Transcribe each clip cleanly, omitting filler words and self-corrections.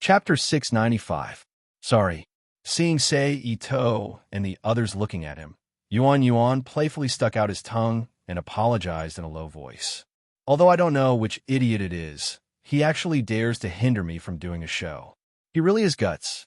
Chapter 695. Sorry. Seeing Sei Ito and the others looking at him, Yuan playfully stuck out his tongue and apologized in a low voice. Although I don't know which idiot it is, he actually dares to hinder me from doing a show. He really has guts.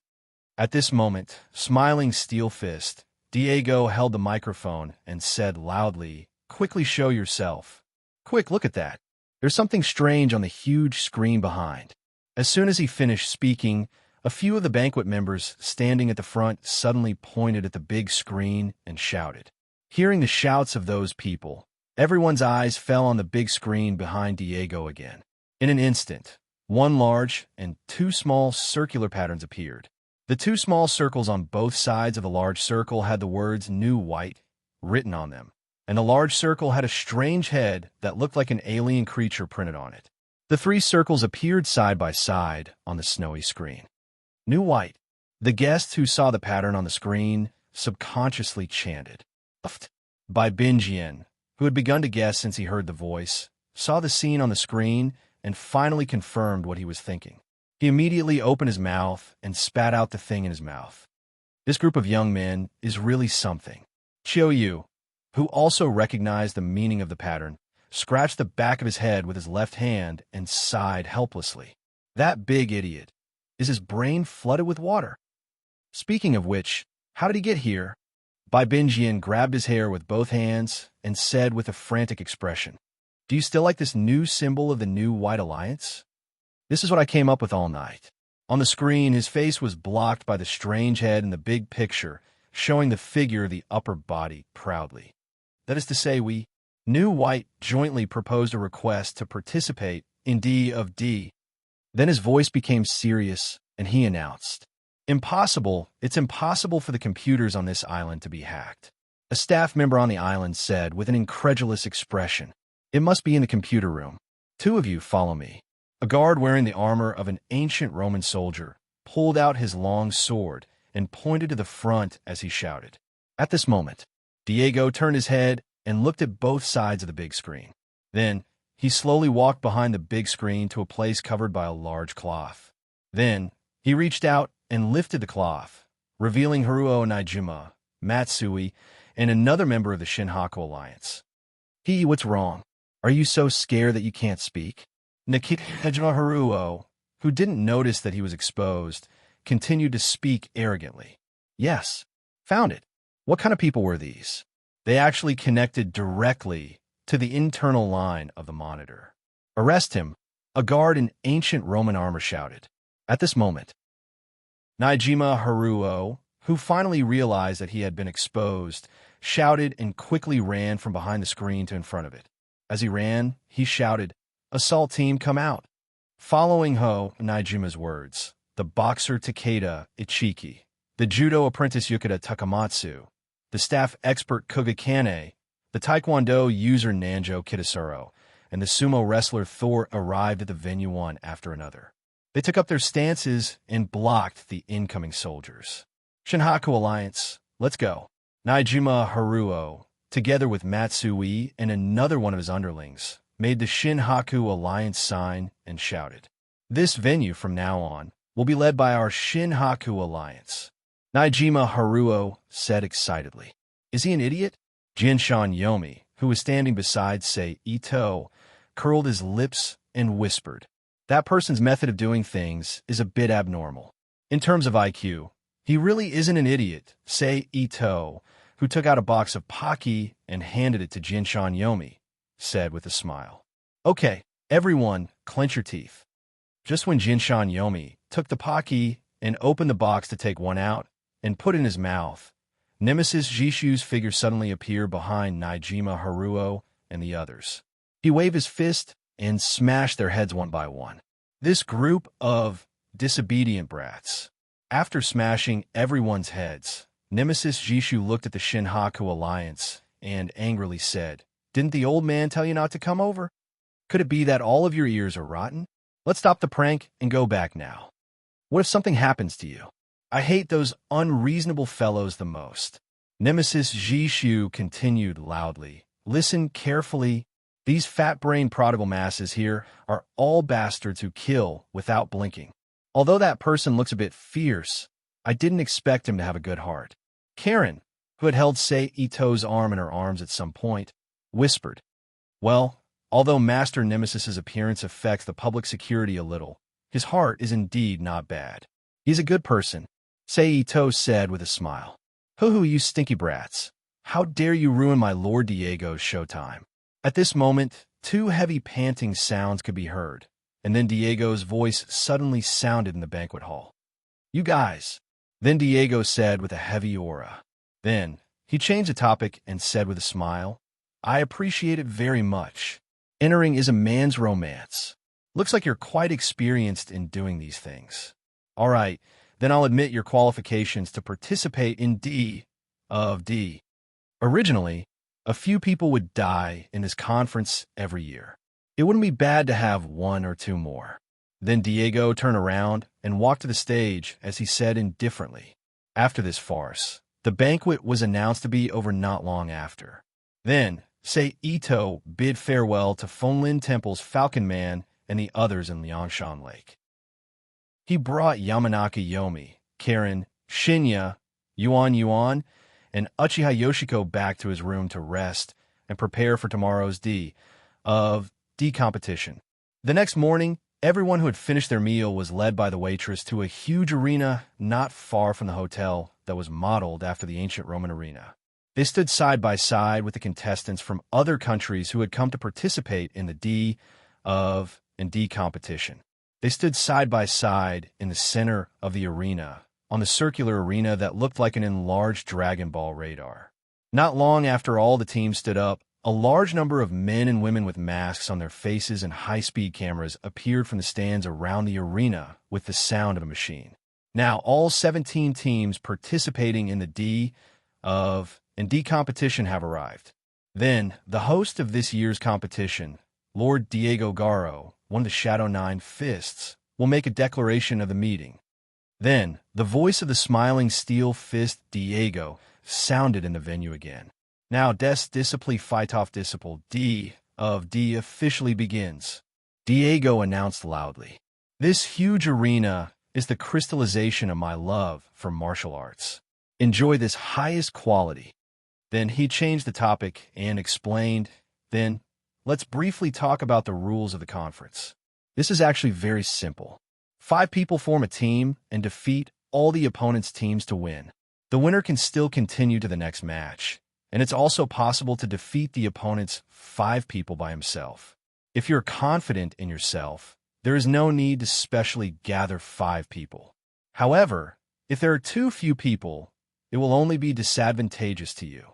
At this moment, smiling steel-fist, Diego held the microphone and said loudly, "Quickly show yourself. Quick, look at that. There's something strange on the huge screen behind." As soon as he finished speaking, a few of the banquet members standing at the front suddenly pointed at the big screen and shouted. Hearing the shouts of those people, everyone's eyes fell on the big screen behind Diego again. In an instant, one large and two small circular patterns appeared. The two small circles on both sides of the large circle had the words "New White" written on them, and the large circle had a strange head that looked like an alien creature printed on it. The three circles appeared side by side on the snowy screen. New White. The guest who saw the pattern on the screen subconsciously chanted. By Binjian, who had begun to guess since he heard the voice, saw the scene on the screen, and finally confirmed what he was thinking. He immediately opened his mouth and spat out the thing in his mouth. This group of young men is really something. Chiu Yu, who also recognized the meaning of the pattern, scratched the back of his head with his left hand and sighed helplessly. That big idiot. Is his brain flooded with water? Speaking of which, how did he get here? Bai Binjian grabbed his hair with both hands and said with a frantic expression, "Do you still like this new symbol of the New White Alliance? This is what I came up with all night." On the screen, his face was blocked by the strange head in the big picture, showing the figure of the upper body proudly. That is to say, we, New White, jointly proposed a request to participate in D of D. Then his voice became serious, and he announced, "Impossible, it's impossible for the computers on this island to be hacked." A staff member on the island said with an incredulous expression, "It must be in the computer room. Two of you follow me." A guard wearing the armor of an ancient Roman soldier pulled out his long sword and pointed to the front as he shouted. At this moment, Diego turned his head and looked at both sides of the big screen. Then, he slowly walked behind the big screen to a place covered by a large cloth. Then, he reached out and lifted the cloth, revealing Haruo Naijima, Matsui, and another member of the Shinhaku Alliance. What's wrong? Are you so scared that you can't speak?" Nikita Haruo, who didn't notice that he was exposed, continued to speak arrogantly. "Yes, found it. What kind of people were these?" They actually connected directly to the internal line of the monitor. "Arrest him," a guard in ancient Roman armor shouted. At this moment, Naijima Haruo, who finally realized that he had been exposed, shouted and quickly ran from behind the screen to in front of it. As he ran, he shouted, "Assault team, come out." Following Naijima's words, the boxer Takeda Ichiki, the judo apprentice Yukita Takamatsu, the staff expert Koga Kane, the taekwondo user Nanjo Kitasuro, and the sumo wrestler Thor arrived at the venue one after another. They took up their stances and blocked the incoming soldiers. "Shinhaku Alliance, let's go." Naijima Haruo, together with Matsui and another one of his underlings, made the Shinhaku Alliance sign and shouted, "This venue from now on will be led by our Shinhaku Alliance." Naijima Haruo said excitedly. "Is he an idiot?" Jinshan Yomi, who was standing beside Sei Ito, curled his lips and whispered, "That person's method of doing things is a bit abnormal. In terms of IQ, he really isn't an idiot." Sei Ito, who took out a box of Pocky and handed it to Jinshan Yomi, said with a smile, "Okay, everyone, clench your teeth." Just when Jinshan Yomi took the Pocky and opened the box to take one out and put it in his mouth, Nemesis Jishu's figure suddenly appeared behind Naijima Haruo and the others. He waved his fist and smashed their heads one by one. This group of disobedient brats. After smashing everyone's heads, Nemesis Jishu looked at the Shinhaku Alliance and angrily said, "Didn't the old man tell you not to come over? Could it be that all of your ears are rotten? Let's stop the prank and go back now. What if something happens to you? I hate those unreasonable fellows the most." Nemesis Jishu continued loudly, "Listen carefully. These fat-brained prodigal masses here are all bastards who kill without blinking. Although that person looks a bit fierce, I didn't expect him to have a good heart. Karen, who had held Sei Ito's arm in her arms at some point, whispered, "Well, although Master Nemesis's appearance affects the public security a little, his heart is indeed not bad. He's a good person," Sei Ito said with a smile. "Hoo-hoo, you stinky brats. How dare you ruin my Lord Diego's showtime?" At this moment, two heavy panting sounds could be heard, and then Diego's voice suddenly sounded in the banquet hall. "You guys," then Diego said with a heavy aura. Then, he changed the topic and said with a smile, "I appreciate it very much. Entering is a man's romance. Looks like you're quite experienced in doing these things. All right, then I'll admit your qualifications to participate in D of D." Originally, a few people would die in this conference every year. It wouldn't be bad to have one or two more. Then Diego turned around and walked to the stage as he said indifferently, "After this farce, the banquet was announced to be over not long after." Then, Sei Ito bid farewell to Fonlin Temple's Falcon Man and the others in Liangshan Lake. He brought Yamanaka Yomi, Karen, Shinya, Yuan, and Uchiha Yoshiko back to his room to rest and prepare for tomorrow's D of D competition. The next morning, everyone who had finished their meal was led by the waitress to a huge arena not far from the hotel that was modeled after the ancient Roman arena. They stood side by side with the contestants from other countries who had come to participate in the D of and D competition. They stood side by side in the center of the arena, on the circular arena that looked like an enlarged Dragon Ball radar. Not long after all the teams stood up, a large number of men and women with masks on their faces and high-speed cameras appeared from the stands around the arena with the sound of a machine. Now, all 17 teams participating in the D of and D competition have arrived. Then, the host of this year's competition, Lord Diego Garo, one of the Shadow Nine Fists, will make a declaration of the meeting. Then, the voice of the smiling steel fist Diego sounded in the venue again. "Now, des discipli Phytoph disciple D of D officially begins," Diego announced loudly. "This huge arena is the crystallization of my love for martial arts. Enjoy this highest quality." Then he changed the topic and explained, "Then, let's briefly talk about the rules of the conference. This is actually very simple. 5 people form a team and defeat all the opponent's teams to win. The winner can still continue to the next match, and it's also possible to defeat the opponent's 5 people by himself. If you're confident in yourself, there is no need to specially gather 5 people. However, if there are too few people, it will only be disadvantageous to you.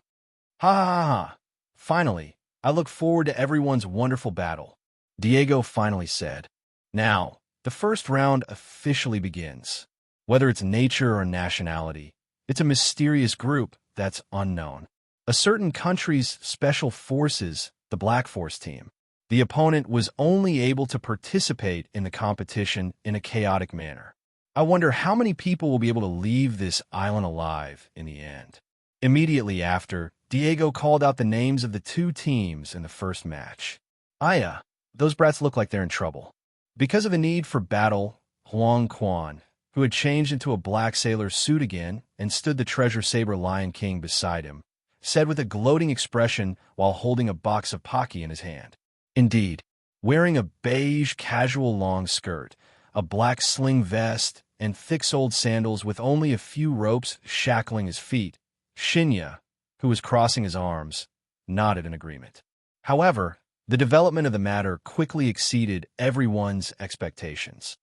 Ha ha ha ha. Finally, I look forward to everyone's wonderful battle," Diego finally said. "Now, the first round officially begins. Whether it's nature or nationality, it's a mysterious group that's unknown. A certain country's special forces, the Black Force team. The opponent was only able to participate in the competition in a chaotic manner. I wonder how many people will be able to leave this island alive in the end." Immediately after, Diego called out the names of the 2 teams in the first match. "Aya, those brats look like they're in trouble." Because of the need for battle, Huang Quan, who had changed into a black sailor suit again and stood the Treasure Saber Lion King beside him, said with a gloating expression while holding a box of Pocky in his hand. Indeed, wearing a beige casual long skirt, a black sling vest, and thick-soled sandals with only a few ropes shackling his feet, Shinya, who was crossing his arms, nodded in agreement. However, the development of the matter quickly exceeded everyone's expectations.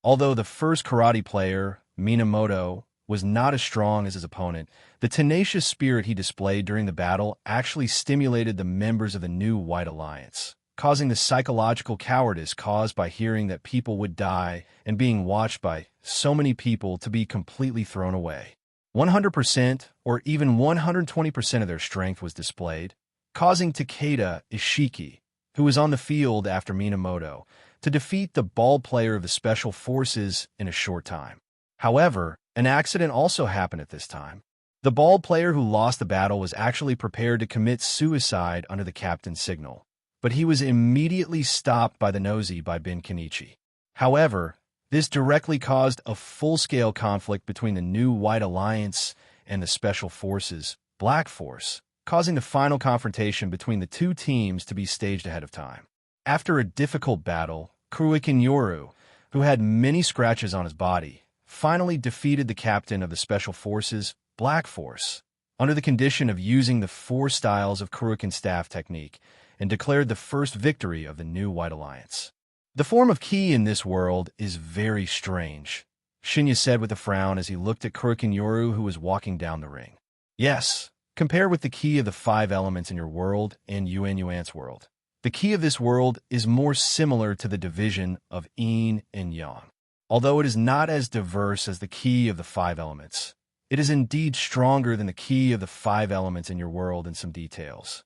Although the first karate player, Minamoto, was not as strong as his opponent, the tenacious spirit he displayed during the battle actually stimulated the members of the new White Alliance, causing the psychological cowardice caused by hearing that people would die and being watched by so many people to be completely thrown away. 100% or even 120% of their strength was displayed, causing Takeda Ishiki, who was on the field after Minamoto, to defeat the ball player of the Special Forces in a short time. However, an accident also happened at this time. The ball player who lost the battle was actually prepared to commit suicide under the captain's signal, but he was immediately stopped by the nosy by Ben Kenichi. However, This directly caused a full-scale conflict between the new White Alliance and the Special Forces, Black Force, causing the final confrontation between the two teams to be staged ahead of time. After a difficult battle, Kuroikin Yoru, who had many scratches on his body, finally defeated the captain of the Special Forces, Black Force, under the condition of using the 4 styles of Kuroikin staff technique, and declared the first victory of the new White Alliance. The form of ki in this world is very strange, Shinya said with a frown as he looked at Kuroikin Yoru, who was walking down the ring. Yes, compare with the ki of the 5 elements in your world and Yuan's world. The ki of this world is more similar to the division of yin and yang. Although it is not as diverse as the ki of the 5 elements, it is indeed stronger than the ki of the 5 elements in your world in some details.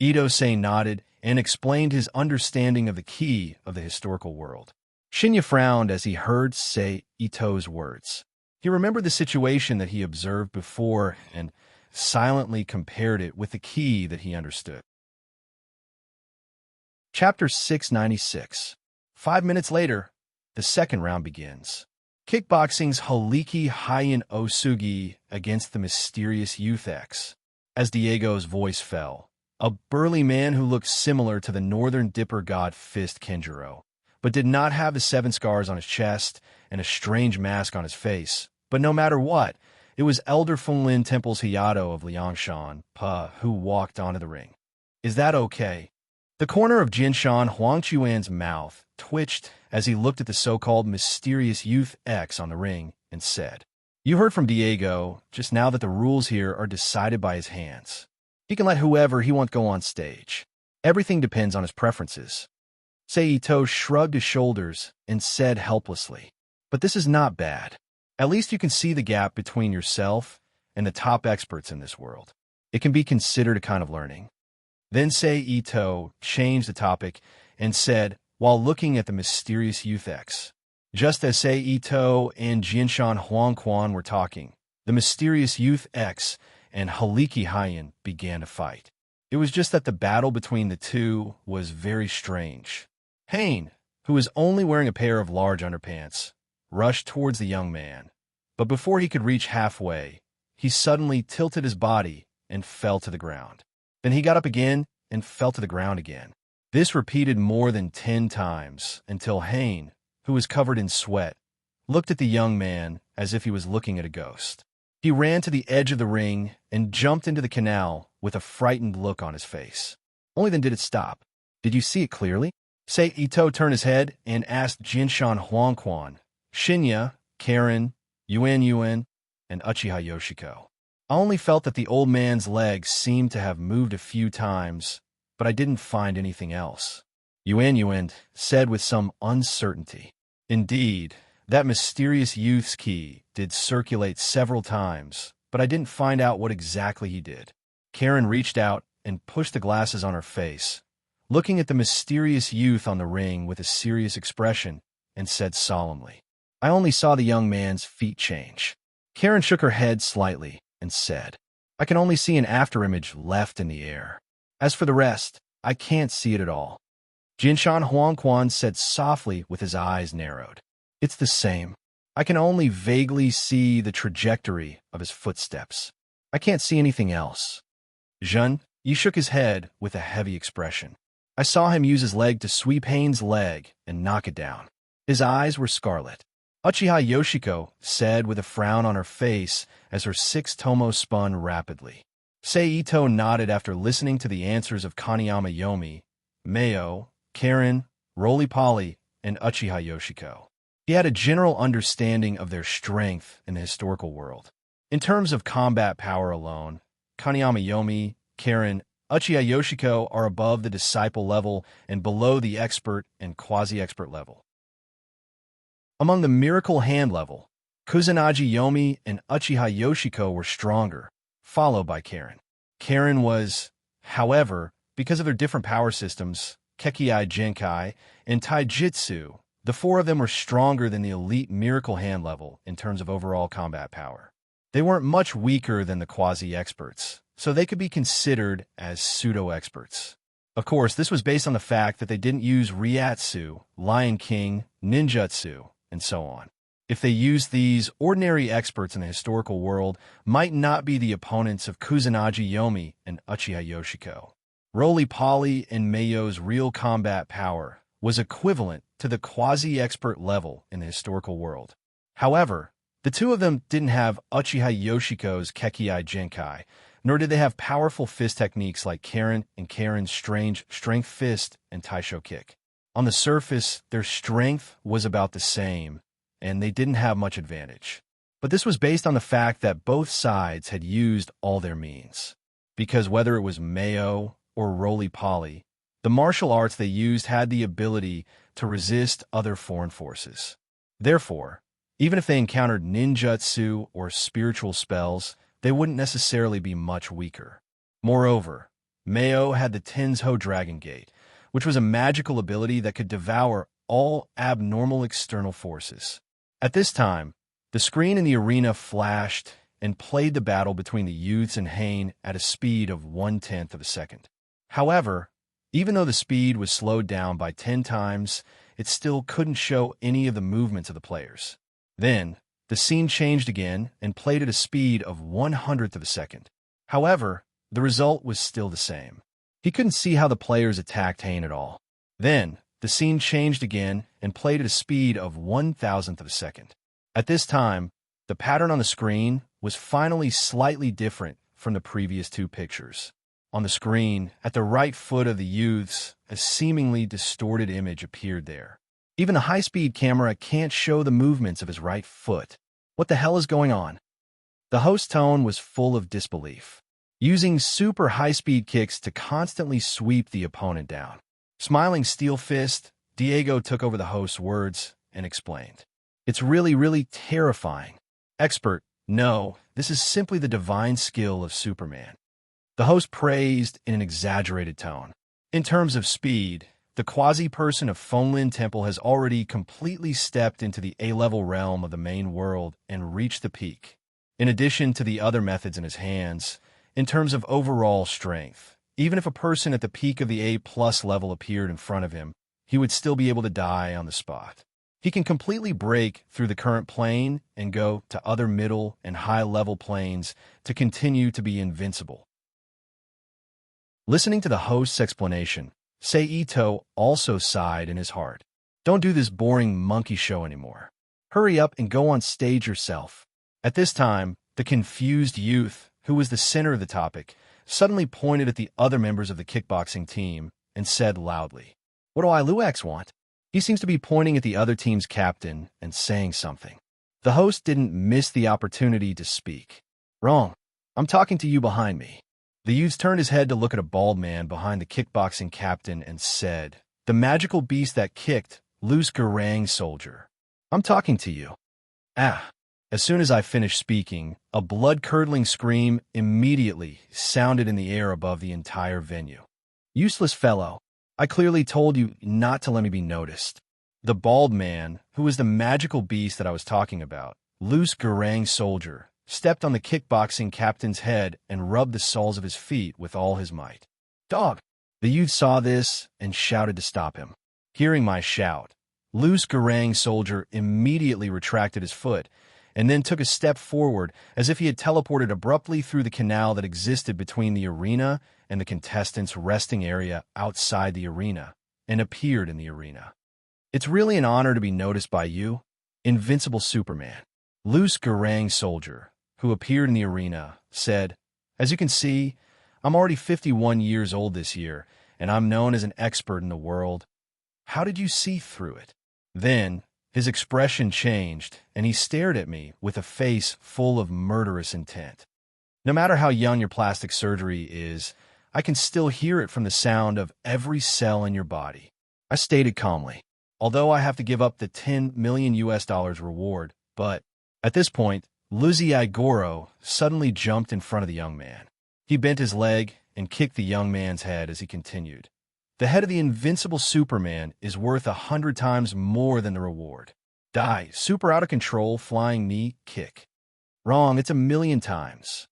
Ito-san nodded and explained his understanding of the ki of the historical world. Shinya frowned as he heard Ito's words. He remembered the situation that he observed before and silently compared it with the ki that he understood. Chapter 696. 5 minutes later, the second round begins. Kickboxing's Haliki Hyen Osugi against the mysterious Youth X. As Diego's voice fell, a burly man who looked similar to the Northern Dipper god Fist Kenjiro, but did not have the 7 scars on his chest and a strange mask on his face. But no matter what, it was Elder Funlin Temple's Hayato of Liangshan, Pa, who walked onto the ring. Is that okay? The corner of Jinshan Huangchuan's mouth twitched as he looked at the so-called mysterious Youth X on the ring and said, "You heard from Diego just now that the rules here are decided by his hands. He can let whoever he wants go on stage. Everything depends on his preferences." Ito shrugged his shoulders and said helplessly, "But this is not bad. At least you can see the gap between yourself and the top experts in this world. It can be considered a kind of learning." Then Ito changed the topic and said, while looking at the mysterious Youth X, just as Ito and Jinshan Huangquan were talking, the mysterious Youth X and Haliki Hyen began to fight. It was just that the battle between the two was very strange. Hain, who was only wearing a pair of large underpants, rushed towards the young man, but before he could reach halfway, he suddenly tilted his body and fell to the ground. Then he got up again and fell to the ground again. This repeated more than 10 times until Hain, who was covered in sweat, looked at the young man as if he was looking at a ghost. He ran to the edge of the ring and jumped into the canal with a frightened look on his face. Only then did it stop. "Did you see it clearly?" Ito turned his head and asked Jinshan Huangquan, Shinya, Karen, Yuan, and Uchiha Yoshiko. "I only felt that the old man's legs seemed to have moved a few times, but I didn't find anything else," Yuan said with some uncertainty. "Indeed, that mysterious youth's ki did circulate several times, but I didn't find out what exactly he did." Karen reached out and pushed the glasses on her face, looking at the mysterious youth on the ring with a serious expression, and said solemnly, "I only saw the young man's feet change." Karen shook her head slightly and said, "I can only see an afterimage left in the air. As for the rest, I can't see it at all." Jinshan Huangquan said softly with his eyes narrowed, "It's the same. I can only vaguely see the trajectory of his footsteps. I can't see anything else." Jun, he shook his head with a heavy expression. "I saw him use his leg to sweep Hain's leg and knock it down. His eyes were scarlet." Uchiha Yoshiko said with a frown on her face as her 6 tomo spun rapidly. Ito nodded after listening to the answers of Kaneyama Yomi, Mayo, Karen, Roly-Poly, and Uchiha Yoshiko. He had a general understanding of their strength in the historical world. In terms of combat power alone, Kaneyama Yomi, Karen, Uchiha Yoshiko are above the disciple level and below the expert and quasi-expert level. Among the miracle hand level, Kusanagi Yomi and Uchiha Yoshiko were stronger, followed by Karen. Karen was, however, because of their different power systems, Kekkei Genkai and Taijutsu, the 4 of them were stronger than the elite miracle hand level in terms of overall combat power. They weren't much weaker than the quasi-experts, so they could be considered as pseudo-experts. Of course, this was based on the fact that they didn't use Ryatsu, Lion King, Ninjutsu, and so on. If they used these, ordinary experts in the historical world might not be the opponents of Kusanagi Yomi and Uchiha Yoshiko. Roly-poly and Meiyo's real combat power was equivalent to the quasi-expert level in the historical world. However, the two of them didn't have Uchiha Yoshiko's Kekiai Genkai, nor did they have powerful fist techniques like Karen and Karen's strange strength fist and Taisho kick. On the surface, their strength was about the same, and they didn't have much advantage. But this was based on the fact that both sides had used all their means. Because whether it was Meiyo or roly-poly, the martial arts they used had the ability to resist other foreign forces. Therefore, even if they encountered ninjutsu or spiritual spells, they wouldn't necessarily be much weaker. Moreover, Meiyo had the Tensho Dragon Gate, which was a magical ability that could devour all abnormal external forces. At this time, the screen in the arena flashed and played the battle between the youths and Hain at a speed of 1/10 of a second. However, even though the speed was slowed down by 10 times, it still couldn't show any of the movements of the players. Then, the scene changed again and played at a speed of 1/100th of a second. However, the result was still the same. He couldn't see how the players attacked Hain at all. Then, the scene changed again and played at a speed of 1,000th of a second. At this time, the pattern on the screen was finally slightly different from the previous two pictures. On the screen, at the right foot of the youths, a seemingly distorted image appeared there. Even the high-speed camera can't show the movements of his right foot. What the hell is going on? The host's tone was full of disbelief, using super high-speed kicks to constantly sweep the opponent down. Smiling steel fist, Diego took over the host's words and explained. It's really, really terrifying. Expert, no, this is simply the divine skill of Superman. The host praised in an exaggerated tone. In terms of speed, the quasi-person of Fonglin Temple has already completely stepped into the A-level realm of the main world and reached the peak. In addition to the other methods in his hands, in terms of overall strength, even if a person at the peak of the A+ level appeared in front of him, he would still be able to die on the spot. He can completely break through the current plane and go to other middle and high-level planes to continue to be invincible. Listening to the host's explanation, Seito also sighed in his heart. Don't do this boring monkey show anymore. Hurry up and go on stage yourself. At this time, the confused youth, who was the center of the topic, suddenly pointed at the other members of the kickboxing team and said loudly, "What do Iluax want?" He seems to be pointing at the other team's captain and saying something. The host didn't miss the opportunity to speak. Wrong. I'm talking to you behind me. The youth turned his head to look at a bald man behind the kickboxing captain and said, "The magical beast that kicked, loose Garang soldier. I'm talking to you." Ah. As soon as I finished speaking, a blood-curdling scream immediately sounded in the air above the entire venue. Useless fellow. I clearly told you not to let me be noticed. The bald man, who was the magical beast that I was talking about, loose Garang soldier, stepped on the kickboxing captain's head and rubbed the soles of his feet with all his might. Dog! The youth saw this and shouted to stop him. Hearing my shout, loose Garang soldier immediately retracted his foot and then took a step forward as if he had teleported abruptly through the canal that existed between the arena and the contestants' resting area outside the arena, and appeared in the arena. It's really an honor to be noticed by you, Invincible Superman. Loose Garang soldier, who appeared in the arena, said, "As you can see, I'm already 51 years old this year, and I'm known as an expert in the world. How did you see through it?" Then, his expression changed, and he stared at me with a face full of murderous intent. No matter how young your plastic surgery is, I can still hear it from the sound of every cell in your body. I stated calmly, although I have to give up the $10 million reward, but at this point, Luziai Goro suddenly jumped in front of the young man. He bent his leg and kicked the young man's head as he continued. The head of the Invincible Superman is worth 100 times more than the reward. Die, super out of control, flying knee, kick. Wrong, it's 1,000,000 times.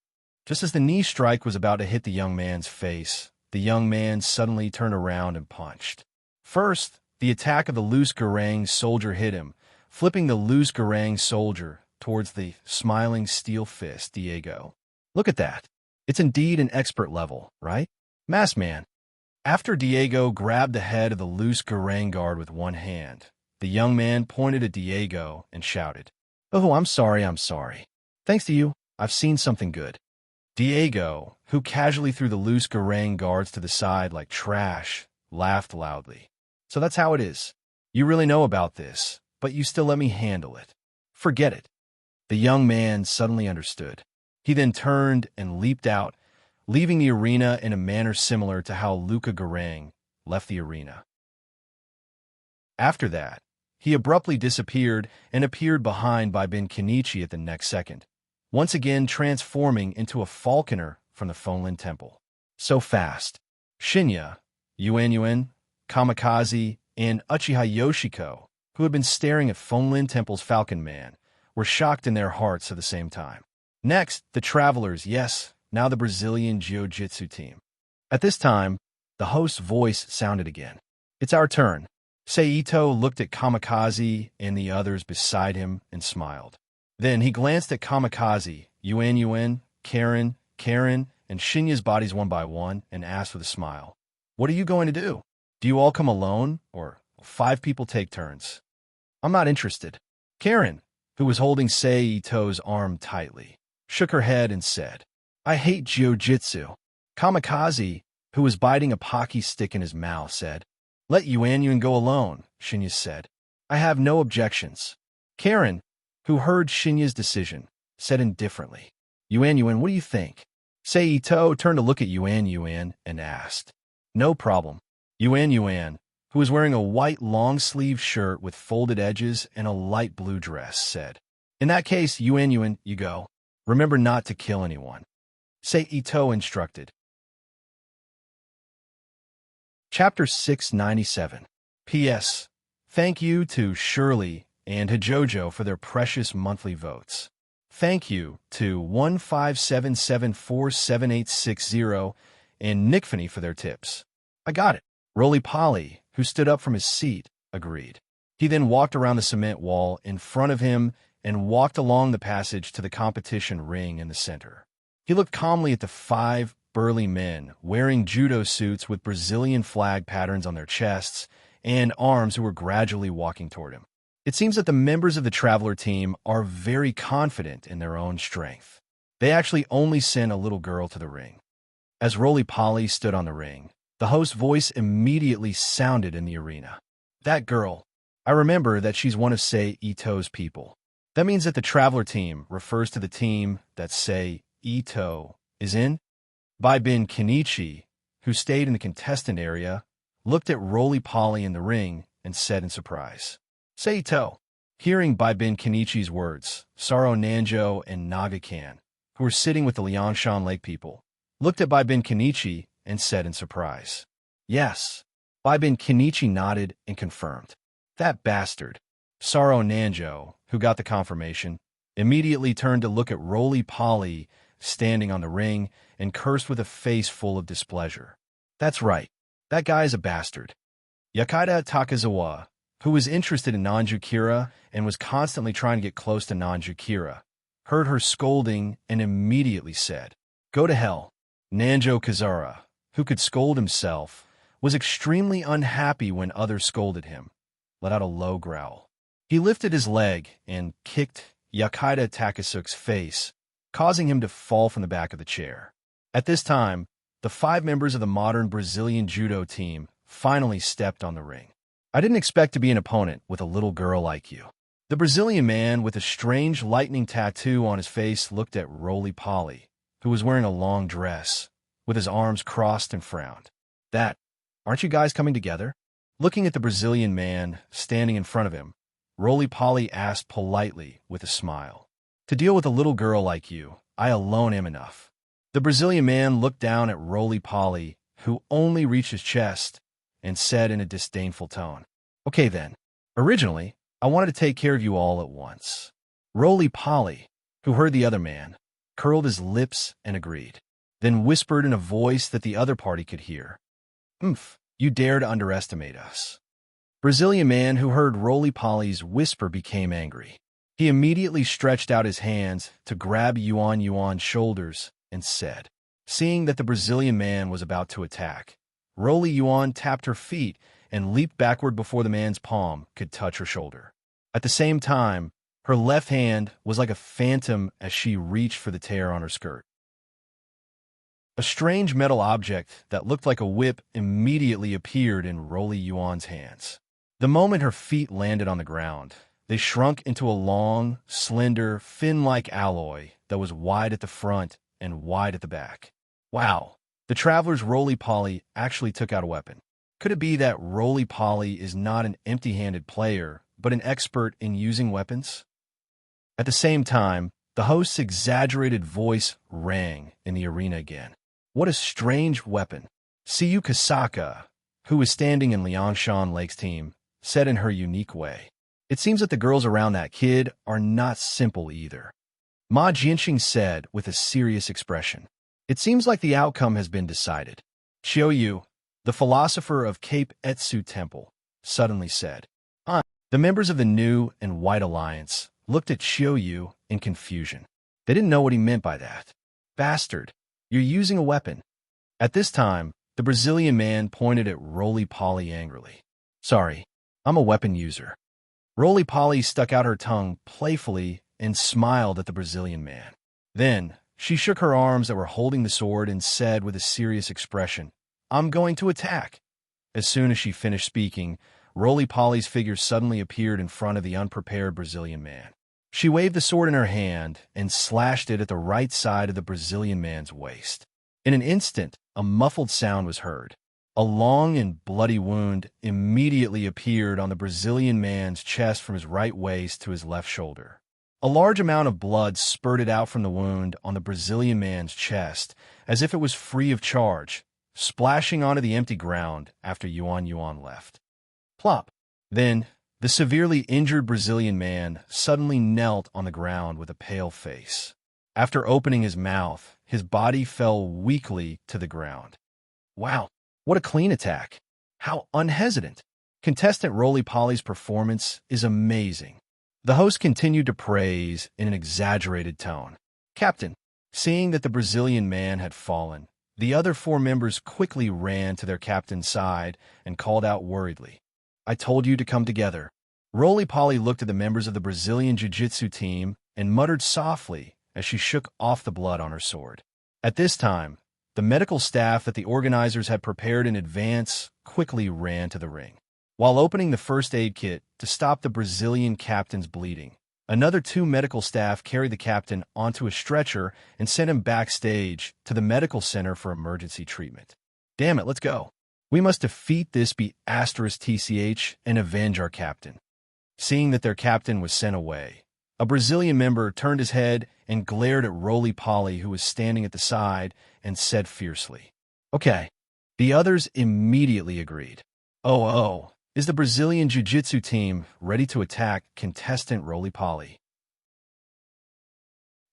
Just as the knee strike was about to hit the young man's face, the young man suddenly turned around and punched. First, the attack of the loose Garang soldier hit him, flipping the loose garang soldier towards the smiling steel fist Diego. Look at that. It's indeed an expert level, right? Masked man. After Diego grabbed the head of the loose garang guard with one hand, the young man pointed at Diego and shouted, "Oh, I'm sorry, I'm sorry. Thanks to you, I've seen something good." Diego, who casually threw the loose garang guards to the side like trash, laughed loudly. "So that's how it is. You really know about this, but you still let me handle it. Forget it." The young man suddenly understood. He then turned and leaped out, leaving the arena in a manner similar to how Luca Garang left the arena. After that, he abruptly disappeared and appeared behind by Ben Kenichi at the next second, once again transforming into a falconer from the Fonlin Temple. So fast. Shinya, Yuan, Kamikaze, and Uchiha Yoshiko, who had been staring at Fonlin Temple's Falcon Man, were shocked in their hearts at the same time. Next, the travelers, yes, now the Brazilian Jiu-Jitsu team. At this time, the host's voice sounded again. "It's our turn." Seito looked at Kamikaze and the others beside him and smiled. Then he glanced at Kamikaze, Yuan, Karen, and Shinya's bodies one by one and asked with a smile, "What are you going to do? Do you all come alone, or 5 people take turns?" "I'm not interested." Karen, who was holding Seito's arm tightly, shook her head and said, "I hate jiu-jitsu." Kamikaze, who was biting a pocky stick in his mouth, said, "Let Yuan go alone," Shinya said. "I have no objections." Karen, who heard Shinya's decision, said indifferently, Yuan, what do you think?" Seito turned to look at Yuan and asked, "No problem." Yuan, who was wearing a white long-sleeved shirt with folded edges and a light blue dress, said, "In that case, Yuan, you go. Remember not to kill anyone." Seito instructed. Chapter 697. P.S. Thank you to Shirley and Hijojo for their precious monthly votes. Thank you to 157747860 and Nickfany for their tips. "I got it." Roly-Poly, who stood up from his seat, agreed. He then walked around the cement wall in front of him and walked along the passage to the competition ring in the center. He looked calmly at the 5 burly men wearing judo suits with Brazilian flag patterns on their chests and arms who were gradually walking toward him. It seems that the members of the Traveler team are very confident in their own strength. They actually only sent a little girl to the ring. As Roly-Poly stood on the ring, the host's voice immediately sounded in the arena. "That girl. I remember that she's one of Seito's people." That means that the Traveler team refers to the team that Seito is in. Ben Kenichi, who stayed in the contestant area, looked at Roly-Poly in the ring and said in surprise, "Seito." Hearing Ben Kenichi's words, Saro Nanjo and Nagakan, who were sitting with the Liangshan Lake people, looked at Ben Kenichi and said in surprise, "Yes." Ben Kenichi nodded and confirmed. "That bastard." Saro Nanjo, who got the confirmation, immediately turned to look at Roly-Poly standing on the ring and cursed with a face full of displeasure. "That's right. That guy is a bastard." Yakida Takazawa, who was interested in Nanjukira and was constantly trying to get close to Nanjukira, heard her scolding and immediately said, "Go to hell." Nanjo Kazara, who could scold himself, was extremely unhappy when others scolded him, let out a low growl. He lifted his leg and kicked Yakida Takasuk's face, causing him to fall from the back of the chair. At this time, the 5 members of the modern Brazilian judo team finally stepped on the ring. "I didn't expect to be an opponent with a little girl like you." The Brazilian man with a strange lightning tattoo on his face looked at Roly-Poly, who was wearing a long dress, with his arms crossed and frowned. Aren't you guys coming together?" Looking at the Brazilian man standing in front of him, Roly-Poly asked politely with a smile, "To deal with a little girl like you, I alone am enough." The Brazilian man looked down at Roly-Poly, who only reached his chest, and said in a disdainful tone, "Okay then. Originally, I wanted to take care of you all at once." Roly-Poly, who heard the other man, curled his lips and agreed, then whispered in a voice that the other party could hear, "You dare to underestimate us." Brazilian man who heard Roly-Poly's whisper became angry. He immediately stretched out his hands to grab Yuan's shoulders and said, seeing that the Brazilian man was about to attack, Yuan tapped her feet and leaped backward before the man's palm could touch her shoulder. At the same time, her left hand was like a phantom as she reached for the tear on her skirt. A strange metal object that looked like a whip immediately appeared in Yuan's hands. The moment her feet landed on the ground, they shrunk into a long, slender, fin-like alloy that was wide at the front and wide at the back. Wow, the traveler's Roly-Poly actually took out a weapon. Could it be that Roly-Poly is not an empty-handed player, but an expert in using weapons? At the same time, the host's exaggerated voice rang in the arena again. What a strange weapon. Siyu Kasaka, who was standing in Liangshan Lake's team, said in her unique way. It seems that the girls around that kid are not simple either. Ma Jianxing said with a serious expression. It seems like the outcome has been decided. Xiaoyu, the philosopher of Cape Etsu Temple, suddenly said. The members of the New and White Alliance looked at Xiaoyu in confusion. They didn't know what he meant by that. Bastard, you're using a weapon. At this time, the Brazilian man pointed at Roly-Poly angrily. Sorry, I'm a weapon user. Roly-Poly stuck out her tongue playfully and smiled at the Brazilian man. Then, she shook her arms that were holding the sword and said with a serious expression, I'm going to attack. As soon as she finished speaking, Roly-Poly's figure suddenly appeared in front of the unprepared Brazilian man. She waved the sword in her hand and slashed it at the right side of the Brazilian man's waist. In an instant, a muffled sound was heard. A long and bloody wound immediately appeared on the Brazilian man's chest from his right waist to his left shoulder. A large amount of blood spurted out from the wound on the Brazilian man's chest, as if it was free of charge, splashing onto the empty ground after Yuan left. Plop! Then, the severely injured Brazilian man suddenly knelt on the ground with a pale face. After opening his mouth, his body fell weakly to the ground. Wow, what a clean attack! How unhesitant! Contestant Roly-Poly's performance is amazing. The host continued to praise in an exaggerated tone. Captain, seeing that the Brazilian man had fallen, the other 4 members quickly ran to their captain's side and called out worriedly. I told you to come together. Roly-Poly looked at the members of the Brazilian Jiu-Jitsu team and muttered softly as she shook off the blood on her sword. At this time, the medical staff that the organizers had prepared in advance quickly ran to the ring. While opening the first aid kit to stop the Brazilian captain's bleeding, another 2 medical staff carried the captain onto a stretcher and sent him backstage to the medical center for emergency treatment. Damn it, let's go. We must defeat this *TCH and avenge our captain. Seeing that their captain was sent away, a Brazilian member turned his head and glared at Roly-Poly, who was standing at the side, and said fiercely, Okay. The others immediately agreed. Oh, is the Brazilian Jiu-Jitsu team ready to attack contestant Roly-Poly?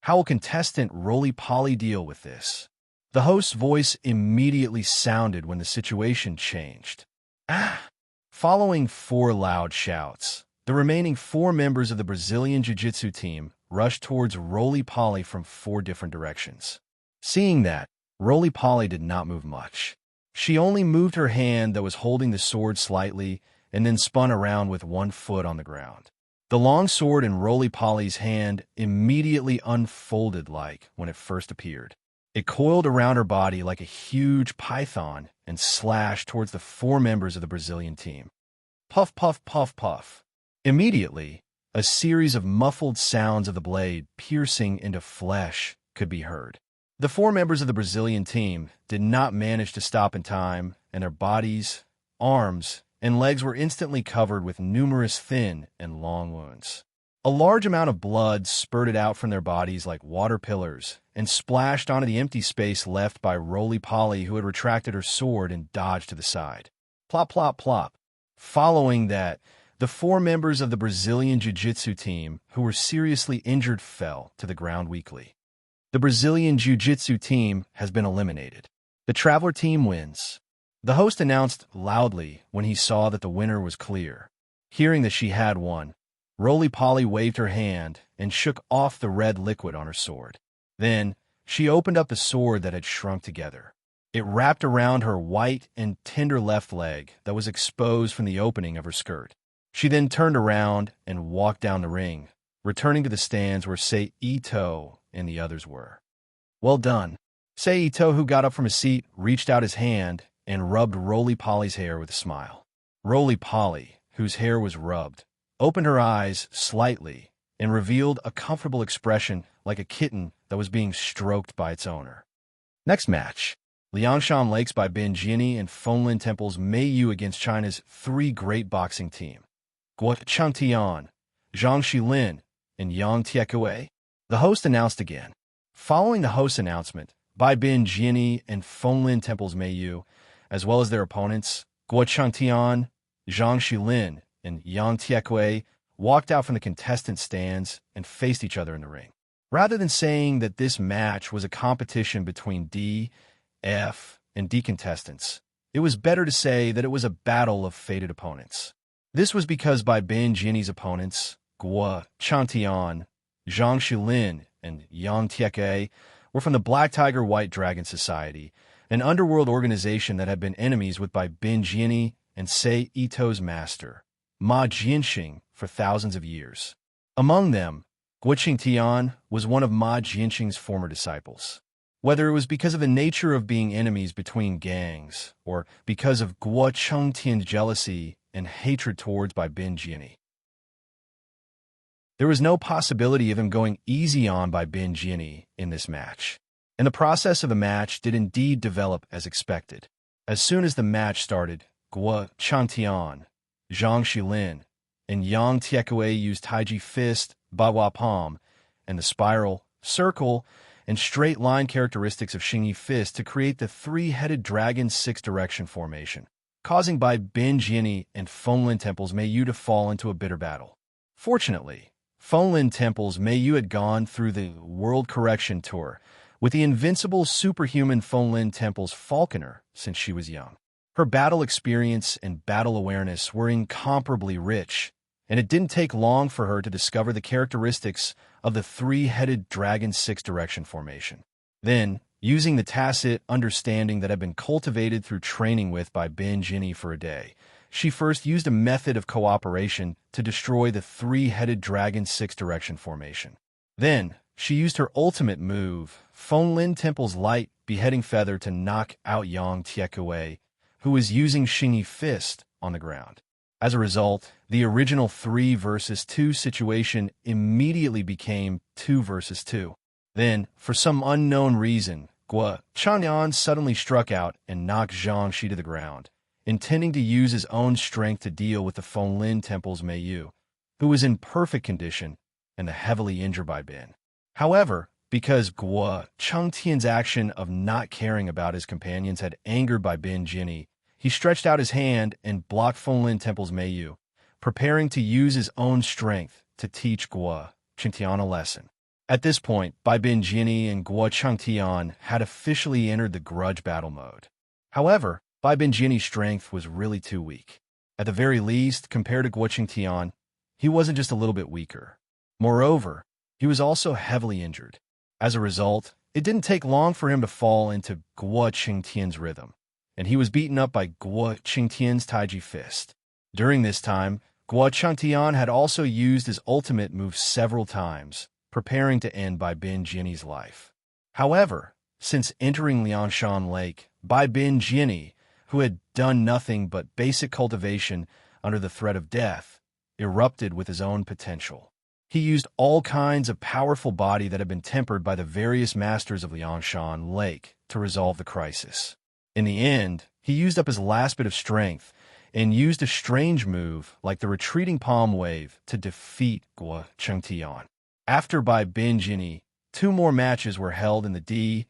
How will contestant Roly-Poly deal with this? The host's voice immediately sounded when the situation changed. Following 4 loud shouts, the remaining 4 members of the Brazilian Jiu-Jitsu team rushed towards Roly-Poly from 4 different directions. Seeing that, Roly-Poly did not move much. She only moved her hand that was holding the sword slightly and then spun around with 1 foot on the ground. The long sword in Roly-Poly's hand immediately unfolded like when it first appeared. It coiled around her body like a huge python and slashed towards the 4 members of the Brazilian team. Puff, puff, puff, puff. Immediately, a series of muffled sounds of the blade piercing into flesh could be heard. The 4 members of the Brazilian team did not manage to stop in time, and their bodies, arms, and legs were instantly covered with numerous thin and long wounds. A large amount of blood spurted out from their bodies like water pillars and splashed onto the empty space left by Roly-Poly, who had retracted her sword and dodged to the side. Plop, plop, plop. Following that, the 4 members of the Brazilian Jiu-Jitsu team who were seriously injured fell to the ground weakly. The Brazilian Jiu-Jitsu team has been eliminated. The Traveler team wins. The host announced loudly when he saw that the winner was clear. Hearing that she had won, Roly-Poly waved her hand and shook off the red liquid on her sword. Then, she opened up the sword that had shrunk together. It wrapped around her white and tender left leg that was exposed from the opening of her skirt. She then turned around and walked down the ring, returning to the stands where Sei Ito and the others were. Well done. Sei Ito, who got up from his seat, reached out his hand and rubbed Roly-Poly's hair with a smile. Roly-Poly, whose hair was rubbed, opened her eyes slightly and revealed a comfortable expression like a kitten that was being stroked by its owner. Next match, Liangshan Lakes by Bin Jiani and Fenglin Temple's Mei Yu against China's three great boxing team, Guo Changtian, Zhang Shilin, and Yang Tiekue. The host announced again. Following the host's announcement, Bai Bin Jiani and Fenglin Temple's Mei Yu, as well as their opponents, Guo Changtian, Zhang Shilin, and Yang Tiekue, walked out from the contestant stands and faced each other in the ring. Rather than saying that this match was a competition between D, F, and D contestants, it was better to say that it was a battle of fated opponents. This was because Bai Bin Jiani's opponents, Guo Changtian, Zhang Shilin, and Yang Tiekue, were from the Black Tiger White Dragon Society, an underworld organization that had been enemies with Bai Bin Jiani and Sei Ito's master, Ma Jianxing, for thousands of years. Among them, Guo Changtian was one of Ma Jianxing's former disciples. Whether it was because of the nature of being enemies between gangs, or because of Guo Changtian's jealousy and hatred towards Bai Bin Jiani, there was no possibility of him going easy on Bai Bin Jiani in this match. And the process of the match did indeed develop as expected. As soon as the match started, Guo Changtian, Zhang Shilin, and Yang Tiekue used Taiji Fist, Bawa Palm, and the spiral, circle, and straight line characteristics of Xingyi Fist to create the three-headed dragon six-direction formation, causing Bai Bin Jiani and Fenglin Temple's Mei Yu to fall into a bitter battle. Fortunately, Fenglin Temple's Mei Yu had gone through the World Correction Tour with the invincible superhuman Fenglin Temple's Falconer since she was young. Her battle experience and battle awareness were incomparably rich, and it didn't take long for her to discover the characteristics of the three-headed dragon six-direction formation. Then, using the tacit understanding that had been cultivated through training with Bai Bin Jiani for a day, she first used a method of cooperation to destroy the three-headed dragon six-direction formation. Then, she used her ultimate move, Fenglin Temple's light beheading feather, to knock out Yang Tiekue, who was using Xingyi Fist on the ground. As a result, the original 3 versus 2 situation immediately became 2 versus 2. Then, for some unknown reason, Guo Changtian suddenly struck out and knocked Zhang Shi to the ground, intending to use his own strength to deal with the Fenglin Temple's Mei Yu, who was in perfect condition and the heavily injured Bai Bin. However, because Guo Changtian's action of not caring about his companions had angered Bai Bin Jiani, he stretched out his hand and blocked Fenglin Temple's Mei Yu, preparing to use his own strength to teach Guo Changtian a lesson. At this point, Bai Bin Jiani and Guo Changtian had officially entered the grudge battle mode. However, Bai Bin Jiani's strength was really too weak. At the very least, compared to Guo Changtian, he wasn't just a little bit weaker. Moreover, he was also heavily injured. As a result, it didn't take long for him to fall into Guo Changtian's rhythm, and he was beaten up by Guo Changtian's Taiji Fist. During this time, Guo Changtian had also used his ultimate move several times, preparing to end Bai Bin Jiani's life. However, since entering Liangshan Lake, Bai Bin Jiani, who had done nothing but basic cultivation under the threat of death, erupted with his own potential. He used all kinds of powerful body that had been tempered by the various masters of Liangshan Lake to resolve the crisis. In the end, he used up his last bit of strength and used a strange move like the retreating palm wave to defeat Guo Changtian. After Bai Bin Jiani, 2 more matches were held in the D,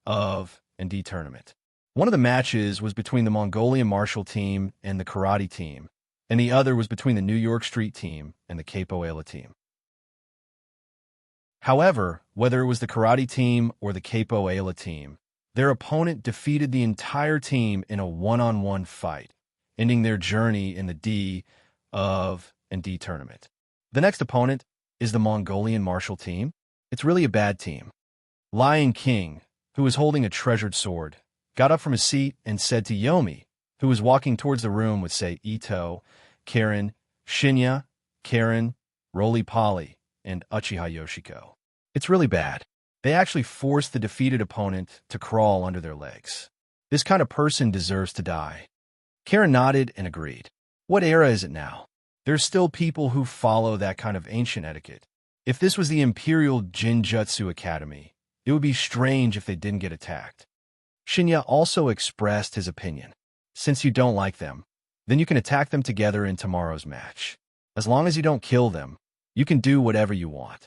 of, and D tournament. One of the matches was between the Mongolian martial team and the karate team, and the other was between the New York Street team and the Capoeira team. However, whether it was the karate team or the Capoeira team, their opponent defeated the entire team in a one-on-one fight, ending their journey in the D of and D tournament. The next opponent is the Mongolian martial team. It's really a bad team. Lion King, who was holding a treasured sword, got up from his seat and said to Yomi, who was walking towards the room with, say, Ito, Karen, Shinya, Karen, Roly-Poly, and Uchiha Yoshiko. It's really bad. They actually forced the defeated opponent to crawl under their legs. This kind of person deserves to die. Karen nodded and agreed. What era is it now? There's still people who follow that kind of ancient etiquette. If this was the Imperial Jinjutsu Academy, it would be strange if they didn't get attacked. Shinya also expressed his opinion. Since you don't like them, then you can attack them together in tomorrow's match. As long as you don't kill them, you can do whatever you want.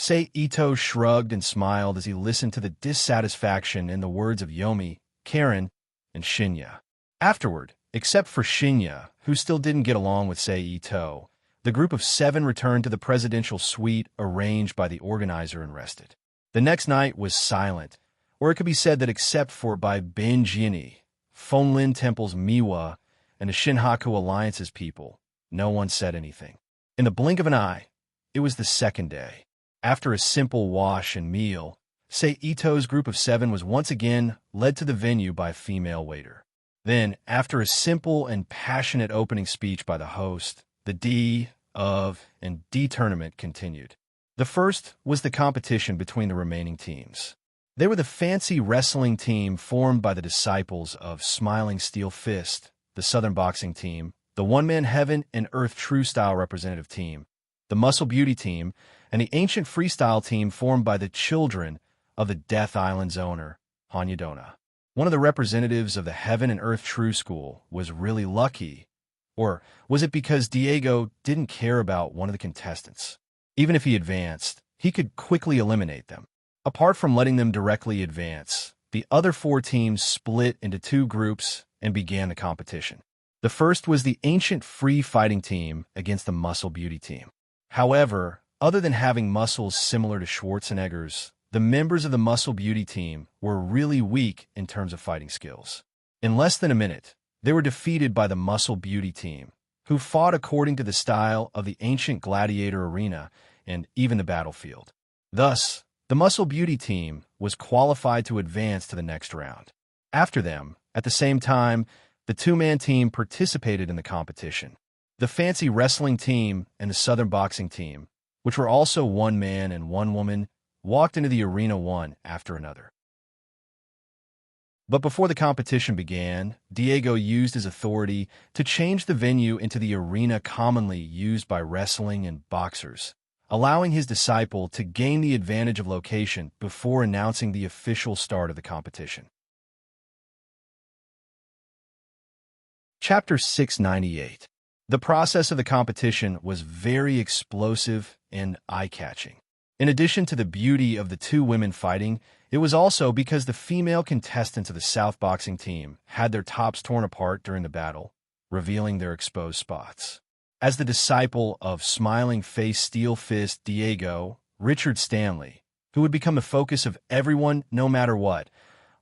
Sei Ito shrugged and smiled as he listened to the dissatisfaction in the words of Yomi, Karen, and Shinya. Afterward, except for Shinya, who still didn't get along with Sei Ito, the group of 7 returned to the presidential suite arranged by the organizer and rested. The next night was silent, or it could be said that except for by Benjini, Fonlin Temple's Miwa, and the Shinhaku Alliance's people, no one said anything. In the blink of an eye, it was the second day. After a simple wash and meal, Sei Ito's group of 7 was once again led to the venue by a female waiter. Then, after a simple and passionate opening speech by the host, the D of and D tournament continued. The first was the competition between the remaining teams. They were the fancy wrestling team formed by the disciples of Smiling Steel Fist, the Southern Boxing team, the One-Man Heaven and Earth True Style representative team, the Muscle Beauty team, and the ancient freestyle team formed by the children of the Death Island's owner, Hanyadona. One of the representatives of the Heaven and Earth True School was really lucky, or was it because Diego didn't care about one of the contestants? Even if he advanced, he could quickly eliminate them. Apart from letting them directly advance, the other 4 teams split into 2 groups and began the competition. The first was the ancient free fighting team against the Muscle Beauty team. However, other than having muscles similar to Schwarzenegger's, the members of the Muscle Beauty team were really weak in terms of fighting skills. In less than a minute, they were defeated by the Muscle Beauty team, who fought according to the style of the ancient gladiator arena and even the battlefield. Thus, the Muscle Beauty team was qualified to advance to the next round. After them, at the same time, the 2-man team participated in the competition. The fancy wrestling team and the Southern Boxing team, which were also 1 man and 1 woman, walked into the arena one after another. But before the competition began, Diego used his authority to change the venue into the arena commonly used by wrestling and boxers, allowing his disciple to gain the advantage of location before announcing the official start of the competition. Chapter 698. The process of the competition was very explosive and eye-catching. In addition to the beauty of the 2 women fighting, it was also because the female contestants of the South Boxing team had their tops torn apart during the battle, revealing their exposed spots. As the disciple of Smiling Face Steel Fist Diego, Richard Stanley, who would become the focus of everyone no matter what,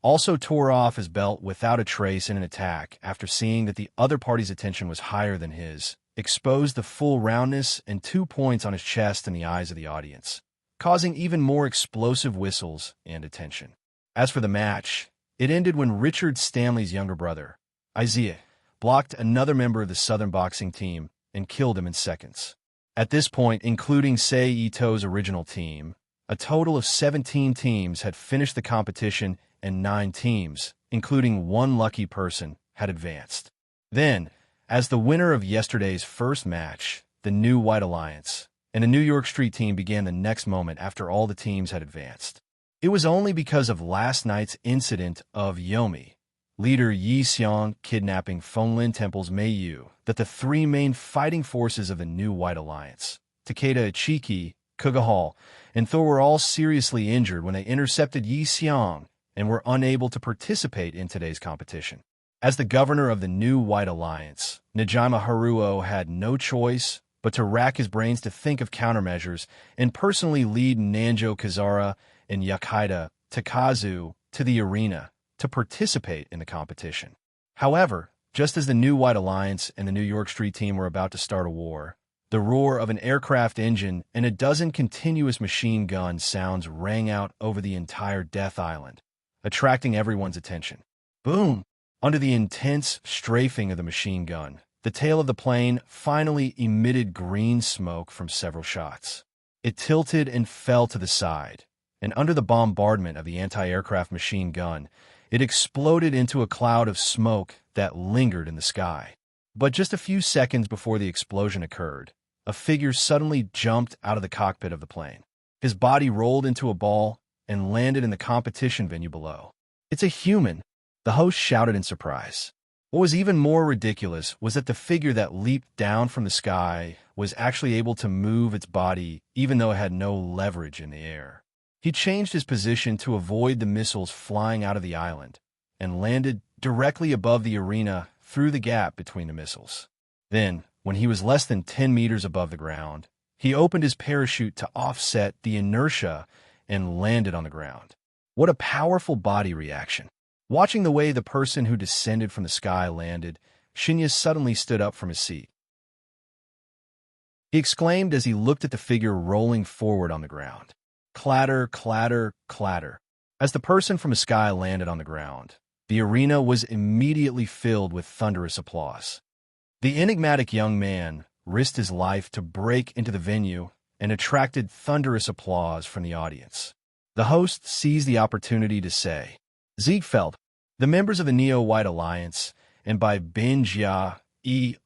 also tore off his belt without a trace in an attack after seeing that the other party's attention was higher than his, exposed the full roundness and 2 points on his chest in the eyes of the audience, causing even more explosive whistles and attention. As for the match, it ended when Richard Stanley's younger brother, Isaiah, blocked another member of the Southern Boxing team and killed him in seconds. At this point, including Sei Ito's original team, a total of 17 teams had finished the competition and 9 teams, including 1 lucky person, had advanced. Then, as the winner of yesterday's first match, the New White Alliance, and the New York Street team began the next moment after all the teams had advanced. It was only because of last night's incident of Yomi, leader Yi Xiong kidnapping Fonlin Temple's Mei Yu, that the 3 main fighting forces of the New White Alliance, Takeda Ichiki, Kugahal, and Thor were all seriously injured when they intercepted Yi Xiong and were unable to participate in today's competition. As the governor of the New White Alliance, Najima Haruo had no choice but to rack his brains to think of countermeasures and personally lead Nanjo Kazara and Yakida Takazu to the arena to participate in the competition. However, just as the New White Alliance and the New York Street team were about to start a war, the roar of an aircraft engine and a dozen continuous machine gun sounds rang out over the entire Death Island, attracting everyone's attention. Boom! Under the intense strafing of the machine gun, the tail of the plane finally emitted green smoke from several shots. It tilted and fell to the side, and under the bombardment of the anti-aircraft machine gun, it exploded into a cloud of smoke that lingered in the sky. But just a few seconds before the explosion occurred, a figure suddenly jumped out of the cockpit of the plane. His body rolled into a ball and landed in the competition venue below. "It's a human!" the host shouted in surprise. What was even more ridiculous was that the figure that leaped down from the sky was actually able to move its body even though it had no leverage in the air. He changed his position to avoid the missiles flying out of the island and landed directly above the arena through the gap between the missiles. Then, when he was less than 10 meters above the ground, he opened his parachute to offset the inertia and landed on the ground. What a powerful body reaction. Watching the way the person who descended from the sky landed, Shinya suddenly stood up from his seat. He exclaimed as he looked at the figure rolling forward on the ground. Clatter, clatter, clatter. As the person from the sky landed on the ground, the arena was immediately filled with thunderous applause. The enigmatic young man risked his life to break into the venue and attracted thunderous applause from the audience. The host seized the opportunity to say, "Ziegfeld, the members of the Neo-White Alliance, and by Benjia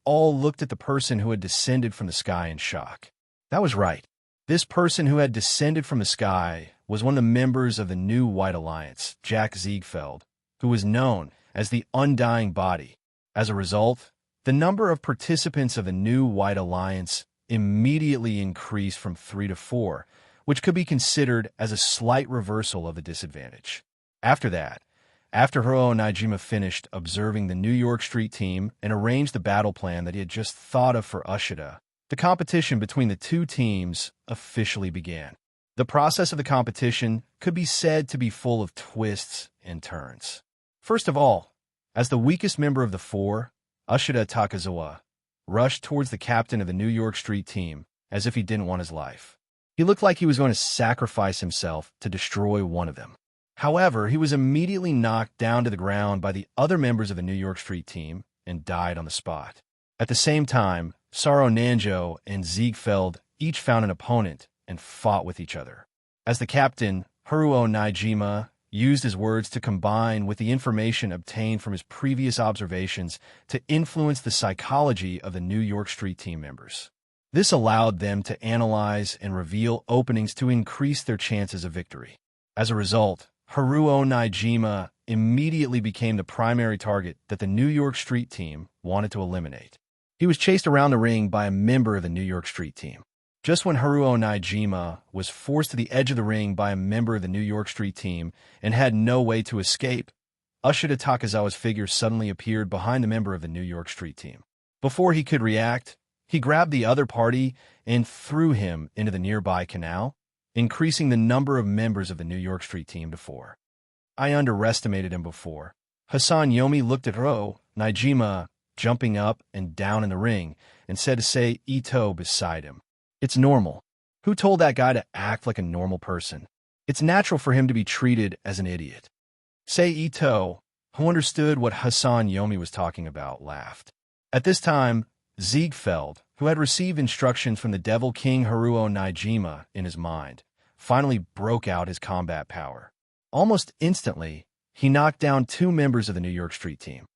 all looked at the person who had descended from the sky in shock." That was right. This person who had descended from the sky was one of the members of the New White Alliance, Jack Ziegfeld, who was known as the Undying Body. As a result, the number of participants of the New White Alliance immediately increased from 3 to 4, which could be considered as a slight reversal of the disadvantage. After Haruo Naijima finished observing the New York Street team and arranged the battle plan that he had just thought of for Ushida, the competition between the two teams officially began. The process of the competition could be said to be full of twists and turns. First of all, as the weakest member of the four, Ushida Takazawa rushed towards the captain of the New York Street team as if he didn't want his life. He looked like he was going to sacrifice himself to destroy one of them. However, he was immediately knocked down to the ground by the other members of the New York Street team and died on the spot. At the same time, Saro Nanjo and Ziegfeld each found an opponent and fought with each other. As the captain, Haruo Naijima used his words to combine with the information obtained from his previous observations to influence the psychology of the New York Street team members. This allowed them to analyze and reveal openings to increase their chances of victory. As a result, Haruo Naijima immediately became the primary target that the New York Street team wanted to eliminate. He was chased around the ring by a member of the New York Street team. Just when Haruo Naijima was forced to the edge of the ring by a member of the New York Street team and had no way to escape, Ushida Takazawa's figure suddenly appeared behind the member of the New York Street team. Before he could react, he grabbed the other party and threw him into the nearby canal, increasing the number of members of the New York Street team to 4. I underestimated him before. Hassan Yomi looked at Naijima jumping up and down in the ring and said to Sei Ito beside him, "It's normal. Who told that guy to act like a normal person? It's natural for him to be treated as an idiot." Sei Ito, who understood what Hassan Yomi was talking about, laughed. At this time, Ziegfeld, who had received instructions from the Devil King Haruo Naijima in his mind, finally broke out his combat power. Almost instantly, he knocked down 2 members of the New York Street team.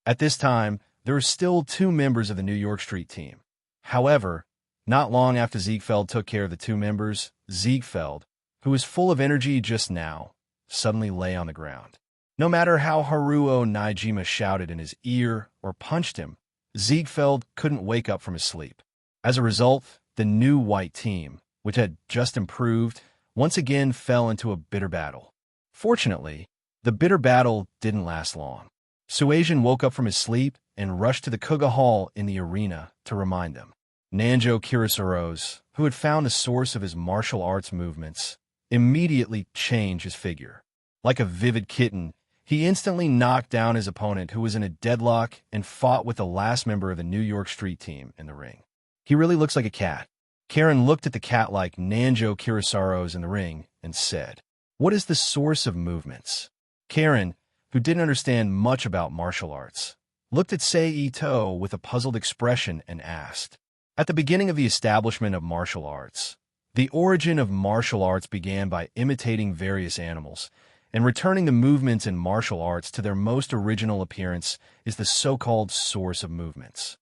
At this time, there were still 2 members of the New York Street team. However, not long after Ziegfeld took care of the 2 members, Ziegfeld, who was full of energy just now, suddenly lay on the ground. No matter how Haruo Naijima shouted in his ear or punched him, Ziegfeld couldn't wake up from his sleep. As a result, the new white team, which had just improved, once again fell into a bitter battle. Fortunately, the bitter battle didn't last long. Suasian woke up from his sleep and rushed to the Kuga Hall in the arena to remind them. Nanjo Kirisaros, who had found the source of his martial arts movements, immediately changed his figure. Like a vivid kitten, he instantly knocked down his opponent, who was in a deadlock and fought with the last member of the New York Street team in the ring. He really looks like a cat. Karen looked at the cat-like Nanjo Kirisaros in the ring and said, "What is the source of movements?" Karen, who didn't understand much about martial arts, looked at Sei Ito with a puzzled expression and asked, "At the beginning of the establishment of martial arts, the origin of martial arts began by imitating various animals, and returning the movements in martial arts to their most original appearance is the so-called source of movements."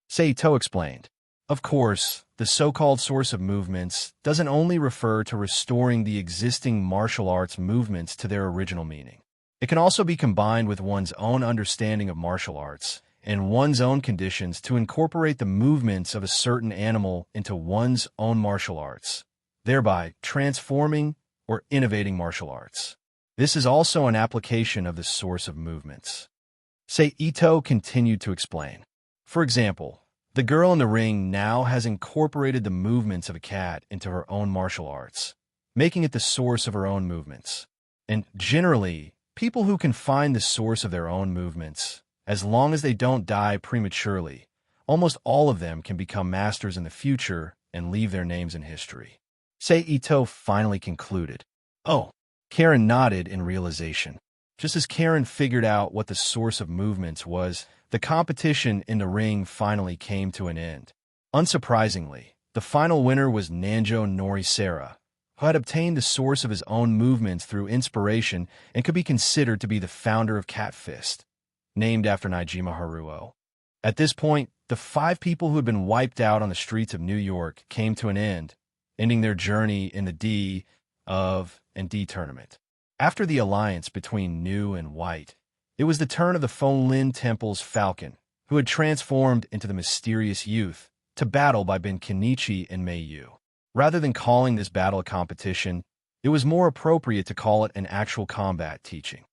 Sei Ito explained, "Of course, the so-called source of movements doesn't only refer to restoring the existing martial arts movements to their original meaning. It can also be combined with one's own understanding of martial arts and one's own conditions to incorporate the movements of a certain animal into one's own martial arts, thereby transforming or innovating martial arts. This is also an application of the source of movements." Sei Ito continued to explain. For example, the girl in the ring now has incorporated the movements of a cat into her own martial arts, making it the source of her own movements. And generally, people who can find the source of their own movements, as long as they don't die prematurely, almost all of them can become masters in the future and leave their names in history. Sei Ito finally concluded. "Oh." Karen nodded in realization. Just as Karen figured out what the source of movements was, the competition in the ring finally came to an end. Unsurprisingly, the final winner was Nanjo Norisera, who had obtained the source of his own movements through inspiration and could be considered to be the founder of Cat Fist, named after Naijima Haruo. At this point, the 5 people who had been wiped out on the streets of New York came to an end, ending their journey in the D of and D tournament. After the alliance between New and White, it was the turn of the Fonlin Temple's Falcon, who had transformed into the mysterious youth, to battle by Ben Kenichi and Meiyu. Rather than calling this battle a competition, it was more appropriate to call it an actual combat teaching.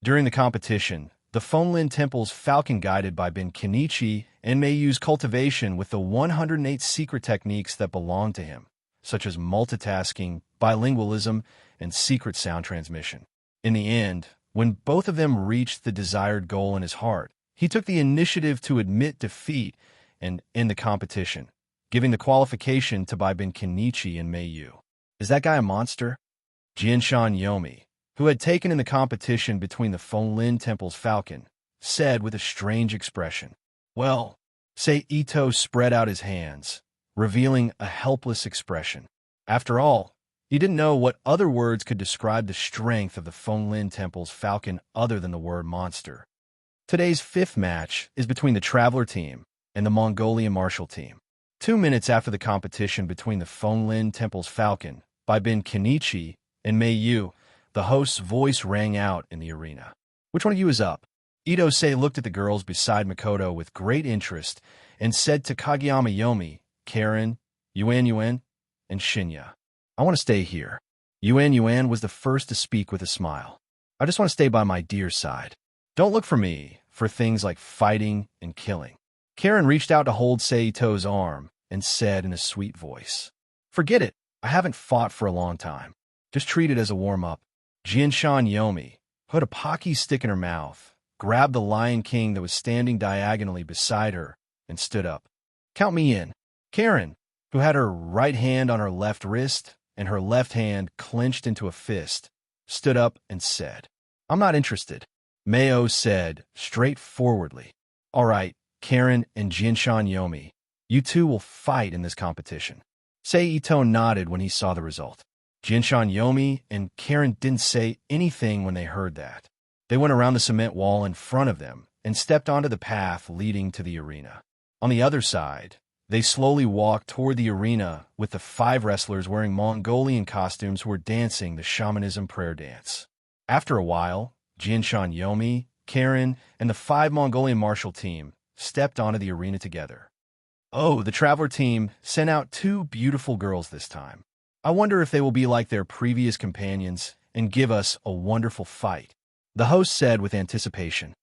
During the competition, the Fonlin Temple's Falcon, guided by Ben Kenichi and Meiyu's cultivation with the 108 secret techniques that belonged to him, such as multitasking, bilingualism, and secret sound transmission. In the end, when both of them reached the desired goal in his heart, he took the initiative to admit defeat and end the competition, giving the qualification to Ben Kenichi and Meiyu. "Is that guy a monster?" Jinshan Yomi, who had taken in the competition between the Fonlin Temple's Falcon, said with a strange expression. "Well," Sei Ito spread out his hands, revealing a helpless expression. After all, he didn't know what other words could describe the strength of the Fonlin Temple's Falcon other than the word monster. Today's 5th match is between the Traveler team and the Mongolian Martial team. 2 minutes after the competition between the Fonlin Temple's Falcon by Ben Kenichi and Meiyu, the host's voice rang out in the arena. "Which one of you is up?" Ito-sei looked at the girls beside Makoto with great interest and said to Kageyama Yomi, Karen, Yuan, and Shinya, "I want to stay here." Yuan was the first to speak with a smile. "I just want to stay by my dear's side. Don't look for me for things like fighting and killing." Karen reached out to hold Seito's arm and said in a sweet voice, "Forget it. I haven't fought for a long time. Just treat it as a warm-up." Jinshan Yomi, who had a pocky stick in her mouth, grabbed the Lion King that was standing diagonally beside her and stood up. "Count me in." Karen, who had her right hand on her left wrist and her left hand clenched into a fist, stood up and said, "I'm not interested." Mayo said straightforwardly, "All right, Karen and Jinshan Yomi, you two will fight in this competition." Sei Ito nodded when he saw the result. Jinshan Yomi and Karen didn't say anything when they heard that. They went around the cement wall in front of them and stepped onto the path leading to the arena. On the other side, they slowly walked toward the arena with the 5 wrestlers wearing Mongolian costumes who were dancing the shamanism prayer dance. After a while, Jinshan Yomi, Karen, and the 5 Mongolian martial team stepped onto the arena together. Oh, the Traveler team sent out 2 beautiful girls this time. I wonder if they will be like their previous companions and give us a wonderful fight, the host said with anticipation.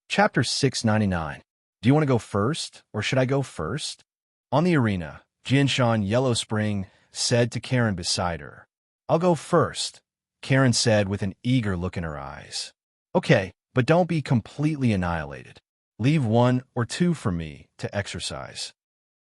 Chapter 699. Do you want to go first, or should I go first? On the arena, Jinshan Yellow Spring said to Karen beside her. "I'll go first," Karen said with an eager look in her eyes. "Okay, but don't be completely annihilated. Leave 1 or 2 for me to exercise."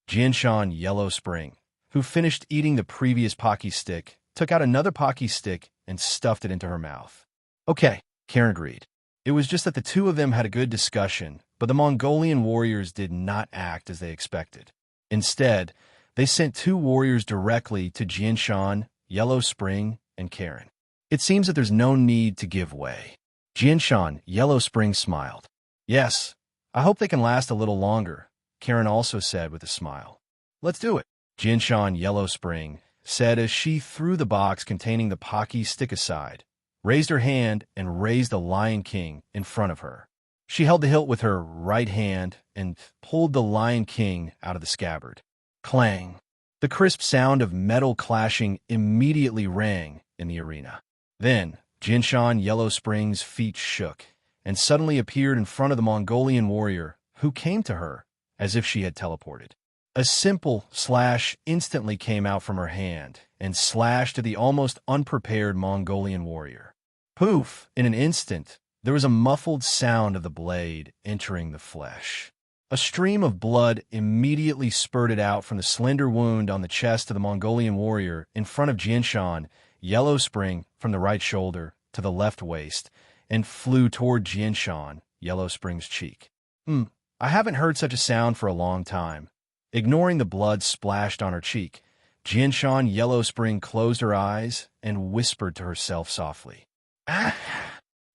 Jianshan Yellow Spring, who finished eating the previous Pocky stick, took out another Pocky stick and stuffed it into her mouth. "Okay," Karen agreed. It was just that the two of them had a good discussion, but the Mongolian warriors did not act as they expected. Instead, they sent 2 warriors directly to Jianshan, Yellow Spring, and Karen. It seems that there's no need to give way. Jianshan, Yellow Spring smiled. "Yes, I hope they can last a little longer," Karen also said with a smile. "Let's do it," Jianshan, Yellow Spring said as she threw the box containing the Pocky stick aside, raised her hand, and raised the Lion King in front of her. She held the hilt with her right hand and pulled the Lion King out of the scabbard. Clang! The crisp sound of metal clashing immediately rang in the arena. Then, Jianshan Yellow Spring's feet shook and suddenly appeared in front of the Mongolian warrior, who came to her as if she had teleported. A simple slash instantly came out from her hand and slashed at the almost unprepared Mongolian warrior. Poof! In an instant, there was a muffled sound of the blade entering the flesh. A stream of blood immediately spurted out from the slender wound on the chest of the Mongolian warrior in front of Jianshan, Yellow Spring, from the right shoulder to the left waist, and flew toward Jianshan, Yellow Spring's cheek. I haven't heard such a sound for a long time. Ignoring the blood splashed on her cheek, Jianshan Yellow Spring closed her eyes and whispered to herself softly. "Ah!"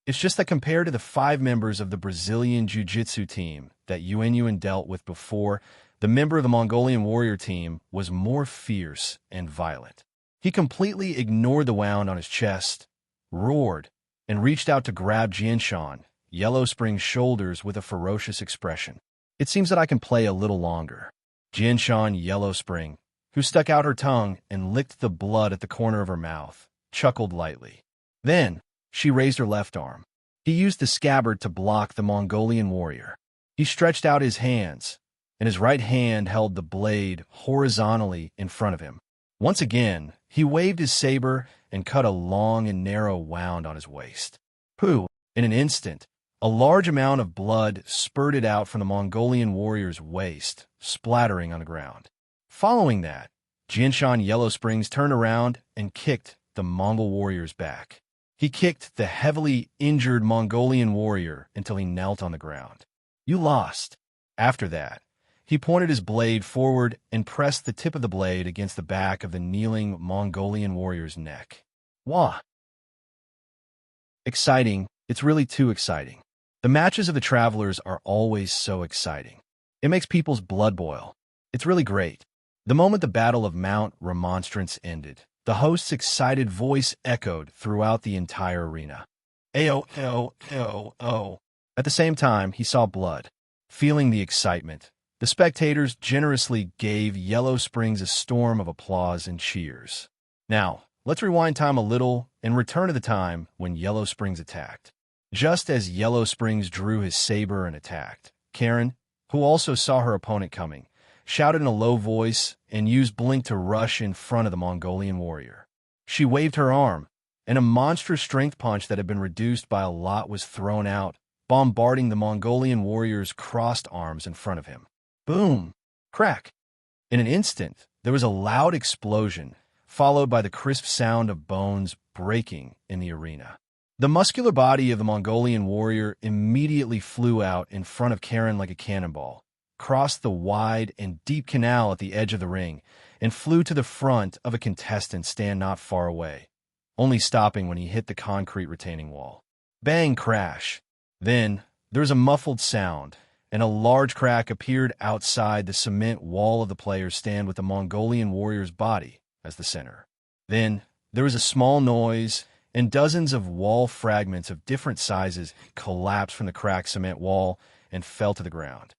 It's just that compared to the 5 members of the Brazilian Jiu-Jitsu team that Yuan dealt with before, the member of the Mongolian warrior team was more fierce and violent. He completely ignored the wound on his chest, roared, and reached out to grab Jianshan, Yellow Spring's shoulders with a ferocious expression. "It seems that I can play a little longer." Jianshan Yellow Spring, who stuck out her tongue and licked the blood at the corner of her mouth, chuckled lightly. Then, she raised her left arm. He used the scabbard to block the Mongolian warrior. He stretched out his hands, and his right hand held the blade horizontally in front of him. Once again, he waved his saber and cut a long and narrow wound on his waist. Pooh! In an instant, a large amount of blood spurted out from the Mongolian warrior's waist, splattering on the ground. Following that, Jianshan Yellow Springs turned around and kicked the Mongol warrior's back. He kicked the heavily injured Mongolian warrior until he knelt on the ground. "You lost." After that, he pointed his blade forward and pressed the tip of the blade against the back of the kneeling Mongolian warrior's neck. "Wah!" Exciting. It's really too exciting. The matches of the travelers are always so exciting. It makes people's blood boil. It's really great. The moment the Battle of Mount Remonstrance ended, the host's excited voice echoed throughout the entire arena. "Ayo, ayo, ayo, oh." At the same time, he saw blood. Feeling the excitement, the spectators generously gave Yellow Springs a storm of applause and cheers. Now, let's rewind time a little and return to the time when Yellow Springs attacked. Just as Yellow Springs drew his saber and attacked, Karen, who also saw her opponent coming, shouted in a low voice and used Blink to rush in front of the Mongolian warrior. She waved her arm, and a monstrous strength punch that had been reduced by a lot was thrown out, bombarding the Mongolian warrior's crossed arms in front of him. Boom! Crack! In an instant, there was a loud explosion, followed by the crisp sound of bones breaking in the arena. The muscular body of the Mongolian warrior immediately flew out in front of Karen like a cannonball, crossed the wide and deep canal at the edge of the ring, and flew to the front of a contestant stand not far away, only stopping when he hit the concrete retaining wall. Bang! Crash! Then, there was a muffled sound, and a large crack appeared outside the cement wall of the player's stand with the Mongolian warrior's body as the center. Then, there was a small noise, and dozens of wall fragments of different sizes collapsed from the cracked cement wall and fell to the ground.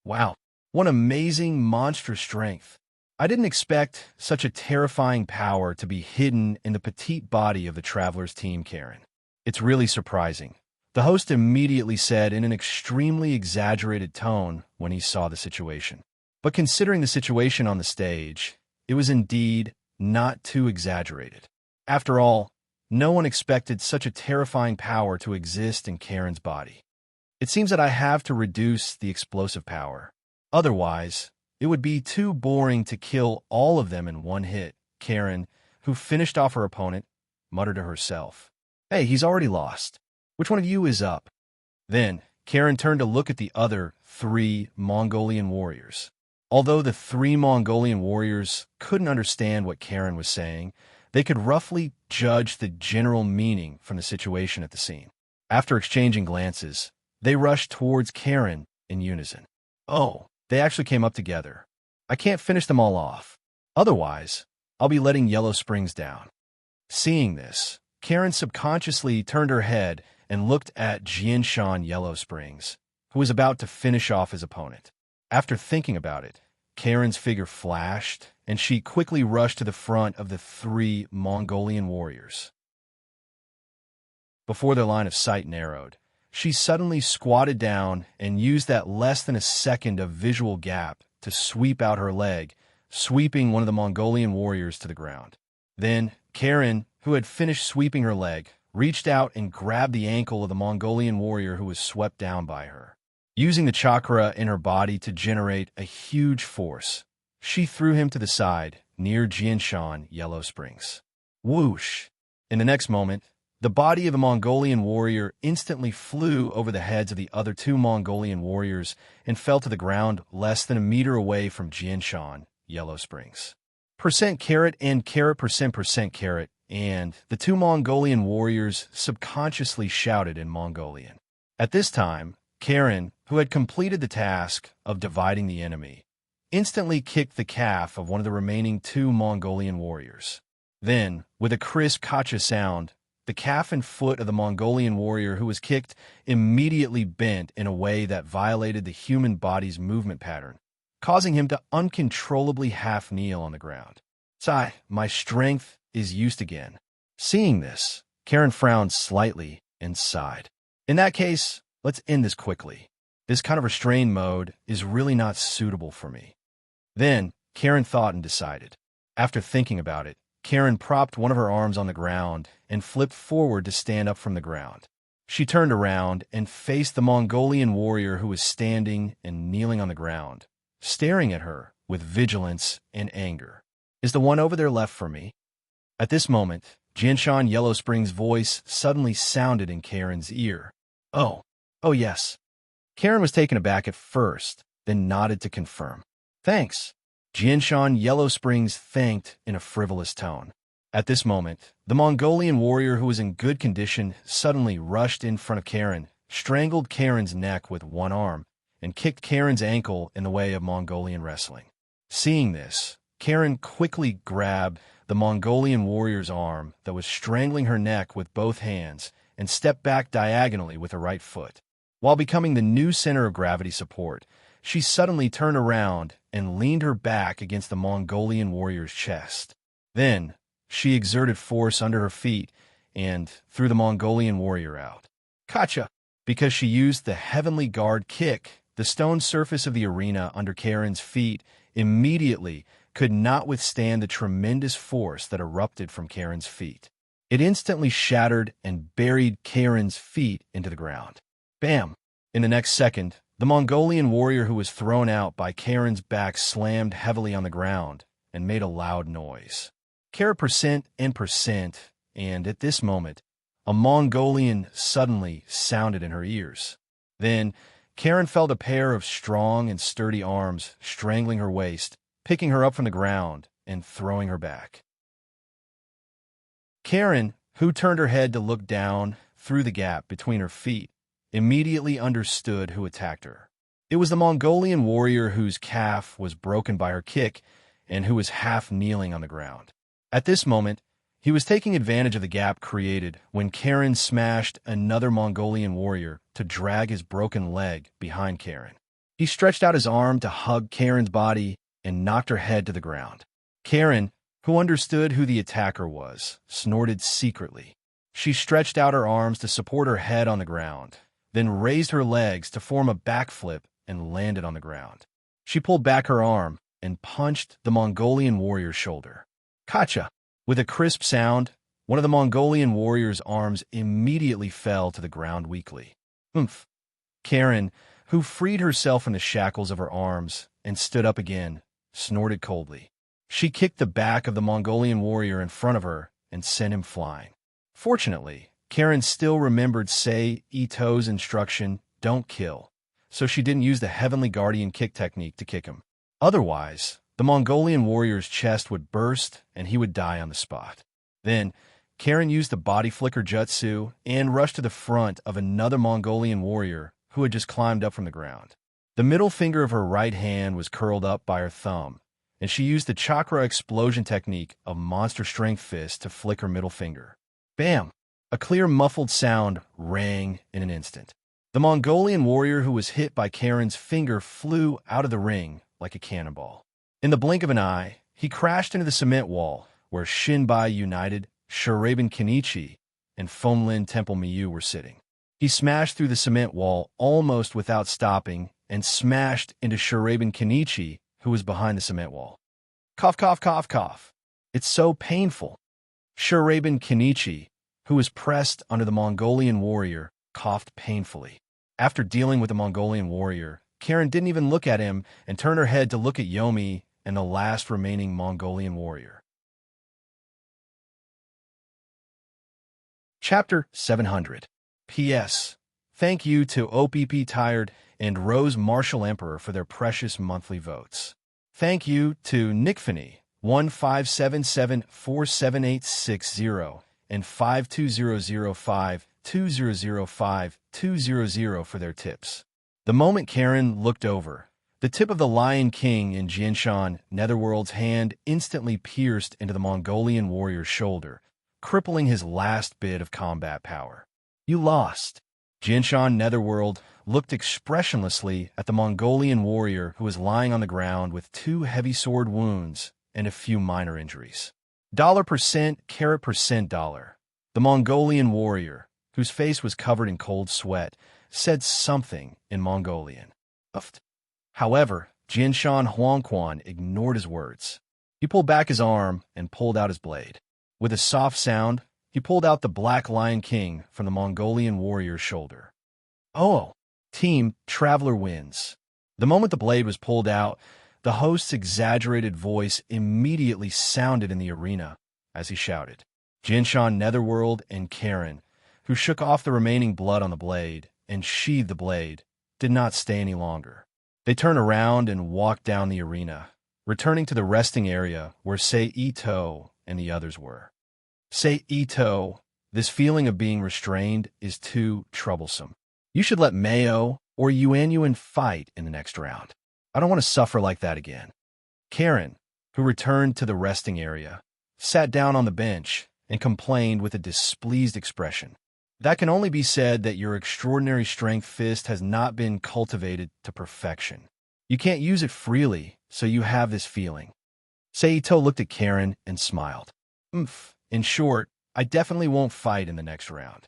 Wow, what amazing, monstrous strength. I didn't expect such a terrifying power to be hidden in the petite body of the Traveler's team, Karen. It's really surprising, the host immediately said in an extremely exaggerated tone when he saw the situation. But considering the situation on the stage, it was indeed not too exaggerated. After all, no one expected such a terrifying power to exist in Karen's body. It seems that I have to reduce the explosive power. Otherwise, it would be too boring to kill all of them in one hit, Karen, who finished off her opponent, muttered to herself. Hey, he's already lost. Which one of you is up? Then, Karen turned to look at the other 3 Mongolian warriors. Although the 3 Mongolian warriors couldn't understand what Karen was saying, they could roughly judge the general meaning from the situation at the scene. After exchanging glances, they rushed towards Karen in unison. Oh, they actually came up together. I can't finish them all off. Otherwise, I'll be letting Yellow Springs down. Seeing this, Karen subconsciously turned her head and looked at Jianshan Yellow Springs, who was about to finish off his opponent. After thinking about it, Karen's figure flashed, and she quickly rushed to the front of the 3 Mongolian warriors. Before their line of sight narrowed, she suddenly squatted down and used that less than a second of visual gap to sweep out her leg, sweeping one of the Mongolian warriors to the ground. Then, Karen, who had finished sweeping her leg, reached out and grabbed the ankle of the Mongolian warrior who was swept down by her. Using the chakra in her body to generate a huge force, she threw him to the side, near Jianshan Yellow Springs. Whoosh! In the next moment, the body of the Mongolian warrior instantly flew over the heads of the other 2 Mongolian warriors and fell to the ground less than a meter away from Jianshan Yellow Springs. %carat and carat %% carat, and the 2 Mongolian warriors subconsciously shouted in Mongolian. At this time, Karen, who had completed the task of dividing the enemy, instantly kicked the calf of one of the remaining 2 Mongolian warriors. Then, with a crisp kacha sound, the calf and foot of the Mongolian warrior who was kicked immediately bent in a way that violated the human body's movement pattern, causing him to uncontrollably half-kneel on the ground. Sigh, my strength is used again. Seeing this, Karen frowned slightly and sighed. In that case, let's end this quickly. This kind of restrained mode is really not suitable for me. Then, Karen thought and decided. After thinking about it, Karen propped one of her arms on the ground and flipped forward to stand up from the ground. She turned around and faced the Mongolian warrior who was standing and kneeling on the ground, staring at her with vigilance and anger. Is the one over there left for me? At this moment, Jianshan Yellow Springs' voice suddenly sounded in Karen's ear. Oh yes. Karen was taken aback at first, then nodded to confirm. Thanks. Jianshan Yellow Springs thanked in a frivolous tone. At this moment, the Mongolian warrior who was in good condition suddenly rushed in front of Karen, strangled Karen's neck with one arm, and kicked Karen's ankle in the way of Mongolian wrestling. Seeing this, Karen quickly grabbed the Mongolian warrior's arm that was strangling her neck with both hands and stepped back diagonally with her right foot. While becoming the new center of gravity support, she suddenly turned around and leaned her back against the Mongolian warrior's chest. Then, she exerted force under her feet and threw the Mongolian warrior out. Kacha! Because she used the Heavenly Guard kick, the stone surface of the arena under Karen's feet immediately could not withstand the tremendous force that erupted from Karen's feet. It instantly shattered and buried Karen's feet into the ground. Bam! In the next second, the Mongolian warrior who was thrown out by Karen's back slammed heavily on the ground and made a loud noise. Carat % and %, and at this moment, a Mongolian suddenly sounded in her ears. Then, Karen felt a pair of strong and sturdy arms strangling her waist, picking her up from the ground and throwing her back. Karen, who turned her head to look down through the gap between her feet, immediately understood who attacked her. It was the Mongolian warrior whose calf was broken by her kick and who was half kneeling on the ground. At this moment, he was taking advantage of the gap created when Karen smashed another Mongolian warrior to drag his broken leg behind Karen. He stretched out his arm to hug Karen's body and knocked her head to the ground. Karen, who understood who the attacker was, snorted secretly. She stretched out her arms to support her head on the ground, then raised her legs to form a backflip and landed on the ground. She pulled back her arm and punched the Mongolian warrior's shoulder. Kacha! With a crisp sound, one of the Mongolian warrior's arms immediately fell to the ground weakly. Oomph! Karen, who freed herself from the shackles of her arms and stood up again, snorted coldly. She kicked the back of the Mongolian warrior in front of her and sent him flying. Fortunately, Karen still remembered Sei Ito's instruction, don't kill, so she didn't use the Heavenly Guardian kick technique to kick him. Otherwise, the Mongolian warrior's chest would burst and he would die on the spot. Then, Karen used the body flicker jutsu and rushed to the front of another Mongolian warrior who had just climbed up from the ground. The middle finger of her right hand was curled up by her thumb, and she used the chakra explosion technique of monster strength fist to flick her middle finger. Bam! A clear muffled sound rang in an instant. The Mongolian warrior who was hit by Karen's finger flew out of the ring like a cannonball. In the blink of an eye, he crashed into the cement wall where Shinbai United, Shuraben Kenichi, and Fomlin Temple Miyu were sitting. He smashed through the cement wall almost without stopping and smashed into Shuraben Kenichi, who was behind the cement wall. Cough, cough, cough, cough. It's so painful. Shuraben Kenichi, who was pressed under the Mongolian warrior, coughed painfully. After dealing with the Mongolian warrior, Karen didn't even look at him and turned her head to look at Yomi and the last remaining Mongolian warrior. Chapter 700. P.S. Thank you to OPP Tired and Rose Marshall Emperor for their precious monthly votes. Thank you to Nickfinney, 157747860 and 5200520052000 for their tips. The moment Karen looked over, the tip of the Lion King in Jianshan Netherworld's hand instantly pierced into the Mongolian warrior's shoulder, crippling his last bit of combat power. You lost. Jianshan Netherworld looked expressionlessly at the Mongolian warrior who was lying on the ground with 2 heavy sword wounds and a few minor injuries. $%, $. The Mongolian warrior, whose face was covered in cold sweat, said something in Mongolian. However, Jianshan Huangquan ignored his words. He pulled back his arm and pulled out his blade. With a soft sound, he pulled out the Black Lion King from the Mongolian warrior's shoulder. Oh, Team Traveler wins. The moment the blade was pulled out, the host's exaggerated voice immediately sounded in the arena as he shouted. Jianshan Netherworld and Karen, who shook off the remaining blood on the blade and sheathed the blade, did not stay any longer. They turned around and walked down the arena, returning to the resting area where Sei Ito and the others were. Sei Ito, this feeling of being restrained is too troublesome. You should let Mayo or Yuanyuan fight in the next round. I don't want to suffer like that again. Karen, who returned to the resting area, sat down on the bench and complained with a displeased expression. That can only be said that your extraordinary strength fist has not been cultivated to perfection. You can't use it freely, so you have this feeling. Seito looked at Karen and smiled. In short, I definitely won't fight in the next round.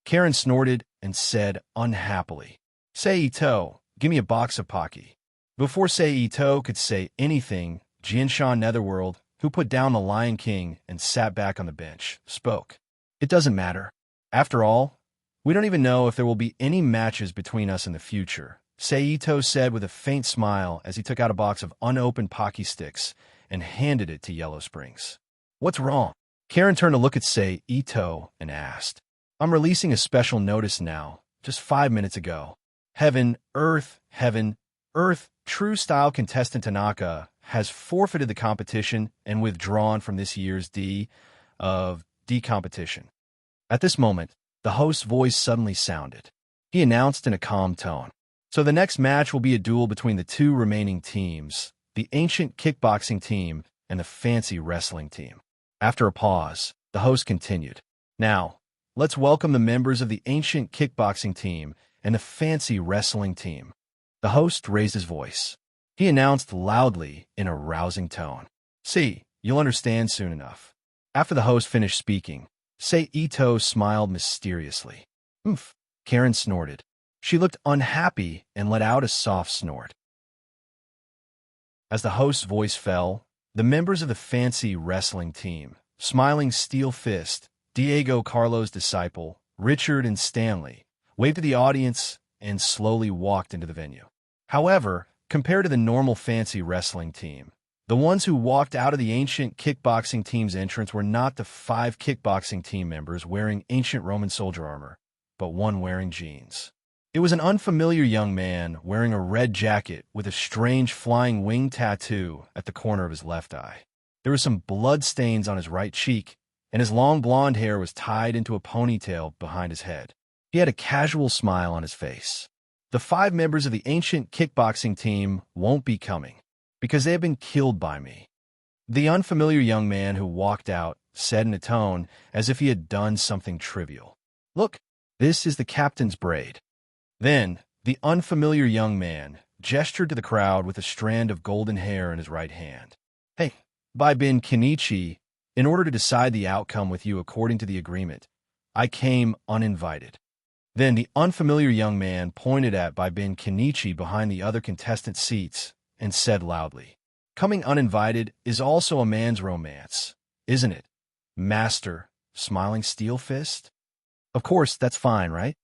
Karen snorted and said unhappily, Seito, give me a box of Pocky. Before Seito could say anything, Jianshan Netherworld, who put down the Lion King and sat back on the bench, spoke. It doesn't matter. After all, we don't even know if there will be any matches between us in the future, Seito said with a faint smile as he took out a box of unopened Pocky sticks and handed it to Yellow Springs. What's wrong? Karen turned to look at Seito and asked. I'm releasing a special notice now, just 5 minutes ago. Heaven, Earth, True Style contestant Tanaka has forfeited the competition and withdrawn from this year's D competition. At this moment, the host's voice suddenly sounded. He announced in a calm tone. So the next match will be a duel between the 2 remaining teams, the ancient kickboxing team and the fancy wrestling team. After a pause, the host continued. Now, let's welcome the members of the ancient kickboxing team and the fancy wrestling team. The host raised his voice. He announced loudly in a rousing tone. See, you'll understand soon enough. After the host finished speaking, Seito smiled mysteriously. Karen snorted. She looked unhappy and let out a soft snort. As the host's voice fell, The members of the fancy wrestling team, Smiling Steel Fist, Diego Carlo's disciple, Richard and Stanley, waved to the audience and slowly walked into the venue. However, compared to the normal fancy wrestling team, the ones who walked out of the ancient kickboxing team's entrance were not the 5 kickboxing team members wearing ancient Roman soldier armor, but one wearing jeans. It was an unfamiliar young man wearing a red jacket with a strange flying wing tattoo at the corner of his left eye. There were some blood stains on his right cheek, and his long blonde hair was tied into a ponytail behind his head. He had a casual smile on his face. The 5 members of the ancient kickboxing team won't be coming, because they have been killed by me. The unfamiliar young man who walked out said in a tone as if he had done something trivial. "Look, this is the captain's braid." Then, the unfamiliar young man gestured to the crowd with a strand of golden hair in his right hand. "Hey, Bin Kenichi, in order to decide the outcome with you according to the agreement, I came uninvited." Then the unfamiliar young man pointed at Bin Kenichi behind the other contestant seats and said loudly, "Coming uninvited is also a man's romance, isn't it, Master Smiling Steel Fist?" Of course, that's fine, right?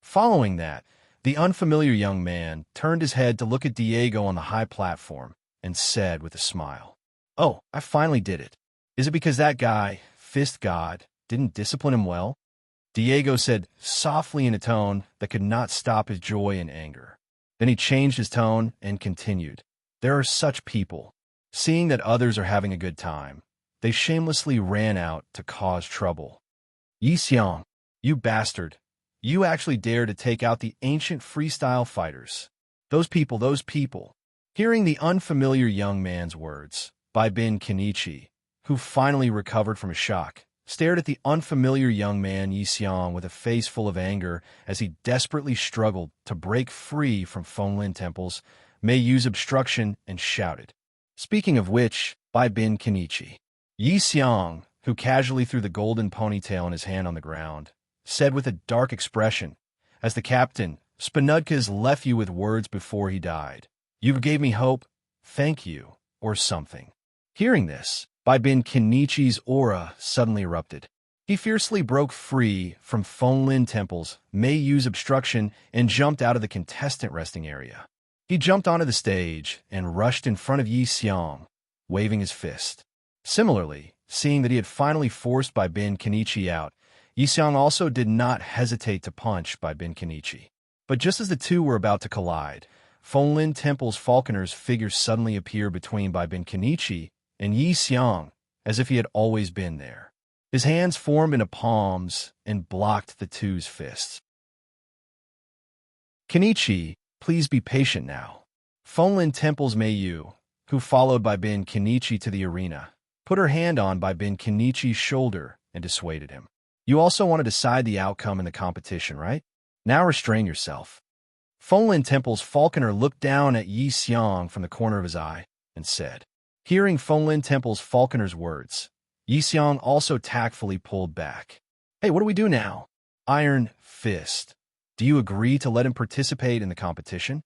Following that, the unfamiliar young man turned his head to look at Diego on the high platform and said with a smile, "Oh, I finally did it. Is it because that guy, Fist God, didn't discipline him well?" Diego said softly in a tone that could not stop his joy and anger. Then he changed his tone and continued, "There are such people. Seeing that others are having a good time, they shamelessly ran out to cause trouble. Yi Xiang, you bastard. You actually dare to take out the ancient freestyle fighters. Those people. Hearing the unfamiliar young man's words, Bin Kenichi, who finally recovered from a shock, stared at the unfamiliar young man Yi Xiang with a face full of anger as he desperately struggled to break free from Fenglin Temple's may use obstruction and shouted. Speaking of which, Bin Kenichi. Yi Xiang, who casually threw the golden ponytail in his hand on the ground, said with a dark expression, as the captain, Spinudka's left you with words before he died. "You gave me hope, thank you, or something." Hearing this, Bin Kenichi's aura suddenly erupted. He fiercely broke free from Fenglin Temple's may use obstruction and jumped out of the contestant resting area. He jumped onto the stage and rushed in front of Yi Xiang, waving his fist. Similarly, seeing that he had finally forced Bin Kenichi out, Yi Xiang also did not hesitate to punch Bin Kenichi. But just as the two were about to collide, Fenglin Temple's falconer's figure suddenly appeared between Bin Kenichi and Yi Xiang, as if he had always been there. His hands formed into palms and blocked the two's fists. "Kenichi, please be patient now." Fenglin Temple's Mayu, who followed Bin Kenichi to the arena, put her hand on Bin Kenichi's shoulder and dissuaded him. "You also want to decide the outcome in the competition, right? Now restrain yourself." Fenglin Temple's falconer looked down at Yi Xiang from the corner of his eye and said. Hearing Fenglin Temple's falconer's words, Yi Xiang also tactfully pulled back. "Hey, what do we do now?" "Iron Fist, do you agree to let him participate in the competition?"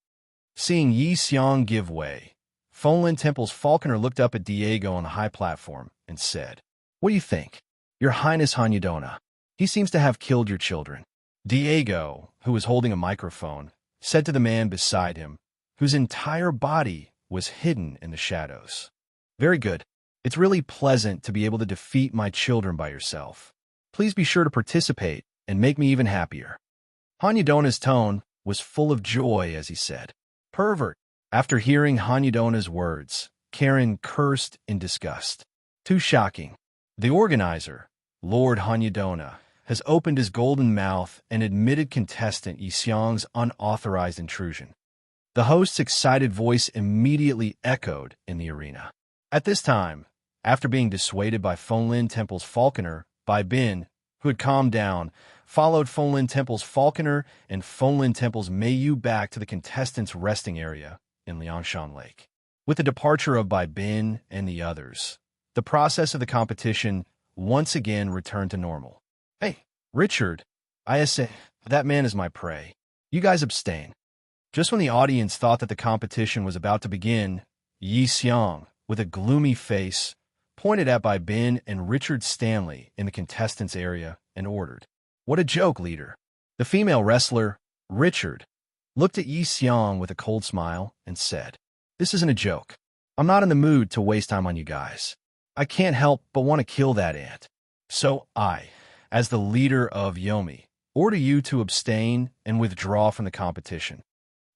Seeing Yi Xiang give way, Fenglin Temple's falconer looked up at Diego on the high platform and said, "What do you think? Your Highness Hanyadona, he seems to have killed your children." Diego, who was holding a microphone, said to the man beside him, whose entire body was hidden in the shadows. "Very good. It's really pleasant to be able to defeat my children by yourself. Please be sure to participate and make me even happier." Hanyadona's tone was full of joy as he said, "Pervert." After hearing Hanyadona's words, Karen cursed in disgust. "Too shocking. The organizer, Lord Hanyadona, has opened his golden mouth and admitted contestant Yi Xiang's unauthorized intrusion." The host's excited voice immediately echoed in the arena. At this time, after being dissuaded by Fenglin Temple's falconer, Bin, who had calmed down, followed Fenglin Temple's falconer and Fenglin Temple's Mayu back to the contestants' resting area in Liangshan Lake. With the departure of Bin and the others, the process of the competition once again returned to normal. "Hey, Richard, I say, that man is my prey. You guys abstain." Just when the audience thought that the competition was about to begin, Yi Xiang, with a gloomy face, pointed at by Ben and Richard Stanley in the contestants' area, and ordered, "What a joke, leader." The female wrestler, Richard, looked at Yi Xiong with a cold smile and said, "This isn't a joke. I'm not in the mood to waste time on you guys. I can't help but want to kill that ant. So I, as the leader of Yomi, order you to abstain and withdraw from the competition,"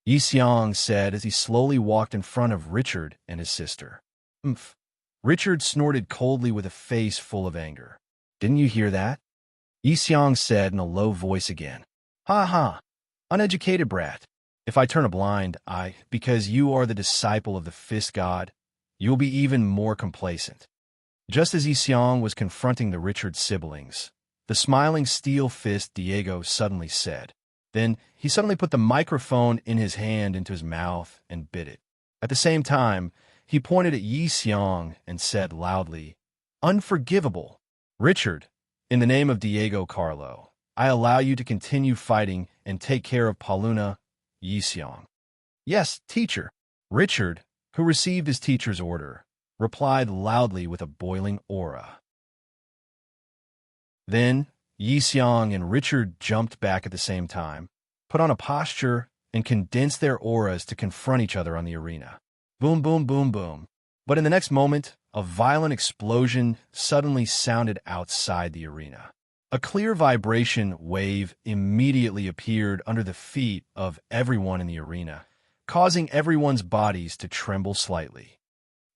Yi Xiong said as he slowly walked in front of Richard and his sister. "Umph." Richard snorted coldly with a face full of anger. "Didn't you hear that?" Yi Xiong said in a low voice again. "Ha ha, uneducated brat. If I turn a blind eye because you are the disciple of the fist god, you will be even more complacent." Just as Yi Xiong was confronting the Richard siblings, the smiling steel fist Diego suddenly said. Then he suddenly put the microphone in his hand into his mouth and bit it. At the same time, he pointed at Yi Xiong and said loudly, "Unforgivable. Richard, in the name of Diego Carlo, I allow you to continue fighting and take care of Pauluna." Yi Xiong. "Yes, teacher." Richard, who received his teacher's order, replied loudly with a boiling aura. Then Yi Xiong and Richard jumped back at the same time, put on a posture, and condensed their auras to confront each other on the arena. Boom, boom, boom, boom. But in the next moment, a violent explosion suddenly sounded outside the arena. A clear vibration wave immediately appeared under the feet of everyone in the arena, causing everyone's bodies to tremble slightly.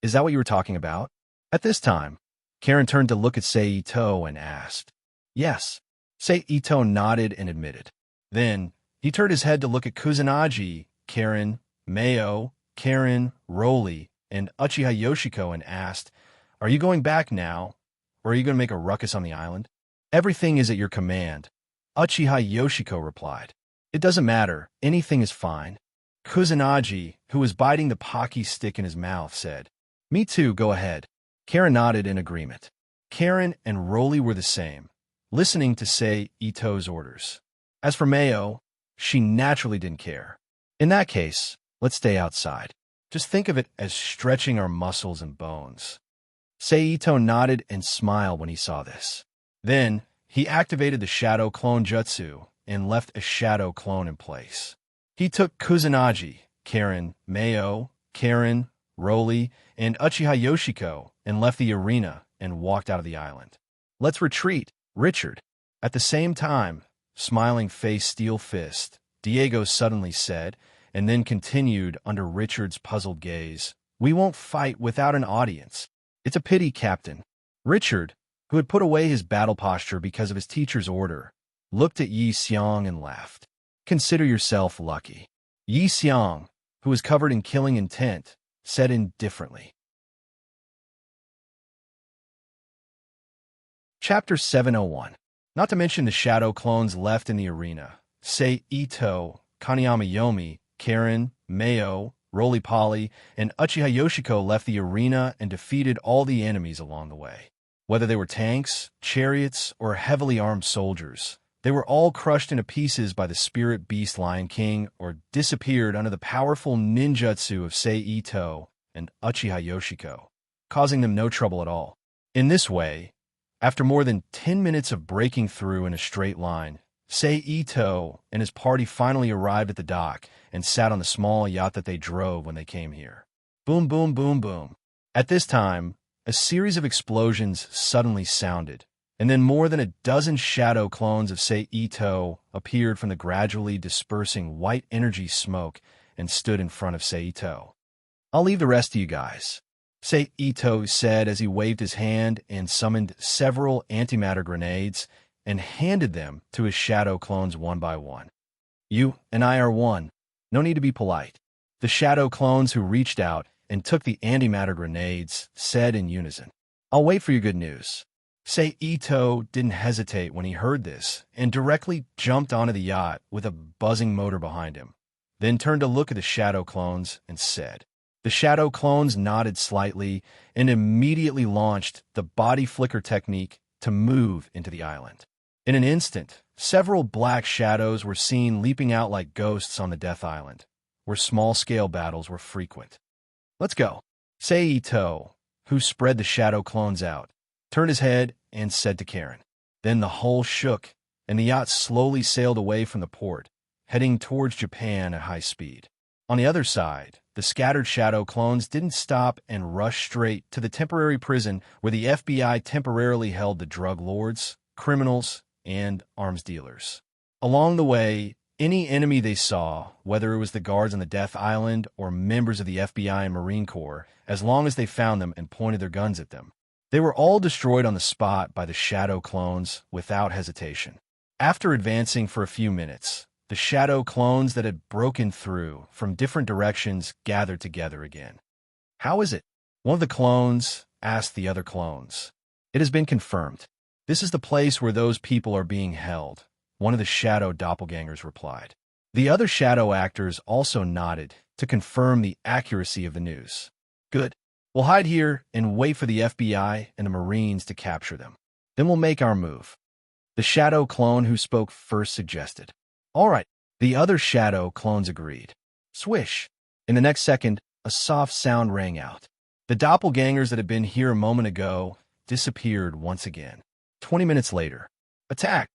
"Is that what you were talking about?" At this time, Karen turned to look at Sei Ito and asked. "Yes." Sei Ito nodded and admitted. Then he turned his head to look at Kusanagi, Karen, Mayo, Karen, Roly, and Uchiha Yoshiko and asked, "Are you going back now, or are you going to make a ruckus on the island?" "Everything is at your command," Uchiha Yoshiko replied. "It doesn't matter. Anything is fine." Kusanagi, who was biting the Pocky stick in his mouth, said, "Me too, go ahead." Karen nodded in agreement. Karen and Roly were the same, listening to Sei Ito's orders. As for Mayo, she naturally didn't care. "In that case, let's stay outside. Just think of it as stretching our muscles and bones." Sei Ito nodded and smiled when he saw this. Then he activated the Shadow Clone Jutsu and left a Shadow Clone in place. He took Kusanagi, Karen, Mayo, Karen, Roly, and Uchiha Yoshiko and left the arena and walked out of the island. "Let's retreat, Richard." At the same time, smiling face steel fist, Diego suddenly said, and then continued under Richard's puzzled gaze, "We won't fight without an audience. It's a pity, Captain." Richard, who had put away his battle posture because of his teacher's order, looked at Yi Xiong and laughed. "Consider yourself lucky." Yi Xiong, who was covered in killing intent, said indifferently. Chapter 701. Not to mention the shadow clones left in the arena, Sei Ito, Kaneyama Yomi, Karen, Mayo, Roly Poly, and Uchiha Yoshiko left the arena and defeated all the enemies along the way. Whether they were tanks, chariots, or heavily armed soldiers, they were all crushed into pieces by the spirit beast Lion King or disappeared under the powerful ninjutsu of Sei Ito and Uchiha Yoshiko, causing them no trouble at all. In this way, after more than 10 minutes of breaking through in a straight line, Sei Ito and his party finally arrived at the dock and sat on the small yacht that they drove when they came here. Boom, boom, boom, boom. At this time, a series of explosions suddenly sounded, and then more than a dozen shadow clones of Sei Ito appeared from the gradually dispersing white energy smoke and stood in front of Sei Ito. "I'll leave the rest to you guys," Sei Ito said as he waved his hand and summoned several antimatter grenades and handed them to his shadow clones one by one. "You and I are one. No need to be polite." The shadow clones who reached out and took the antimatter grenades said in unison, "I'll wait for your good news." Sei Ito didn't hesitate when he heard this and directly jumped onto the yacht with a buzzing motor behind him, then turned to look at the shadow clones and said. The shadow clones nodded slightly and immediately launched the body flicker technique to move into the island. In an instant, several black shadows were seen leaping out like ghosts on the Death Island, where small-scale battles were frequent. "Let's go." Seito, who spread the shadow clones out, turned his head and said to Karen. Then the hull shook, and the yacht slowly sailed away from the port, heading towards Japan at high speed. On the other side, the scattered shadow clones didn't stop and rushed straight to the temporary prison where the FBI temporarily held the drug lords, criminals, and arms dealers. Along the way, any enemy they saw, whether it was the guards on the Death Island or members of the FBI and Marine Corps, as long as they found them and pointed their guns at them, they were all destroyed on the spot by the shadow clones without hesitation. After advancing for a few minutes, the shadow clones that had broken through from different directions gathered together again. How is it? One of the clones asked the other clones. It has been confirmed. This is the place where those people are being held, one of the shadow doppelgangers replied. The other shadow actors also nodded to confirm the accuracy of the news. Good. We'll hide here and wait for the FBI and the Marines to capture them. Then we'll make our move. The shadow clone who spoke first suggested. All right. The other shadow clones agreed. Swish. In the next second, a soft sound rang out. The doppelgangers that had been here a moment ago disappeared once again. 20 minutes later. Attack!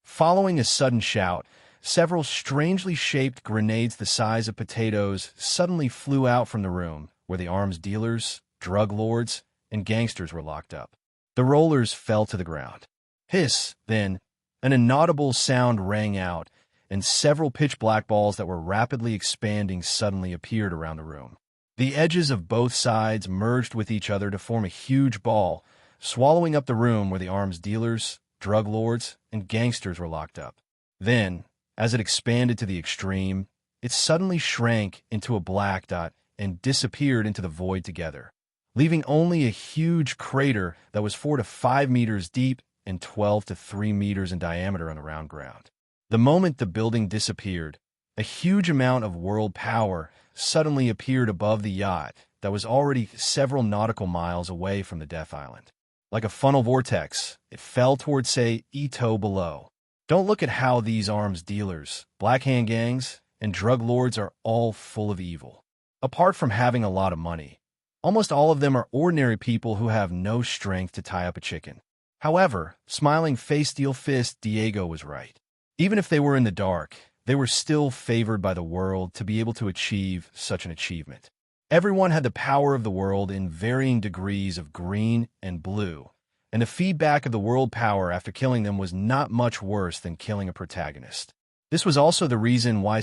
Following a sudden shout, several strangely shaped grenades the size of potatoes suddenly flew out from the room where the arms dealers, drug lords, and gangsters were locked up. The rollers fell to the ground. Hiss, then, an inaudible sound rang out, and several pitch-black balls that were rapidly expanding suddenly appeared around the room. The edges of both sides merged with each other to form a huge ball, swallowing up the room where the arms dealers, drug lords, and gangsters were locked up. Then, as it expanded to the extreme, it suddenly shrank into a black dot and disappeared into the void together, leaving only a huge crater that was 4 to 5 meters deep and 12 to 3 meters in diameter on the round ground. The moment the building disappeared, a huge amount of world power suddenly appeared above the yacht that was already several nautical miles away from the Death Island. Like a funnel vortex, it fell towards Ito below. Don't look at how these arms dealers, black hand gangs, and drug lords are all full of evil. Apart from having a lot of money, almost all of them are ordinary people who have no strength to tie up a chicken. However, smiling face steel fist Diego was right. Even if they were in the dark, they were still favored by the world to be able to achieve such an achievement. Everyone had the power of the world in varying degrees of green and blue, and the feedback of the world power after killing them was not much worse than killing a protagonist. This was also the reason why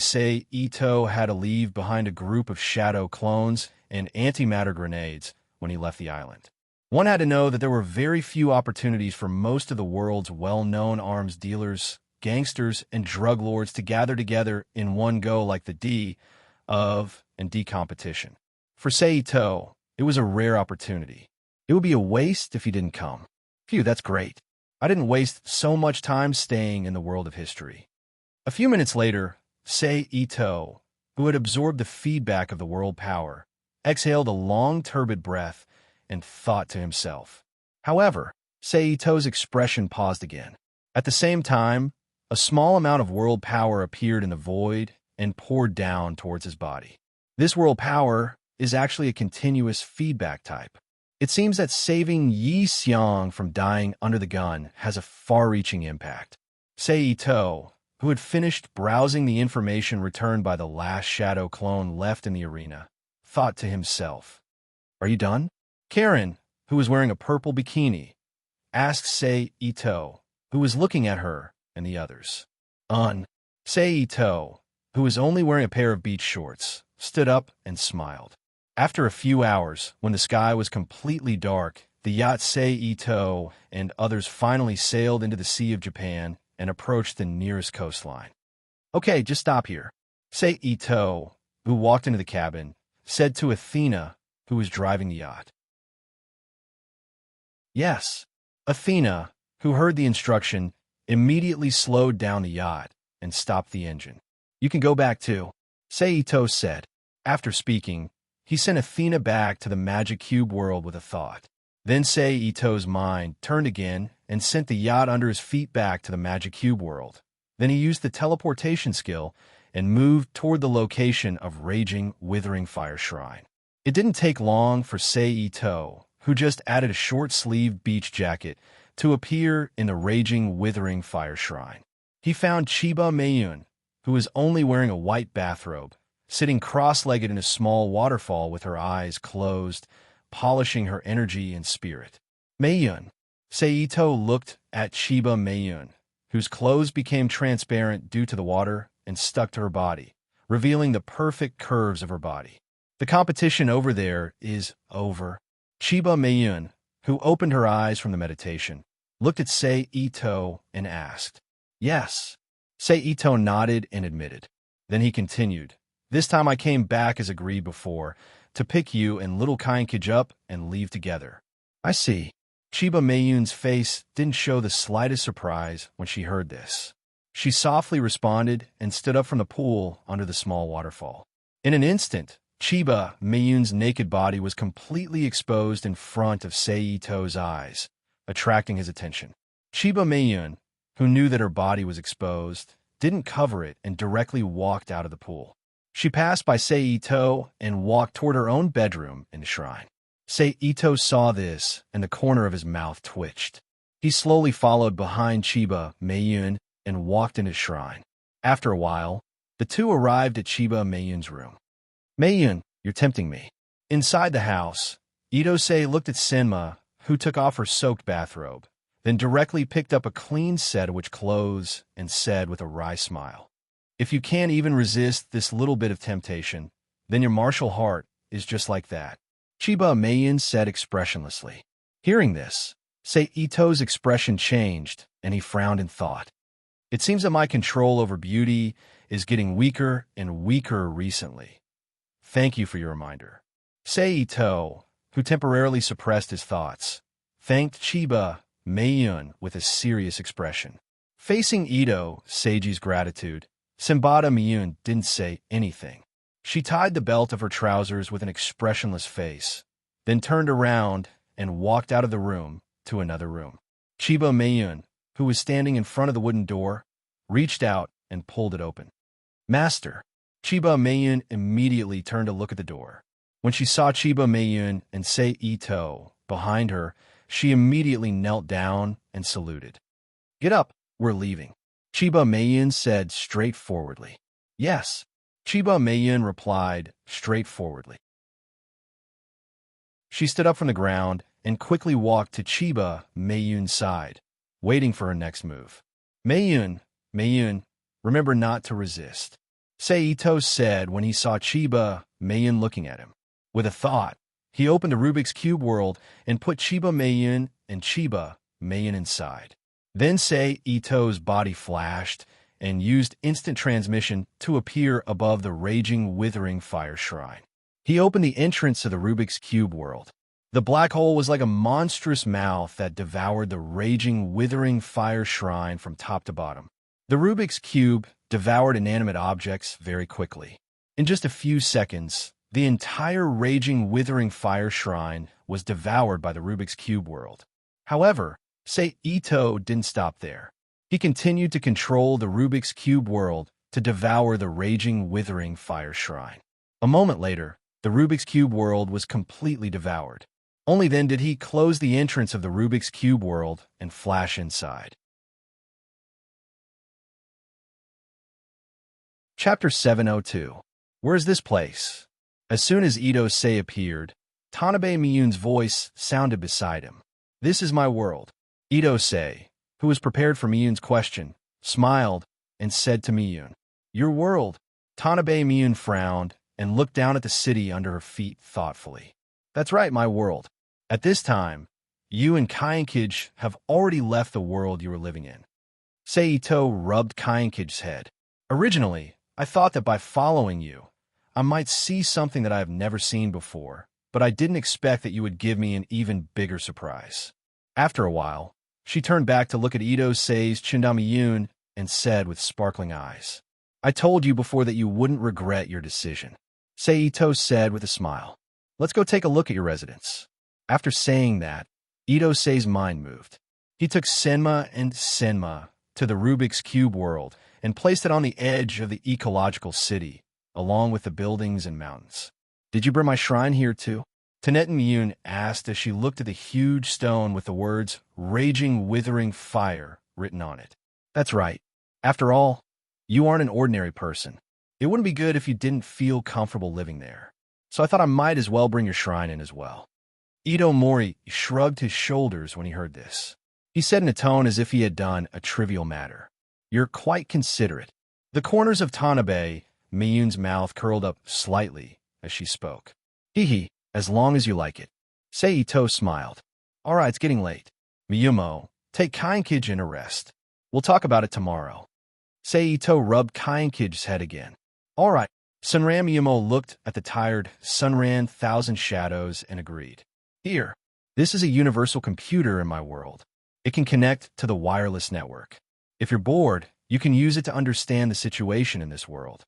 Ito had to leave behind a group of shadow clones and antimatter grenades when he left the island. One had to know that there were very few opportunities for most of the world's well-known arms dealers, gangsters, and drug lords to gather together in one go like the D of and D competition. For Seito, it was a rare opportunity. It would be a waste if he didn't come. Phew, that's great. I didn't waste so much time staying in the world of history. A few minutes later, Seito, who had absorbed the feedback of the world power, exhaled a long turbid breath and thought to himself. However, Seito's expression paused again. At the same time, a small amount of world power appeared in the void and poured down towards his body. This world power is actually a continuous feedback type. It seems that saving Yi Xiang from dying under the gun has a far-reaching impact. Seito, who had finished browsing the information returned by the last shadow clone left in the arena, thought to himself, "Are you done?" Karen, who was wearing a purple bikini, asked Seito, who was looking at her and the others. Seito, who was only wearing a pair of beach shorts, stood up and smiled. After a few hours, when the sky was completely dark, the yacht Seito and others finally sailed into the Sea of Japan and approached the nearest coastline. Okay, just stop here. Seito, who walked into the cabin, said to Athena, who was driving the yacht. Yes. Athena, who heard the instruction, immediately slowed down the yacht and stopped the engine. You can go back too, Seito said. After speaking, he sent Athena back to the magic cube world with a thought. Then Seito's mind turned again and sent the yacht under his feet back to the magic cube world. Then he used the teleportation skill and moved toward the location of Raging Withering Fire Shrine. It didn't take long for Sei Ito, who just added a short-sleeved beach jacket, to appear in the raging, withering fire shrine. He found Chiba Mayun, who was only wearing a white bathrobe, sitting cross-legged in a small waterfall with her eyes closed, polishing her energy and spirit. Mayun. Seito looked at Chiba Mayun, whose clothes became transparent due to the water and stuck to her body, revealing the perfect curves of her body. The competition over there is over. Chiba Mayun, who opened her eyes from the meditation, looked at Sei Ito and asked, "Yes." Sei Ito nodded and admitted. Then he continued, "This time I came back as agreed before, to pick you and little Kainkage up and leave together." "I see." Chiba Mayun's face didn't show the slightest surprise when she heard this. She softly responded and stood up from the pool under the small waterfall. In an instant, Chiba Mayun's naked body was completely exposed in front of Sei Ito's eyes, attracting his attention. Chiba Mayun, who knew that her body was exposed, didn't cover it and directly walked out of the pool. She passed by Sei Ito and walked toward her own bedroom in the shrine. Sei Ito saw this, and the corner of his mouth twitched. He slowly followed behind Chiba Mayun and walked in his shrine. After a while, the two arrived at Chiba Mayun's room. "Mayun, you're tempting me." Inside the house, Ito-sei looked at Senma, who took off her soaked bathrobe, then directly picked up a clean set of which clothes and said with a wry smile, "If you can't even resist this little bit of temptation, then your martial heart is just like that." Chiba Mayun said expressionlessly. Hearing this, Sei Ito's expression changed, and he frowned in thought. "It seems that my control over beauty is getting weaker and weaker recently. Thank you for your reminder." Sei Ito, who temporarily suppressed his thoughts, thanked Chiba Mayun with a serious expression. Facing Ito Seiji's gratitude, Senbata Mayun didn't say anything. She tied the belt of her trousers with an expressionless face, then turned around and walked out of the room to another room. Chiba Mayun, who was standing in front of the wooden door, reached out and pulled it open. "Master." Chiba Mayun immediately turned to look at the door. When she saw Chiba Mayun and Sei Ito behind her, she immediately knelt down and saluted. "Get up, we're leaving." Chiba Mayun said straightforwardly. "Yes." Chiba Mayun replied straightforwardly. She stood up from the ground and quickly walked to Chiba Mayun's side, waiting for her next move. Mayun, remember not to resist," Sei Ito said when he saw Chiba Mayun looking at him. With a thought, he opened the Rubik's Cube world and put Chiba Mayun and Chiba Mayun inside. Then Sei Ito's body flashed and used instant transmission to appear above the raging, withering fire shrine. He opened the entrance to the Rubik's Cube world. The black hole was like a monstrous mouth that devoured the raging, withering fire shrine from top to bottom. The Rubik's Cube devoured inanimate objects very quickly. In just a few seconds, the entire raging, withering fire shrine was devoured by the Rubik's Cube world. However, Sei Ito didn't stop there. He continued to control the Rubik's Cube world to devour the raging, withering fire shrine. A moment later, the Rubik's Cube world was completely devoured. Only then did he close the entrance of the Rubik's Cube world and flash inside. Chapter 702. Where's this place? As soon as Ito-sei appeared, Tanabe Miyun's voice sounded beside him. "This is my world." Ito-sei, who was prepared for Miyun's question, smiled and said to Miyun, "Your world." Tanabe Miyun frowned and looked down at the city under her feet thoughtfully. "That's right, my world. At this time, you and Kainkage have already left the world you were living in." Sei Ito rubbed Kainkage's head. "Originally, I thought that by following you, I might see something that I have never seen before, but I didn't expect that you would give me an even bigger surprise." After a while, she turned back to look at Ito-sei's Chindamiyun and said with sparkling eyes, "I told you before that you wouldn't regret your decision." Sei Ito said with a smile, "Let's go take a look at your residence." After saying that, Ito-sei's mind moved. He took Senma to the Rubik's Cube world and placed it on the edge of the ecological city, along with the buildings and mountains. Did you bring my shrine here too? Tanet Miyun asked as she looked at the huge stone with the words, Raging Withering Fire, written on it. That's right. After all, you aren't an ordinary person. It wouldn't be good if you didn't feel comfortable living there. So I thought I might as well bring your shrine in as well. Ito Mori shrugged his shoulders when he heard this. He said in a tone as if he had done a trivial matter. You're quite considerate. The corners of Tanabe, Miyun's mouth curled up slightly as she spoke. Hee, as long as you like it. Seito smiled. All right, it's getting late. Miyumo, take Kainkijin a rest. We'll talk about it tomorrow. Seito rubbed Kainkij's head again. All right. Sunran Miyumo looked at the tired Sunran Thousand Shadows and agreed. Here, this is a universal computer in my world. It can connect to the wireless network. If you're bored, you can use it to understand the situation in this world.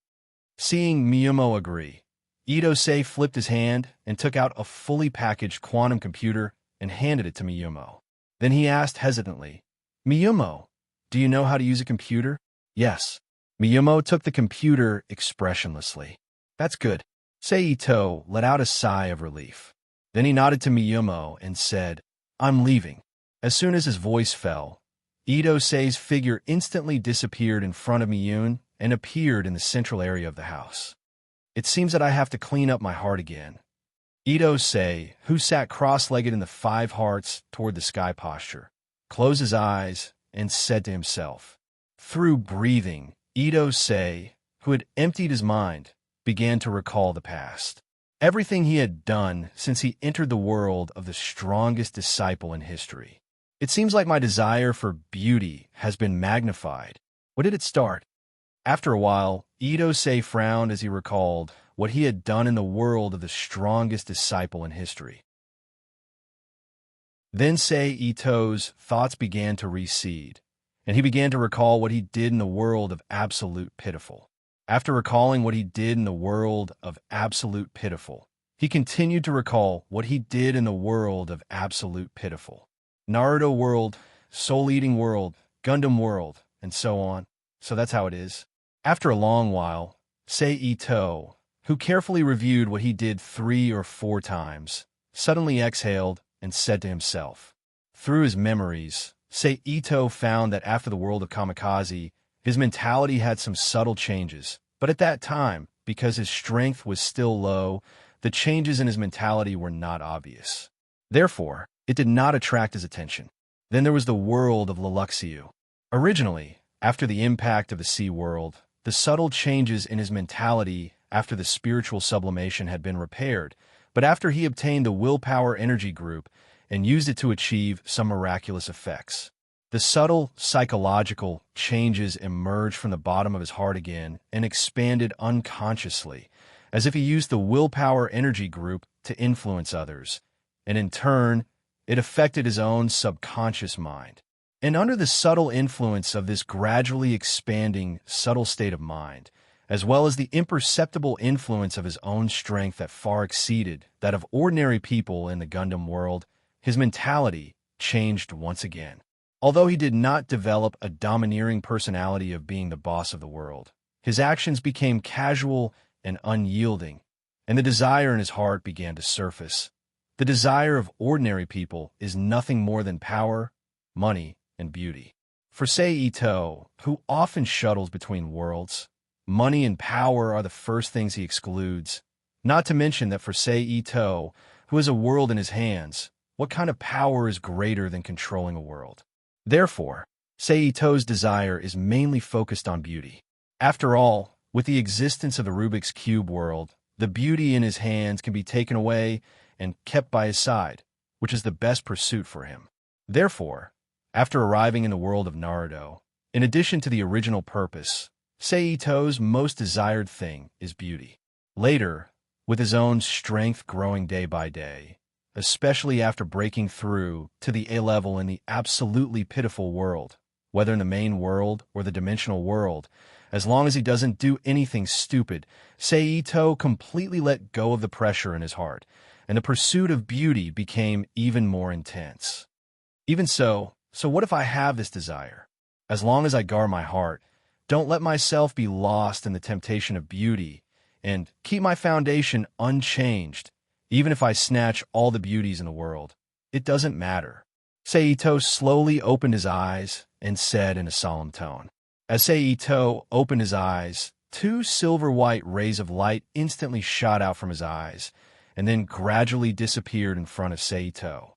Seeing Miyumo agree, Ito-sei flipped his hand and took out a fully packaged quantum computer and handed it to Miyumo. Then he asked hesitantly, Miyumo, do you know how to use a computer? Yes. Miyumo took the computer expressionlessly. That's good. Seito let out a sigh of relief. Then he nodded to Miyumo and said, I'm leaving. As soon as his voice fell, Ito-sei's figure instantly disappeared in front of Miyun and appeared in the central area of the house. It seems that I have to clean up my heart again. Ito-sei, who sat cross-legged in the 5 hearts toward the sky posture, closed his eyes and said to himself. Through breathing, Ito-sei, who had emptied his mind, began to recall the past. Everything he had done since he entered the world of the strongest disciple in history. It seems like my desire for beauty has been magnified. When did it start? After a while, Ito-sei frowned as he recalled what he had done in the world of the strongest disciple in history. Then Ito's thoughts began to recede, and he began to recall what he did in the world of absolute pitiful. After recalling what he did in the world of absolute pitiful, he continued to recall what he did in the world of absolute pitiful. Naruto world, soul-eating world, Gundam world, and so on. So that's how it is. After a long while, Ito, who carefully reviewed what he did 3 or 4 times, suddenly exhaled and said to himself. Through his memories, Ito found that after the world of Kamikaze, his mentality had some subtle changes, but at that time, because his strength was still low, the changes in his mentality were not obvious. Therefore, it did not attract his attention. Then there was the world of Leluxiu. Originally, after the impact of the Sea World, the subtle changes in his mentality after the spiritual sublimation had been repaired, but after he obtained the willpower energy group and used it to achieve some miraculous effects. The subtle psychological changes emerged from the bottom of his heart again and expanded unconsciously, as if he used the willpower energy group to influence others, and in turn, it affected his own subconscious mind. And under the subtle influence of this gradually expanding subtle state of mind, as well as the imperceptible influence of his own strength that far exceeded that of ordinary people in the Gundam world, his mentality changed once again. Although he did not develop a domineering personality of being the boss of the world, his actions became casual and unyielding, and the desire in his heart began to surface. The desire of ordinary people is nothing more than power, money, and beauty. For Ito, who often shuttles between worlds, money and power are the first things he excludes, not to mention that for Ito, who has a world in his hands, what kind of power is greater than controlling a world? Therefore, Ito's desire is mainly focused on beauty. After all, with the existence of the Rubik's Cube world, the beauty in his hands can be taken away and kept by his side, which is the best pursuit for him. Therefore, after arriving in the world of Naruto, in addition to the original purpose, Ito's most desired thing is beauty. Later, with his own strength growing day by day, especially after breaking through to the A level in the absolutely pitiful world, whether in the main world or the dimensional world, as long as he doesn't do anything stupid, Ito completely let go of the pressure in his heart, and the pursuit of beauty became even more intense. Even so what if I have this desire? As long as I guard my heart, don't let myself be lost in the temptation of beauty, and keep my foundation unchanged, even if I snatch all the beauties in the world. It doesn't matter. Seito slowly opened his eyes and said in a solemn tone. As Seito opened his eyes, two silver-white rays of light instantly shot out from his eyes, and then gradually disappeared in front of Seito.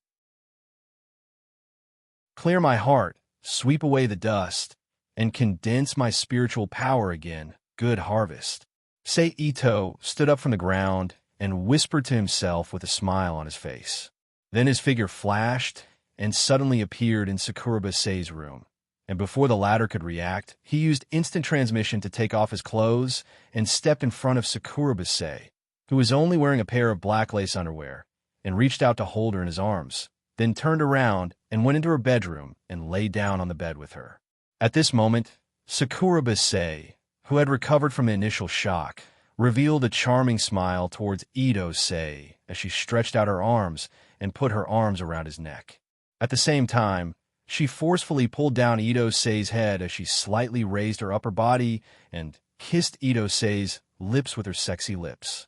Clear my heart, sweep away the dust, and condense my spiritual power again, good harvest. Seito stood up from the ground and whispered to himself with a smile on his face. Then his figure flashed and suddenly appeared in Sakuraba-sei's room. And before the latter could react, he used instant transmission to take off his clothes and stepped in front of Sakuraba-sei, who was only wearing a pair of black lace underwear, and reached out to hold her in his arms, then turned around and went into her bedroom and lay down on the bed with her. At this moment, Sakuraba-sei, who had recovered from the initial shock, revealed a charming smile towards Ito-sei as she stretched out her arms and put her arms around his neck. At the same time, she forcefully pulled down Ito-sei's head as she slightly raised her upper body and kissed Ito-sei's lips with her sexy lips.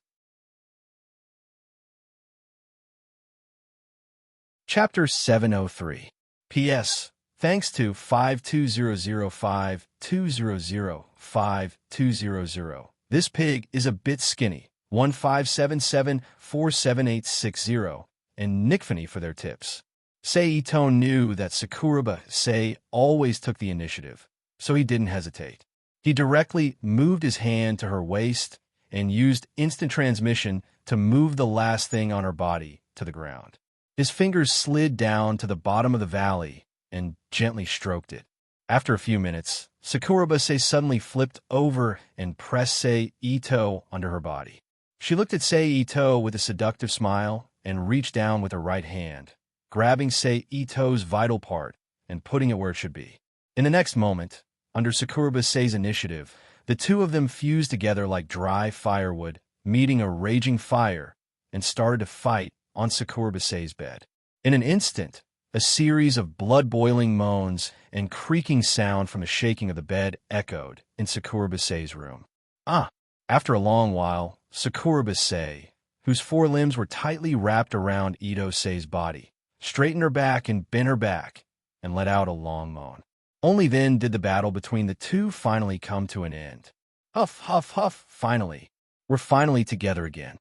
Chapter 703. P.S. Thanks to 52005200520. This pig is a bit skinny. 1577478860 and Nickfany for their tips. Seito knew that Sakuraba-sei always took the initiative, so he didn't hesitate. He directly moved his hand to her waist and used instant transmission to move the last thing on her body to the ground. His fingers slid down to the bottom of the valley and gently stroked it. After a few minutes, Sakuraba-sei suddenly flipped over and pressed Seito under her body. She looked at Seito with a seductive smile and reached down with her right hand, grabbing Seito's vital part and putting it where it should be. In the next moment, under Sakuraba-sei's initiative, the two of them fused together like dry firewood, meeting a raging fire, and started to fight on Sakuraba-sei's bed. In an instant, a series of blood-boiling moans and creaking sound from the shaking of the bed echoed in Sakuraba-sei's room. After a long while, Sakuraba-sei, whose four limbs were tightly wrapped around Ito-sei's body, straightened her back and bent her back, and let out a long moan. Only then did the battle between the two finally come to an end. Huff, huff, huff, finally. We're finally together again.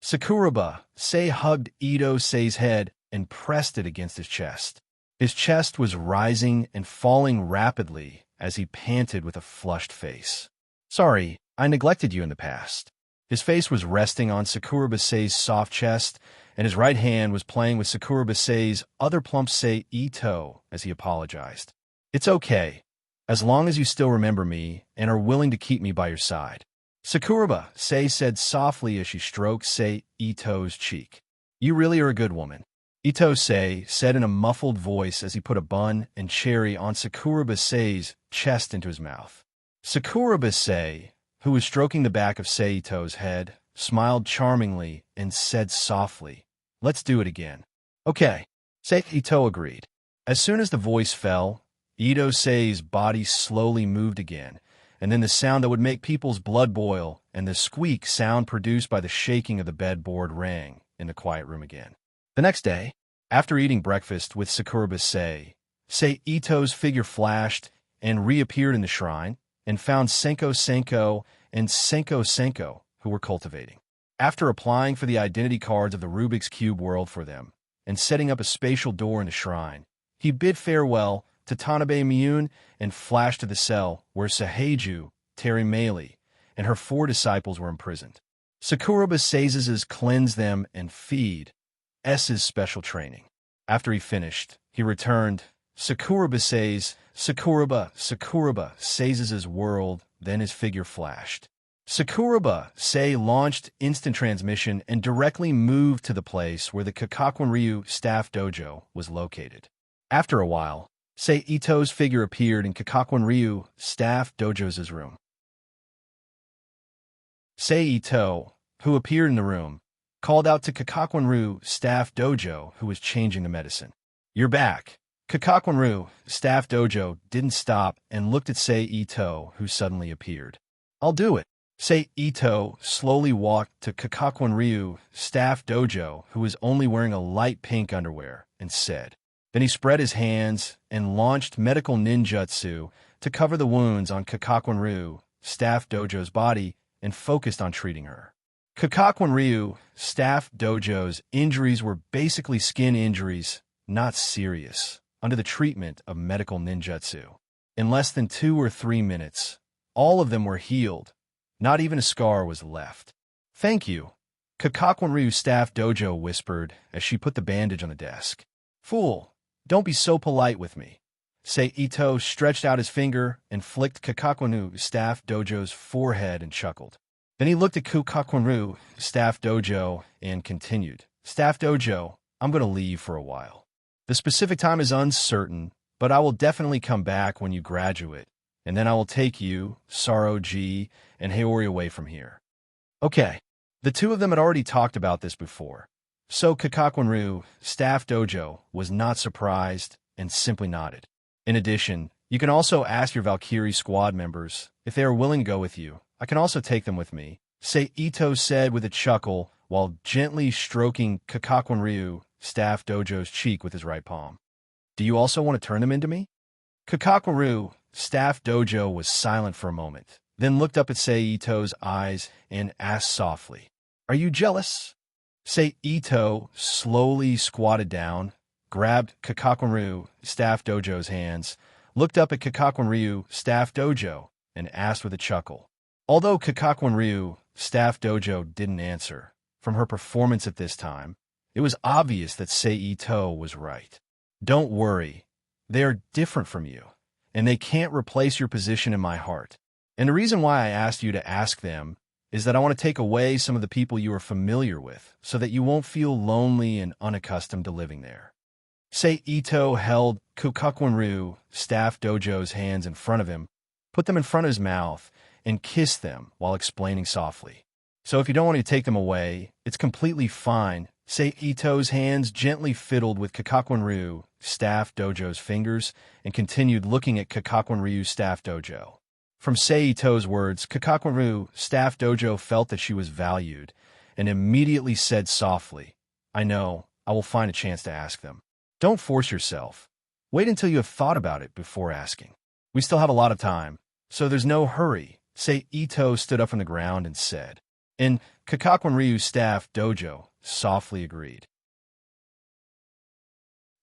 Sakuraba-sei hugged Ito-sei's head and pressed it against his chest. His chest was rising and falling rapidly as he panted with a flushed face. Sorry, I neglected you in the past. His face was resting on Sakuraba-sei's soft chest, and his right hand was playing with Sakuraba-sei's other plump Ito as he apologized. It's okay, as long as you still remember me and are willing to keep me by your side. Sakuraba-sei said softly as she stroked Ito's cheek. You really are a good woman. Ito-sei said in a muffled voice as he put a bun and cherry on Sakuraba-sei's chest into his mouth. Sakuraba-sei, who was stroking the back of Seito's head, smiled charmingly and said softly, Let's do it again. Okay, Seito agreed. As soon as the voice fell, Ito-sei's body slowly moved again, and then the sound that would make people's blood boil and the squeak sound produced by the shaking of the bedboard rang in the quiet room again. The next day, after eating breakfast with Sakuraba-sei, Seito's figure flashed and reappeared in the shrine and found Senko and Senko, who were cultivating. After applying for the identity cards of the Rubik's Cube world for them and setting up a spatial door in the shrine, he bid farewell to Tanabe Miyun and flashed to the cell where Saheiju, Terimeli, and her 4 disciples were imprisoned. Sakuraba-sei's cleanse them and feed S's special training. After he finished, he returned Sakuraba-sei's world, then his figure flashed. Sakuraba-sei launched instant transmission and directly moved to the place where the Kakakwan-ryu staff dojo was located. After a while, Seito's figure appeared in Kakakwan-ryu staff dojo's room. Seito, who appeared in the room, called out to Kakakwan-ryu staff dojo, who was changing the medicine. You're back. Kakakwan-ryu staff dojo didn't stop and looked at Seito, who suddenly appeared. I'll do it. Sei Ito slowly walked to Kakakwan Ryu, staff dojo, who was only wearing a light pink underwear, and said. Then he spread his hands and launched medical ninjutsu to cover the wounds on Kakakwan Ryu, staff dojo's body, and focused on treating her. Kakakwan Ryu, staff dojo's injuries were basically skin injuries, not serious, under the treatment of medical ninjutsu. In less than 2 or 3 minutes, all of them were healed. Not even a scar was left. Thank you, Kakakwan Ryu staff dojo whispered as she put the bandage on the desk. Fool, don't be so polite with me. Sei Ito stretched out his finger and flicked Kakakwan Ryu staff dojo's forehead and chuckled. Then he looked at Kakakwan Ryu staff dojo and continued. Staff dojo, I'm going to leave for a while. The specific time is uncertain, but I will definitely come back when you graduate, and then I will take you, Saro-ji, and Haori away from here. Okay. The two of them had already talked about this before, so Kakakwan Ryu, staff dojo, was not surprised and simply nodded. In addition, you can also ask your Valkyrie squad members if they are willing to go with you. I can also take them with me, Sei Ito said with a chuckle while gently stroking Kakakwan Ryu, staff dojo's cheek with his right palm. Do you also want to turn them into me? Kakakwan Ryu, staff dojo, was silent for a moment, then looked up at Sei Ito's eyes and asked softly, Are you jealous? Sei Ito slowly squatted down, grabbed Kakakwan Ryu, staff dojo's hands, looked up at Kakakwan Ryu, staff dojo, and asked with a chuckle. Although Kakakwan Ryu, staff dojo, didn't answer, from her performance at this time, it was obvious that Sei Ito was right. Don't worry, they are different from you, and they can't replace your position in my heart. And the reason why I asked you to ask them is that I want to take away some of the people you are familiar with so that you won't feel lonely and unaccustomed to living there. Sei Ito held Kakakwan Ryu, staff dojo's hands in front of him, put them in front of his mouth, and kissed them while explaining softly. So if you don't want to take them away, it's completely fine. Sei Ito's hands gently fiddled with Kakakwan Ryu, staff dojo's fingers, and continued looking at Kakakwan Ryu, staff dojo. From Sei Ito's words, Kakakwan Ryu, staff dojo, felt that she was valued, and immediately said softly, I know, I will find a chance to ask them. Don't force yourself. Wait until you have thought about it before asking. We still have a lot of time, so there's no hurry. Sei Ito stood up from the ground and said, and Kakakwan Ryu, staff dojo, softly agreed.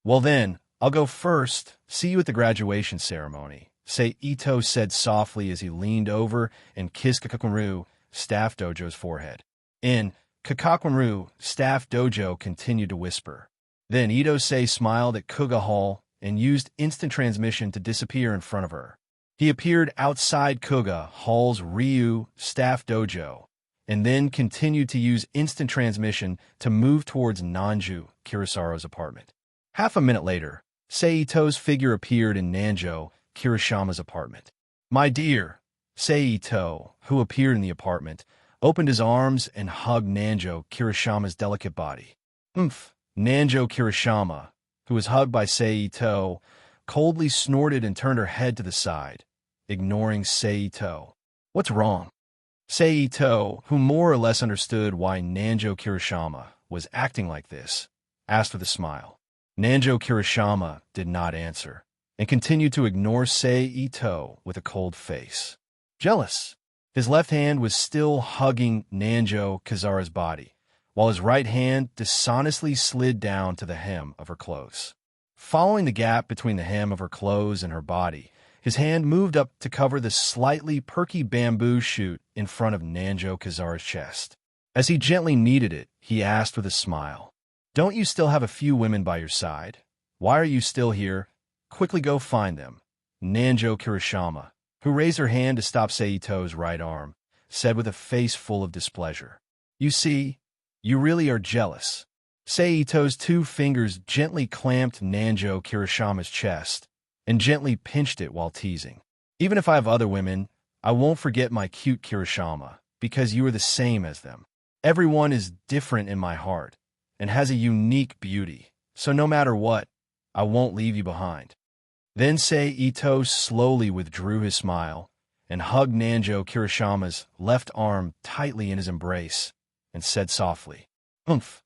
Well then, I'll go first. See you at the graduation ceremony, Sei Ito said softly as he leaned over and kissed Kakakwan Ryu, staff dojo's forehead. And Kakakwan Ryu, staff dojo, continued to whisper. Then Ito-sei smiled at Kuga Hall and used instant transmission to disappear in front of her. He appeared outside Kuga Hall's Ryu, staff dojo, and then continued to use instant transmission to move towards Nanju, Kurosawa's apartment. Half a minute later, Sei Ito's figure appeared in Nanjo, Kirishama's apartment. My dear, Sei Ito, who appeared in the apartment, opened his arms and hugged Nanjo, Kirishama's delicate body. Nanjo Kirishama, who was hugged by Sei Ito, coldly snorted and turned her head to the side, ignoring Sei Ito. What's wrong? Sei Ito, who more or less understood why Nanjo Kirishama was acting like this, asked with a smile. Nanjo Kirishama did not answer, and continued to ignore Sei Ito with a cold face. Jealous. His left hand was still hugging Nanjo Kazara's body, while his right hand dishonestly slid down to the hem of her clothes. Following the gap between the hem of her clothes and her body, his hand moved up to cover the slightly perky bamboo shoot in front of Nanjo Kazara's chest. As he gently kneaded it, he asked with a smile, Don't you still have a few women by your side? Why are you still here? Quickly go find them. Nanjo Kirishama, who raised her hand to stop Sei Ito's right arm, said with a face full of displeasure. You see, you really are jealous. Sei Ito's 2 fingers gently clamped Nanjo Kirishama's chest and gently pinched it while teasing. Even if I have other women, I won't forget my cute Kirishama, because you are the same as them. Everyone is different in my heart and has a unique beauty, so no matter what, I won't leave you behind. Then Sei Ito slowly withdrew his smile and hugged Nanjo Kirishama's left arm tightly in his embrace and said softly, "Oomph."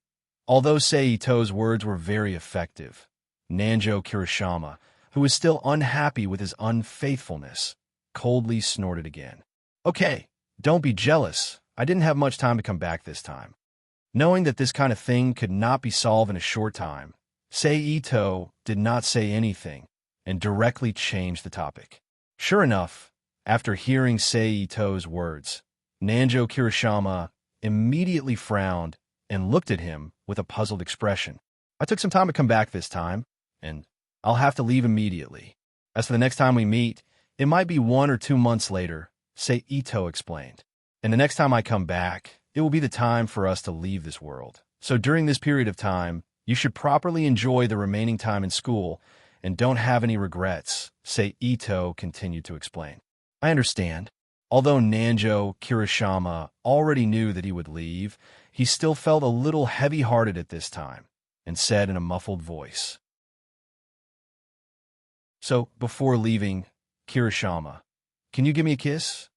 Although Sei Ito's words were very effective, Nanjo Kirishama, who was still unhappy with his unfaithfulness, coldly snorted again. "Okay, don't be jealous. I didn't have much time to come back this time." Knowing that this kind of thing could not be solved in a short time, Sei Ito did not say anything and directly changed the topic. Sure enough, after hearing Sei Ito's words, Nanjo Kirishama immediately frowned and looked at him with a puzzled expression. "I took some time to come back this time, and I'll have to leave immediately. As for the next time we meet, it might be 1 or 2 months later," Sei Ito explained. "And the next time I come back, it will be the time for us to leave this world. So during this period of time, you should properly enjoy the remaining time in school and don't have any regrets," Sei Ito continued to explain. "I understand." Although Nanjo Kirishama already knew that he would leave, he still felt a little heavy-hearted at this time and said in a muffled voice, "So, before leaving, Kirishama, can you give me a kiss?"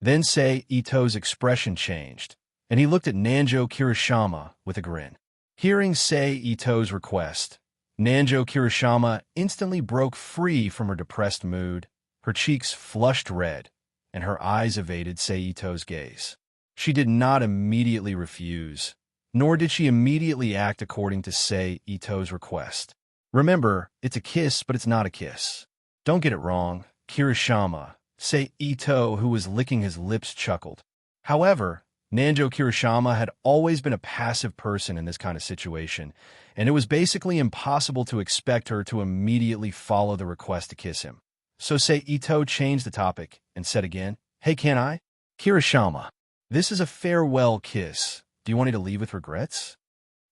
Then Sei Ito's expression changed, and he looked at Nanjo Kirishama with a grin. Hearing Sei Ito's request, Nanjo Kirishama instantly broke free from her depressed mood. Her cheeks flushed red, and her eyes evaded Sei Ito's gaze. She did not immediately refuse, nor did she immediately act according to Sei Ito's request. Remember, it's a kiss, but it's not a kiss. Don't get it wrong, Kirishama. Sei Ito, who was licking his lips, chuckled. However, Nanjo Kirishama had always been a passive person in this kind of situation, and it was basically impossible to expect her to immediately follow the request to kiss him. So Sei Ito changed the topic and said again, "Hey, can I? Kirishama, this is a farewell kiss. Do you want me to leave with regrets?"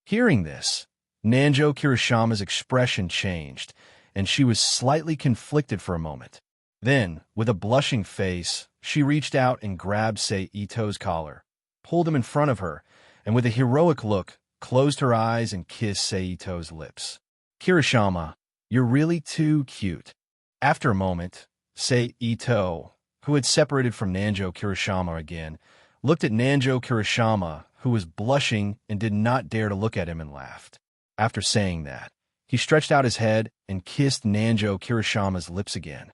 Hearing this, Nanjo Kirishama's expression changed, and she was slightly conflicted for a moment. Then, with a blushing face, she reached out and grabbed Sei Ito's collar, pulled him in front of her, and with a heroic look, closed her eyes and kissed Sei Ito's lips. "Kirishama, you're really too cute." After a moment, Sei Ito, who had separated from Nanjo Kirishama again, looked at Nanjo Kirishama, who was blushing and did not dare to look at him, and laughed. After saying that, he stretched out his head and kissed Nanjo Kirishama's lips again.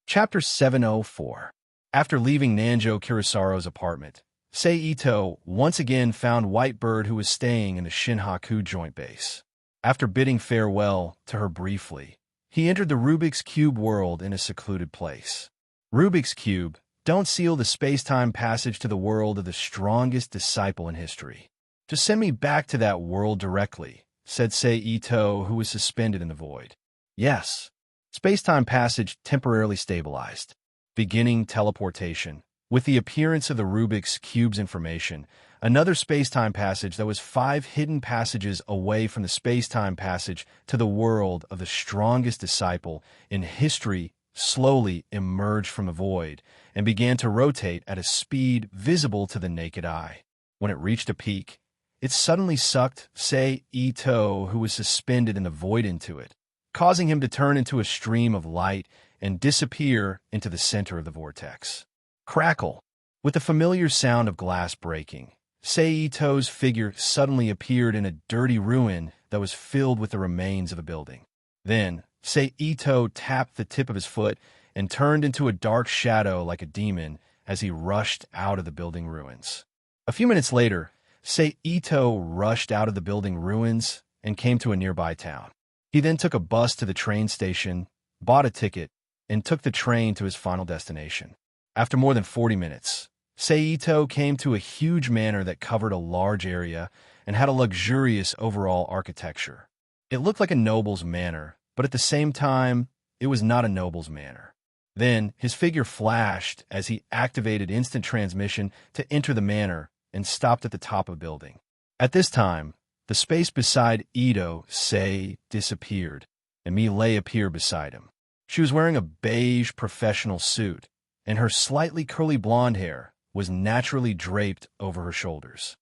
Chapter 704. After leaving Nanjo Kirisaro's apartment, Sei Ito once again found Whitebird, who was staying in the Shinhaku joint base. After bidding farewell to her briefly, he entered the Rubik's Cube world in a secluded place. "Rubik's Cube, don't seal the space-time passage to the world of the strongest disciple in history. Just send me back to that world directly," said Sei Ito, who was suspended in the void. "Yes." Space-time passage temporarily stabilized. Beginning teleportation. With the appearance of the Rubik's Cube's information, another space-time passage that was 5 hidden passages away from the space-time passage to the world of the strongest disciple in history slowly emerged from the void and began to rotate at a speed visible to the naked eye. When it reached a peak, it suddenly sucked Sei Ito, who was suspended in the void, into it, causing him to turn into a stream of light and disappear into the center of the vortex. Crackle. With the familiar sound of glass breaking, Sei Ito's figure suddenly appeared in a dirty ruin that was filled with the remains of a building. Then, Sei Ito tapped the tip of his foot and turned into a dark shadow like a demon as he rushed out of the building ruins. A few minutes later, Sei Ito rushed out of the building ruins and came to a nearby town. He then took a bus to the train station, bought a ticket, and took the train to his final destination. After more than 40 minutes, Sei Ito came to a huge manor that covered a large area and had a luxurious overall architecture. It looked like a noble's manor, but at the same time, it was not a noble's manor. Then, his figure flashed as he activated instant transmission to enter the manor and stopped at the top of a building. At this time, the space beside Ito, Sei, disappeared, and Milei appeared beside him. She was wearing a beige professional suit, and her slightly curly blonde hair was naturally draped over her shoulders.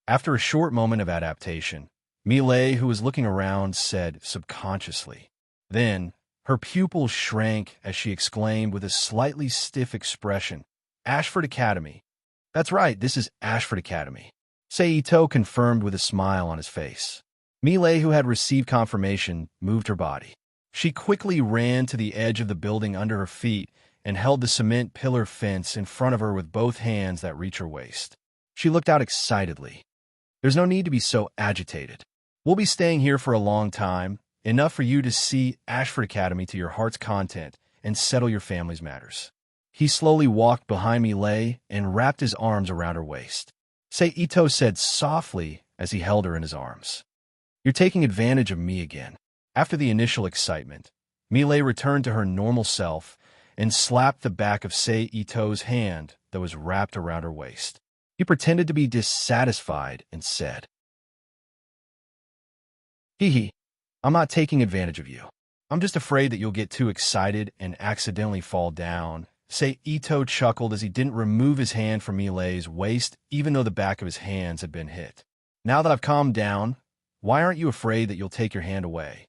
After a short moment of adaptation, Millet, who was looking around, said subconsciously. Then, her pupils shrank as she exclaimed with a slightly stiff expression, Ashford Academy. That's right, this is Ashford Academy. Seito confirmed with a smile on his face. Millet, who had received confirmation, moved her body. She quickly ran to the edge of the building under her feet and held the cement pillar fence in front of her with both hands that reach her waist. She looked out excitedly. There's no need to be so agitated. We'll be staying here for a long time, enough for you to see Ashford Academy to your heart's content and settle your family's matters. He slowly walked behind Millet and wrapped his arms around her waist. Seito said softly as he held her in his arms. You're taking advantage of me again. After the initial excitement, Millet returned to her normal self and slapped the back of Seito's hand that was wrapped around her waist. He pretended to be dissatisfied and said, Hee, I'm not taking advantage of you. I'm just afraid that you'll get too excited and accidentally fall down. Seito chuckled as he didn't remove his hand from Millet's waist, even though the back of his hands had been hit. Now that I've calmed down, why aren't you afraid that you'll take your hand away?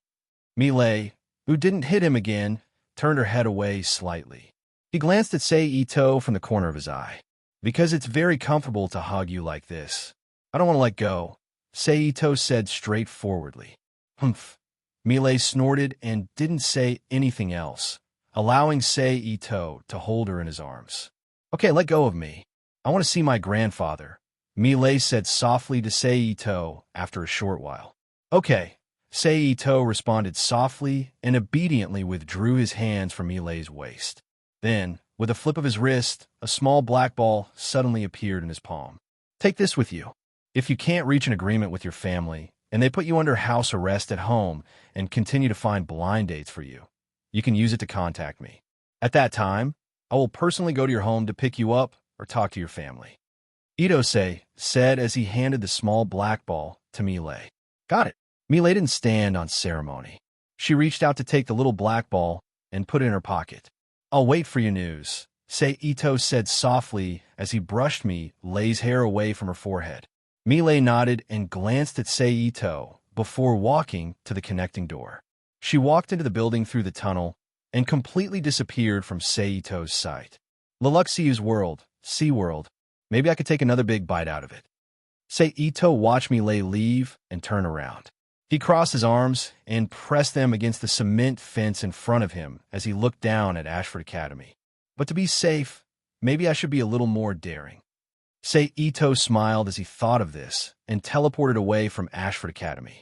Millet, who didn't hit him again, turned her head away slightly. He glanced at Seito from the corner of his eye. Because it's very comfortable to hug you like this. I don't want to let go, Seito said straightforwardly. Humph. Millet snorted and didn't say anything else, allowing Seito to hold her in his arms. Okay, let go of me. I want to see my grandfather, Millet said softly to Seito after a short while. Okay, Seito responded softly and obediently withdrew his hands from Millet's waist. Then, with a flip of his wrist, a small black ball suddenly appeared in his palm. Take this with you. If you can't reach an agreement with your family, and they put you under house arrest at home and continue to find blind dates for you, you can use it to contact me. At that time, I will personally go to your home to pick you up or talk to your family. Itose said as he handed the small black ball to Millet. Got it. Millet didn't stand on ceremony. She reached out to take the little black ball and put it in her pocket. I'll wait for your news, Seito said softly as he brushed Milei's hair away from her forehead. Millet nodded and glanced at Seito before walking to the connecting door. She walked into the building through the tunnel and completely disappeared from Seito's sight. Leluxiu's world, SeaWorld. Maybe I could take another big bite out of it. Seito watched Millet leave and turn around. He crossed his arms and pressed them against the cement fence in front of him as he looked down at Ashford Academy. But to be safe, maybe I should be a little more daring. Seito smiled as he thought of this and teleported away from Ashford Academy.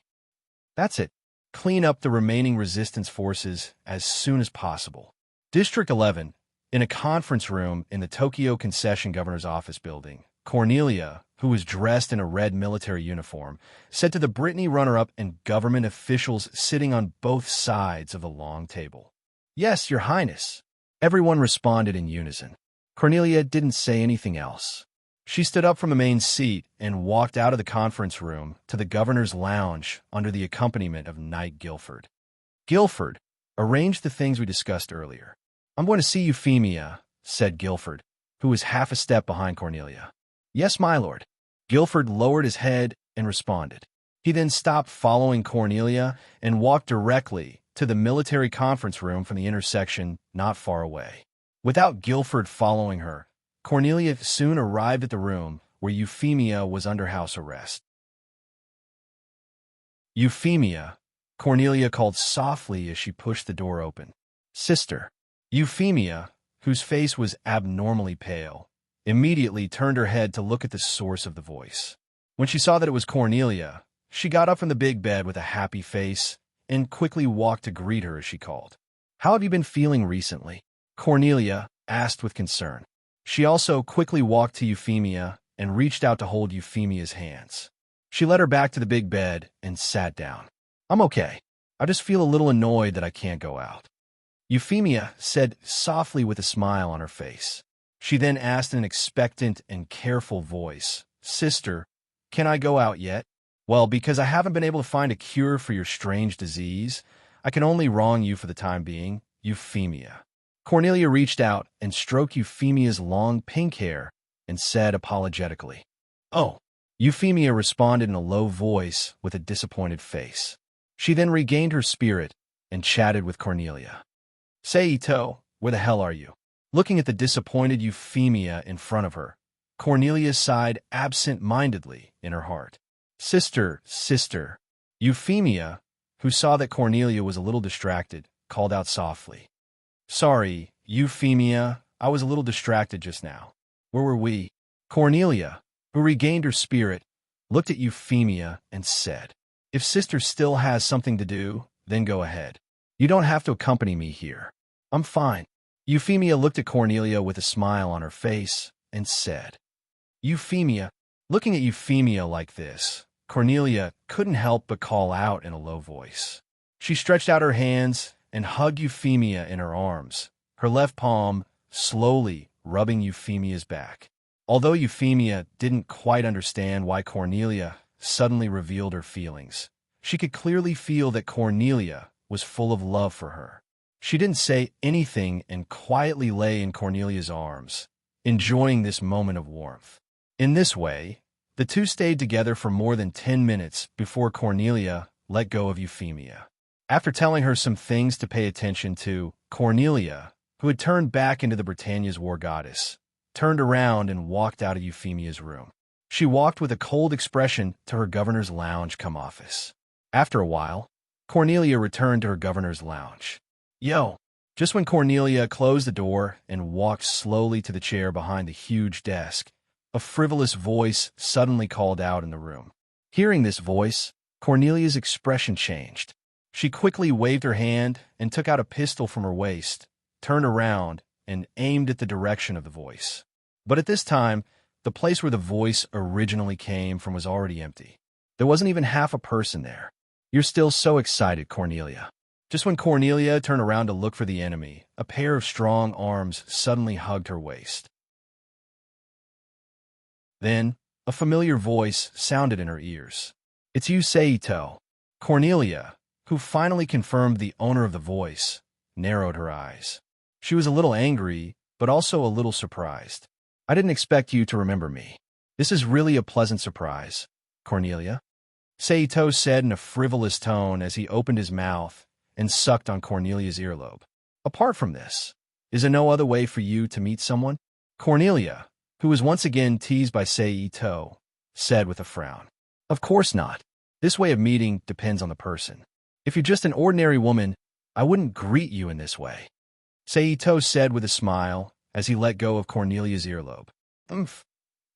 That's it. Clean up the remaining resistance forces as soon as possible. District 11, in a conference room in the Tokyo Concession Governor's Office building, Cornelia, who was dressed in a red military uniform, said to the Brittany runner-up and government officials sitting on both sides of the long table. Yes, Your Highness. Everyone responded in unison. Cornelia didn't say anything else. She stood up from the main seat and walked out of the conference room to the governor's lounge under the accompaniment of Knight Guilford. Guilford, arrange the things we discussed earlier. I'm going to see Euphemia, said Guilford, who was half a step behind Cornelia. Yes, my lord. Guilford lowered his head and responded. He then stopped following Cornelia and walked directly to the military conference room from the intersection not far away. Without Guilford following her, Cornelia soon arrived at the room where Euphemia was under house arrest. Euphemia, Cornelia called softly as she pushed the door open. Sister. Euphemia, whose face was abnormally pale, immediately turned her head to look at the source of the voice. When she saw that it was Cornelia, she got up from the big bed with a happy face and quickly walked to greet her as she called. How have you been feeling recently? Cornelia asked with concern. She also quickly walked to Euphemia and reached out to hold Euphemia's hands. She led her back to the big bed and sat down. I'm okay. I just feel a little annoyed that I can't go out. Euphemia said softly with a smile on her face. She then asked in an expectant and careful voice, Sister, can I go out yet? Well, because I haven't been able to find a cure for your strange disease, I can only wrong you for the time being, Euphemia. Cornelia reached out and stroked Euphemia's long pink hair and said apologetically, Oh, Euphemia responded in a low voice with a disappointed face. She then regained her spirit and chatted with Cornelia. Say, Ito, where the hell are you? Looking at the disappointed Euphemia in front of her, Cornelia sighed absent-mindedly in her heart. Sister, sister. Euphemia, who saw that Cornelia was a little distracted, called out softly. Sorry, Euphemia, I was a little distracted just now. Where were we? Cornelia, who regained her spirit, looked at Euphemia and said, If sister still has something to do, then go ahead. You don't have to accompany me here. I'm fine. Euphemia looked at Cornelia with a smile on her face and said, Euphemia. Looking at Euphemia like this, Cornelia couldn't help but call out in a low voice. She stretched out her hands and hugged Euphemia in her arms, her left palm slowly rubbing Euphemia's back. Although Euphemia didn't quite understand why Cornelia suddenly revealed her feelings, she could clearly feel that Cornelia was full of love for her. She didn't say anything and quietly lay in Cornelia's arms, enjoying this moment of warmth. In this way, the two stayed together for more than 10 minutes before Cornelia let go of Euphemia. After telling her some things to pay attention to, Cornelia, who had turned back into the Britannia's war goddess, turned around and walked out of Euphemia's room. She walked with a cold expression to her governor's lounge cum office. After a while, Cornelia returned to her governor's lounge. Yo! Just when Cornelia closed the door and walked slowly to the chair behind the huge desk, a frivolous voice suddenly called out in the room. Hearing this voice, Cornelia's expression changed. She quickly waved her hand and took out a pistol from her waist, turned around, and aimed at the direction of the voice. But at this time, the place where the voice originally came from was already empty. There wasn't even half a person there. You're still so excited, Cornelia. Just when Cornelia turned around to look for the enemy, a pair of strong arms suddenly hugged her waist. Then, a familiar voice sounded in her ears. It's you, Seito. Cornelia, who finally confirmed the owner of the voice, narrowed her eyes. She was a little angry, but also a little surprised. I didn't expect you to remember me. This is really a pleasant surprise, Cornelia. Seito said in a frivolous tone as he opened his mouth and sucked on Cornelia's earlobe. Apart from this, is there no other way for you to meet someone? Cornelia, who was once again teased by Seito, said with a frown. Of course not. This way of meeting depends on the person. If you're just an ordinary woman, I wouldn't greet you in this way. Seito said with a smile as he let go of Cornelia's earlobe. Umph.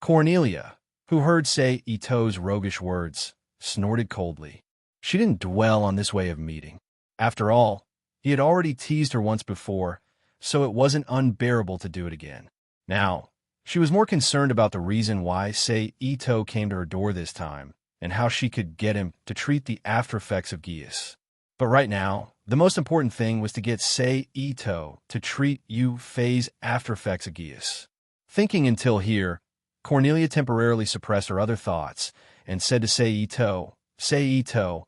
Cornelia, who heard Seito's roguish words, snorted coldly. She didn't dwell on this way of meeting. After all, he had already teased her once before, so it wasn't unbearable to do it again. Now, she was more concerned about the reason why Seito came to her door this time, and how she could get him to treat the after-effects of Gius. But right now, the most important thing was to get Seito to treat Euphei's after-effects of Gius. Thinking until here, Cornelia temporarily suppressed her other thoughts and said to Seito, Seito,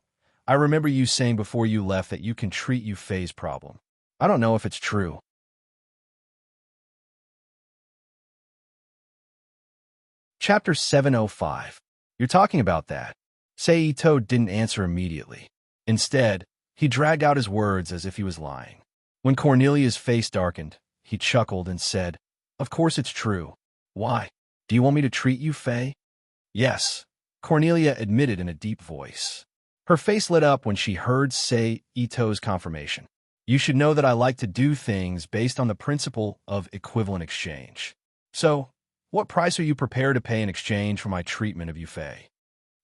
I remember you saying before you left that you can treat Euphei's problem. I don't know if it's true. Chapter 705. You're talking about that. Seito didn't answer immediately. Instead, he dragged out his words as if he was lying. When Cornelia's face darkened, he chuckled and said, Of course it's true. Why? Do you want me to treat Euphei? Yes, Cornelia admitted in a deep voice. Her face lit up when she heard Seito's confirmation. You should know that I like to do things based on the principle of equivalent exchange. So, what price are you prepared to pay in exchange for my treatment of Euphei?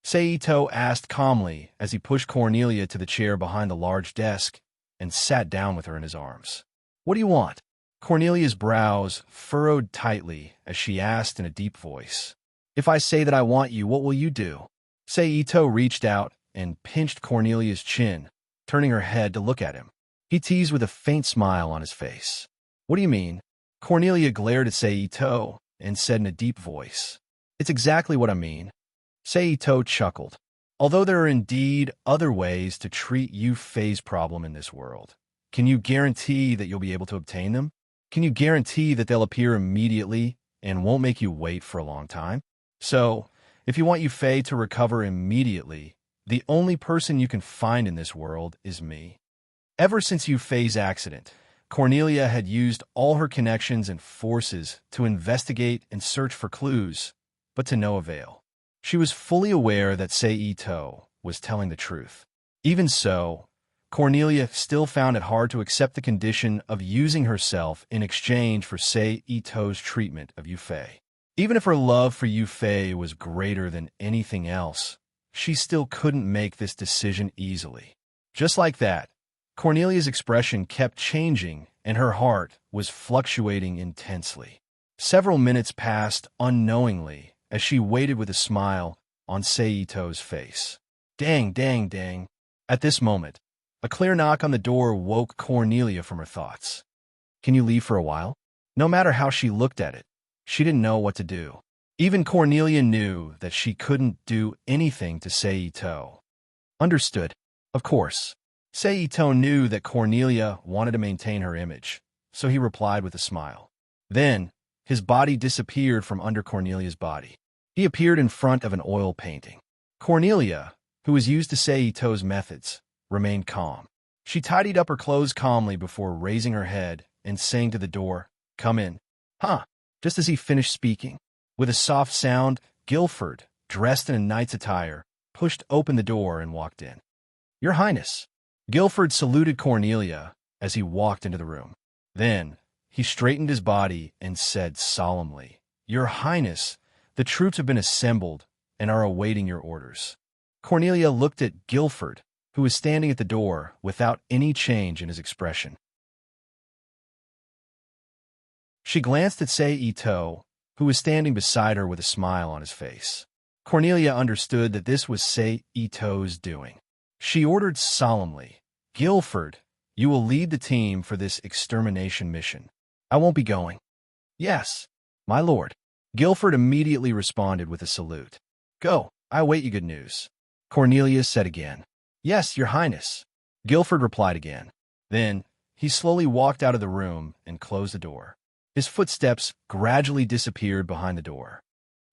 Seito asked calmly as he pushed Cornelia to the chair behind the large desk and sat down with her in his arms. What do you want? Cornelia's brows furrowed tightly as she asked in a deep voice. If I say that I want you, what will you do? Seito reached out and pinched Cornelia's chin, turning her head to look at him. He teased with a faint smile on his face. What do you mean? Cornelia glared at Seito and said in a deep voice. It's exactly what I mean. Seito chuckled. Although there are indeed other ways to treat Euphei's problem in this world, can you guarantee that you'll be able to obtain them? Can you guarantee that they'll appear immediately and won't make you wait for a long time? So, If you want Yufei to recover immediately, the only person you can find in this world is me. Ever since Yufei's accident, Cornelia had used all her connections and forces to investigate and search for clues, but to no avail. She was fully aware that Sei Ito was telling the truth. Even so, Cornelia still found it hard to accept the condition of using herself in exchange for Sei Ito's treatment of Yufei. Even if her love for Yufei was greater than anything else, she still couldn't make this decision easily. Just like that, Cornelia's expression kept changing and her heart was fluctuating intensely. Several minutes passed unknowingly as she waited with a smile on Sei Ito's face. Dang, dang, dang. At this moment, a clear knock on the door woke Cornelia from her thoughts. Can you leave for a while? No matter how she looked at it, she didn't know what to do. Even Cornelia knew that she couldn't do anything to Sei Ito. Understood. Of course. Sei Ito knew that Cornelia wanted to maintain her image, so he replied with a smile. Then, his body disappeared from under Cornelia's body. He appeared in front of an oil painting. Cornelia, who was used to Sei Ito's methods, remained calm. She tidied up her clothes calmly before raising her head and saying to the door, "Come in." Huh. Just as he finished speaking, with a soft sound, Guilford, dressed in a knight's attire, pushed open the door and walked in. "Your Highness." Guilford saluted Cornelia as he walked into the room. Then, he straightened his body and said solemnly, "Your Highness, the troops have been assembled and are awaiting your orders." Cornelia looked at Guilford, who was standing at the door without any change in his expression. She glanced at Sei Ito, who was standing beside her with a smile on his face. Cornelia understood that this was Sei Ito's doing. She ordered solemnly, "Guilford, you will lead the team for this extermination mission. I won't be going." "Yes, my lord." Guilford immediately responded with a salute. "Go, I await you good news." Cornelia said again, "Yes, your highness." Guilford replied again. Then, he slowly walked out of the room and closed the door. His footsteps gradually disappeared behind the door.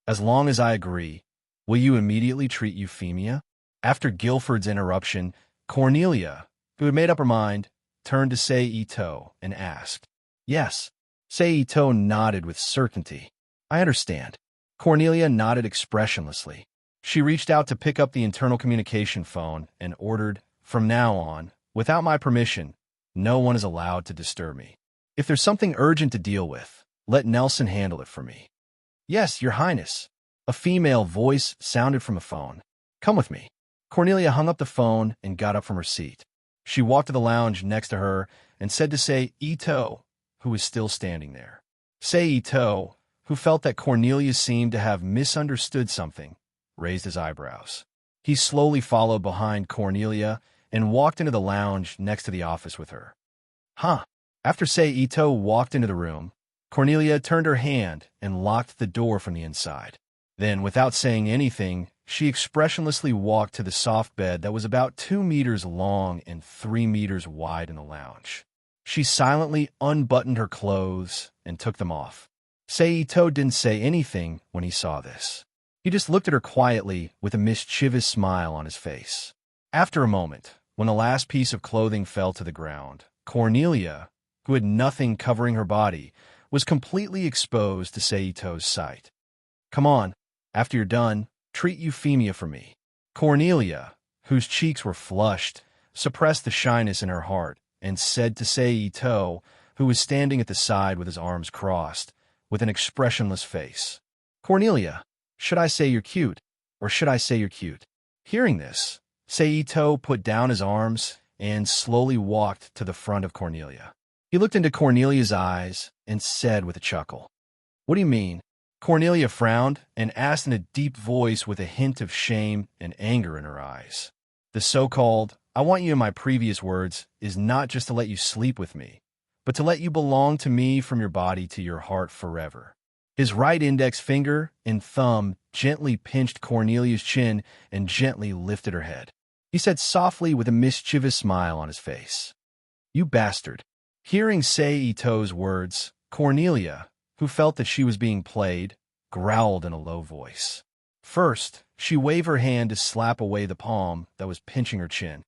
"As long as I agree, will you immediately treat Euphemia?" After Guilford's interruption, Cornelia, who had made up her mind, turned to Sei Ito and asked, "Yes." Sei Ito nodded with certainty. "I understand." Cornelia nodded expressionlessly. She reached out to pick up the internal communication phone and ordered, "From now on, without my permission, no one is allowed to disturb me. If there's something urgent to deal with, let Nelson handle it for me." "Yes, your highness." A female voice sounded from the phone. "Come with me." Cornelia hung up the phone and got up from her seat. She walked to the lounge next to her and said to Sei Ito, who was still standing there. Sei Ito, who felt that Cornelia seemed to have misunderstood something, raised his eyebrows. He slowly followed behind Cornelia and walked into the lounge next to the office with her. "Huh." After Sei Ito walked into the room, Cornelia turned her hand and locked the door from the inside. Then, without saying anything, she expressionlessly walked to the soft bed that was about 2 meters long and 3 meters wide in the lounge. She silently unbuttoned her clothes and took them off. Sei Ito didn't say anything when he saw this. He just looked at her quietly with a mischievous smile on his face. After a moment, when the last piece of clothing fell to the ground, Cornelia, who had nothing covering her body, was completely exposed to Sei Ito's sight. "Come on, after you're done, treat Euphemia for me." Cornelia, whose cheeks were flushed, suppressed the shyness in her heart and said to Sei Ito, who was standing at the side with his arms crossed, with an expressionless face, "Cornelia, should I say you're cute, or should I say you're cute?" Hearing this, Sei Ito put down his arms and slowly walked to the front of Cornelia. He looked into Cornelia's eyes and said with a chuckle, "What do you mean?" Cornelia frowned and asked in a deep voice with a hint of shame and anger in her eyes. "The so-called, I want you in my previous words, is not just to let you sleep with me, but to let you belong to me from your body to your heart forever." His right index finger and thumb gently pinched Cornelia's chin and gently lifted her head. He said softly with a mischievous smile on his face, "You bastard." Hearing Sei Ito's words, Cornelia, who felt that she was being played, growled in a low voice. First, she waved her hand to slap away the palm that was pinching her chin.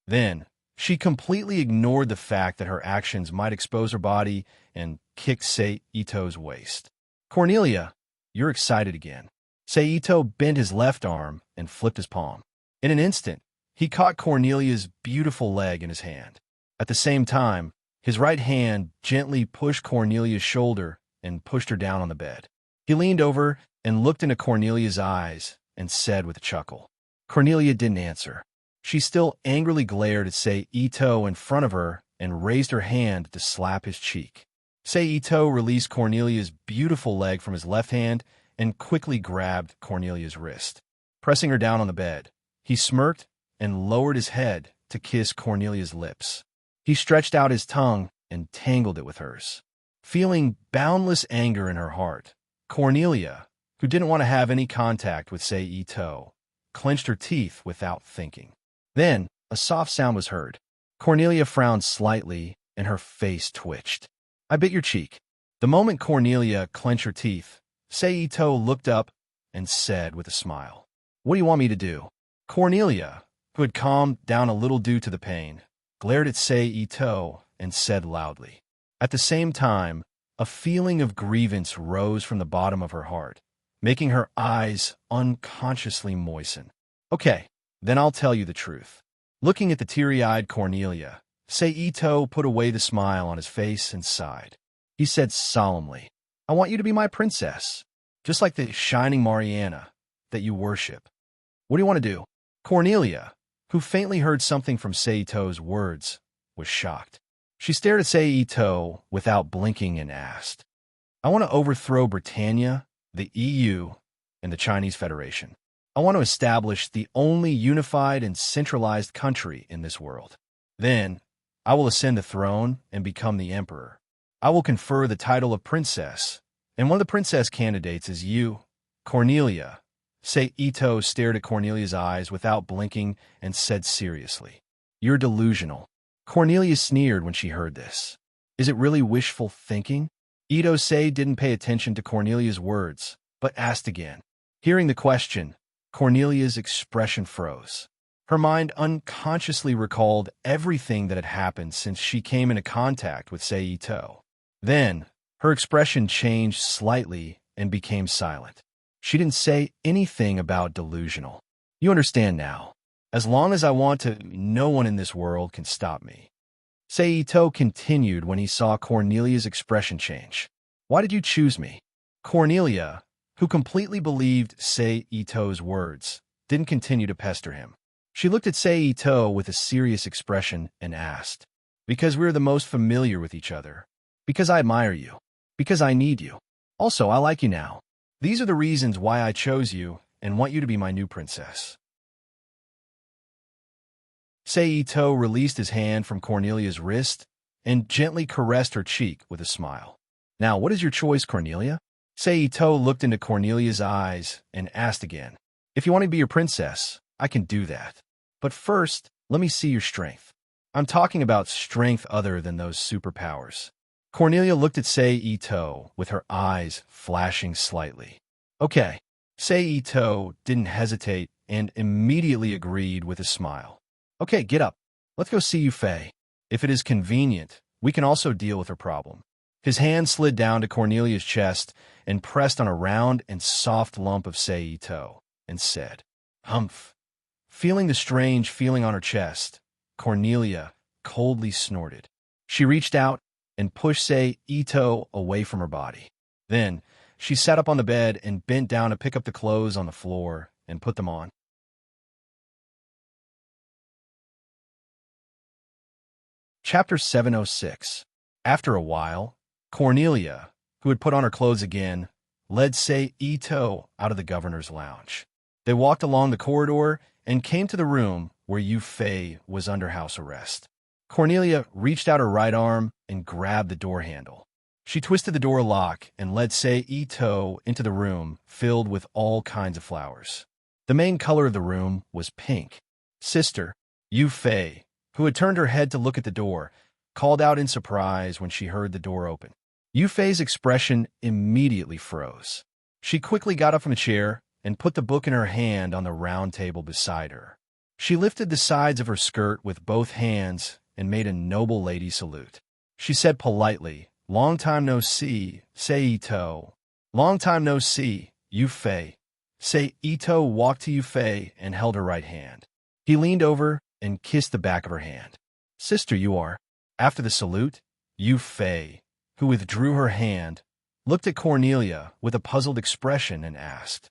Then, she completely ignored the fact that her actions might expose her body and kicked Seito's waist. Cornelia, you're excited again. Seito bent his left arm and flipped his palm. In an instant, he caught Cornelia's beautiful leg in his hand. At the same time, his right hand gently pushed Cornelia's shoulder and pushed her down on the bed. He leaned over and looked into Cornelia's eyes and said with a chuckle. Cornelia didn't answer. She still angrily glared at Seito in front of her and raised her hand to slap his cheek. Seito released Cornelia's beautiful leg from his left hand and quickly grabbed Cornelia's wrist. Pressing her down on the bed, he smirked and lowered his head to kiss Cornelia's lips. He stretched out his tongue and tangled it with hers. Feeling boundless anger in her heart, Cornelia, who didn't want to have any contact with Seito, clenched her teeth without thinking. Then, a soft sound was heard. Cornelia frowned slightly, and her face twitched. I bit your cheek. The moment Cornelia clenched her teeth, Seito looked up and said with a smile, What do you want me to do? Cornelia, who had calmed down a little due to the pain, glared at Seito and said loudly. At the same time, a feeling of grievance rose from the bottom of her heart, making her eyes unconsciously moisten. Okay, then I'll tell you the truth. Looking at the teary-eyed Cornelia, Seito put away the smile on his face and sighed. He said solemnly, I want you to be my princess, just like the shining Mariana that you worship. What do you want to do? Cornelia, who faintly heard something from Seito's words, was shocked. She stared at Seito without blinking and asked, I want to overthrow Britannia, the EU, and the Chinese Federation. I want to establish the only unified and centralized country in this world. Then, I will ascend the throne and become the emperor. I will confer the title of princess, and one of the princess candidates is you, Cornelia. Seito stared at Cornelia's eyes without blinking and said seriously, You're delusional. Cornelia sneered when she heard this. Is it really wishful thinking? Ito-sei didn't pay attention to Cornelia's words, but asked again. Hearing the question, Cornelia's expression froze. Her mind unconsciously recalled everything that had happened since she came into contact with Seito. Then, her expression changed slightly and became silent. She didn't say anything about delusional. You understand now. As long as I want to, no one in this world can stop me. Seito continued when he saw Cornelia's expression change. Why did you choose me? Cornelia, who completely believed Seito's words, didn't continue to pester him. She looked at Seito with a serious expression and asked, Because we're the most familiar with each other. Because I admire you. Because I need you. Also, I like you now. These are the reasons why I chose you and want you to be my new princess. Seito released his hand from Cornelia's wrist and gently caressed her cheek with a smile. Now, what is your choice, Cornelia? Seito looked into Cornelia's eyes and asked again, If you want to be your princess, I can do that. But first, let me see your strength. I'm talking about strength other than those superpowers. Cornelia looked at Seito with her eyes flashing slightly. Okay. Seito didn't hesitate and immediately agreed with a smile. Okay, get up. Let's go see Yufei. If it is convenient, we can also deal with her problem. His hand slid down to Cornelia's chest and pressed on a round and soft lump of Seito and said, Humph. Feeling the strange feeling on her chest, Cornelia coldly snorted. She reached out and pushed Seito away from her body. Then, she sat up on the bed and bent down to pick up the clothes on the floor and put them on. Chapter 706. After a while, Cornelia, who had put on her clothes again, led Seito out of the governor's lounge. They walked along the corridor and came to the room where Yufei was under house arrest. Cornelia reached out her right arm and grabbed the door handle. She twisted the door lock and led Seito into the room filled with all kinds of flowers. The main color of the room was pink. Sister, Yufei, who had turned her head to look at the door, called out in surprise when she heard the door open. Yufei's expression immediately froze. She quickly got up from the chair and put the book in her hand on the round table beside her. She lifted the sides of her skirt with both hands and made a noble lady salute. She said politely, "Long time no see, Sei Ito." "Long time no see, Yu Fei." Sei Ito walked to Yu Fei and held her right hand. He leaned over and kissed the back of her hand. "Sister, you are." After the salute, Yu Fei, who withdrew her hand, looked at Cornelia with a puzzled expression and asked,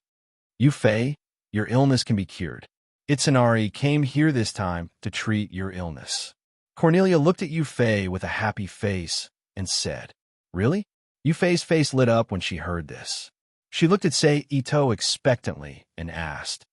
"Yu Fei, your illness can be cured. Itsunari came here this time to treat your illness." Cornelia looked at Yu Fei with a happy face and said, "Really?" Yu Fei's face lit up when she heard this. She looked at Sei Ito expectantly and asked,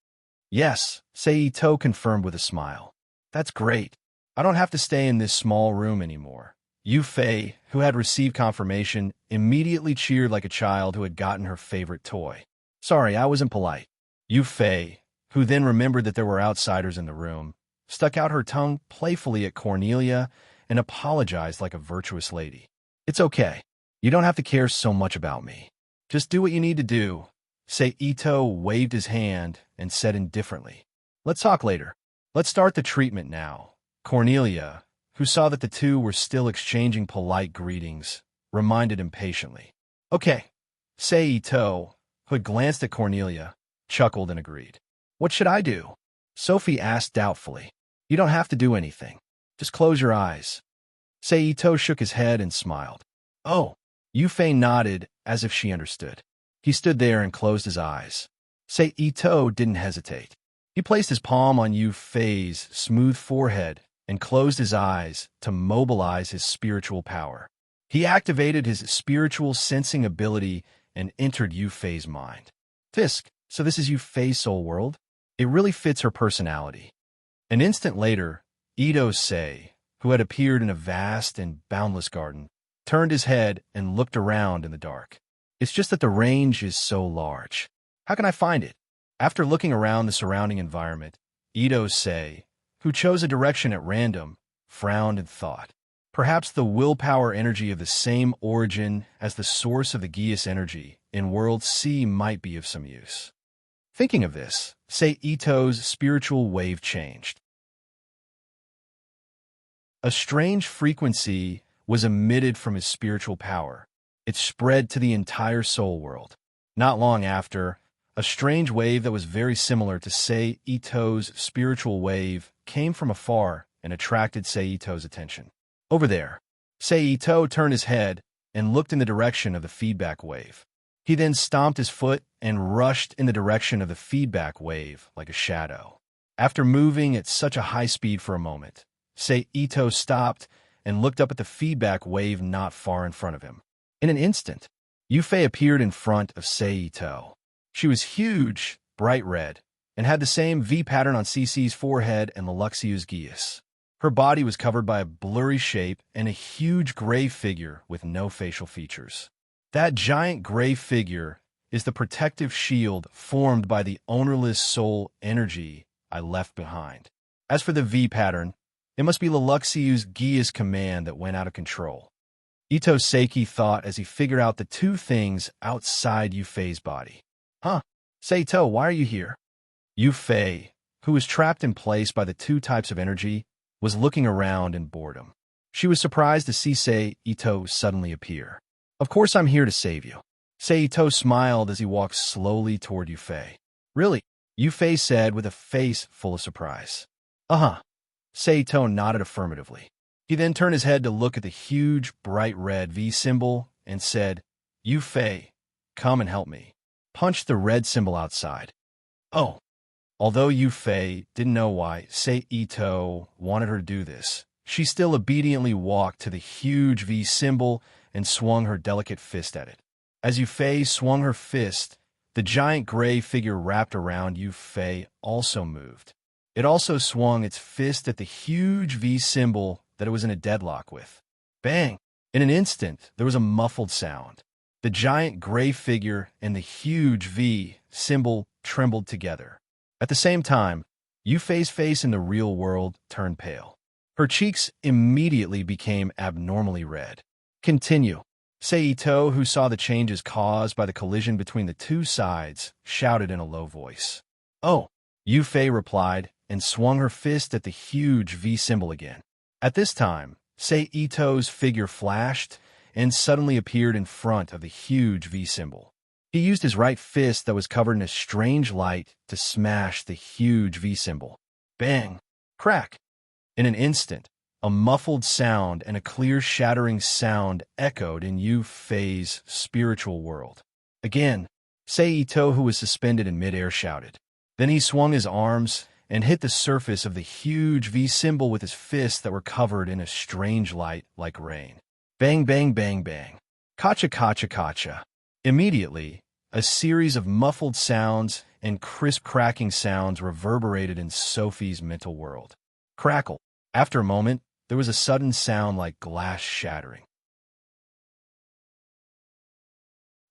"Yes," Sei Ito confirmed with a smile. "That's great. I don't have to stay in this small room anymore." Yu Fei, who had received confirmation, immediately cheered like a child who had gotten her favorite toy. "Sorry, I wasn't polite." Yu Fei, who then remembered that there were outsiders in the room, stuck out her tongue playfully at Cornelia and apologized like a virtuous lady. "It's okay. You don't have to care so much about me. Just do what you need to do." Sei Ito waved his hand and said indifferently, "Let's talk later. Let's start the treatment now." Cornelia, who saw that the two were still exchanging polite greetings, reminded impatiently. "Okay." Sei Ito, who had glanced at Cornelia, chuckled and agreed. "What should I do?" Sophie asked doubtfully. "You don't have to do anything. Just close your eyes." Sei Ito shook his head and smiled. "Oh." Yu Fei nodded as if she understood. He stood there and closed his eyes. Sei Ito didn't hesitate. He placed his palm on Yu Fei's smooth forehead and closed his eyes to mobilize his spiritual power. He activated his spiritual sensing ability and entered Yu Fei's mind. "Fisk, so this is Yu Fei's soul world? It really fits her personality." An instant later, Ito Sei, who had appeared in a vast and boundless garden, turned his head and looked around in the dark. "It's just that the range is so large. How can I find it?" After looking around the surrounding environment, Ito Sei, who chose a direction at random, frowned and thought. Perhaps the willpower energy of the same origin as the source of the Geas energy in World C might be of some use. Thinking of this, Sei Ito's spiritual wave changed. A strange frequency was emitted from his spiritual power. It spread to the entire soul world. Not long after, a strange wave that was very similar to Sei Ito's spiritual wave came from afar and attracted Sei Ito's attention. "Over there." Sei Ito turned his head and looked in the direction of the feedback wave. He then stomped his foot and rushed in the direction of the feedback wave like a shadow. After moving at such a high speed for a moment, Sei Ito stopped and looked up at the feedback wave not far in front of him. In an instant, Yu Fei appeared in front of Sei Ito. She was huge, bright red, and had the same V pattern on CC's forehead and Luxiu's Geas. Her body was covered by a blurry shape and a huge gray figure with no facial features. That giant gray figure is the protective shield formed by the ownerless soul energy I left behind. As for the V pattern, it must be Luxiu's Geas command that went out of control. Ito Seiki thought as he figured out the two things outside Yu Fei's body. "Huh? Seito, why are you here?" Yu Fei, who was trapped in place by the two types of energy, was looking around in boredom. She was surprised to see Sei Ito suddenly appear. "Of course I'm here to save you." Sei Ito smiled as he walked slowly toward Yu Fei. "Really?" Yu Fei said with a face full of surprise. "Uh-huh." Sei Ito nodded affirmatively. He then turned his head to look at the huge, bright red V symbol and said, "Yu Fei, come and help me." Punch the red symbol outside. "Oh." Although Yu Fei didn't know why Sei Ito wanted her to do this, she still obediently walked to the huge V symbol and swung her delicate fist at it. As Yu Fei swung her fist, the giant gray figure wrapped around Yu Fei also moved. It also swung its fist at the huge V symbol that it was in a deadlock with. Bang! In an instant, there was a muffled sound. The giant gray figure and the huge V symbol trembled together. At the same time, Yu Fei's face in the real world turned pale. Her cheeks immediately became abnormally red. "Continue." Seito, who saw the changes caused by the collision between the two sides, shouted in a low voice. "Oh," Yufei replied, and swung her fist at the huge V symbol again. At this time, Seito's figure flashed and suddenly appeared in front of the huge V symbol. He used his right fist that was covered in a strange light to smash the huge V symbol. Bang! Crack! In an instant, a muffled sound and a clear shattering sound echoed in Yufei's spiritual world. Again, Seito, who was suspended in midair, shouted. Then he swung his arms and hit the surface of the huge V symbol with his fists that were covered in a strange light like rain. Bang, bang, bang, bang. Kacha, kacha, kacha. Immediately, a series of muffled sounds and crisp cracking sounds reverberated in Sophie's mental world. Crackle. After a moment, there was a sudden sound like glass shattering.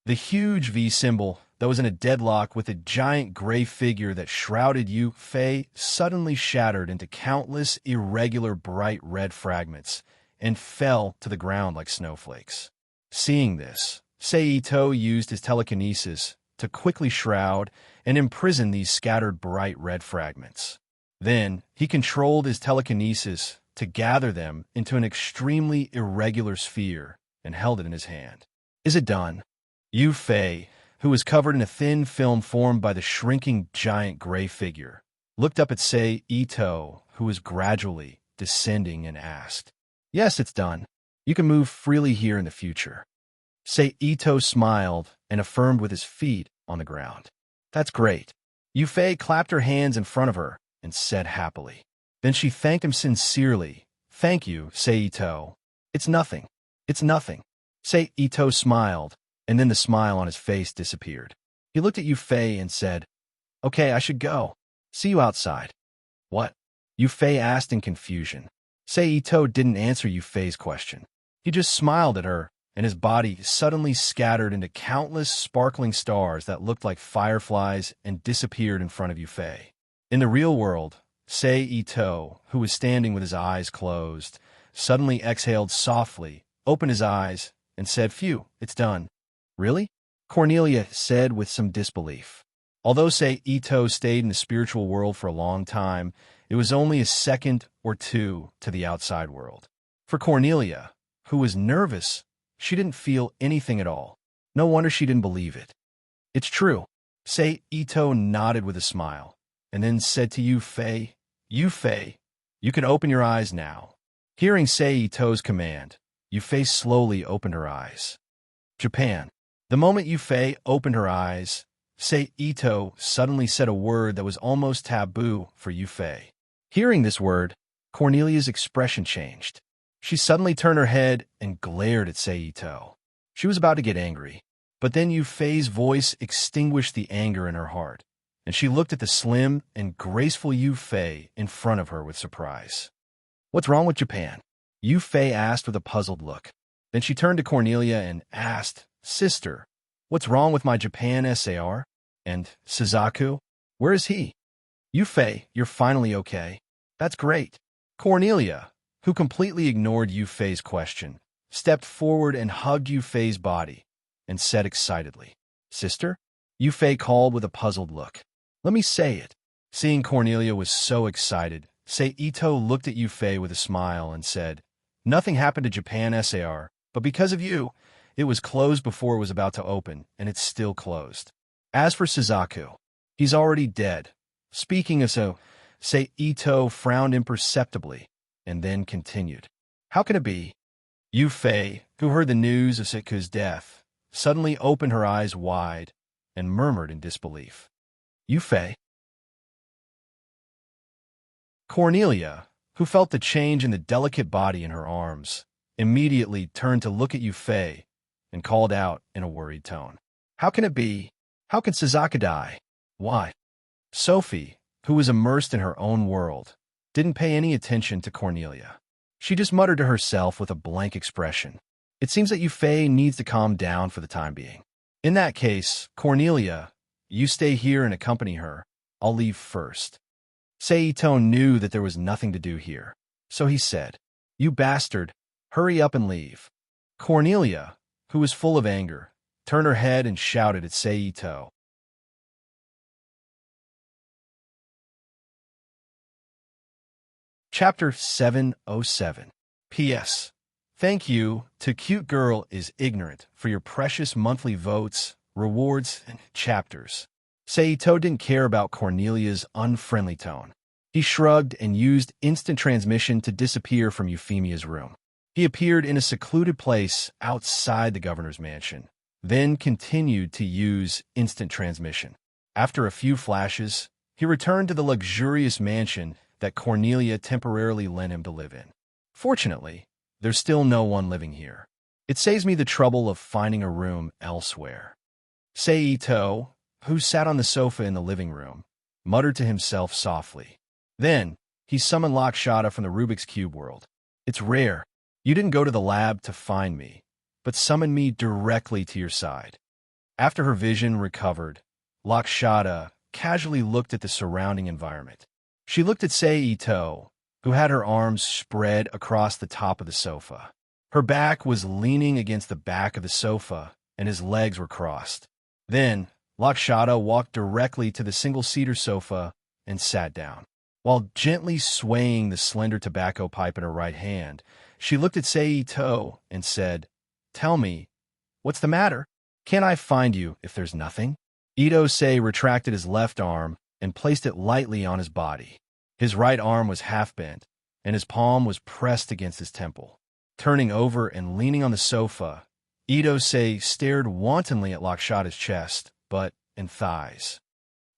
The huge V symbol that was in a deadlock with a giant gray figure that shrouded Yufei suddenly shattered into countless irregular bright red fragments and fell to the ground like snowflakes. Seeing this, Seito used his telekinesis to quickly shroud and imprison these scattered bright red fragments. Then, he controlled his telekinesis to gather them into an extremely irregular sphere and held it in his hand. Is it done? Yufei, who was covered in a thin film formed by the shrinking giant gray figure, looked up at Seito, who was gradually descending, and asked, "Yes, it's done. You can move freely here in the future." Seito smiled and affirmed with his feet on the ground. "That's great." Yufei clapped her hands in front of her and said happily. Then she thanked him sincerely. "Thank you, Seito. It's nothing. It's nothing." Seito smiled, and then the smile on his face disappeared. He looked at Yufei and said, "Okay, I should go. See you outside." "What?" Yufei asked in confusion. Seito didn't answer Yufei's question. He just smiled at her, and his body suddenly scattered into countless sparkling stars that looked like fireflies and disappeared in front of Yufei. In the real world, Seito, who was standing with his eyes closed, suddenly exhaled softly, opened his eyes, and said, "Phew, it's done." "Really?" Cornelia said with some disbelief. Although Seito stayed in the spiritual world for a long time, it was only a second or two to the outside world. For Cornelia, who was nervous, she didn't feel anything at all. No wonder she didn't believe it. "It's true." Seito nodded with a smile, and then said to Yufei, "Yufei, you can open your eyes now." Hearing Seito's command, Yufei slowly opened her eyes. Japan. The moment Yufei opened her eyes, Seito suddenly said a word that was almost taboo for Yufei. Hearing this word, Cornelia's expression changed. She suddenly turned her head and glared at Seito. She was about to get angry, but then Yufei's voice extinguished the anger in her heart, and she looked at the slim and graceful Yufei in front of her with surprise. "What's wrong with Japan?" Yufei asked with a puzzled look. Then she turned to Cornelia and asked, "Sister, what's wrong with my Japan SAR? And Suzaku? Where is he?" "Yufei, you're finally okay. That's great." Cornelia, who completely ignored Yufei's question, stepped forward and hugged Yufei's body and said excitedly, "Sister?" Yufei called with a puzzled look. "Let me say it." Seeing Cornelia was so excited, Seito looked at Yufei with a smile and said, "Nothing happened to Japan SAR, but because of you, it was closed before it was about to open, and it's still closed. As for Suzaku, he's already dead." Speaking of so, Seito frowned imperceptibly and then continued, "How can it be?" Yufei, who heard the news of Suzaku's death, suddenly opened her eyes wide and murmured in disbelief, "Yufei?" Cornelia, who felt the change in the delicate body in her arms, immediately turned to look at Yufei and called out in a worried tone, "How can it be? How can Suzaku die? Why?" Sophie, who was immersed in her own world, didn't pay any attention to Cornelia. She just muttered to herself with a blank expression, "It seems that Yufei needs to calm down for the time being. In that case, Cornelia, you stay here and accompany her. I'll leave first." Seito knew that there was nothing to do here, so he said, "You bastard, hurry up and leave." Cornelia, who was full of anger, turned her head and shouted at Seito. Chapter 707. P.S. Thank you to Cute Girl is Ignorant for your precious monthly votes, rewards, and chapters. Seito didn't care about Cornelia's unfriendly tone. He shrugged and used instant transmission to disappear from Euphemia's room. He appeared in a secluded place outside the governor's mansion, then continued to use instant transmission. After a few flashes, he returned to the luxurious mansion that Cornelia temporarily lent him to live in. Fortunately, there's still no one living here. It saves me the trouble of finding a room elsewhere. Seito, who sat on the sofa in the living room, muttered to himself softly. Then, he summoned Lakshata from the Rubik's Cube world. It's rare. You didn't go to the lab to find me, but summoned me directly to your side. After her vision recovered, Lakshata casually looked at the surrounding environment. She looked at Seito, who had her arms spread across the top of the sofa. Her back was leaning against the back of the sofa, and his legs were crossed. Then, Lakshata walked directly to the single-seater sofa and sat down. While gently swaying the slender tobacco pipe in her right hand, she looked at Seito and said, "Tell me, what's the matter? Can't I find you if there's nothing?" Ito-sei retracted his left arm and placed it lightly on his body. His right arm was half bent, and his palm was pressed against his temple. Turning over and leaning on the sofa, Ito-sei stared wantonly at Lakshata's chest, butt, and thighs.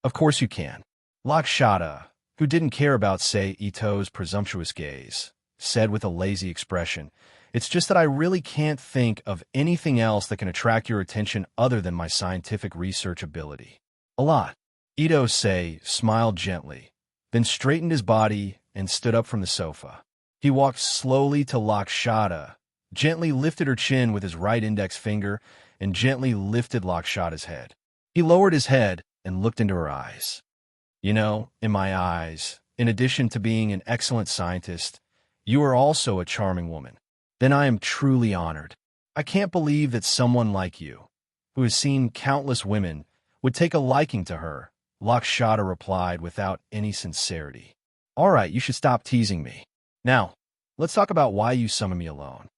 "Of course you can." Lakshata, who didn't care about Seito's presumptuous gaze, said with a lazy expression, "It's just that I really can't think of anything else that can attract your attention other than my scientific research ability." "A lot." Ito-sei smiled gently, then straightened his body and stood up from the sofa. He walked slowly to Lakshata, gently lifted her chin with his right index finger, and gently lifted Lakshata's head. He lowered his head and looked into her eyes. "You know, in my eyes, in addition to being an excellent scientist, you are also a charming woman. Then I am truly honored. I can't believe that someone like you, who has seen countless women, would take a liking to her," Lakshata replied without any sincerity. "All right, you should stop teasing me. Now, let's talk about why you summoned me alone."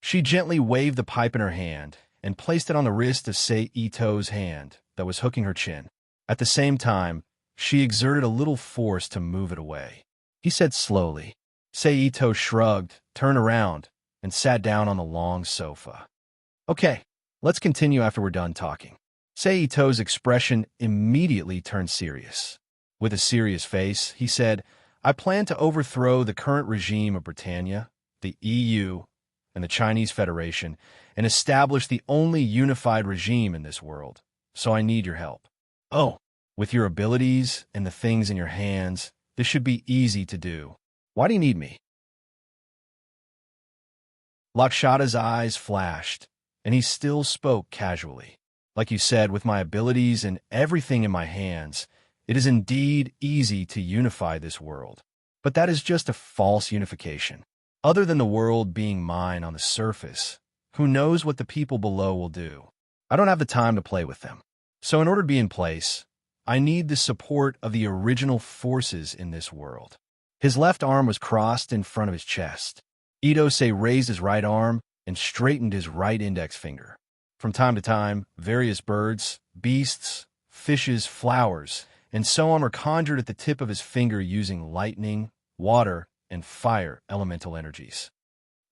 She gently waved the pipe in her hand and placed it on the wrist of Seito's hand that was hooking her chin. At the same time, she exerted a little force to move it away. He said slowly. Seito shrugged, turned around, and sat down on the long sofa. "Okay, let's continue after we're done talking." Seito's expression immediately turned serious. With a serious face, he said, "I plan to overthrow the current regime of Britannia, the EU, and the Chinese Federation, and establish the only unified regime in this world, so I need your help." "Oh, with your abilities and the things in your hands, this should be easy to do. Why do you need me?" Lakshata's eyes flashed, and he still spoke casually. "Like you said, with my abilities and everything in my hands, it is indeed easy to unify this world. But that is just a false unification. Other than the world being mine on the surface, who knows what the people below will do? I don't have the time to play with them. So in order to be in place, I need the support of the original forces in this world." His left arm was crossed in front of his chest. Ito-sei raised his right arm and straightened his right index finger. From time to time, various birds, beasts, fishes, flowers, and so on were conjured at the tip of his finger using lightning, water, and fire elemental energies.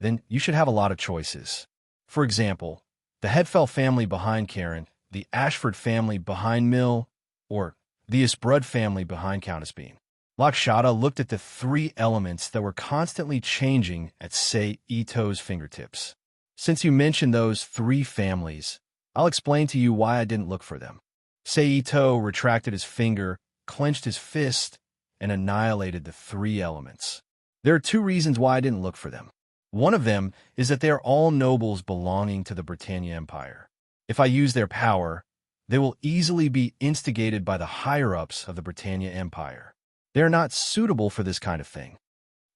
Then you should have a lot of choices. For example, the Headfell family behind Karen, the Ashford family behind Mill, or the Isbrud family behind Countess Bean. Lakshata looked at the three elements that were constantly changing at Seito's fingertips. "Since you mentioned those three families, I'll explain to you why I didn't look for them." Seito retracted his finger, clenched his fist, and annihilated the three elements. "There are two reasons why I didn't look for them. One of them is that they are all nobles belonging to the Britannia Empire. If I use their power, they will easily be instigated by the higher-ups of the Britannia Empire. They are not suitable for this kind of thing.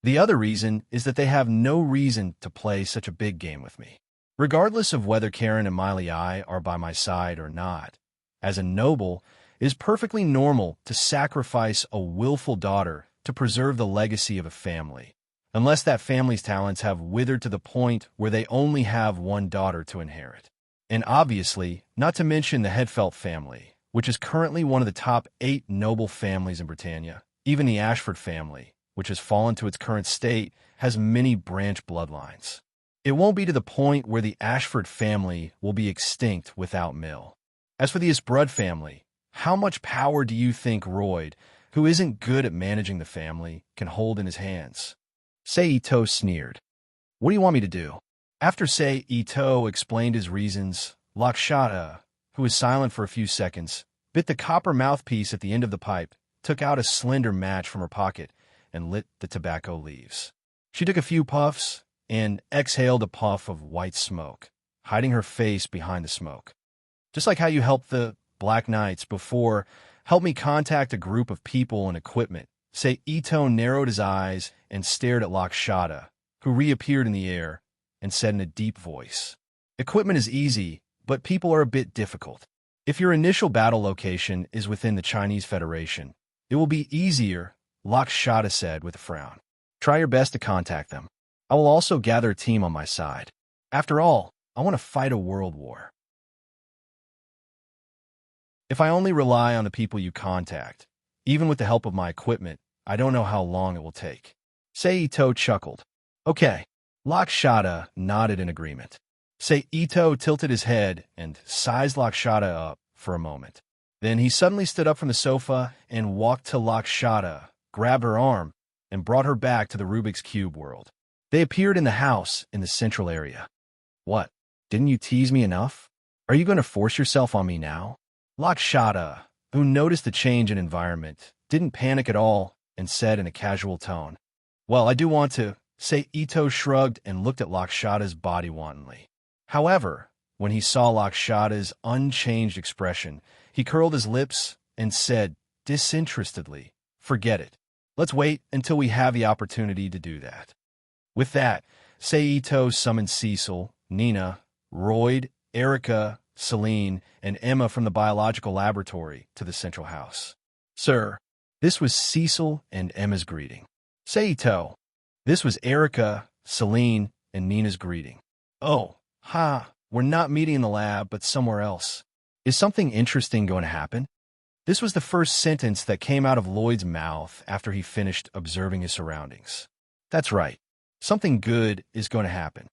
The other reason is that they have no reason to play such a big game with me. Regardless of whether Karen and Miley I are by my side or not, as a noble, it is perfectly normal to sacrifice a willful daughter to preserve the legacy of a family, unless that family's talents have withered to the point where they only have one daughter to inherit. And obviously, not to mention the Headfelt family, which is currently one of the top 8 noble families in Britannia. Even the Ashford family, which has fallen to its current state, has many branch bloodlines. It won't be to the point where the Ashford family will be extinct without Mill. As for the Isbrud family, how much power do you think Royd, who isn't good at managing the family, can hold in his hands? Sei Ito sneered. What do you want me to do? After Sei Ito explained his reasons, Lakshata, who was silent for a few seconds, bit the copper mouthpiece at the end of the pipe, took out a slender match from her pocket, and lit the tobacco leaves. She took a few puffs and exhaled a puff of white smoke, hiding her face behind the smoke. Just like how you helped the Black Knights before, help me contact a group of people and equipment. Sei Ito narrowed his eyes and stared at Lakshata, who reappeared in the air, and said in a deep voice, Equipment is easy, but people are a bit difficult. If your initial battle location is within the Chinese Federation, it will be easier, Lakshata said with a frown. Try your best to contact them. I will also gather a team on my side. After all, I want to fight a world war. If I only rely on the people you contact, even with the help of my equipment, I don't know how long it will take. Sei Ito chuckled. Okay. Lakshata nodded in agreement. Sei Ito tilted his head and sized Lakshata up for a moment. Then he suddenly stood up from the sofa and walked to Lakshata, grabbed her arm, and brought her back to the Rubik's Cube world. They appeared in the house in the central area. What? Didn't you tease me enough? Are you going to force yourself on me now? Lakshata, who noticed the change in environment, didn't panic at all and said in a casual tone, Well, I do want to. Sei Ito shrugged and looked at Lakshata's body wantonly. However, when he saw Lakshata's unchanged expression, he curled his lips and said disinterestedly, Forget it. Let's wait until we have the opportunity to do that. With that, Sei Ito summoned Cecil, Nina, Royd, Erica, Celine, and Emma from the biological laboratory to the central house. Sir, this was Cecil and Emma's greeting. Sei Ito, this was Erica, Celine, and Nina's greeting. Oh, we're not meeting in the lab, but somewhere else. Is something interesting going to happen? This was the first sentence that came out of Lloyd's mouth after he finished observing his surroundings. That's right. Something good is going to happen.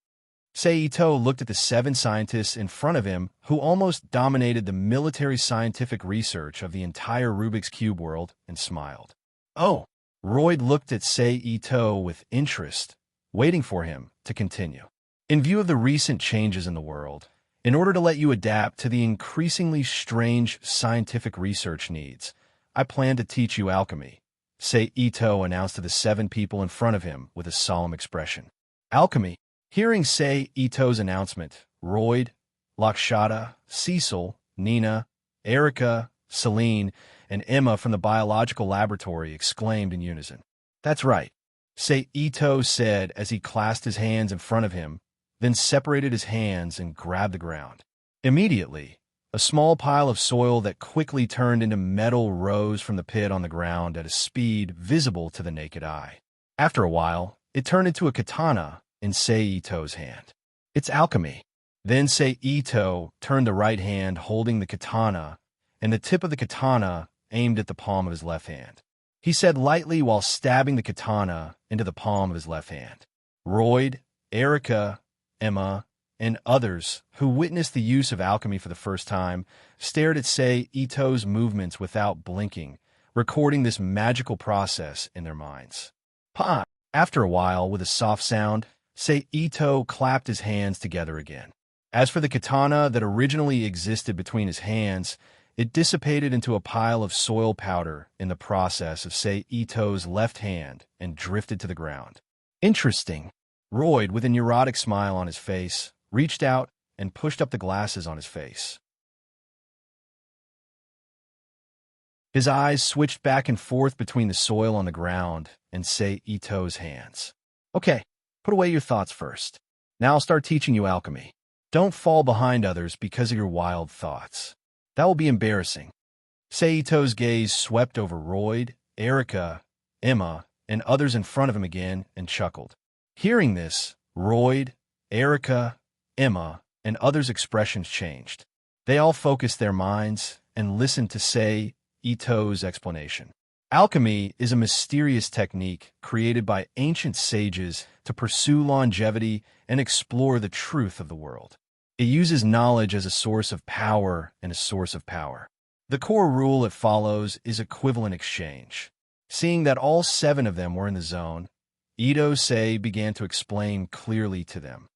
Sei Ito looked at the 7 scientists in front of him who almost dominated the military scientific research of the entire Rubik's Cube world and smiled. Oh, Royd looked at Sei Ito with interest, waiting for him to continue. In view of the recent changes in the world, in order to let you adapt to the increasingly strange scientific research needs, I plan to teach you alchemy, Sei Ito announced to the 7 people in front of him with a solemn expression. Alchemy. Hearing Sei Ito's announcement, Royd, Lakshata, Cecil, Nina, Erica, Celine, and Emma from the biological laboratory exclaimed in unison. That's right, Sei Ito said as he clasped his hands in front of him, then separated his hands and grabbed the ground. Immediately, a small pile of soil that quickly turned into metal rose from the pit on the ground at a speed visible to the naked eye. After a while, it turned into a katana in Sei Ito's hand. It's alchemy. Then Sei Ito turned the right hand holding the katana, and the tip of the katana aimed at the palm of his left hand. He said lightly while stabbing the katana into the palm of his left hand. Royd, Erica, Emma, and others who witnessed the use of alchemy for the first time stared at Sei Ito's movements without blinking, recording this magical process in their minds. After a while, with a soft sound, Sei Ito clapped his hands together again. As for the katana that originally existed between his hands, it dissipated into a pile of soil powder in the process of Sei Ito's left hand and drifted to the ground. Interesting. Royd, with a neurotic smile on his face, reached out and pushed up the glasses on his face. His eyes switched back and forth between the soil on the ground and Sei Ito's hands. Okay, put away your thoughts first. Now I'll start teaching you alchemy. Don't fall behind others because of your wild thoughts. That will be embarrassing. Seito's gaze swept over Royd, Erica, Emma, and others in front of him again and chuckled. Hearing this, Royd, Erica, Emma, and others' expressions changed. They all focused their minds and listened to Seito's explanation. Alchemy is a mysterious technique created by ancient sages to pursue longevity and explore the truth of the world. It uses knowledge as a source of power and a source of power. The core rule it follows is equivalent exchange. Seeing that all 7 of them were in the zone, Sei began to explain clearly to them.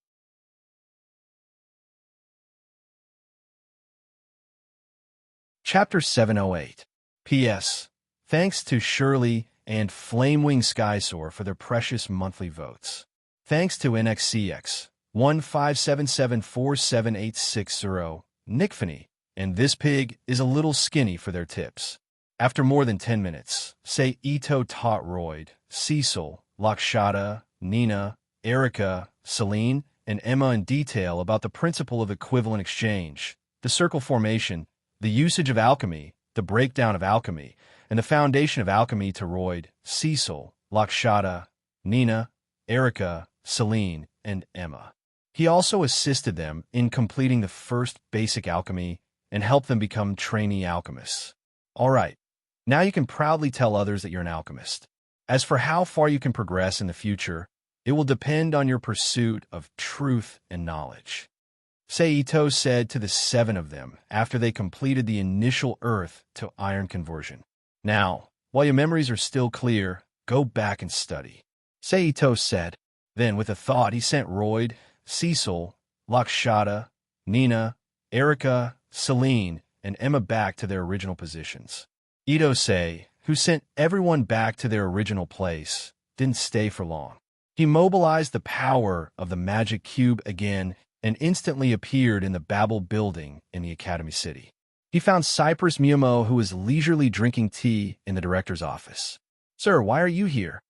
Chapter 708. P.S. Thanks to Shirley and Flamewing Skysoar for their precious monthly votes. Thanks to NXCX 157747860, Nickfany, and This Pig is a little skinny for their tips. After more than 10 minutes, Seito taught Royd, Cecil, Lakshata, Nina, Erica, Celine, and Emma in detail about the principle of equivalent exchange, the circle formation, the usage of alchemy, the breakdown of alchemy, and the foundation of alchemy to Royd, Cecil, Lakshata, Nina, Erica, Celine, and Emma. He also assisted them in completing the first basic alchemy and helped them become trainee alchemists. All right, now you can proudly tell others that you're an alchemist. As for how far you can progress in the future, it will depend on your pursuit of truth and knowledge. Seito said to the 7 of them after they completed the initial earth to iron conversion. Now, while your memories are still clear, go back and study. Seito said. Then, with a thought, he sent Royd, Cecil, Lakshata, Nina, Erica, Celine, and Emma back to their original positions. Sei, who sent everyone back to their original place, didn't stay for long. He mobilized the power of the magic cube again and instantly appeared in the Babel building in the Academy City. He found Cypress Miyamoto, who was leisurely drinking tea in the director's office. "Sir, why are you here?"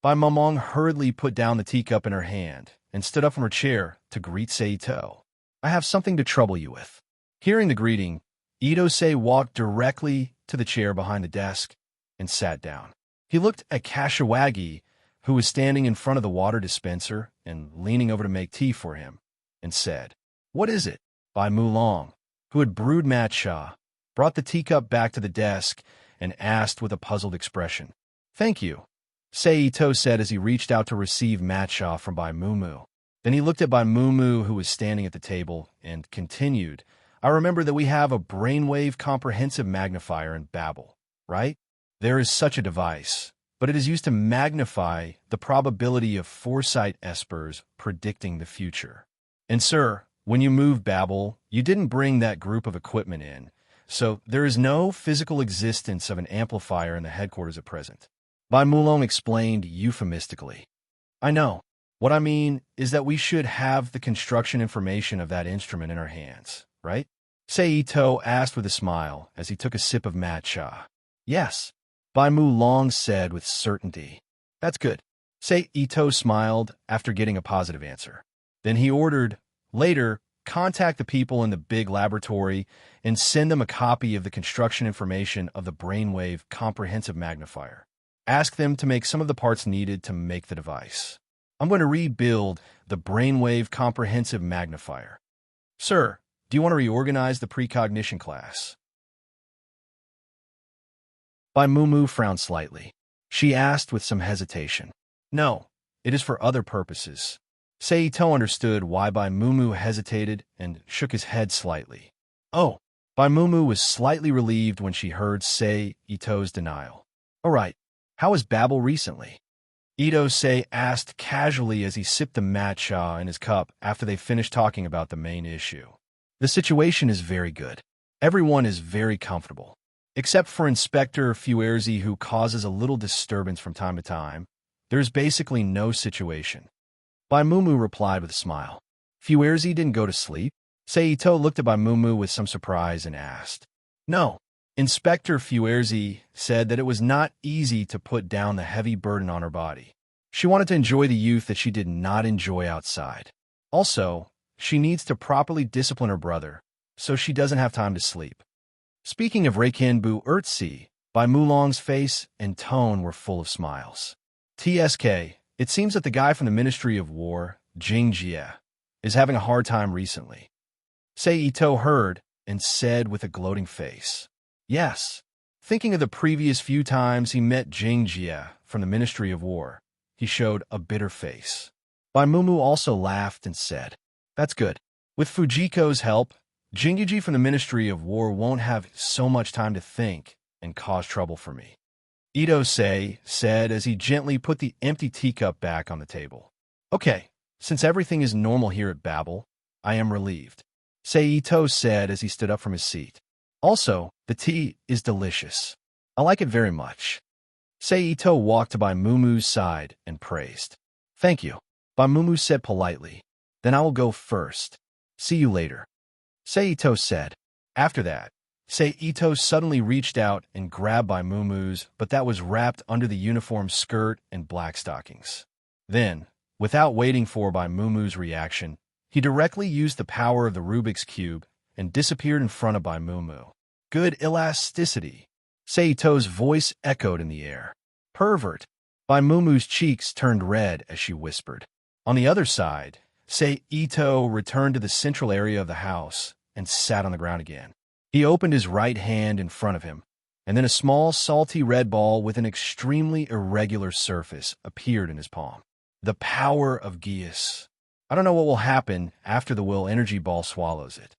Bai Momong hurriedly put down the teacup in her hand and stood up from her chair to greet Seito. "I have something to trouble you with." Hearing the greeting, Sei walked directly to the chair behind the desk and sat down. He looked at Kashiwagi, who was standing in front of the water dispenser and leaning over to make tea for him, and said, "What is it?" Bai Mulong, who had brewed matcha, brought the teacup back to the desk and asked with a puzzled expression. "Thank you," Seito said as he reached out to receive matcha from Bai Mumu. Then he looked at Bai Mumu, who was standing at the table, and continued, "I remember that we have a brainwave comprehensive magnifier in Babel, right? There is such a device, but it is used to magnify the probability of foresight espers predicting the future. And sir, when you moved Babel, you didn't bring that group of equipment in, so there is no physical existence of an amplifier in the headquarters at present." Bai Mulong explained euphemistically. "I know. What I mean is that we should have the construction information of that instrument in our hands, right?" Seito asked with a smile as he took a sip of matcha. "Yes," Bai Mulong said with certainty. "That's good." Seito smiled after getting a positive answer. Then he ordered, "Later, contact the people in the big laboratory and send them a copy of the construction information of the brainwave comprehensive magnifier. Ask them to make some of the parts needed to make the device. I'm going to rebuild the brainwave comprehensive magnifier. Sir, do you want to reorganize the precognition class?" Bai Mumu frowned slightly. She asked with some hesitation. "No, it is for other purposes." Seito understood why Bai Mumu hesitated and shook his head slightly. "Oh." Bai Mumu was slightly relieved when she heard Seito's denial. "All right, how was Babel recently?" Sei asked casually as he sipped the matcha in his cup after they finished talking about the main issue. "The situation is very good. Everyone is very comfortable. Except for Inspector Fuerzi, who causes a little disturbance from time to time, there's basically no situation." Bai Mumu replied with a smile. "Fuerzi didn't go to sleep?" Seito looked at Bai Mumu with some surprise and asked. "No. Inspector Fuerzi said that it was not easy to put down the heavy burden on her body. She wanted to enjoy the youth that she did not enjoy outside. Also, She needs to properly discipline her brother, so she doesn't have time to sleep. Speaking of Reikin Bu Ertzi, Bai Mulong's face and tone were full of smiles. TSK, it seems that the guy from the Ministry of War, Jing Jie, is having a hard time recently. Sei Ito heard and said with a gloating face. Yes. Thinking of the previous few times he met Jing Jie from the Ministry of War, he showed a bitter face. Bai Mumu also laughed and said, That's good. With Fujiko's help, Jingyuji from the Ministry of War won't have so much time to think and cause trouble for me. Ito-sei said as he gently put the empty teacup back on the table. Okay, since everything is normal here at Babel, I am relieved. Seito said as he stood up from his seat. Also, the tea is delicious. I like it very much. Seito walked to Bai Mumu's side and praised. Thank you. Bai Mumu said politely. Then I will go first. See you later. Seito said. After that, Seito suddenly reached out and grabbed Bai Mumu's, but that was wrapped under the uniform skirt and black stockings. Then, without waiting for Bai Mumu's reaction, he directly used the power of the Rubik's Cube and disappeared in front of Bai Mumu. Good elasticity. Seito's voice echoed in the air. Pervert. Bai Mumu's cheeks turned red as she whispered. On the other side, Seito returned to the central area of the house and sat on the ground again. He opened his right hand in front of him, and then a small, salty red ball with an extremely irregular surface appeared in his palm. The power of Geas. I don't know what will happen after the will energy ball swallows it.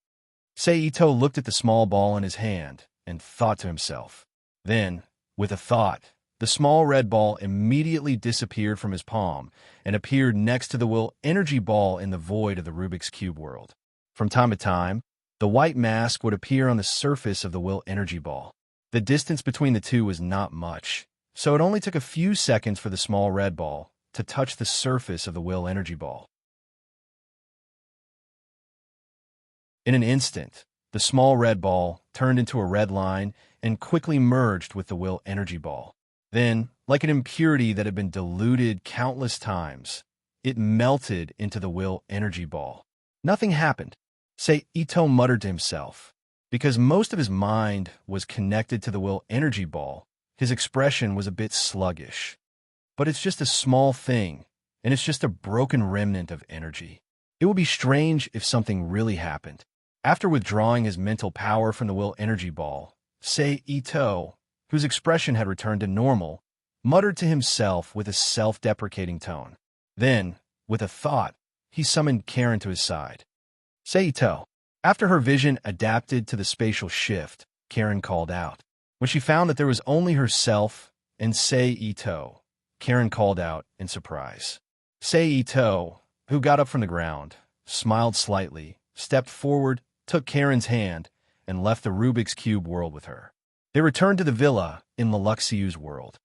Seito looked at the small ball in his hand and thought to himself. Then, with a thought, the small red ball immediately disappeared from his palm and appeared next to the will energy ball in the void of the Rubik's Cube world. From time to time, the white mask would appear on the surface of the will energy ball. The distance between the two was not much, so it only took a few seconds for the small red ball to touch the surface of the will energy ball. In an instant, the small red ball turned into a red line and quickly merged with the will energy ball. Then, like an impurity that had been diluted countless times, it melted into the will energy ball. Nothing happened. Seito muttered to himself. Because most of his mind was connected to the will energy ball, his expression was a bit sluggish. But it's just a small thing, and it's just a broken remnant of energy. It would be strange if something really happened. After withdrawing his mental power from the will energy ball, Seito, whose expression had returned to normal, muttered to himself with a self-deprecating tone. Then, with a thought, he summoned Karen to his side. Seito. After her vision adapted to the spatial shift, Karen called out. When she found that there was only herself and Seito, Karen called out in surprise. Seito, who got up from the ground, smiled slightly, stepped forward, took Karen's hand, and left the Rubik's Cube world with her. They returned to the villa in Leluxiu's world.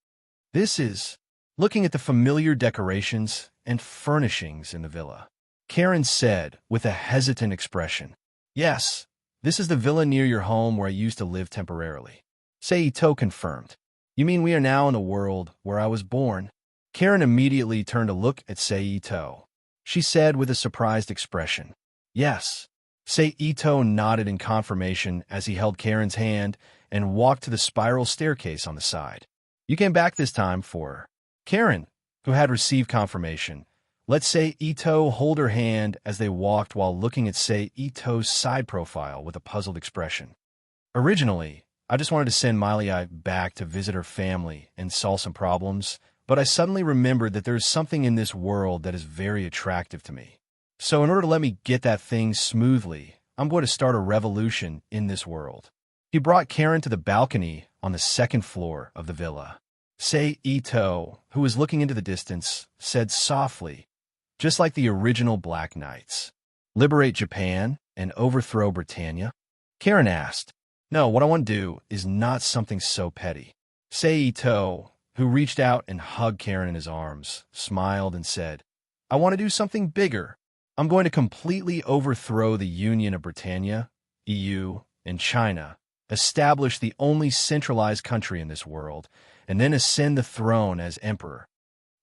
This is, looking at the familiar decorations and furnishings in the villa, Karen said with a hesitant expression. Yes, this is the villa near your home where I used to live temporarily. Seito confirmed. You mean we are now in the world where I was born? Karen immediately turned to look at Seito. She said with a surprised expression. Yes. Seito nodded in confirmation as he held Karen's hand and walked to the spiral staircase on the side. You came back this time for Karen, who had received confirmation. Let Seito hold her hand as they walked while looking at Seito's side profile with a puzzled expression. Originally, I just wanted to send Miley back to visit her family and solve some problems, but I suddenly remembered that there is something in this world that is very attractive to me. So in order to let me get that thing smoothly, I'm going to start a revolution in this world. He brought Karen to the balcony on the second floor of the villa. Seito, who was looking into the distance, said softly, just like the original Black Knights. Liberate Japan and overthrow Britannia? Karen asked. No, what I want to do is not something so petty. Seito, who reached out and hugged Karen in his arms, smiled and said, I want to do something bigger. I'm going to completely overthrow the Union of Britannia, EU, and China, establish the only centralized country in this world, and then ascend the throne as emperor.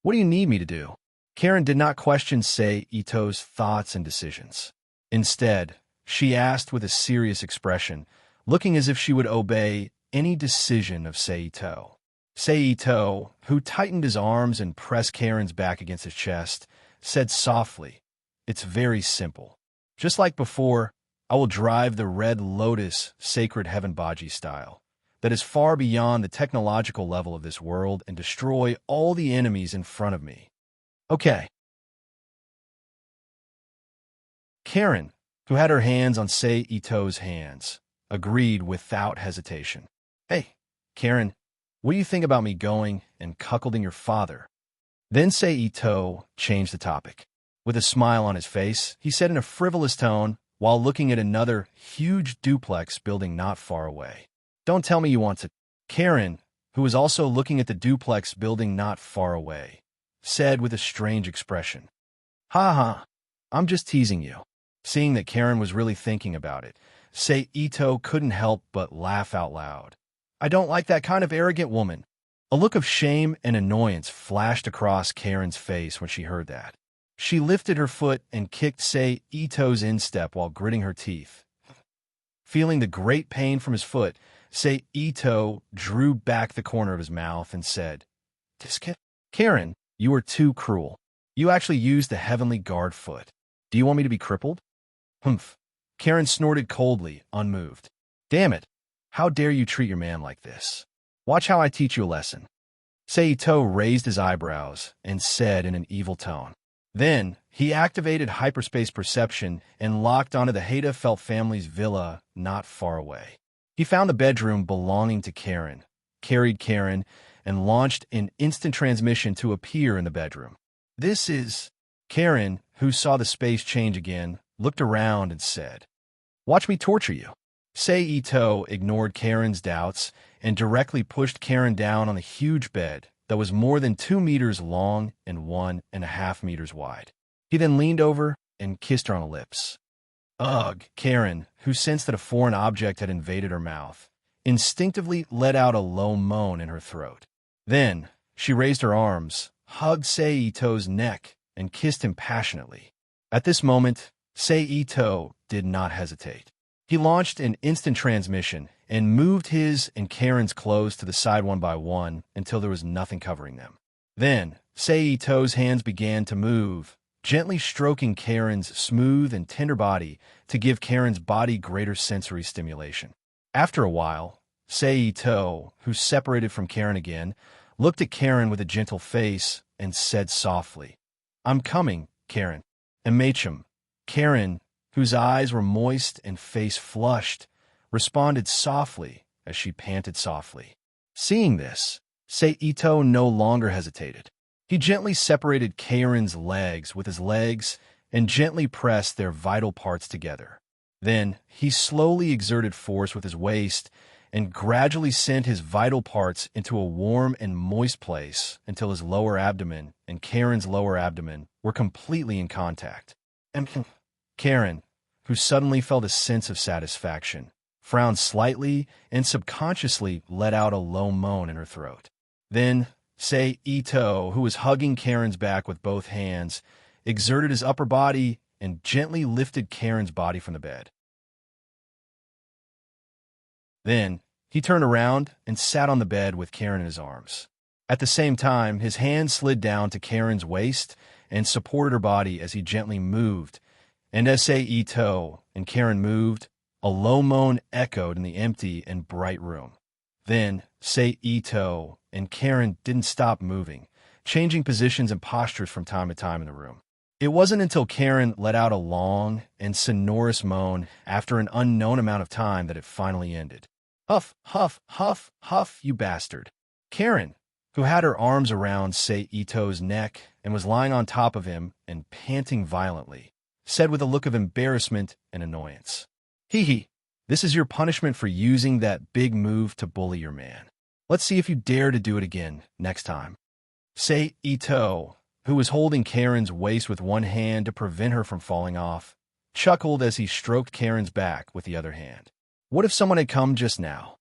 What do you need me to do? Karen did not question Seito's thoughts and decisions. Instead, she asked with a serious expression, looking as if she would obey any decision of Seito. Seito, who tightened his arms and pressed Karen's back against his chest, said softly, "It's very simple. Just like before, I will drive the Red Lotus Sacred Heaven Baji style, that is far beyond the technological level of this world and destroy all the enemies in front of me." Okay. Karen, who had her hands on Seito's hands, agreed without hesitation. "Hey, Karen, what do you think about me going and cuckolding your father?" Then Seito changed the topic. With a smile on his face, he said in a frivolous tone, while looking at another huge duplex building not far away, "Don't tell me you want to." Karen, who was also looking at the duplex building not far away, said with a strange expression, "Ha ha, I'm just teasing you." Seeing that Karen was really thinking about it, Seito couldn't help but laugh out loud. "I don't like that kind of arrogant woman." A look of shame and annoyance flashed across Karen's face when she heard that. She lifted her foot and kicked Seito's instep while gritting her teeth. Feeling the great pain from his foot, Seito drew back the corner of his mouth and said, "Karen, you are too cruel. You actually used the heavenly guard foot. Do you want me to be crippled?" "Humph." Karen snorted coldly, unmoved. "Damn it. How dare you treat your man like this? Watch how I teach you a lesson." Seito raised his eyebrows and said in an evil tone. Then, he activated hyperspace perception and locked onto the Haida-Felt family's villa not far away. He found the bedroom belonging to Karen, carried Karen, and launched an instant transmission to appear in the bedroom. "This is..." Karen, who saw the space change again, looked around and said, "Watch me torture you." Seito ignored Karen's doubts and directly pushed Karen down on the huge bed that was more than 2 meters long and 1.5 meters wide. He then leaned over and kissed her on the lips. Ugh! Karen, who sensed that a foreign object had invaded her mouth, instinctively let out a low moan in her throat. Then, she raised her arms, hugged Seito's neck, and kissed him passionately. At this moment, Seito did not hesitate. He launched an instant transmission and moved his and Karen's clothes to the side one by one until there was nothing covering them. Then, Seito's hands began to move, gently stroking Karen's smooth and tender body to give Karen's body greater sensory stimulation. After a while, Seito, who separated from Karen again, looked at Karen with a gentle face and said softly, "I'm coming, Karen." And Machem, Karen, whose eyes were moist and face flushed, responded softly as she panted softly. Seeing this, Seito no longer hesitated. He gently separated Karen's legs with his legs and gently pressed their vital parts together. Then he slowly exerted force with his waist and gradually sent his vital parts into a warm and moist place until his lower abdomen and Karen's lower abdomen were completely in contact. And Karen, who suddenly felt a sense of satisfaction, frowned slightly and subconsciously let out a low moan in her throat. Then, Seito, who was hugging Karen's back with both hands, exerted his upper body and gently lifted Karen's body from the bed. Then, he turned around and sat on the bed with Karen in his arms. At the same time, his hand slid down to Karen's waist and supported her body as he gently moved, and as Seito and Karen moved, a low moan echoed in the empty and bright room. Then, Seito and Karen didn't stop moving, changing positions and postures from time to time in the room. It wasn't until Karen let out a long and sonorous moan after an unknown amount of time that it finally ended. Huff, huff, huff, huff, you bastard. Karen, who had her arms around Seito's neck and was lying on top of him and panting violently, said with a look of embarrassment and annoyance, "Hee hee, this is your punishment for using that big move to bully your man. Let's see if you dare to do it again next time." Seito, who was holding Karen's waist with one hand to prevent her from falling off, chuckled as he stroked Karen's back with the other hand. What if someone had come just now?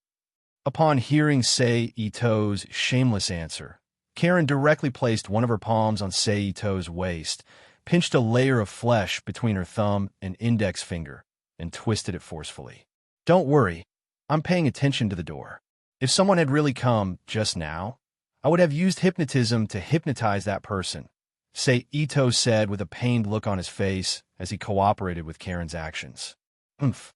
Upon hearing Seito's shameless answer, Karen directly placed one of her palms on Seito's waist, pinched a layer of flesh between her thumb and index finger, and twisted it forcefully. "Don't worry, I'm paying attention to the door. If someone had really come just now, I would have used hypnotism to hypnotize that person," Ito said with a pained look on his face as he cooperated with Karen's actions. Humph.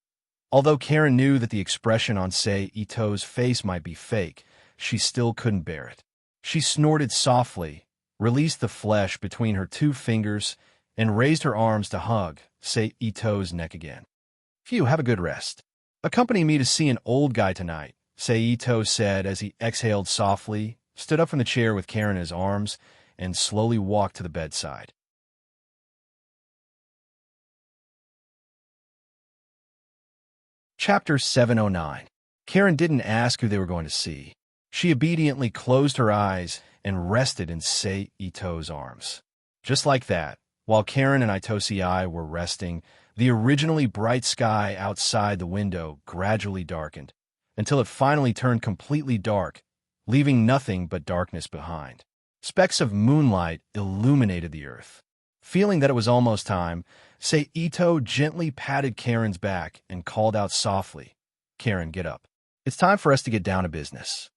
Although Karen knew that the expression on Ito's face might be fake, she still couldn't bear it. She snorted softly, released the flesh between her two fingers, and raised her arms to hug Ito's neck again. "Phew, have a good rest. Accompany me to see an old guy tonight," Ito said as he exhaled softly, stood up from the chair with Karen in his arms, and slowly walked to the bedside. Chapter 709. Karen didn't ask who they were going to see. She obediently closed her eyes and rested in Ito's arms. Just like that, while Karen and Itosi were resting, the originally bright sky outside the window gradually darkened, until it finally turned completely dark, leaving nothing but darkness behind. Specks of moonlight illuminated the earth. Feeling that it was almost time, Ito gently patted Karen's back and called out softly, "Karen, get up. It's time for us to get down to business."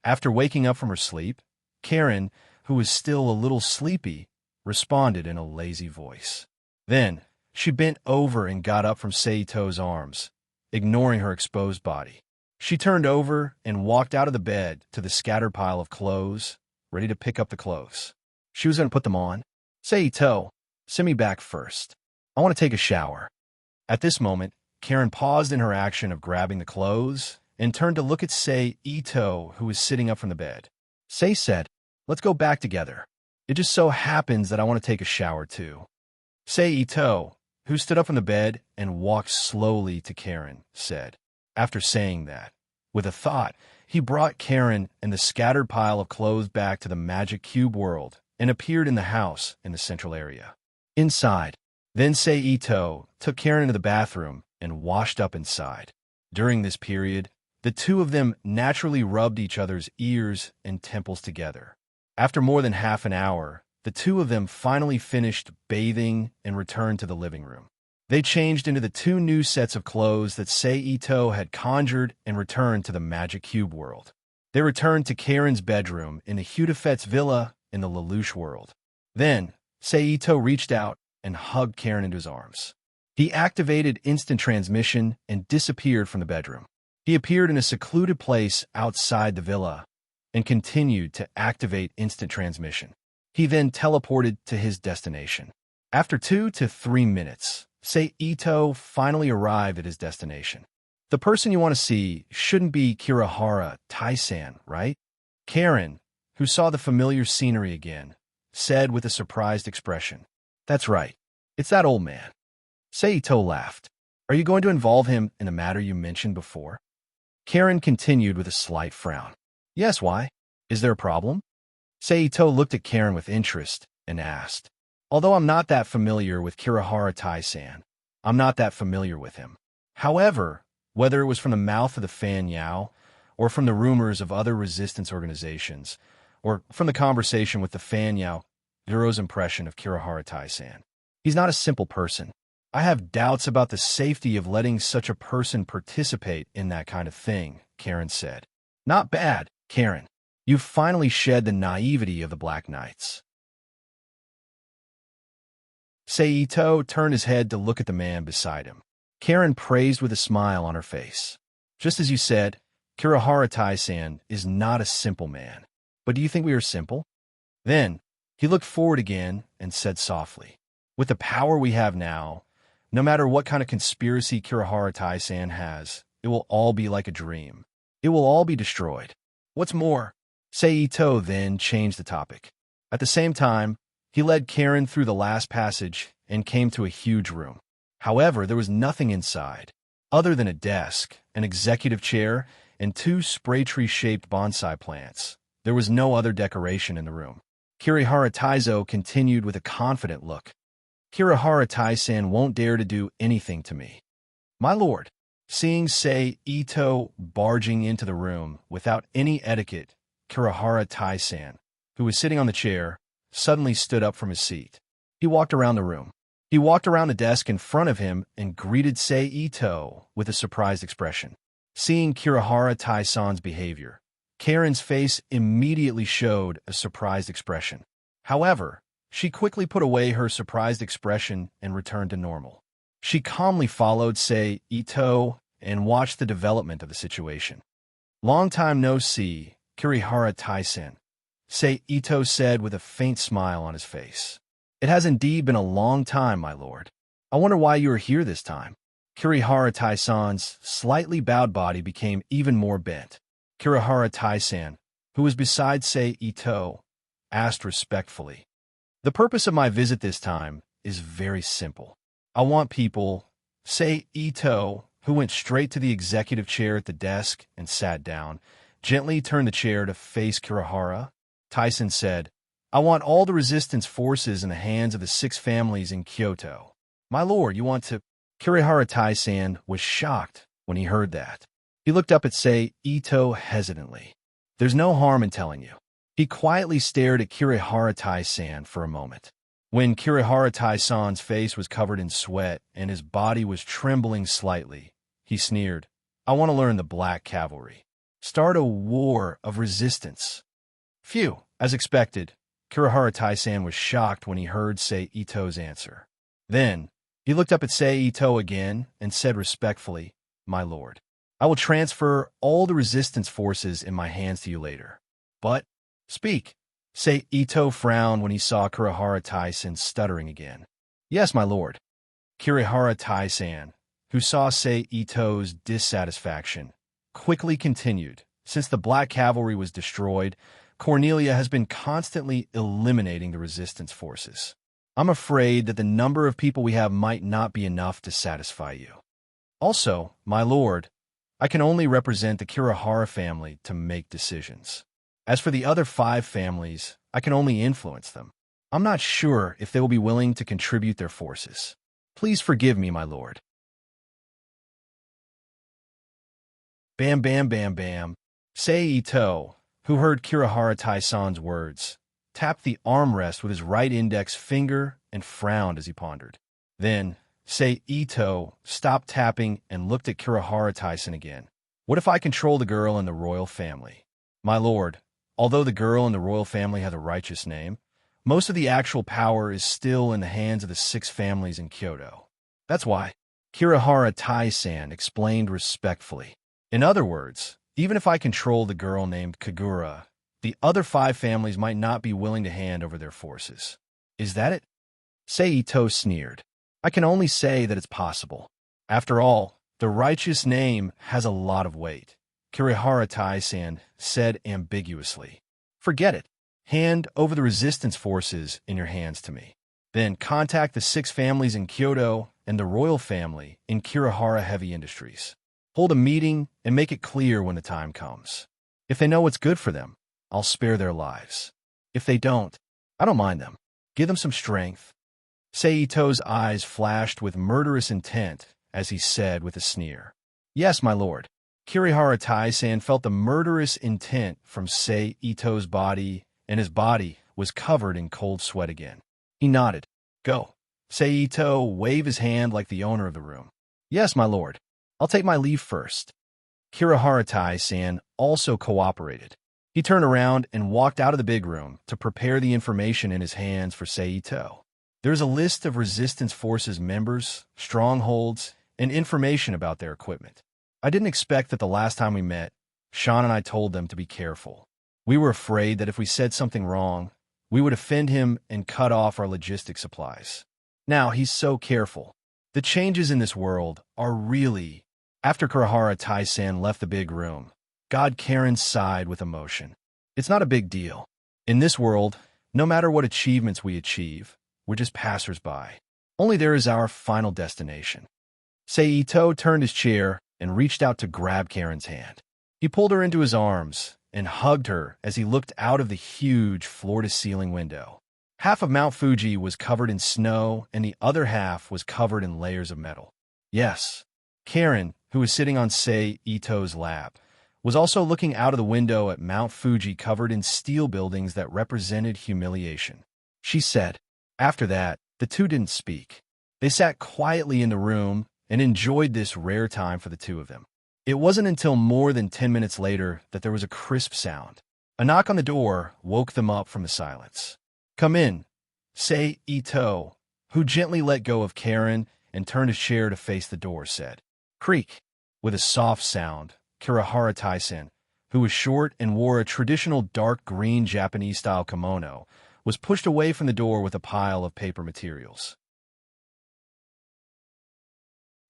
After waking up from her sleep, Karen, who was still a little sleepy, responded in a lazy voice. Then, she bent over and got up from Ito's arms, ignoring her exposed body. She turned over and walked out of the bed to the scattered pile of clothes, ready to pick up the clothes. She was going to put them on. "Ito, send me back first. I want to take a shower." At this moment, Karen paused in her action of grabbing the clothes and turned to look at Ito, who was sitting up from the bed. Said, "Let's go back together. It just so happens that I want to take a shower too." Ito, who stood up from the bed and walked slowly to Karen, said. After saying that, with a thought, he brought Karen and the scattered pile of clothes back to the magic cube world and appeared in the house in the central area. Inside, then Ito took Karen into the bathroom and washed up inside. During this period, the two of them naturally rubbed each other's ears and temples together. After more than half an hour, the two of them finally finished bathing and returned to the living room. They changed into the two new sets of clothes that Ito had conjured and returned to the magic cube world. They returned to Karen's bedroom in the Hudafet's villa in the Lelouch world. Then, Ito reached out and hugged Karen into his arms. He activated instant transmission and disappeared from the bedroom. He appeared in a secluded place outside the villa and continued to activate instant transmission. He then teleported to his destination. After 2 to 3 minutes, Ito finally arrived at his destination. "The person you want to see shouldn't be Kirahara Tai-san, right?" Karen, who saw the familiar scenery again, said with a surprised expression. "That's right. It's that old man." Ito laughed. "Are you going to involve him in the matter you mentioned before?" Karen continued with a slight frown. "Yes, why? Is there a problem?" Ito looked at Karen with interest and asked, "Although I'm not that familiar with Kirahara Tai-san, I'm not that familiar with him. However, whether it was from the mouth of the Fan Yao, or from the rumors of other resistance organizations, or from the conversation with the Fan Yao, Guru's impression of Kirahara Tai-san, he's not a simple person. I have doubts about the safety of letting such a person participate in that kind of thing," Karen said. "Not bad, Karen. You've finally shed the naivety of the Black Knights." Ito turned his head to look at the man beside him. Karen praised with a smile on her face. "Just as you said, Kirahara Tai-san is not a simple man. But do you think we are simple?" Then, he looked forward again and said softly, "With the power we have now, no matter what kind of conspiracy Kirahara Tai-san has, it will all be like a dream. It will all be destroyed. What's more," Ito then changed the topic. At the same time, he led Karen through the last passage and came to a huge room. However, there was nothing inside, other than a desk, an executive chair, and 2 spray tree-shaped bonsai plants. There was no other decoration in the room. Kirihara Taizo continued with a confident look. "Kirahara Tai-san won't dare to do anything to me." "My lord," seeing Ito barging into the room without any etiquette, Kirahara Tai-san, who was sitting on the chair, suddenly stood up from his seat. He walked around the room. He walked around the desk in front of him and greeted Sei Ito with a surprised expression. Seeing Kirihara Tai-san's behavior, Karen's face immediately showed a surprised expression. However, she quickly put away her surprised expression and returned to normal. She calmly followed Sei Ito and watched the development of the situation. "Long time no see, Kirihara Tai-san," Sei Ito said with a faint smile on his face. "It has indeed been a long time, my lord. I wonder why you are here this time." Kirihara Tai-san's slightly bowed body became even more bent. Kirihara Tai-san, who was beside Sei Ito, asked respectfully, "The purpose of my visit this time is very simple. I want people—" Sei Ito, who went straight to the executive chair at the desk and sat down, gently turned the chair to face Kirihara. Tai-san said, "I want all the resistance forces in the hands of the 6 families in Kyoto." "My lord, you want to—" Kirihara Tai-san was shocked when he heard that. He looked up at Sei Ito hesitantly. "There's no harm in telling you." He quietly stared at Kirihara Tai-san for a moment. When Kirihara Tai-san's face was covered in sweat and his body was trembling slightly, he sneered, "I want to learn the Black Cavalry. Start a war of resistance." Phew, as expected, Kirihara Tai-san was shocked when he heard Sei Ito's answer. Then, he looked up at Sei Ito again and said respectfully, "My lord, I will transfer all the resistance forces in my hands to you later. But, speak." Sei Ito frowned when he saw Kirihara Tai-san stuttering again. "Yes, my lord." Kirihara Tai-san, who saw Sei Ito's dissatisfaction, quickly continued. "Since the Black Cavalry was destroyed, Cornelia has been constantly eliminating the resistance forces. I'm afraid that the number of people we have might not be enough to satisfy you. Also, my lord, I can only represent the Kirihara family to make decisions. As for the other 5 families, I can only influence them. I'm not sure if they will be willing to contribute their forces. Please forgive me, my lord." Bam, bam, bam, bam. Sei Ito, who heard Kirihara Tai-san's words, tapped the armrest with his right index finger and frowned as he pondered. Then, Sei Ito stopped tapping and looked at Kirihara Tai-san again. "What if I control the girl in the royal family?" "My lord, although the girl in the royal family has a righteous name, most of the actual power is still in the hands of the 6 families in Kyoto. That's why," Kirihara Tai-san explained respectfully. "In other words, even if I control the girl named Kagura, the other 5 families might not be willing to hand over their forces. Is that it?" Sei Ito sneered. "I can only say that it's possible. After all, the righteous name has a lot of weight," Kirihara Tai-san said ambiguously. "Forget it. Hand over the resistance forces in your hands to me. Then contact the 6 families in Kyoto and the royal family in Kirihara Heavy Industries. Hold a meeting and make it clear when the time comes. If they know what's good for them, I'll spare their lives. If they don't, I don't mind them. Give them some strength." Sei Ito's eyes flashed with murderous intent as he said with a sneer, "Yes, my lord." Kirihara Tai-san felt the murderous intent from Sei Ito's body, and his body was covered in cold sweat again. He nodded. "Go." Sei Ito waved his hand like the owner of the room. "Yes, my lord. I'll take my leave first." Kirihara Tai-san also cooperated. He turned around and walked out of the big room to prepare the information in his hands for Sei Ito. There's a list of resistance forces members, strongholds, and information about their equipment. I didn't expect that the last time we met, Sean and I told them to be careful. We were afraid that if we said something wrong, we would offend him and cut off our logistics supplies. Now he's so careful. The changes in this world are really... After Kirihara Tai-san left the big room, God Karen sighed with emotion. "It's not a big deal. In this world, no matter what achievements we achieve, we're just passers-by. Only there is our final destination." Sei Ito turned his chair and reached out to grab Karen's hand. He pulled her into his arms and hugged her as he looked out of the huge floor-to-ceiling window. Half of Mount Fuji was covered in snow, and the other half was covered in layers of metal. Yes, Karen, who was sitting on Sei Ito's lap, was also looking out of the window at Mount Fuji covered in steel buildings that represented humiliation. She said, "After that, The two didn't speak. They sat quietly in the room and enjoyed this rare time for the two of them. It wasn't until more than 10 minutes later that there was a crisp sound. A knock on the door woke them up from the silence. "Come in," Sei Ito, who gently let go of Karen and turned his chair to face the door, said. Creak. With a soft sound, Kirihara Taisen, who was short and wore a traditional dark green Japanese-style kimono, was pushed away from the door with a pile of paper materials.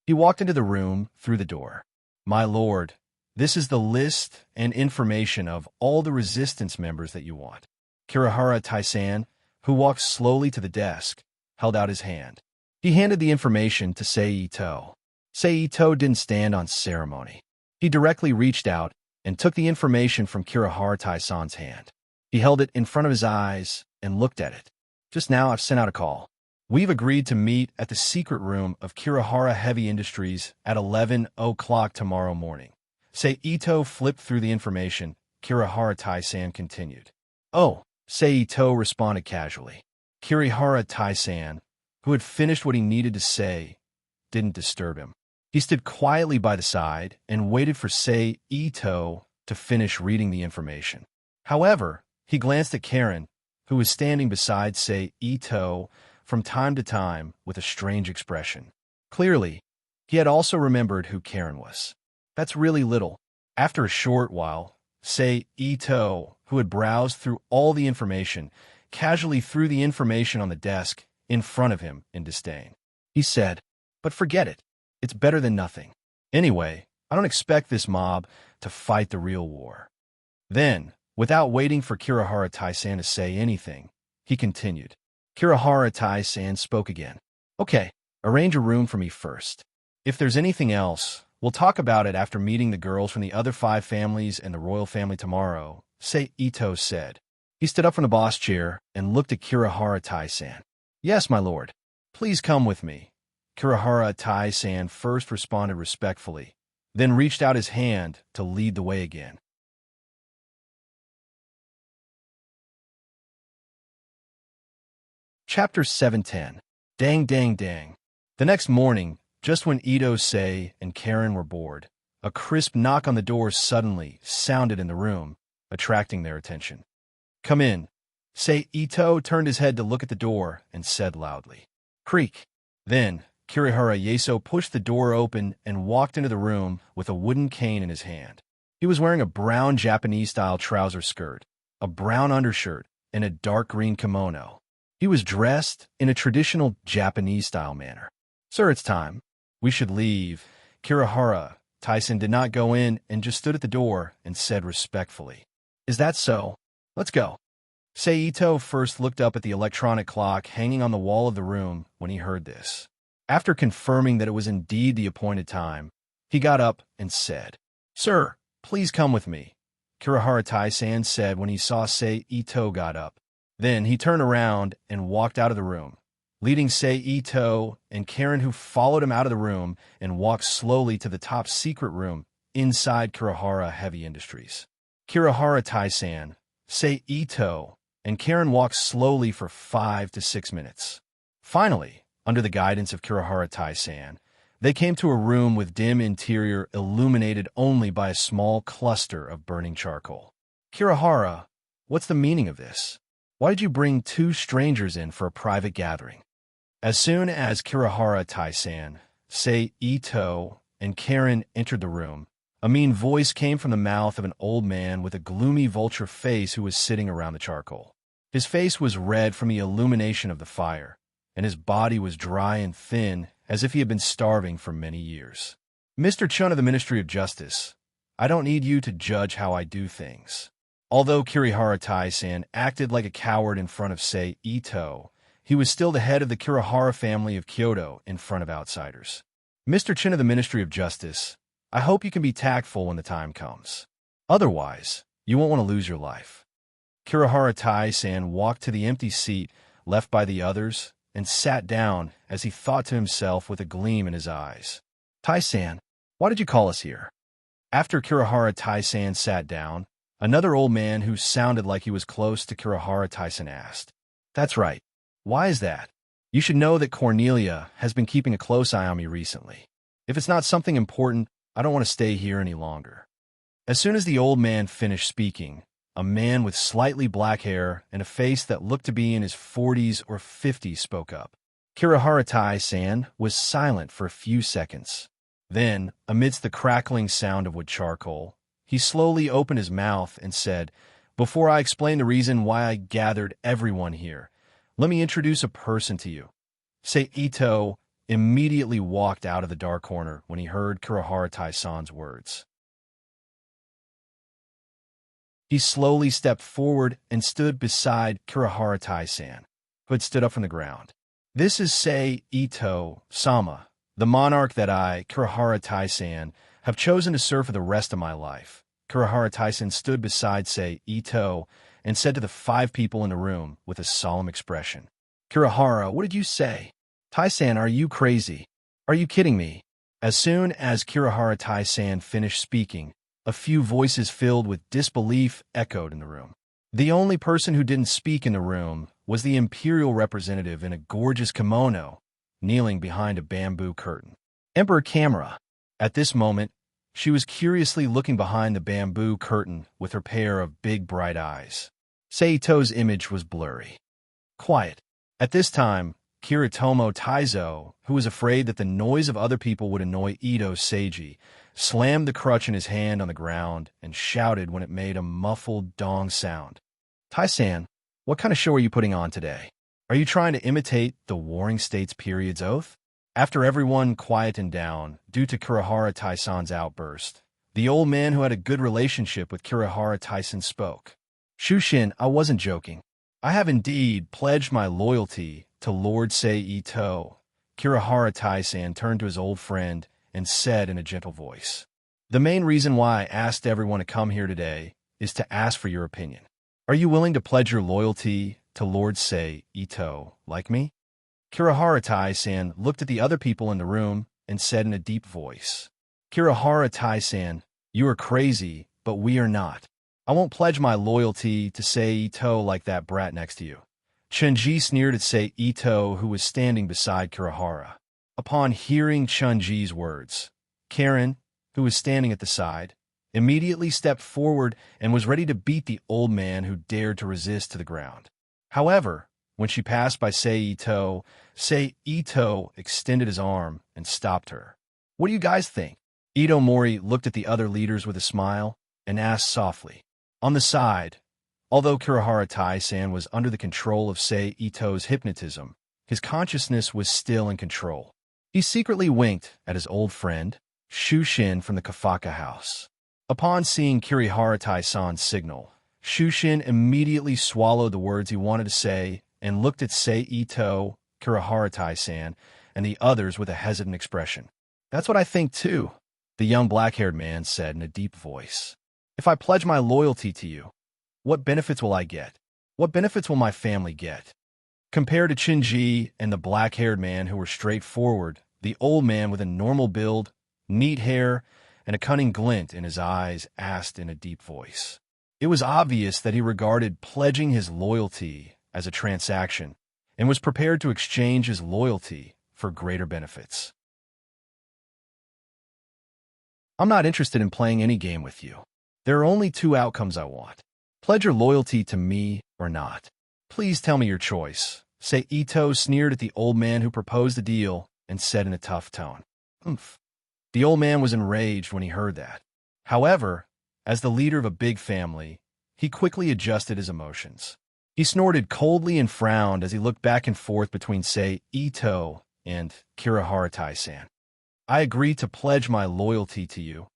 He walked into the room through the door. "My lord, this is the list and information of all the resistance members that you want." Kirihara Taisen, who walked slowly to the desk, held out his hand. He handed the information to Sei Ito. Sei Ito didn't stand on ceremony. He directly reached out and took the information from Kirihara Taisen's hand. He held it in front of his eyes and looked at it. "Just now I've sent out a call. We've agreed to meet at the secret room of Kirihara Heavy Industries at 11 o'clock tomorrow morning." Sei Ito flipped through the information. Kirihara Taisen continued. "Oh," Sei Ito responded casually. Kirihara Taisen, who had finished what he needed to say, didn't disturb him. He stood quietly by the side and waited for Sei Ito to finish reading the information. However, he glanced at Karen, who was standing beside Sei Ito from time to time with a strange expression. Clearly, he had also remembered who Karen was. That's really little. After a short while, Sei Ito, who had browsed through all the information, casually threw the information on the desk in front of him in disdain. He said, "But forget it. It's better than nothing. Anyway, I don't expect this mob to fight the real war." Then, without waiting for Kirihara Taisen to say anything, he continued. Kirihara Taisen spoke again. "Okay, arrange a room for me first. If there's anything else, we'll talk about it after meeting the girls from the other 5 families and the royal family tomorrow," Sei Ito said. He stood up from the boss chair and looked at Kirihara Taisen. "Yes, my lord. Please come with me." Kirihara Taisen first responded respectfully, then reached out his hand to lead the way again. Chapter 710. Dang, dang, dang. The next morning, just when Ito, Sei, and Karen were bored, a crisp knock on the door suddenly sounded in the room, attracting their attention. "Come in." Sei Ito turned his head to look at the door and said loudly. "Creak." Then, Kirihara Yeso pushed the door open and walked into the room with a wooden cane in his hand. He was wearing a brown Japanese-style trouser skirt, a brown undershirt, and a dark green kimono. He was dressed in a traditional Japanese-style manner. "Sir, it's time. We should leave." Kirihara Taisen did not go in and just stood at the door and said respectfully, "Is that so? Let's go." Sei Ito first looked up at the electronic clock hanging on the wall of the room when he heard this. After confirming that it was indeed the appointed time, he got up and said, "Sir, please come with me," Kirihara Taisen said when he saw Sei Ito got up. Then he turned around and walked out of the room, leading Sei Ito and Karen, who followed him out of the room and walked slowly to the top secret room inside Kirihara Heavy Industries. Kirihara Taisen, Sei Ito, and Karen walked slowly for 5 to 6 minutes. Finally, under the guidance of Kirihara Taisen, they came to a room with dim interior illuminated only by a small cluster of burning charcoal. "Kirihara, what's the meaning of this? Why did you bring 2 strangers in for a private gathering?" As soon as Kirihara Taisen, Sei Ito, and Karen entered the room, a mean voice came from the mouth of an old man with a gloomy vulture face who was sitting around the charcoal. His face was red from the illumination of the fire, and his body was dry and thin as if he had been starving for many years. "Mr. Chun of the Ministry of Justice, I don't need you to judge how I do things." Although Kirihara Taisen acted like a coward in front of Sei Ito, he was still the head of the Kirihara family of Kyoto in front of outsiders. "Mr. Chin of the Ministry of Justice, I hope you can be tactful when the time comes. Otherwise, you won't want to lose your life." Kirihara Taisen walked to the empty seat left by the others and sat down as he thought to himself with a gleam in his eyes. "Taisen, why did you call us here?" After Kirihara Taisen sat down, another old man who sounded like he was close to Kirihara Taisen asked. "That's right. Why is that?" You should know that Cornelia has been keeping a close eye on me recently. If it's not something important, I don't want to stay here any longer." As soon as the old man finished speaking, a man with slightly black hair and a face that looked to be in his 40s or 50s spoke up. Kirihara-san was silent for a few seconds. Then, amidst the crackling sound of wood charcoal, he slowly opened his mouth and said, "Before I explain the reason why I gathered everyone here, let me introduce a person to you." Ito immediately walked out of the dark corner when he heard Kirihara-san's words. He slowly stepped forward and stood beside Kirihara-san, who had stood up from the ground. "This is Ito-sama, the monarch that I, Kirihara-san, have chosen to serve for the rest of my life." Kirihara-san stood beside Ito and said to the 5 people in the room with a solemn expression, "Kirihara, what did you say? Tai-san, are you crazy? Are you kidding me?" As soon as Kirihara-san finished speaking, a few voices filled with disbelief echoed in the room. The only person who didn't speak in the room was the imperial representative in a gorgeous kimono, kneeling behind a bamboo curtain. Emperor Camera. At this moment, she was curiously looking behind the bamboo curtain with her pair of big bright eyes. Seito's image was blurry. Quiet. At this time, Kiritomo Taizo, who was afraid that the noise of other people would annoy Ito Seiji, slammed the crutch in his hand on the ground and shouted when it made a muffled dong sound. "Tai-san, what kind of show are you putting on today? Are you trying to imitate the Warring States period's oath?" After everyone quietened down due to Kirihara-san's outburst, the old man who had a good relationship with Kirihara-san spoke. "Shushin, I wasn't joking. I have indeed pledged my loyalty to Lord Ito." Kirihara-san turned to his old friend and said in a gentle voice, "The main reason why I asked everyone to come here today is to ask for your opinion. Are you willing to pledge your loyalty to Lord Ito, like me?" Kirihara-san looked at the other people in the room and said in a deep voice, "Kirihara-san, you are crazy, but we are not. I won't pledge my loyalty to Ito like that brat next to you." Chunji sneered at Ito, who was standing beside Kirihara. Upon hearing Chunji's words, Karen, who was standing at the side, immediately stepped forward and was ready to beat the old man who dared to resist to the ground. However, when she passed by Ito extended his arm and stopped her. "What do you guys think?" Ito Mori looked at the other leaders with a smile and asked softly. On the side, although Kirihara-san was under the control of Ito's hypnotism, his consciousness was still in control. He secretly winked at his old friend, Shushin from the Kafaka house. Upon seeing Kirihara-san's signal, Shushin immediately swallowed the words he wanted to say and looked at Ito, Kirihara-san, and the others with a hesitant expression. "That's what I think too," the young black-haired man said in a deep voice. "If I pledge my loyalty to you, what benefits will I get? What benefits will my family get?" Compared to Chunji and the black-haired man who were straightforward, the old man with a normal build, neat hair, and a cunning glint in his eyes asked in a deep voice. It was obvious that he regarded pledging his loyalty as a transaction and was prepared to exchange his loyalty for greater benefits. "I'm not interested in playing any game with you. There are only 2 outcomes I want. Pledge your loyalty to me or not. Please tell me your choice." Ito sneered at the old man who proposed the deal and said in a tough tone. "Oomph." The old man was enraged when he heard that. However, as the leader of a big family, he quickly adjusted his emotions. He snorted coldly and frowned as he looked back and forth between Ito and Kirihara-san. "I agree to pledge my loyalty to you."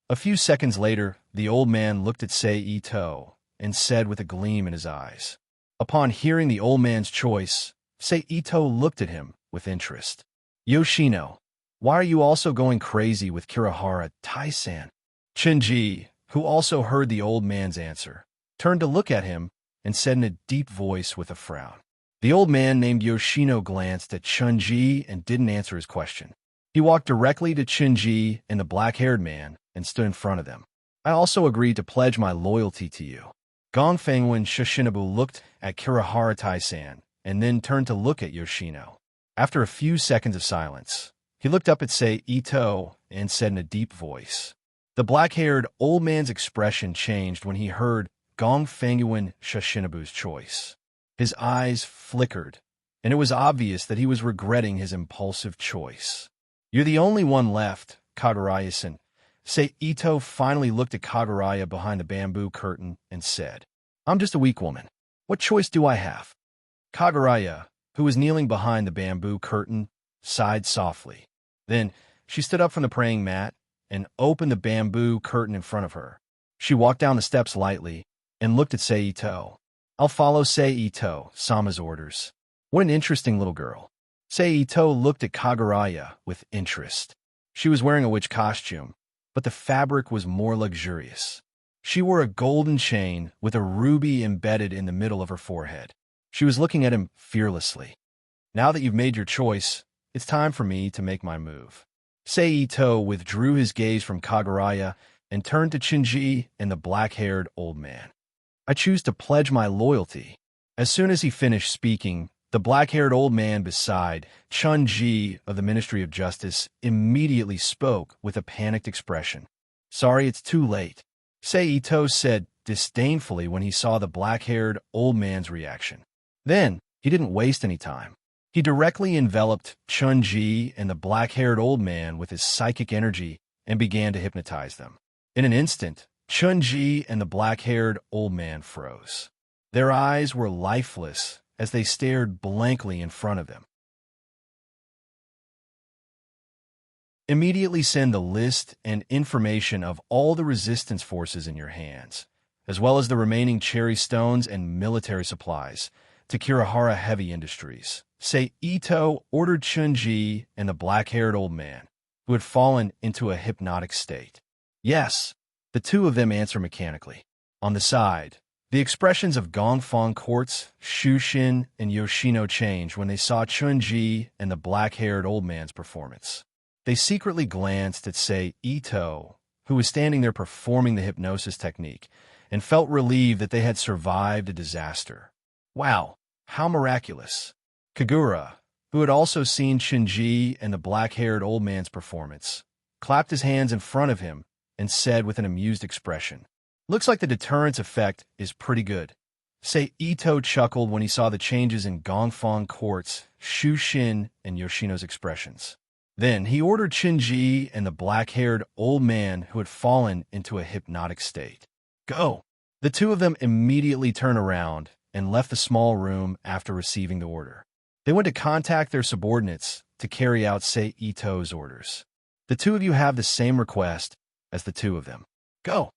A few seconds later, the old man looked at Ito and said with a gleam in his eyes. Upon hearing the old man's choice, Ito looked at him with interest. "Yoshino, why are you also going crazy with Kirihara-san?" Chunji, who also heard the old man's answer, turned to look at him and said in a deep voice with a frown. The old man named Yoshino glanced at Chunji and didn't answer his question. He walked directly to Chunji and the black-haired man and stood in front of them. "I also agreed to pledge my loyalty to you." Gongfengwen Shushinabu looked at Kirihara-san and then turned to look at Yoshino. After a few seconds of silence, he looked up at Sei Ito and said in a deep voice. The black-haired old man's expression changed when he heard Gong Fengyuan Shishinobu's choice. His eyes flickered, and it was obvious that he was regretting his impulsive choice. You're the only one left, Kaguraya-san. Sei Ito finally looked at Kaguraya behind the bamboo curtain and said, I'm just a weak woman. What choice do I have? Kaguraya, who was kneeling behind the bamboo curtain, sighed softly. Then she stood up from the praying mat and opened the bamboo curtain in front of her. She walked down the steps lightly and looked at Sei Ito. I'll follow Sei Ito, Sama's orders. What an interesting little girl. Sei Ito looked at Kaguraya with interest. She was wearing a witch costume, but the fabric was more luxurious. She wore a golden chain with a ruby embedded in the middle of her forehead. She was looking at him fearlessly. Now that you've made your choice, it's time for me to make my move. Sei Ito withdrew his gaze from Kaguraya and turned to Chunji and the black-haired old man. I choose to pledge my loyalty. As soon as he finished speaking, the black-haired old man beside Chunji of the Ministry of Justice immediately spoke with a panicked expression. Sorry, it's too late, Sei Ito said disdainfully when he saw the black-haired old man's reaction. Then, he didn't waste any time. He directly enveloped Chunji and the black-haired old man with his psychic energy and began to hypnotize them. In an instant, Chunji and the black-haired old man froze. Their eyes were lifeless as they stared blankly in front of them. Immediately send the list and information of all the resistance forces in your hands, as well as the remaining cherry stones and military supplies, to Kirihara Heavy Industries. Sei Ito ordered Chunji and the black-haired old man, who had fallen into a hypnotic state. Yes, the two of them answered mechanically. On the side, the expressions of Gongfang Quartz, Shushin, and Yoshino changed when they saw Chunji and the black-haired old man's performance. They secretly glanced at Sei Ito, who was standing there performing the hypnosis technique, and felt relieved that they had survived a disaster. Wow, how miraculous. Kagura, who had also seen Chunji and the black-haired old man's performance, clapped his hands in front of him and said with an amused expression, Looks like the deterrence effect is pretty good. Sei Ito chuckled when he saw the changes in Gongfang Quartz, Shushin, and Yoshino's expressions. Then he ordered Chunji and the black-haired old man who had fallen into a hypnotic state. Go! The two of them immediately turned around and left the small room after receiving the order. They went to contact their subordinates to carry out Sei Ito's orders. The two of you have the same request as the two of them. Go!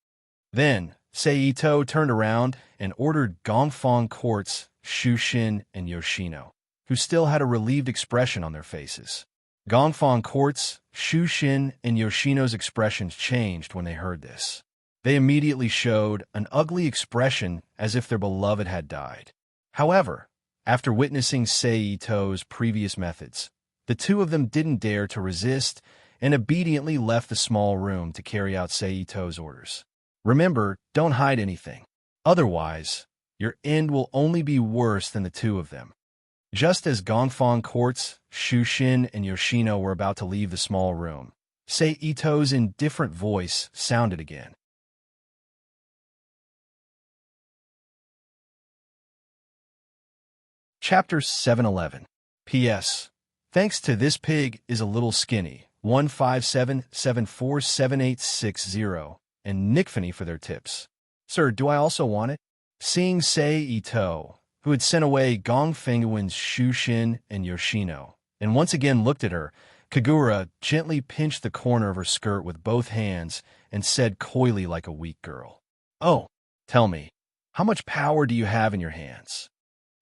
Then, Sei Ito turned around and ordered Gongfang Quartz, Shushin, and Yoshino, who still had a relieved expression on their faces. Gongfang Quartz, Shushin, and Yoshino's expressions changed when they heard this. They immediately showed an ugly expression as if their beloved had died. However, after witnessing Sei Ito's previous methods, the two of them didn't dare to resist and obediently left the small room to carry out Sei Ito's orders. Remember, don't hide anything. Otherwise, your end will only be worse than the two of them. Just as Gongfang Quartz, Shushin, and Yoshino were about to leave the small room, Sei Ito's indifferent voice sounded again. Chapter 711. P.S. Thanks to this pig is a little skinny, 157747860, and Nickfany for their tips. Sir, do I also want it? Seeing Sei Ito, who had sent away Gongfenguin's Shushin and Yoshino, and once again looked at her, Kagura gently pinched the corner of her skirt with both hands and said coyly like a weak girl, Oh, tell me, how much power do you have in your hands?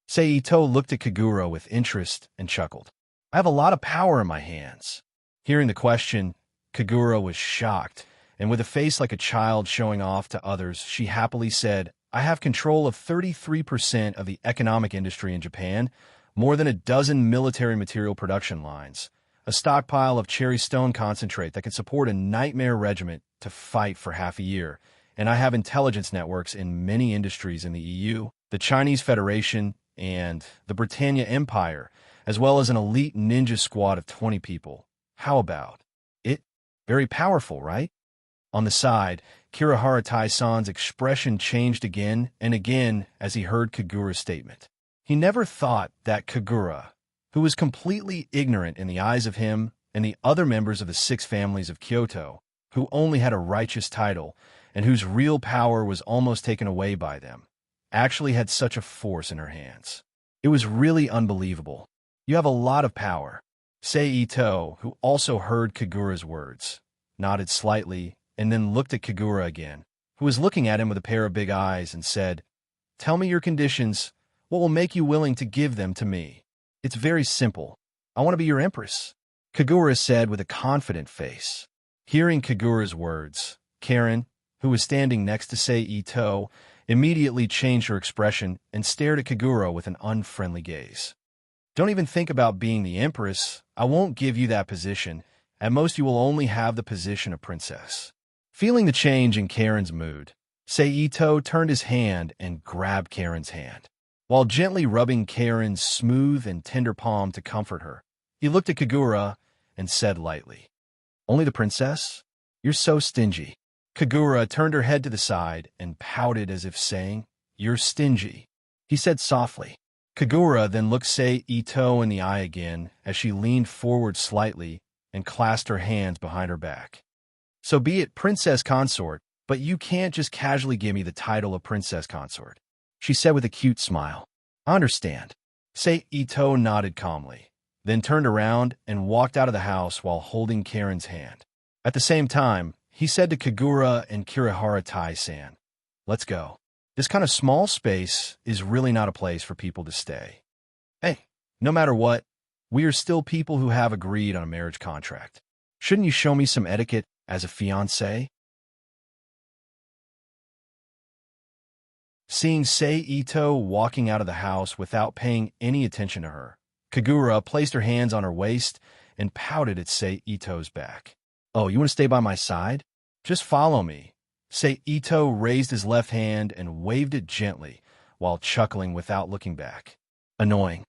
Sei Ito looked at Kagura with interest and chuckled. I have a lot of power in my hands. Hearing the question, Kagura was shocked, and with a face like a child showing off to others, she happily said, I have control of 33% of the economic industry in Japan, more than a dozen military material production lines, a stockpile of cherry stone concentrate that can support a nightmare regiment to fight for half a year, and I have intelligence networks in many industries in the EU, the Chinese Federation, and the Britannia Empire, as well as an elite ninja squad of 20 people. How about it? Very powerful, right? On the side, Kirihara Tai-san's expression changed again and again as he heard Kagura's statement. He never thought that Kagura, who was completely ignorant in the eyes of him and the other members of the 6 families of Kyoto, who only had a righteous title and whose real power was almost taken away by them, actually had such a force in her hands. It was really unbelievable. You have a lot of power. Sei Ito, who also heard Kagura's words, nodded slightly and then looked at Kagura again, who was looking at him with a pair of big eyes, and said, "Tell me your conditions. What will make you willing to give them to me? It's very simple. I want to be your empress," Kagura said with a confident face. Hearing Kagura's words, Karen, who was standing next to Sei Ito, immediately changed her expression and stared at Kagura with an unfriendly gaze. "Don't even think about being the empress. I won't give you that position. At most, you will only have the position of princess." Feeling the change in Karen's mood, Sei Ito turned his hand and grabbed Karen's hand. While gently rubbing Karen's smooth and tender palm to comfort her, he looked at Kagura and said lightly, "Only the princess? You're so stingy." Kagura turned her head to the side and pouted as if saying, "You're stingy," he said softly. Kagura then looked Sei Ito in the eye again as she leaned forward slightly and clasped her hands behind her back. "So be it, princess consort, but you can't just casually give me the title of princess consort," she said with a cute smile. "I understand." Sei Ito nodded calmly, then turned around and walked out of the house while holding Karen's hand. At the same time, he said to Kagura and Kirihara Tai-san, "Let's go. This kind of small space is really not a place for people to stay. Hey, no matter what, we are still people who have agreed on a marriage contract. Shouldn't you show me some etiquette as a fiancé?" Seeing Sei Ito walking out of the house without paying any attention to her, Kagura placed her hands on her waist and pouted at Sei Ito's back. "Oh, you want to stay by my side? Just follow me." Sei Ito raised his left hand and waved it gently while chuckling without looking back. Annoying.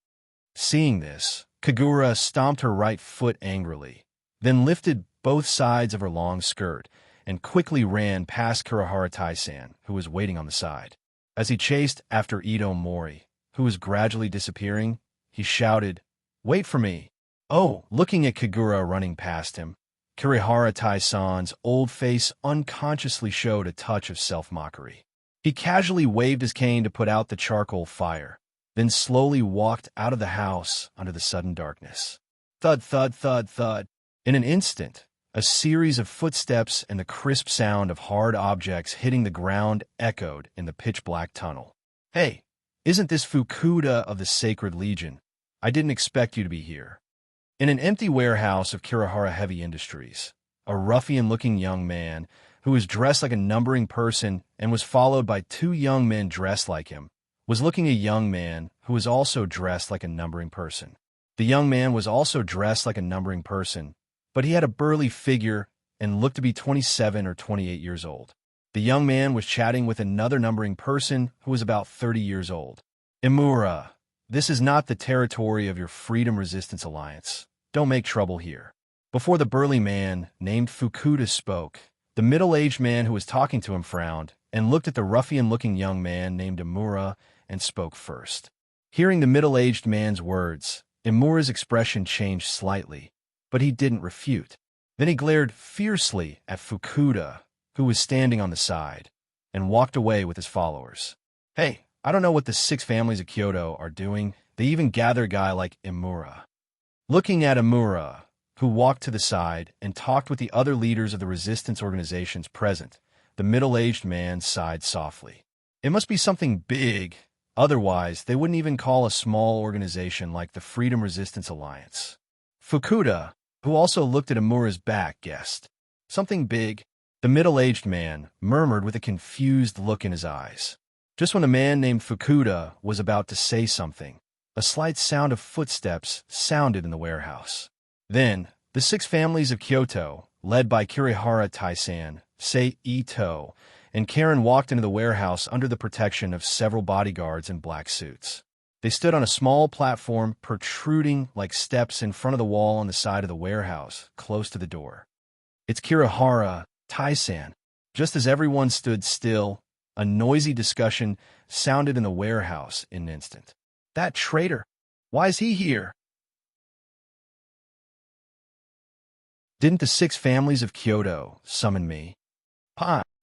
Seeing this, Kagura stomped her right foot angrily, then lifted both sides of her long skirt and quickly ran past Kirihara Tai-san, who was waiting on the side. As he chased after Ito Mori, who was gradually disappearing, he shouted, "Wait for me!" Oh, looking at Kagura running past him, Kirihara Tai-san's old face unconsciously showed a touch of self-mockery. He casually waved his cane to put out the charcoal fire, then slowly walked out of the house under the sudden darkness. Thud, thud, thud, thud. In an instant, a series of footsteps and the crisp sound of hard objects hitting the ground echoed in the pitch-black tunnel. "Hey, isn't this Fukuda of the Sacred Legion? I didn't expect you to be here." In an empty warehouse of Kirihara Heavy Industries, a ruffian-looking young man, who was dressed like a numbering person and was followed by 2 young men dressed like him, was looking at a young man who was also dressed like a numbering person. The young man was also dressed like a numbering person, but he had a burly figure and looked to be 27 or 28 years old. The young man was chatting with another numbering person who was about 30 years old. "Imura, this is not the territory of your Freedom Resistance Alliance. Don't make trouble here." Before the burly man named Fukuda spoke, the middle-aged man who was talking to him frowned and looked at the ruffian-looking young man named Imura and spoke first. Hearing the middle-aged man's words, Imura's expression changed slightly, but he didn't refute. Then he glared fiercely at Fukuda, who was standing on the side, and walked away with his followers. "Hey, I don't know what the 6 families of Kyoto are doing. They even gather a guy like Imura." Looking at Imura, who walked to the side and talked with the other leaders of the resistance organizations present, the middle-aged man sighed softly. It must be something big, otherwise they wouldn't even call a small organization like the Freedom Resistance Alliance. Fukuda, who also looked at Imura's back, guessed. "Something big?" The middle-aged man murmured with a confused look in his eyes. Just when the man named Fukuda was about to say something, a slight sound of footsteps sounded in the warehouse. Then, the 6 families of Kyoto, led by Kirihara Tai-san, Sei Ito, and Karen walked into the warehouse under the protection of several bodyguards in black suits. They stood on a small platform protruding like steps in front of the wall on the side of the warehouse, close to the door. "It's Kirihara Tai-san." Just as everyone stood still, a noisy discussion sounded in the warehouse in an instant. "That traitor! Why is he here? Didn't the 6 families of Kyoto summon me?"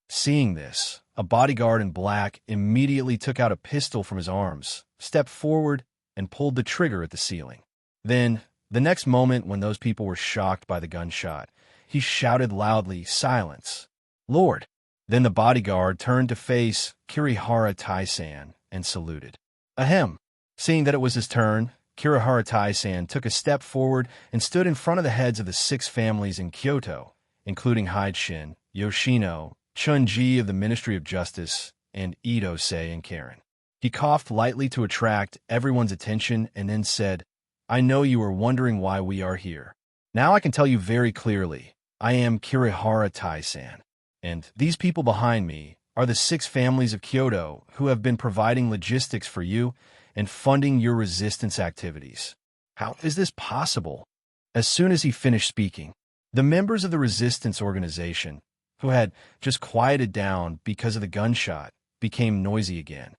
Seeing this, a bodyguard in black immediately took out a pistol from his arms, stepped forward, and pulled the trigger at the ceiling. Then, the next moment when those people were shocked by the gunshot, he shouted loudly, "Silence! Lord!" Then the bodyguard turned to face Kirihara Tai-san and saluted. Ahem! Seeing that it was his turn, Kirihara Tai-san took a step forward and stood in front of the heads of the 6 families in Kyoto, including Haideshin, Yoshino, Chunji of the Ministry of Justice, and Ito-sei and Karen. He coughed lightly to attract everyone's attention and then said, "I know you are wondering why we are here. Now I can tell you very clearly, I am Kirihara Tai-san, and these people behind me are the 6 families of Kyoto who have been providing logistics for you and funding your resistance activities." How is this possible? As soon as he finished speaking, the members of the resistance organization, who had just quieted down because of the gunshot, became noisy again.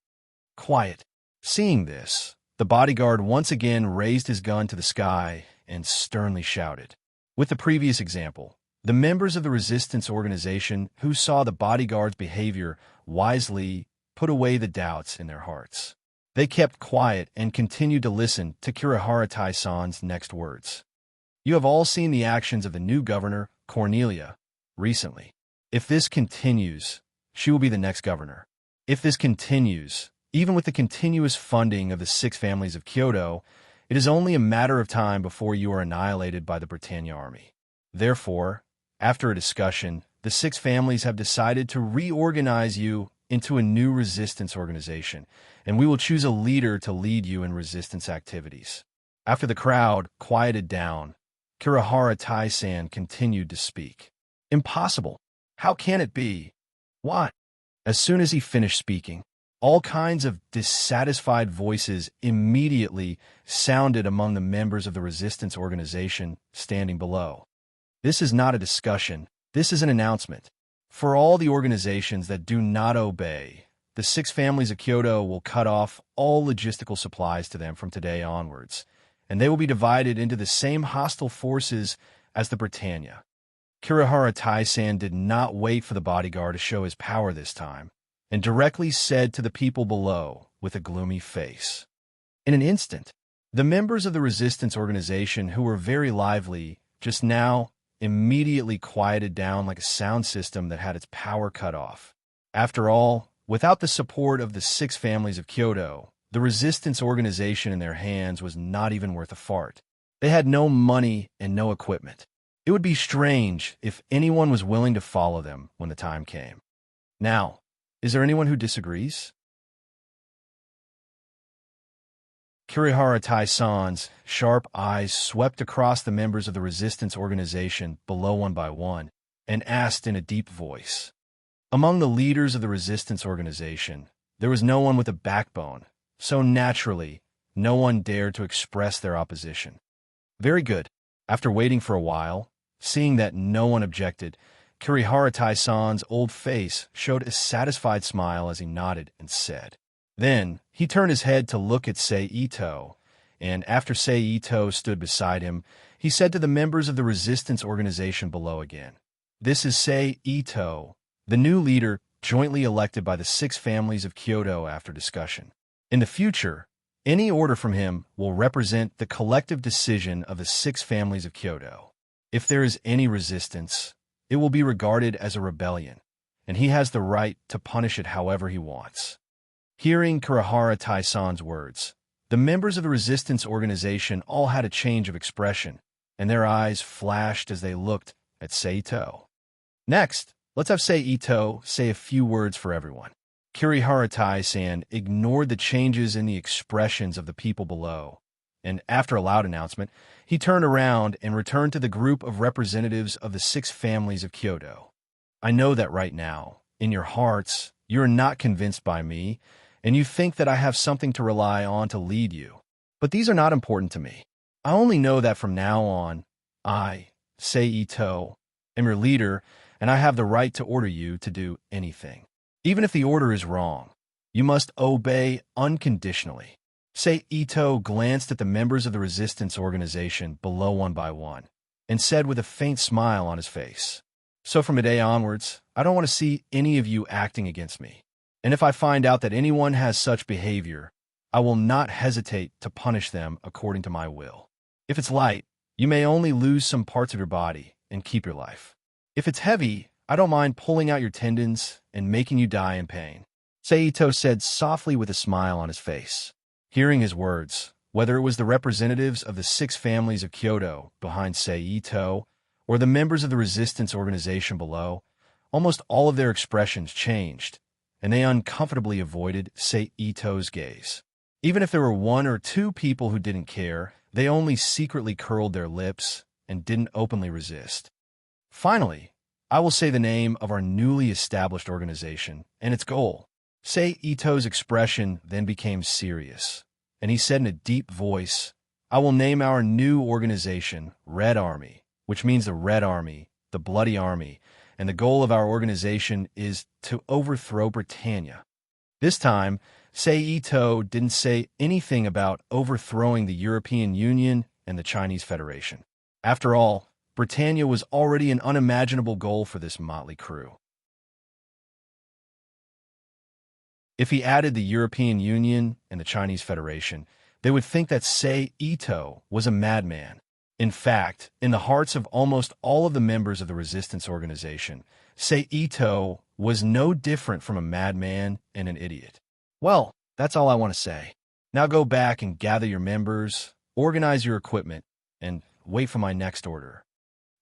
Quiet. Seeing this, the bodyguard once again raised his gun to the sky and sternly shouted. With the previous example, the members of the resistance organization who saw the bodyguard's behavior wisely put away the doubts in their hearts. They kept quiet and continued to listen to Kirihara Tai-san's next words. "You have all seen the actions of the new governor, Cornelia, recently. If this continues, she will be the next governor. If this continues, even with the continuous funding of the 6 families of Kyoto, it is only a matter of time before you are annihilated by the Britannia army. Therefore, after a discussion, the 6 families have decided to reorganize you into a new resistance organization, and we will choose a leader to lead you in resistance activities." After the crowd quieted down, Kirihara Tai-san continued to speak. "Impossible! How can it be? Why?" As soon as he finished speaking, all kinds of dissatisfied voices immediately sounded among the members of the resistance organization standing below. This is not a discussion, this is an announcement. For all the organizations that do not obey, the 6 families of Kyoto will cut off all logistical supplies to them from today onwards, and they will be divided into the same hostile forces as the Britannia. Kirihara Tai-san did not wait for the bodyguard to show his power this time, and directly said to the people below with a gloomy face. In an instant, the members of the resistance organization who were very lively just now immediately quieted down like a sound system that had its power cut off. After all, without the support of the 6 families of Kyoto, the resistance organization in their hands was not even worth a fart. They had no money and no equipment. It would be strange if anyone was willing to follow them when the time came. Now, is there anyone who disagrees? Kirihara Tai-san's sharp eyes swept across the members of the resistance organization below one by one and asked in a deep voice. Among the leaders of the resistance organization, there was no one with a backbone, so naturally, no one dared to express their opposition. Very good. After waiting for a while, seeing that no one objected, Kirihara Tai-san's old face showed a satisfied smile as he nodded and said. Then, he turned his head to look at Sei Ito, and after Sei Ito stood beside him, he said to the members of the resistance organization below again, "This is Sei Ito, the new leader jointly elected by the 6 families of Kyoto after discussion. In the future, any order from him will represent the collective decision of the 6 families of Kyoto. If there is any resistance, it will be regarded as a rebellion, and he has the right to punish it however he wants." Hearing Kirihara Tai-san's words, the members of the resistance organization all had a change of expression, and their eyes flashed as they looked at Sei Ito. Next, let's have Sei Ito say a few words for everyone. Kirihara Tai-san ignored the changes in the expressions of the people below, and after a loud announcement, he turned around and returned to the group of representatives of the 6 families of Kyoto. "I know that right now, in your hearts, you are not convinced by me, and you think that I have something to rely on to lead you. But these are not important to me. I only know that from now on, I, Sei Ito, am your leader, and I have the right to order you to do anything. Even if the order is wrong, you must obey unconditionally. Sei Ito glanced at the members of the resistance organization below one by one, and said with a faint smile on his face, "So from today onwards, I don't want to see any of you acting against me. And if I find out that anyone has such behavior, I will not hesitate to punish them according to my will. If it's light, you may only lose some parts of your body and keep your life. If it's heavy, I don't mind pulling out your tendons and making you die in pain." Seito said softly with a smile on his face. Hearing his words, whether it was the representatives of the 6 families of Kyoto behind Seito or the members of the resistance organization below, almost all of their expressions changed, and they uncomfortably avoided Seito's gaze. Even if there were 1 or 2 people who didn't care, they only secretly curled their lips and didn't openly resist. Finally, I will say the name of our newly established organization and its goal. Seito's expression then became serious, and he said in a deep voice, "I will name our new organization Red Army, which means the Red Army, the Bloody Army, and the goal of our organization is to overthrow Britannia." This time, Seito didn't say anything about overthrowing the European Union and the Chinese Federation. After all, Britannia was already an unimaginable goal for this motley crew. If he added the European Union and the Chinese Federation, they would think that Seito was a madman. In fact, in the hearts of almost all of the members of the resistance organization, Seito was no different from a madman and an idiot. Well, that's all I want to say. Now go back and gather your members, organize your equipment, and wait for my next order.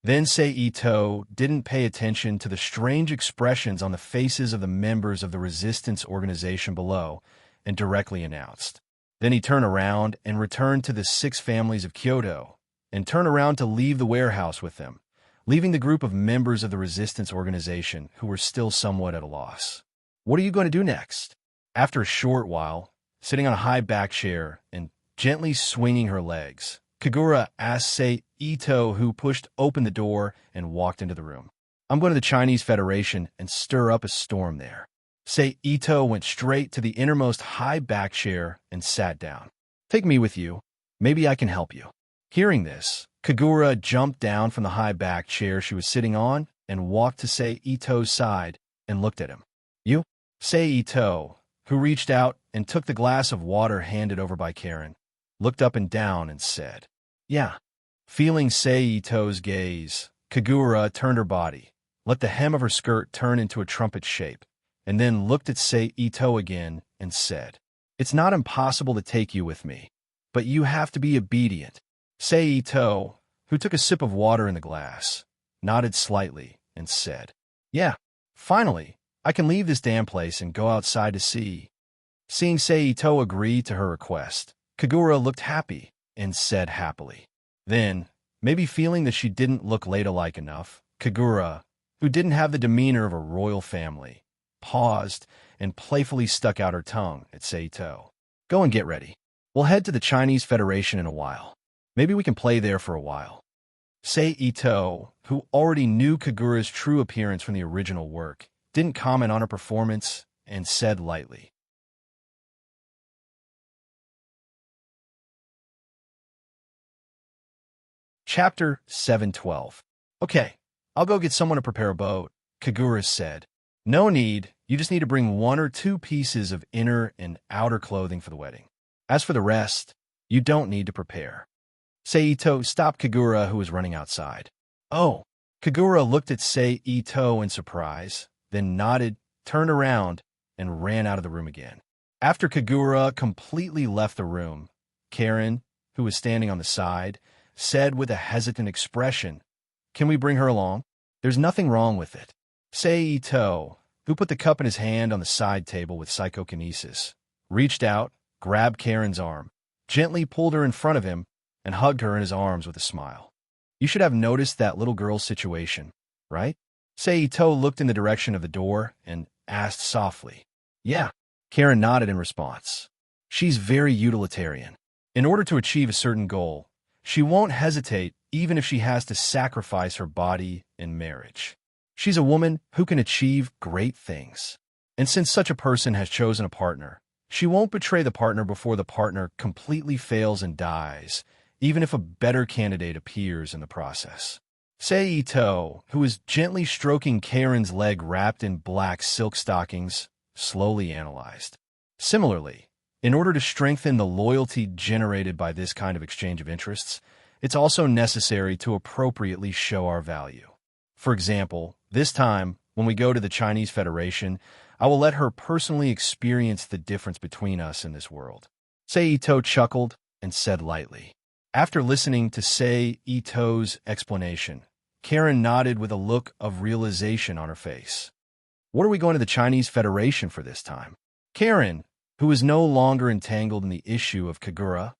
Then Seito didn't pay attention to the strange expressions on the faces of the members of the resistance organization below and directly announced. Then he turned around and returned to the 6 families of Kyoto and turned around to leave the warehouse with them, leaving the group of members of the resistance organization who were still somewhat at a loss. What are you going to do next? After a short while, sitting on a high back chair and gently swinging her legs, Kagura asked Seito, who pushed open the door and walked into the room. "I'm going to the Chinese Federation and stir up a storm there." Seito went straight to the innermost high back chair and sat down. "Take me with you. Maybe I can help you." Hearing this, Kagura jumped down from the high back chair she was sitting on and walked to Seito's side and looked at him. "You?" Seito, who reached out and took the glass of water handed over by Karen, looked up and down and said, "Yeah." Feeling Seito's gaze, Kagura turned her body, let the hem of her skirt turn into a trumpet shape, and then looked at Seito again and said, "It's not impossible to take you with me, but you have to be obedient." Seito, who took a sip of water in the glass, nodded slightly and said, "Yeah, finally, I can leave this damn place and go outside to see." Seeing Seito agree to her request, Kagura looked happy and said happily. Then, maybe feeling that she didn't look ladylike enough, Kagura, who didn't have the demeanor of a royal family, paused and playfully stuck out her tongue at Seito. "Go and get ready. We'll head to the Chinese Federation in a while. Maybe we can play there for a while." Seito, who already knew Kagura's true appearance from the original work, didn't comment on her performance and said lightly, Chapter 712. "Okay, I'll go get someone to prepare a boat," Kagura said. "No need, you just need to bring 1 or 2 pieces of inner and outer clothing for the wedding. As for the rest, you don't need to prepare." Seito stopped Kagura, who was running outside. "Oh." Kagura looked at Seito in surprise, then nodded, turned around, and ran out of the room again. After Kagura completely left the room, Karen, who was standing on the side, said with a hesitant expression, "Can we bring her along? There's nothing wrong with it." Seito, who put the cup in his hand on the side table with psychokinesis, reached out, grabbed Karen's arm, gently pulled her in front of him, and hugged her in his arms with a smile. "You should have noticed that little girl's situation, right?" Seito looked in the direction of the door and asked softly, "Yeah." Karen nodded in response. She's very utilitarian. In order to achieve a certain goal, she won't hesitate even if she has to sacrifice her body in marriage. She's a woman who can achieve great things. And since such a person has chosen a partner, she won't betray the partner before the partner completely fails and dies, even if a better candidate appears in the process. Sei Ito, who is gently stroking Karen's leg wrapped in black silk stockings, slowly analyzed. Similarly, in order to strengthen the loyalty generated by this kind of exchange of interests, it's also necessary to appropriately show our value. For example, this time, when we go to the Chinese Federation, I will let her personally experience the difference between us in this world. Sei Ito chuckled and said lightly. After listening to Sei Ito's explanation, Karen nodded with a look of realization on her face. What are we going to the Chinese Federation for this time? Karen, who is no longer entangled in the issue of Kagura,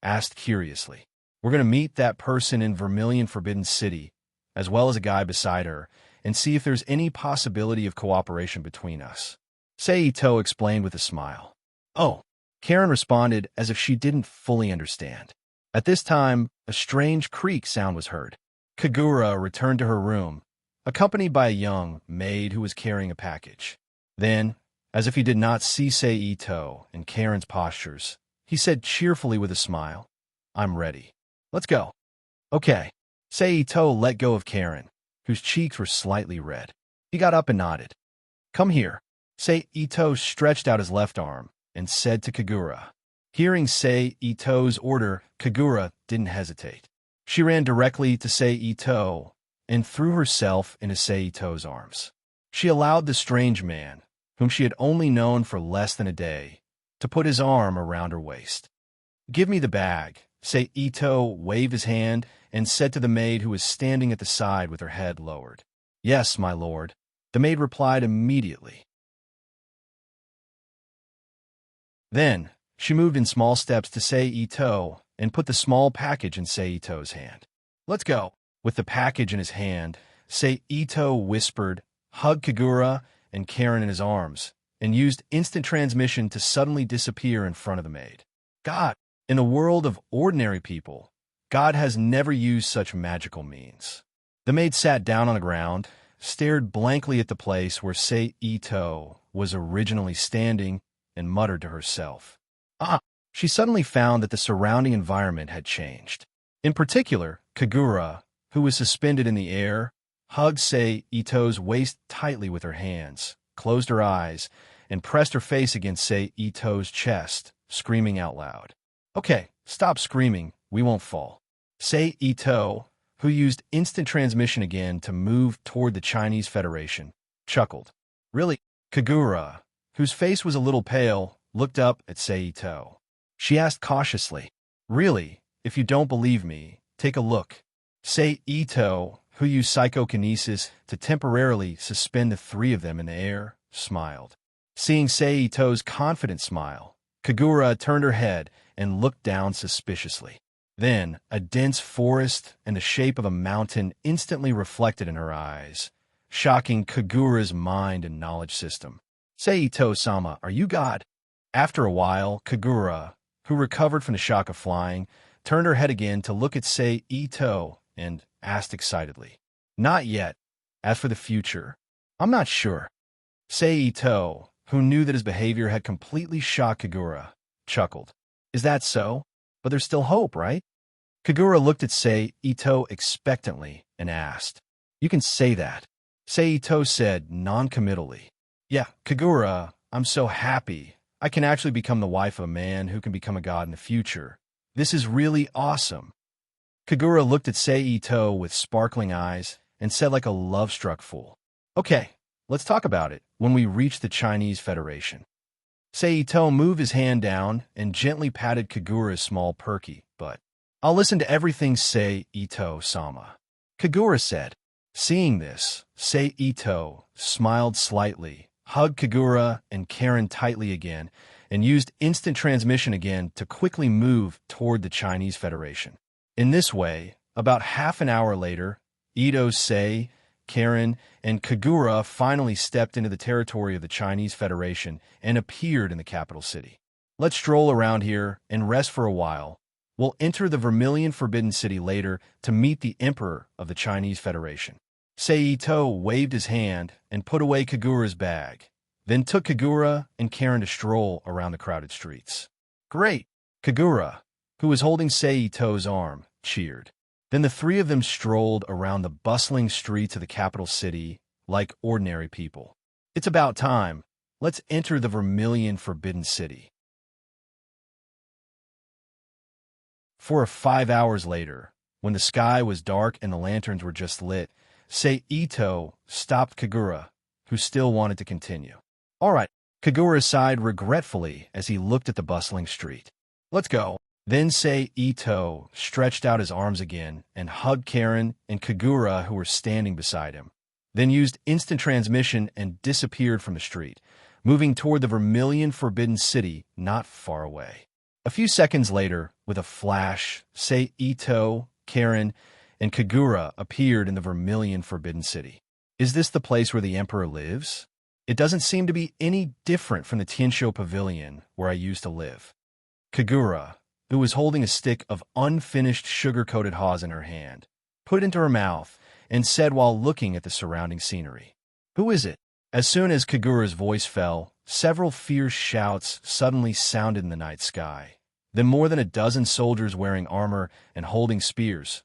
asked curiously. We're going to meet that person in Vermilion Forbidden City, as well as a guy beside her, and see if there's any possibility of cooperation between us. Sei Ito explained with a smile. Oh, Karen responded as if she didn't fully understand. At this time, a strange creak sound was heard. Kagura returned to her room, accompanied by a young maid who was carrying a package. Then, as if he did not see Sei Ito and Karen's postures, he said cheerfully with a smile, I'm ready. Let's go. Okay. Sei Ito let go of Karen, whose cheeks were slightly red. He got up and nodded. Come here. Sei Ito stretched out his left arm and said to Kagura. Hearing Sei Ito's order, Kagura didn't hesitate. She ran directly to Sei Ito and threw herself into Sei Ito's arms. She allowed the strange man, whom she had only known for less than a day, to put his arm around her waist. Give me the bag. Sei Ito waved his hand and said to the maid who was standing at the side with her head lowered. Yes, my lord. The maid replied immediately. Then, she moved in small steps to Sei Ito and put the small package in Sei Ito's hand. Let's go. With the package in his hand, Sei Ito whispered, hugged Kagura and Karen in his arms, and used instant transmission to suddenly disappear in front of the maid. God, in the world of ordinary people, God has never used such magical means. The maid sat down on the ground, stared blankly at the place where Sei Ito was originally standing, and muttered to herself. She suddenly found that the surrounding environment had changed. In particular, Kagura, who was suspended in the air, hugged Sei Ito's waist tightly with her hands, closed her eyes, and pressed her face against Sei Ito's chest, screaming out loud. Okay, stop screaming, we won't fall. Sei Ito, who used instant transmission again to move toward the Chinese Federation, chuckled. Really? Kagura, whose face was a little pale, looked up at Sei Ito. She asked cautiously, Really, if you don't believe me, take a look. Sei Ito, who used psychokinesis to temporarily suspend the three of them in the air, smiled. Seeing Sei Ito's confident smile, Kagura turned her head and looked down suspiciously. Then, a dense forest and the shape of a mountain instantly reflected in her eyes, shocking Kagura's mind and knowledge system. Sei Ito-sama, are you God? After a while, Kagura, who recovered from the shock of flying, turned her head again to look at Sei Ito and asked excitedly, Not yet. As for the future, I'm not sure. Sei Ito, who knew that his behavior had completely shocked Kagura, chuckled. Is that so? But there's still hope, right? Kagura looked at Sei Ito expectantly and asked, You can say that. Sei Ito said non-committally. Yeah, Kagura, I'm so happy. I can actually become the wife of a man who can become a god in the future. This is really awesome. Kagura looked at Sei Ito with sparkling eyes and said like a love-struck fool, Okay, let's talk about it when we reach the Chinese Federation. Sei Ito moved his hand down and gently patted Kagura's small perky butt. I'll listen to everything Sei Ito-sama. Kagura said. Seeing this, Sei Ito smiled slightly, hugged Kagura and Karen tightly again, and used instant transmission again to quickly move toward the Chinese Federation. In this way, about half an hour later, Ito-sei, Karen, and Kagura finally stepped into the territory of the Chinese Federation and appeared in the capital city. Let's stroll around here and rest for a while. We'll enter the Vermilion Forbidden City later to meet the Emperor of the Chinese Federation. Seito waved his hand and put away Kagura's bag, then took Kagura and Karen to stroll around the crowded streets. Great! Kagura, who was holding Seito's arm, cheered. Then the three of them strolled around the bustling streets of the capital city like ordinary people. It's about time. Let's enter the Vermilion Forbidden City. 4 or 5 hours later, when the sky was dark and the lanterns were just lit, Seito stopped Kagura, who still wanted to continue. All right, Kagura sighed regretfully as he looked at the bustling street. Let's go. Then Seito stretched out his arms again and hugged Karen and Kagura, who were standing beside him, then used instant transmission and disappeared from the street, moving toward the Vermilion Forbidden City not far away. A few seconds later, with a flash, Seito, Karen, and Kagura appeared in the Vermilion Forbidden City. Is this the place where the Emperor lives? It doesn't seem to be any different from the Tianshou Pavilion where I used to live. Kagura, who was holding a stick of unfinished sugar-coated haws in her hand, put into her mouth and said while looking at the surrounding scenery, "Who is it?" As soon as Kagura's voice fell, several fierce shouts suddenly sounded in the night sky. Then more than a dozen soldiers wearing armor and holding spears,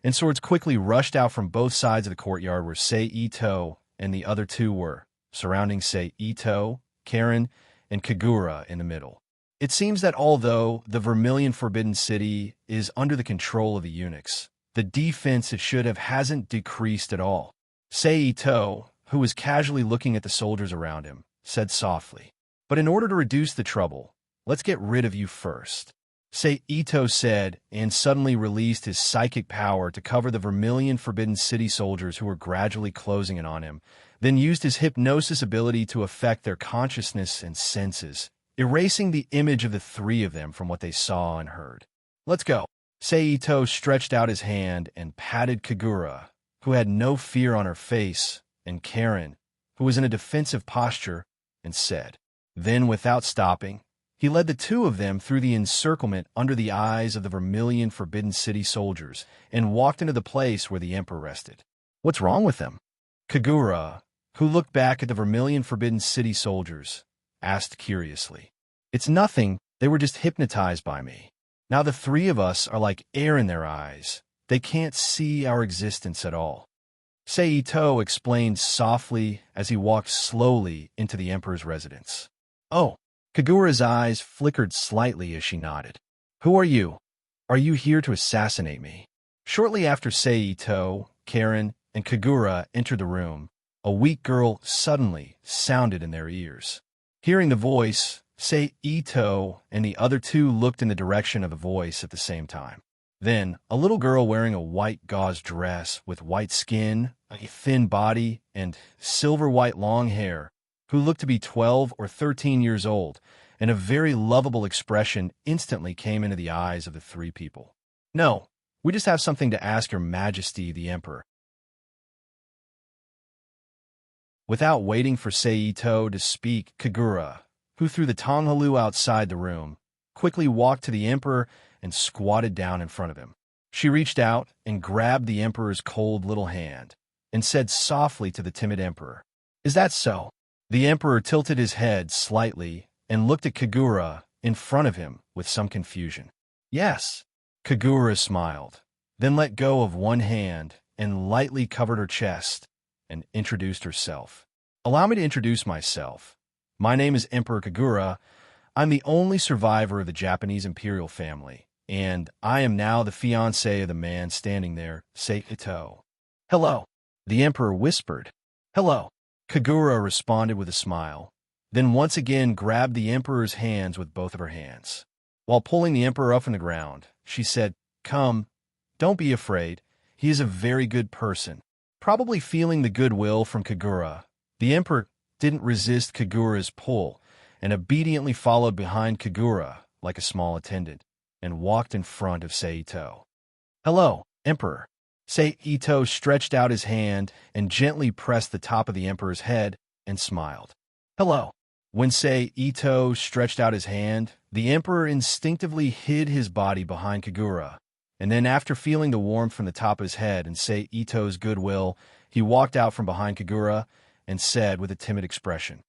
and swords quickly rushed out from both sides of the courtyard where Seito and the other two were, surrounding Seito, Karen, and Kagura in the middle. It seems that although the Vermilion Forbidden City is under the control of the eunuchs, the defense it should have hasn't decreased at all. Seito, who was casually looking at the soldiers around him, said softly, "But in order to reduce the trouble, let's get rid of you first." Seito said, and suddenly released his psychic power to cover the Vermilion Forbidden City soldiers who were gradually closing in on him, then used his hypnosis ability to affect their consciousness and senses, erasing the image of the three of them from what they saw and heard. "Let's go." Seito stretched out his hand and patted Kagura, who had no fear on her face, and Karen, who was in a defensive posture, and said. Then, without stopping, he led the two of them through the encirclement under the eyes of the Vermilion Forbidden City soldiers and walked into the place where the Emperor rested. "What's wrong with them?" Kagura, who looked back at the Vermilion Forbidden City soldiers, asked curiously. "It's nothing, they were just hypnotized by me. Now the three of us are like air in their eyes. They can't see our existence at all." Seito explained softly as he walked slowly into the Emperor's residence. "Oh." Kagura's eyes flickered slightly as she nodded. "Who are you? Are you here to assassinate me?" Shortly after Seito, Karen, and Kagura entered the room, a weak girl suddenly sounded in their ears. Hearing the voice, Seito and the other two looked in the direction of the voice at the same time. Then, a little girl wearing a white gauze dress with white skin, a thin body, and silver-white long hair, who looked to be 12 or 13 years old, and a very lovable expression instantly came into the eyes of the three people. "No, we just have something to ask Your Majesty the Emperor." Without waiting for Seito to speak, Kagura, who threw the tonghalu outside the room, quickly walked to the Emperor and squatted down in front of him. She reached out and grabbed the Emperor's cold little hand and said softly to the timid Emperor, "Is that so?" The Emperor tilted his head slightly and looked at Kagura in front of him with some confusion. "Yes." Kagura smiled, then let go of one hand and lightly covered her chest and introduced herself. "Allow me to introduce myself. My name is Emperor Kagura. I'm the only survivor of the Japanese imperial family, and I am now the fiancé of the man standing there, Seito." "Hello," the Emperor whispered. "Hello." Kagura responded with a smile, then once again grabbed the Emperor's hands with both of her hands. While pulling the Emperor up from the ground, she said, "Come, don't be afraid. He is a very good person." Probably feeling the goodwill from Kagura, the Emperor didn't resist Kagura's pull and obediently followed behind Kagura like a small attendant and walked in front of Seito. "Hello, Emperor." Sei Ito stretched out his hand and gently pressed the top of the emperor's head and smiled. Hello. When Sei Ito stretched out his hand, the emperor instinctively hid his body behind Kagura, and then after feeling the warmth from the top of his head and Sei Ito's goodwill, he walked out from behind Kagura and said with a timid expression,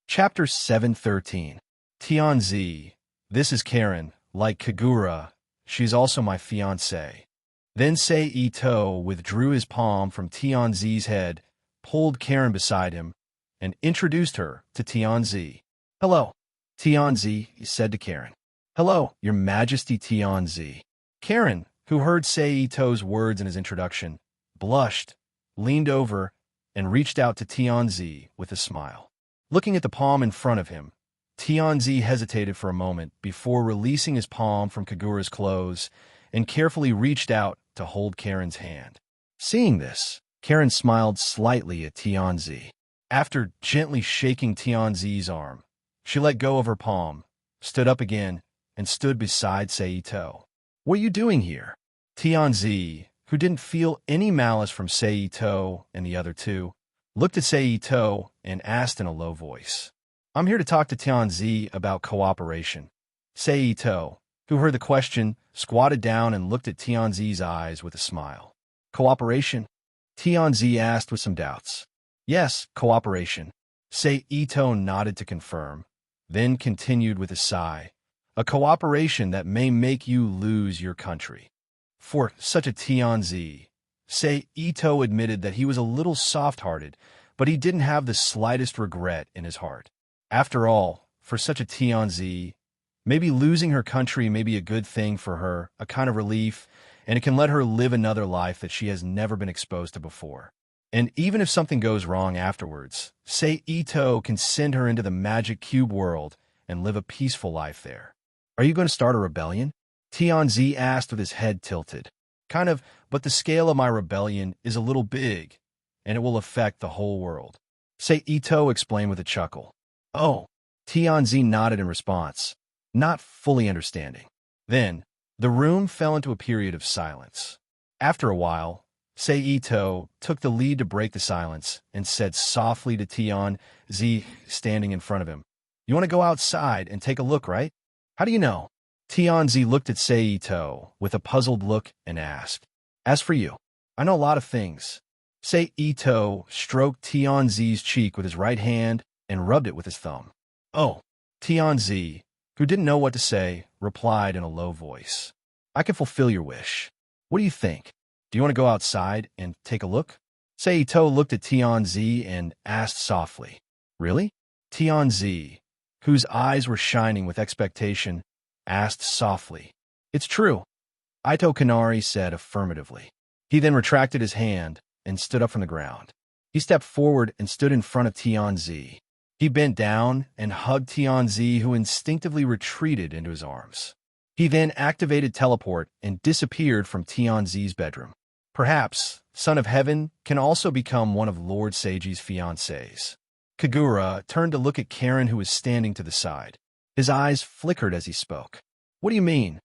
Chapter 713. Tianzi. This is Karen. Like Kagura, she's also my fiancée. Then Sei Ito withdrew his palm from Tianzi's head, pulled Karen beside him, and introduced her to Tianzi. Hello, Tianzi, he said to Karen. Hello, Your Majesty Tianzi. Karen, who heard Sei Ito's words in his introduction, blushed, leaned over, and reached out to Tianzi with a smile. Looking at the palm in front of him, Tianzi hesitated for a moment before releasing his palm from Kagura's clothes and carefully reached out to hold Karen's hand. Seeing this, Karen smiled slightly at Tianzi. After gently shaking Tianzi's arm, she let go of her palm, stood up again, and stood beside Sei Ito. What are you doing here? Tianzi, who didn't feel any malice from Sei Ito and the other two, looked at Sei Ito and asked in a low voice. I'm here to talk to Tianzi about cooperation. Sei Ito, who heard the question, squatted down and looked at Tianzi's eyes with a smile. Cooperation? Tianzi asked with some doubts. Yes, cooperation. Sei Ito nodded to confirm, then continued with a sigh. A cooperation that may make you lose your country. For such a Tianzi, Sei Ito admitted that he was a little soft-hearted, but he didn't have the slightest regret in his heart. After all, for such a Tianzi, maybe losing her country may be a good thing for her, a kind of relief, and it can let her live another life that she has never been exposed to before. And even if something goes wrong afterwards, Sei Ito can send her into the magic cube world and live a peaceful life there. Are you going to start a rebellion? Tianzi asked with his head tilted. Kind of, but the scale of my rebellion is a little big, and it will affect the whole world. Sei Ito explained with a chuckle. Oh, Tianzi nodded in response, not fully understanding. Then, the room fell into a period of silence. After a while, Sei Ito took the lead to break the silence and said softly to Tianzi, standing in front of him, You want to go outside and take a look, right? How do you know? Tianzi looked at Sei Ito with a puzzled look and asked, As for you, I know a lot of things. Sei Ito stroked Tianzi's cheek with his right hand and rubbed it with his thumb. Oh, Tianzi, who didn't know what to say, replied in a low voice. I can fulfill your wish. What do you think? Do you want to go outside and take a look? Sei Ito looked at Tianzi and asked softly, Really? Tianzi, whose eyes were shining with expectation, asked softly. It's true. Ito Kanari said affirmatively. He then retracted his hand and stood up from the ground. He stepped forward and stood in front of Tianzi. He bent down and hugged Tianzi, who instinctively retreated into his arms. He then activated teleport and disappeared from Tianzi's bedroom. Perhaps Son of Heaven can also become one of Lord Seiji's fiancées. Kagura turned to look at Karen, who was standing to the side. His eyes flickered as he spoke. What do you mean?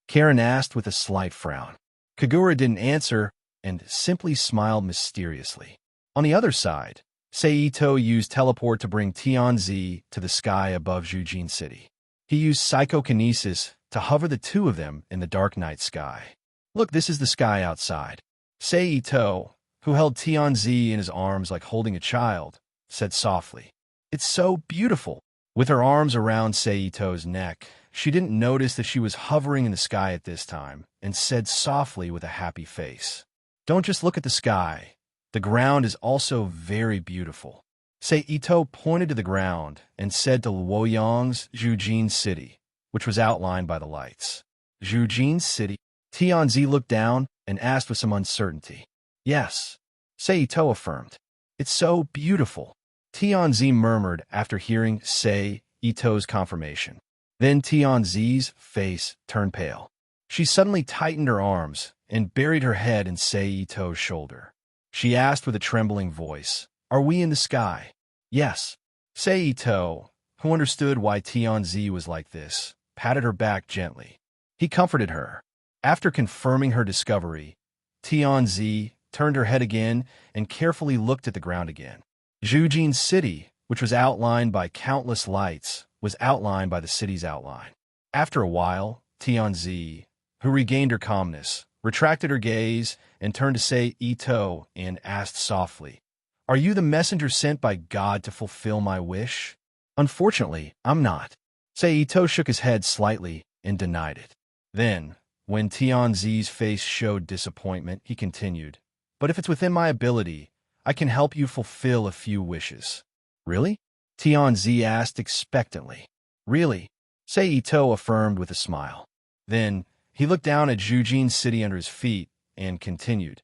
Karen asked with a slight frown. Kagura didn't answer and simply smiled mysteriously. On the other side, Sei Ito used teleport to bring Tianzi to the sky above Jujin City. He used psychokinesis to hover the two of them in the dark night sky. Look, this is the sky outside. Sei Ito, who held Tianzi in his arms like holding a child, said softly, It's so beautiful. With her arms around Sei Ito's neck, she didn't notice that she was hovering in the sky at this time and said softly with a happy face, Don't just look at the sky. The ground is also very beautiful. Sei Ito pointed to the ground and said to Luoyang's Jujin City, which was outlined by the lights. Jujin City? Tianzi looked down and asked with some uncertainty. Yes, Sei Ito affirmed. It's so beautiful. Tianzi murmured after hearing Sei Ito's confirmation. Then Tianzi's face turned pale. She suddenly tightened her arms and buried her head in Sei Ito's shoulder. She asked with a trembling voice, Are we in the sky? Yes. Seito, who understood why Tianzi was like this, patted her back gently. He comforted her. After confirming her discovery, Tianzi turned her head again and carefully looked at the ground again. Zhujin City, which was outlined by countless lights, was outlined by the city's outline. After a while, Tianzi, who regained her calmness, retracted her gaze and turned to Seito and asked softly, "Are you the messenger sent by God to fulfill my wish?" "Unfortunately, I'm not." Seito shook his head slightly and denied it. Then, when Tianzi's face showed disappointment, he continued, "But if it's within my ability, I can help you fulfill a few wishes." "Really?" Tianzi asked expectantly. "Really?" Seito affirmed with a smile. Then, he looked down at Zhujin City under his feet and continued,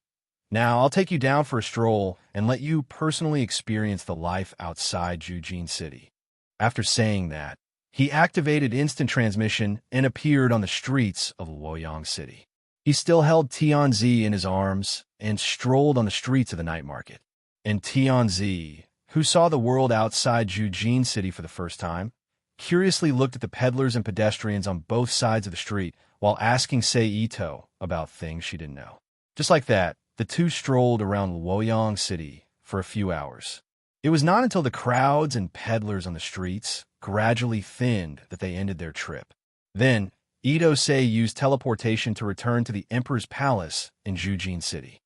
"Now I'll take you down for a stroll and let you personally experience the life outside Zhujin City." After saying that, he activated instant transmission and appeared on the streets of Luoyang City. He still held Tianzi in his arms and strolled on the streets of the night market. And Tianzi, who saw the world outside Zhujin City for the first time, curiously looked at the peddlers and pedestrians on both sides of the street while asking Seito about things she didn't know. Just like that, the two strolled around Luoyang City for a few hours. It was not until the crowds and peddlers on the streets gradually thinned that they ended their trip. Then, Ito-sei used teleportation to return to the Emperor's palace in Zhujin City.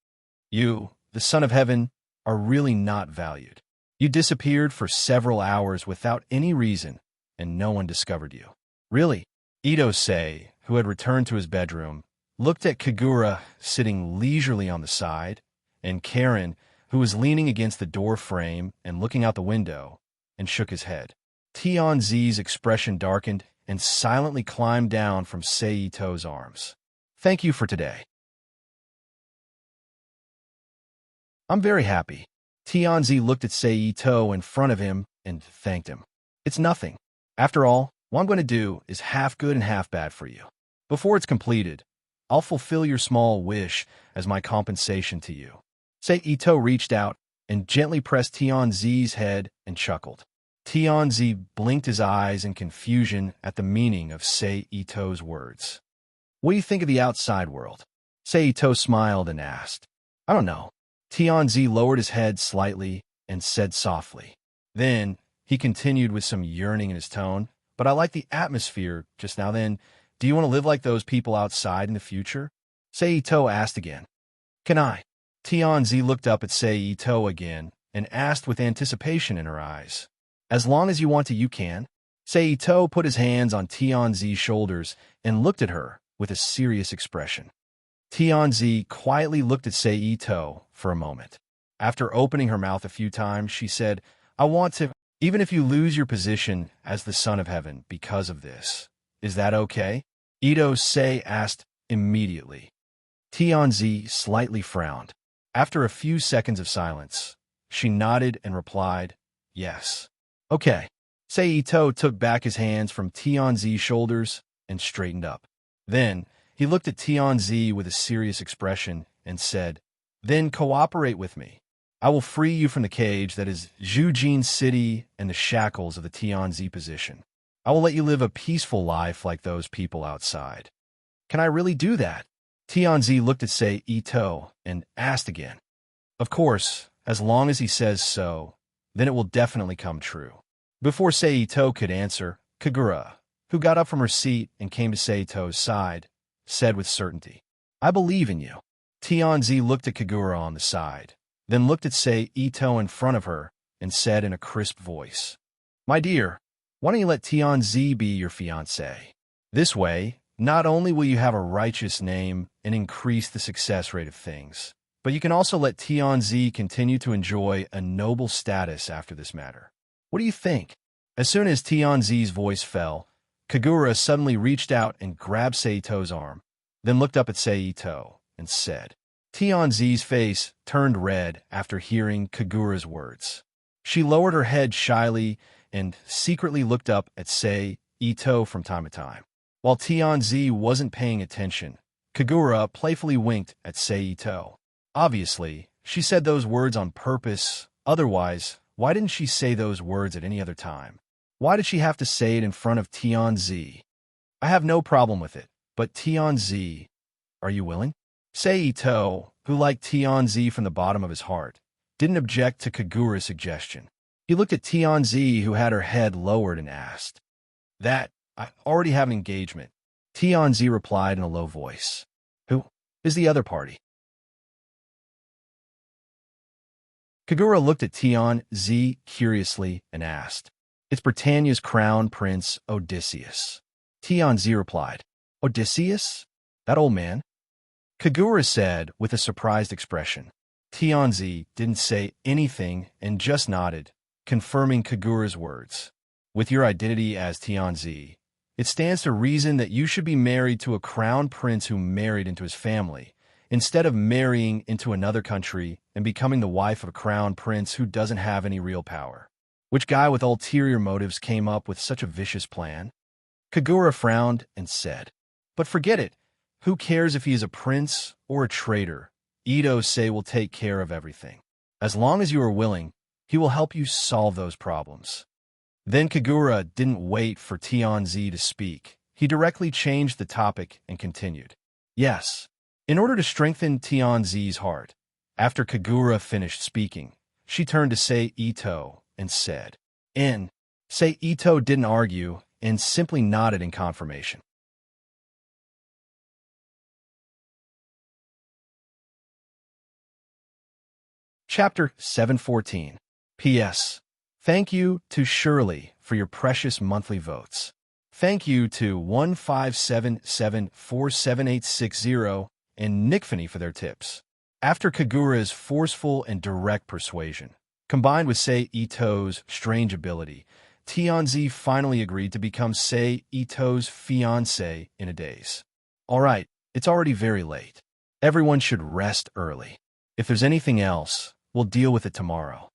"You, the Son of Heaven, are really not valued. You disappeared for several hours without any reason, and no one discovered you." "Really?" Ito-sei, who had returned to his bedroom, looked at Kagura sitting leisurely on the side, and Karen, who was leaning against the door frame and looking out the window, and shook his head. Tianzi's expression darkened and silently climbed down from Seito's arms. "Thank you for today." "I'm very happy." Tianzi looked at Seito in front of him and thanked him. "It's nothing. After all, what I'm going to do is half good and half bad for you. Before it's completed, I'll fulfill your small wish as my compensation to you." Seito reached out and gently pressed Tianzi's head and chuckled. Tianzi blinked his eyes in confusion at the meaning of Seito's words. "What do you think of the outside world?" Seito smiled and asked. "I don't know." Tianzi lowered his head slightly and said softly. Then, he continued with some yearning in his tone, "But I like the atmosphere just now. Then, do you want to live like those people outside in the future?" Seito asked again. "Can I?" Tianzi looked up at Seito again and asked with anticipation in her eyes. "As long as you want to, you can." Seito put his hands on Tianzi's shoulders and looked at her with a serious expression. Tianzi quietly looked at Seito for a moment. After opening her mouth a few times, she said, "I want to, even if you lose your position as the Son of Heaven because of this. Is that okay?" Ito-sei asked immediately. Tianzi slightly frowned. After a few seconds of silence, she nodded and replied, "Yes." "Okay." Seito took back his hands from Tianzi's shoulders and straightened up. Then, he looked at Tianzi with a serious expression and said, "Then cooperate with me. I will free you from the cage that is Zhujin City and the shackles of the Tianzi position. I will let you live a peaceful life like those people outside." "Can I really do that?" Tianzi looked at Seito and asked again. "Of course, as long as he says so, then it will definitely come true." Before Seito could answer, Kagura, who got up from her seat and came to Seito's side, said with certainty, "I believe in you." Tianzi looked at Kagura on the side, then looked at Seito in front of her and said in a crisp voice, "My dear, why don't you let Tianzi be your fiancé? This way, not only will you have a righteous name and increase the success rate of things, but you can also let Tianzi continue to enjoy a noble status after this matter. What do you think?" As soon as Tianzi's voice fell, Kagura suddenly reached out and grabbed Seito's arm, then looked up at Seito and said. Tianzi's face turned red after hearing Kagura's words. She lowered her head shyly and secretly looked up at Seito from time to time. While Tianzi wasn't paying attention, Kagura playfully winked at Seito. Obviously, she said those words on purpose, otherwise, Why didn't she say those words at any other time? Why did she have to say it in front of Tianzi? I have no problem with it, but Tianzi, are you willing? Sei Ito, who liked Tianzi from the bottom of his heart, didn't object to Kagura's suggestion. He looked at Tianzi, who had her head lowered, and asked, "That, I already have an engagement." Tianzi replied in a low voice, "Who is the other party?" Kagura looked at Tianzi curiously and asked, "It's Britannia's crown prince, Odysseus." Tianzi replied, "Odysseus? That old man?" Kagura said with a surprised expression. Tianzi didn't say anything and just nodded, confirming Kagura's words. "With your identity as Tianzi, it stands to reason that you should be married to a crown prince who married into his family, instead of marrying into another country and becoming the wife of a crown prince who doesn't have any real power. Which guy with ulterior motives came up with such a vicious plan?" Kagura frowned and said, "But forget it. Who cares if he is a prince or a traitor? Ito-sei will take care of everything. As long as you are willing, he will help you solve those problems." Then Kagura didn't wait for Tianzi to speak. He directly changed the topic and continued. "Yes, in order to strengthen Tianzi's heart." After Kagura finished speaking, she turned to Sei Ito and said, "In." Sei Ito didn't argue and simply nodded in confirmation. Chapter 714. P.S. Thank you to Shirley for your precious monthly votes. Thank you to 1577478860 and Nickfinney for their tips. After Kagura's forceful and direct persuasion, combined with Sei Ito's strange ability, Tianzi finally agreed to become Sei Ito's fiancé in a daze. All right, it's already very late. Everyone should rest early. If there's anything else, we'll deal with it tomorrow.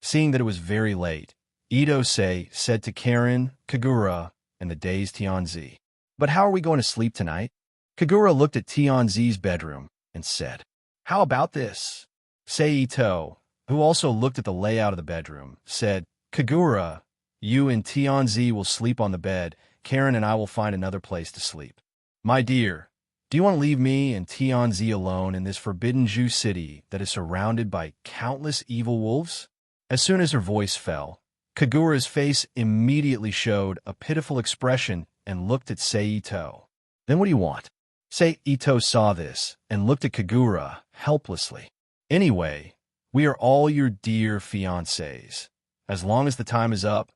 Seeing that it was very late, Ito-sei said to Karen, Kagura, and the dazed Tianzi, "But how are we going to sleep tonight?" Kagura looked at Tianzi's bedroom and said, "How about this?" Sei Ito, who also looked at the layout of the bedroom, said, "Kagura, you and Tianzi will sleep on the bed. Karen and I will find another place to sleep. My dear, do you want to leave me and Tianzi alone in this forbidden Jew city that is surrounded by countless evil wolves?" As soon as her voice fell, Kagura's face immediately showed a pitiful expression and looked at Sei Ito. "Then what do you want?" Sei Ito saw this and looked at Kagura helplessly. "Anyway, we are all your dear fiancés. As long as the time is up,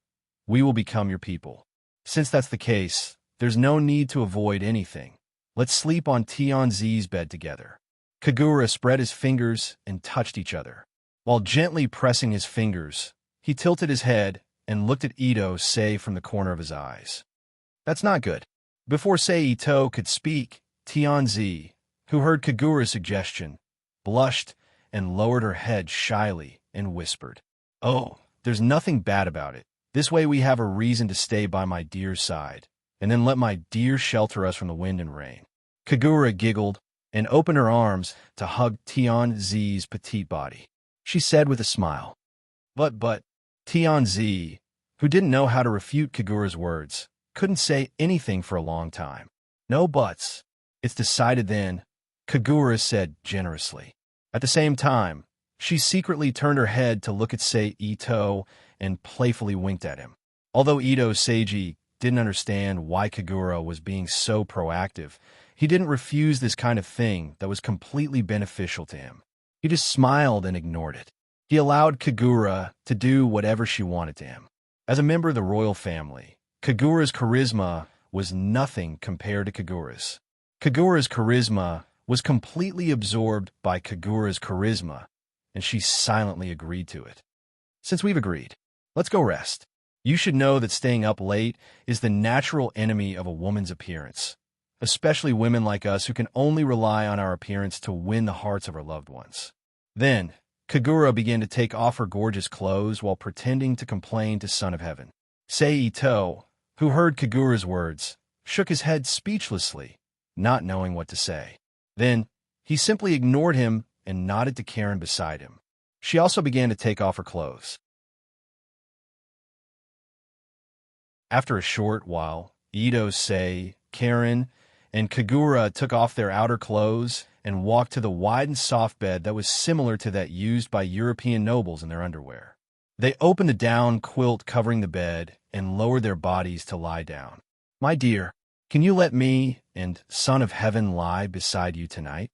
we will become your people. Since that's the case, there's no need to avoid anything. Let's sleep on Tianzi's bed together." Kagura spread his fingers and touched each other. While gently pressing his fingers, he tilted his head and looked at Ito-sei from the corner of his eyes. "That's not good." Before Sei Ito could speak, Tianzi, who heard Kagura's suggestion, blushed and lowered her head shyly and whispered, "Oh, there's nothing bad about it. This way we have a reason to stay by my dear's side, and then let my dear shelter us from the wind and rain." Kagura giggled and opened her arms to hug Tianzi's petite body. She said with a smile, But, Tianzi, who didn't know how to refute Kagura's words, couldn't say anything for a long time. "No buts. It's decided then," Kagura said generously. At the same time, she secretly turned her head to look at Sei Ito and playfully winked at him. Although Ito Seiji didn't understand why Kagura was being so proactive, he didn't refuse this kind of thing that was completely beneficial to him. He just smiled and ignored it. He allowed Kagura to do whatever she wanted to him. As a member of the royal family, Kagura's charisma was nothing compared to Kagura's. Kagura's charisma was completely absorbed by Kagura's charisma, and she silently agreed to it. "Since we've agreed, let's go rest. You should know that staying up late is the natural enemy of a woman's appearance, especially women like us who can only rely on our appearance to win the hearts of our loved ones." Then, Kagura began to take off her gorgeous clothes while pretending to complain to Son of Heaven. Sei Ito, who heard Kagura's words, shook his head speechlessly, not knowing what to say. Then, he simply ignored him and nodded to Karen beside him. She also began to take off her clothes. After a short while, Ito, Sei, Karen, and Kagura took off their outer clothes and walked to the wide and soft bed that was similar to that used by European nobles in their underwear. They opened the down quilt covering the bed and lowered their bodies to lie down. "My dear, can you let me and Son of Heaven lie beside you tonight?"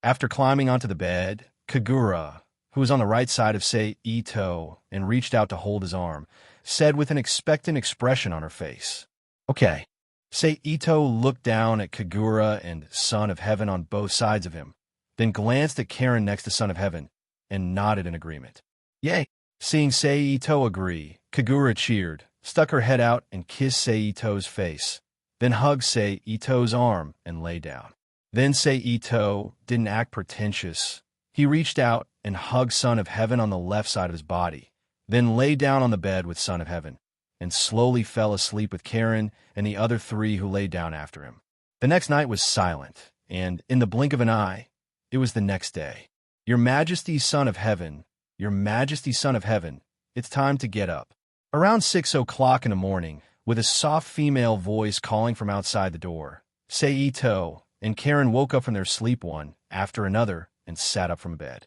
After climbing onto the bed, Kagura, who was on the right side of Sei Ito and reached out to hold his arm, said with an expectant expression on her face, "Okay." Sei Ito looked down at Kagura and Son of Heaven on both sides of him, then glanced at Karen next to Son of Heaven and nodded in agreement. "Yay!" Seeing Sei Ito agree, Kagura cheered, stuck her head out and kissed Sei Ito's face, then hugged Sei Ito's arm and lay down. Then Sei Ito didn't act pretentious. He reached out and hugged Son of Heaven on the left side of his body, then lay down on the bed with Son of Heaven, and slowly fell asleep with Karen and the other three who lay down after him. The next night was silent, and in the blink of an eye, it was the next day. "Your Majesty, Son of Heaven, Your Majesty, Son of Heaven, it's time to get up." Around 6 o'clock in the morning, with a soft female voice calling from outside the door, Sei Ito and Karen woke up from their sleep one after another and sat up from bed.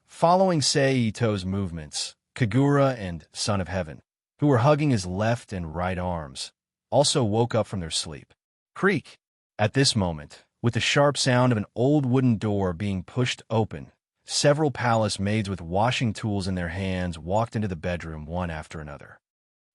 Following Sei Ito's movements, Kagura and Son of Heaven, who were hugging his left and right arms, also woke up from their sleep. Creak! At this moment, with the sharp sound of an old wooden door being pushed open, several palace maids with washing tools in their hands walked into the bedroom one after another.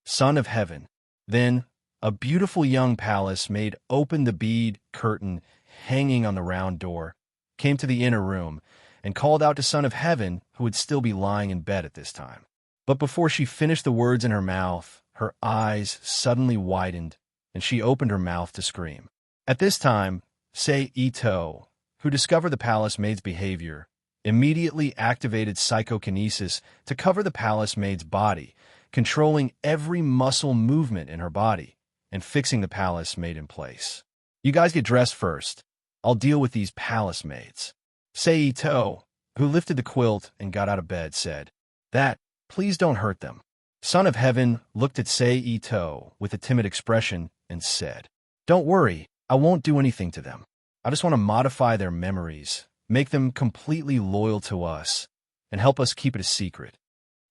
Son of Heaven. Then, a beautiful young palace maid opened the bead curtain hanging on the round door, came to the inner room, and called out to Son of Heaven, who would still be lying in bed at this time. But before she finished the words in her mouth, her eyes suddenly widened, and she opened her mouth to scream. At this time, Sei Ito, who discovered the palace maid's behavior, immediately activated psychokinesis to cover the palace maid's body, controlling every muscle movement in her body and fixing the palace maid in place. "You guys get dressed first. I'll deal with these palace maids." Sei Ito, who lifted the quilt and got out of bed, said, "That, please don't hurt them." Son of Heaven looked at Sei Ito with a timid expression and said, "Don't worry, I won't do anything to them. I just want to modify their memories, make them completely loyal to us, and help us keep it a secret."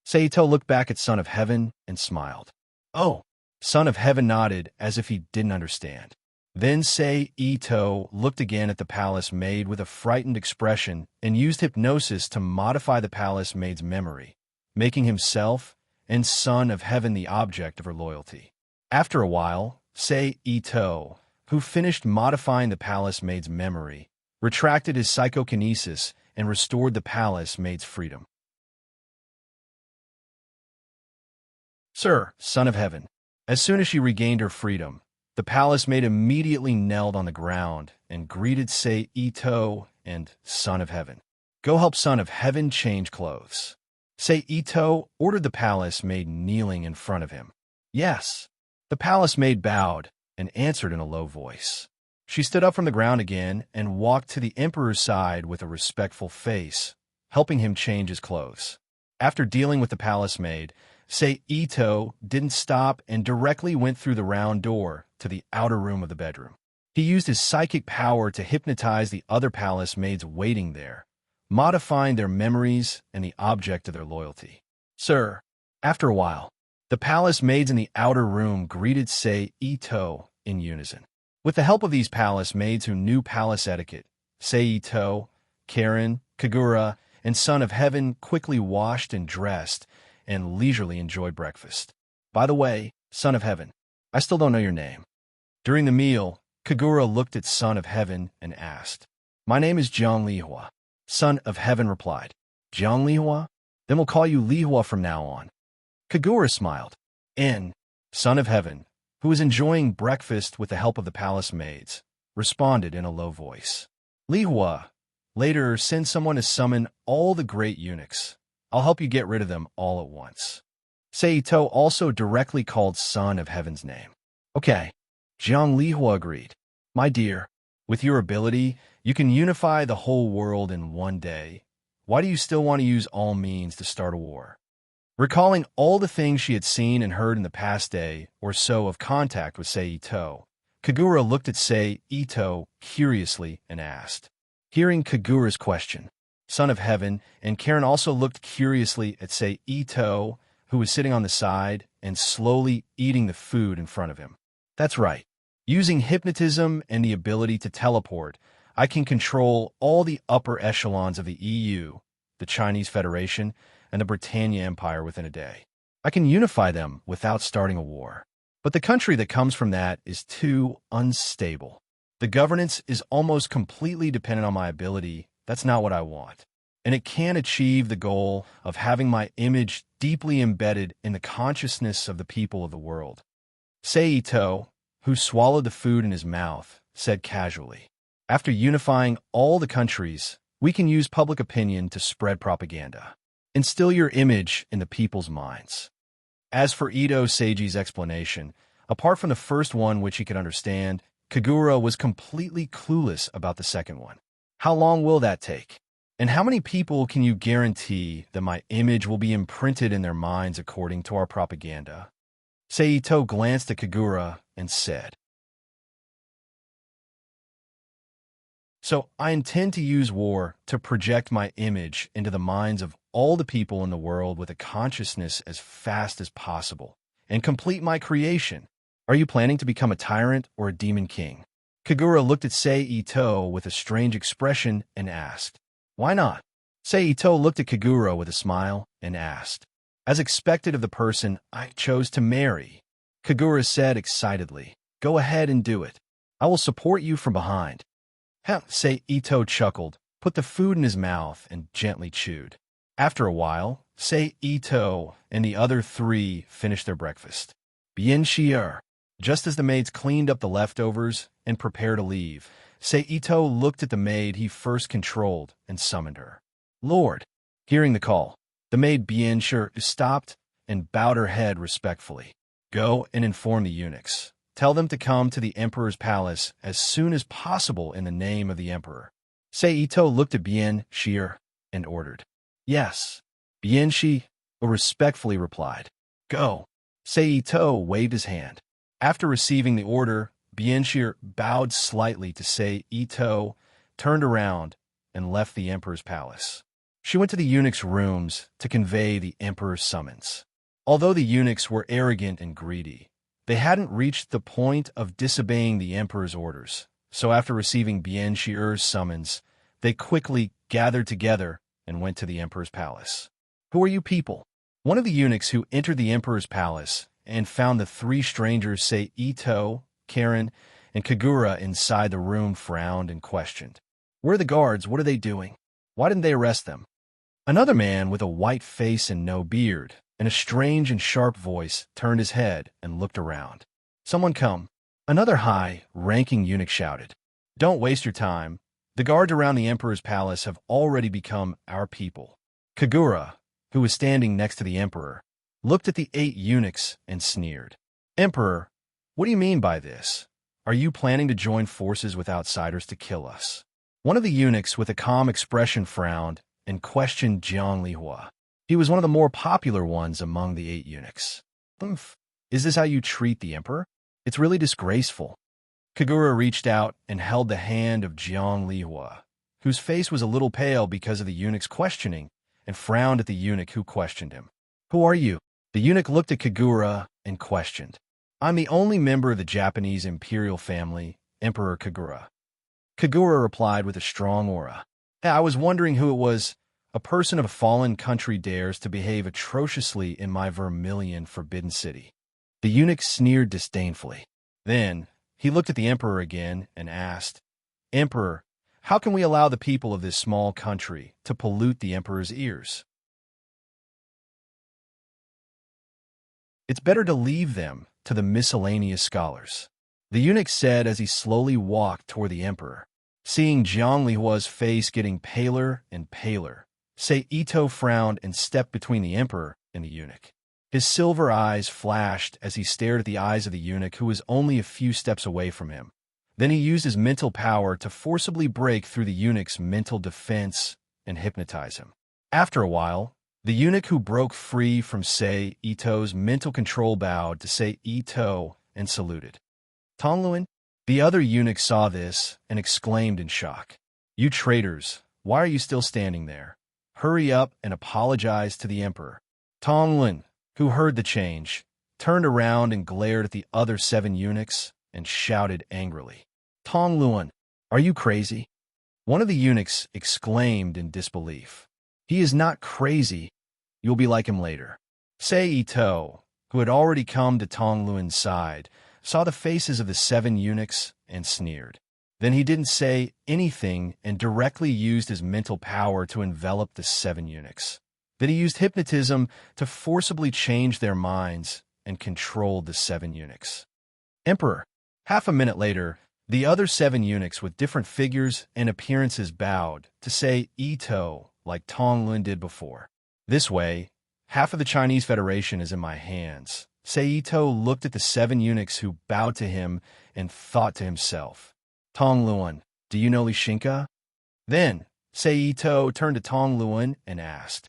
Sei Ito looked back at Son of Heaven and smiled. "Oh." Son of Heaven nodded as if he didn't understand. Then Sei Ito looked again at the palace maid with a frightened expression and used hypnosis to modify the palace maid's memory, making himself and Son of Heaven the object of her loyalty. After a while, Sei Ito, who finished modifying the palace maid's memory, retracted his psychokinesis and restored the palace maid's freedom. "Sir, Son of Heaven." As soon as she regained her freedom, the palace maid immediately knelt on the ground and greeted Sei Ito and Son of Heaven. "Go help Son of Heaven change clothes." Sei Ito ordered the palace maid kneeling in front of him. "Yes." The palace maid bowed and answered in a low voice. She stood up from the ground again and walked to the emperor's side with a respectful face, helping him change his clothes. After dealing with the palace maid, Sei Ito didn't stop and directly went through the round door to the outer room of the bedroom. He used his psychic power to hypnotize the other palace maids waiting there, modifying their memories and the object of their loyalty. "Sir." After a while, the palace maids in the outer room greeted Sei Ito in unison. With the help of these palace maids who knew palace etiquette, Sei Ito, Karen, Kagura, and Son of Heaven quickly washed and dressed and leisurely enjoyed breakfast. "By the way, Son of Heaven, I still don't know your name." During the meal, Kagura looked at Son of Heaven and asked, "My name is Jiang Lihua." Son of Heaven replied, "Jiang Lihua? Then we'll call you Lihua from now on." Kagura smiled. Son of Heaven, who was enjoying breakfast with the help of the palace maids, responded in a low voice, "Lihua, later send someone to summon all the great eunuchs. I'll help you get rid of them all at once." Sei Ito also directly called Son of Heaven's name. "Okay." Jiang Lihua agreed. "My dear, with your ability, you can unify the whole world in one day. Why do you still want to use all means to start a war?" Recalling all the things she had seen and heard in the past day or so of contact with Sei Ito, Kagura looked at Sei Ito curiously and asked. Hearing Kagura's question, Son of Heaven and Karen also looked curiously at Sei Ito, who was sitting on the side and slowly eating the food in front of him. That's right. Using hypnotism and the ability to teleport, I can control all the upper echelons of the EU, the Chinese Federation, and the Britannia Empire within a day. I can unify them without starting a war. But the country that comes from that is too unstable. The governance is almost completely dependent on my ability. That's not what I want. And it can't achieve the goal of having my image deeply embedded in the consciousness of the people of the world. Sei Ito, who swallowed the food in his mouth, said casually, After unifying all the countries, we can use public opinion to spread propaganda. Instill your image in the people's minds. As for Ito Seiji's explanation, apart from the first one which he could understand, Kagura was completely clueless about the second one. How long will that take? And how many people can you guarantee that my image will be imprinted in their minds according to our propaganda? Sei Ito glanced at Kagura and said, So I intend to use war to project my image into the minds of all the people in the world with a consciousness as fast as possible, and complete my creation. Are you planning to become a tyrant or a demon king? Kagura looked at Sei Ito with a strange expression and asked, Why not? Sei Ito looked at Kagura with a smile and asked, As expected of the person I chose to marry. Kagura said excitedly, Go ahead and do it. I will support you from behind. Sei Ito chuckled, put the food in his mouth, and gently chewed. After a while, Sei Ito and the other three finished their breakfast. Bien sûr. Just as the maids cleaned up the leftovers and prepared to leave, Sei Ito looked at the maid he first controlled and summoned her. Lord. Hearing the call, the maid Bien sûr stopped and bowed her head respectfully. Go and inform the eunuchs. Tell them to come to the emperor's palace as soon as possible in the name of the emperor. Sei Ito looked at Bien sûr and ordered. Yes. Bien sûr respectfully replied. Go. Sei Ito waved his hand. After receiving the order, Bien sûr bowed slightly to Sei Ito, turned around, and left the emperor's palace. She went to the eunuchs' rooms to convey the emperor's summons. Although the eunuchs were arrogant and greedy, they hadn't reached the point of disobeying the emperor's orders, so after receiving Bien sûr's summons, they quickly gathered together and went to the emperor's palace. Who are you people? One of the eunuchs who entered the emperor's palace and found the three strangers, Sei Ito, Karen, and Kagura inside the room frowned and questioned. Where are the guards? What are they doing? Why didn't they arrest them? Another man with a white face and no beard, and a strange and sharp voice, turned his head and looked around. Someone come. Another high-ranking eunuch shouted. Don't waste your time. The guards around the emperor's palace have already become our people. Kagura, who was standing next to the emperor, looked at the 8 eunuchs and sneered. Emperor, what do you mean by this? Are you planning to join forces with outsiders to kill us? One of the eunuchs with a calm expression frowned and questioned Jiang Lihua. He was one of the more popular ones among the 8 eunuchs. Is this how you treat the emperor? It's really disgraceful. Kagura reached out and held the hand of Jiang Lihua, whose face was a little pale because of the eunuch's questioning, and frowned at the eunuch who questioned him. Who are you? The eunuch looked at Kagura and questioned. I'm the only member of the Japanese imperial family, Emperor Kagura. Kagura replied with a strong aura. I was wondering who it was. A person of a fallen country dares to behave atrociously in my vermilion forbidden city. The eunuch sneered disdainfully. Then he looked at the emperor again and asked, Emperor, how can we allow the people of this small country to pollute the emperor's ears? It's better to leave them to the miscellaneous scholars. The eunuch said as he slowly walked toward the emperor. Seeing Jiang Lihua's face getting paler and paler, Sei Ito frowned and stepped between the emperor and the eunuch. His silver eyes flashed as he stared at the eyes of the eunuch who was only a few steps away from him. Then he used his mental power to forcibly break through the eunuch's mental defense and hypnotize him. After a while, The eunuch who broke free from Sei Ito's mental control bowed to Sei Ito and saluted. Tongluan, the other eunuch, saw this and exclaimed in shock. You traitors, why are you still standing there? Hurry up and apologize to the emperor. Tongluan, who heard the change, turned around and glared at the other 7 eunuchs and shouted angrily. Tongluan, are you crazy? One of the eunuchs exclaimed in disbelief. He is not crazy. You'll be like him later. Sei Ito, who had already come to Tongluan's side, saw the faces of the 7 eunuchs and sneered. Then he didn't say anything and directly used his mental power to envelop the 7 eunuchs. Then he used hypnotism to forcibly change their minds and controlled the 7 eunuchs. Emperor. Half a minute later, the other 7 eunuchs with different figures and appearances bowed to Sei Ito like Tongluan did before. This way, half of the Chinese Federation is in my hands. Sei Ito looked at the 7 eunuchs who bowed to him and thought to himself, Tongluan, do you know Lishinka? Then, Sei Ito turned to Tongluan and asked.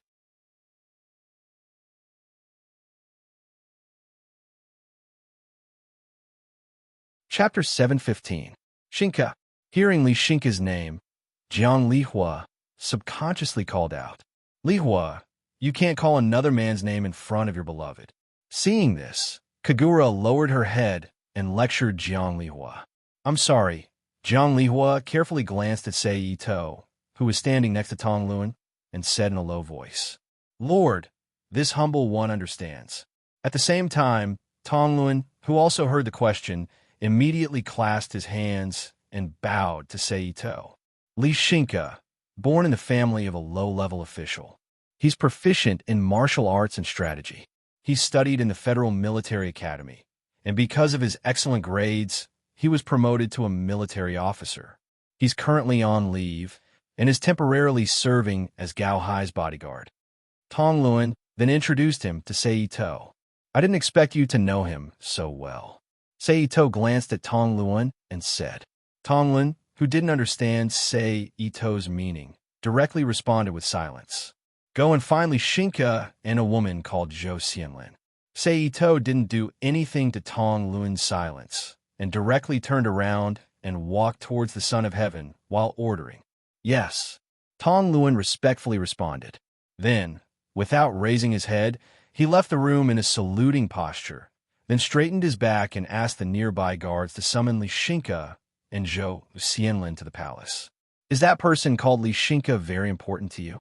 Chapter 715. Shinka. Hearing Lishinka's name, Jiang Lihua subconsciously called out, Lihua, you can't call another man's name in front of your beloved. Seeing this, Kagura lowered her head and lectured Jiang Lihua. I'm sorry. Jiang Lihua carefully glanced at Sei Ito, who was standing next to Tongluan, and said in a low voice, Lord, this humble one understands. At the same time, Tongluan, who also heard the question, immediately clasped his hands and bowed to Sei Ito. Lishinka, born in the family of a low-level official. He's proficient in martial arts and strategy. He studied in the Federal Military Academy, and because of his excellent grades, he was promoted to a military officer. He's currently on leave and is temporarily serving as Gao Hai's bodyguard. Tongluan then introduced him to Sei Ito. I didn't expect you to know him so well. Sei Ito glanced at Tongluan and said. Tongluan, who didn't understand Sei Ito's meaning, directly responded with silence. Go and find Lishinka and a woman called Zhou Xianlin. Sei Ito didn't do anything to Tongluan's silence, and directly turned around and walked towards the Son of Heaven while ordering. Yes. Tongluan respectfully responded. Then, without raising his head, he left the room in a saluting posture, then straightened his back and asked the nearby guards to summon Lishinka and Zhou Xianlin to the palace. Is that person called Lishinka very important to you?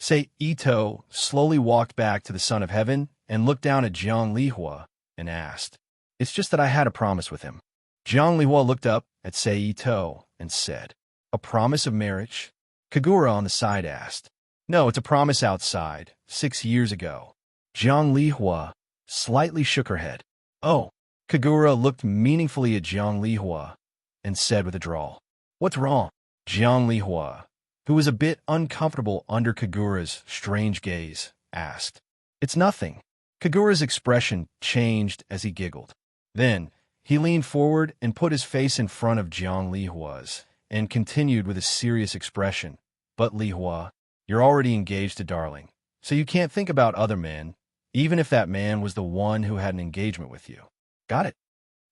Sei Ito slowly walked back to the Son of Heaven and looked down at Jiang Lihua and asked, It's just that I had a promise with him. Jiang Lihua looked up at Sei Ito and said, A promise of marriage? Kagura on the side asked. No, it's a promise outside, 6 years ago. Jiang Lihua slightly shook her head. Oh. Kagura looked meaningfully at Jiang Lihua and said with a drawl, What's wrong? Jiang Lihua, who was a bit uncomfortable under Kagura's strange gaze, asked. It's nothing. Kagura's expression changed as he giggled. Then, he leaned forward and put his face in front of Jiang Lihua's and continued with a serious expression. But Lihua, you're already engaged to Darling, so you can't think about other men, even if that man was the one who had an engagement with you. Got it?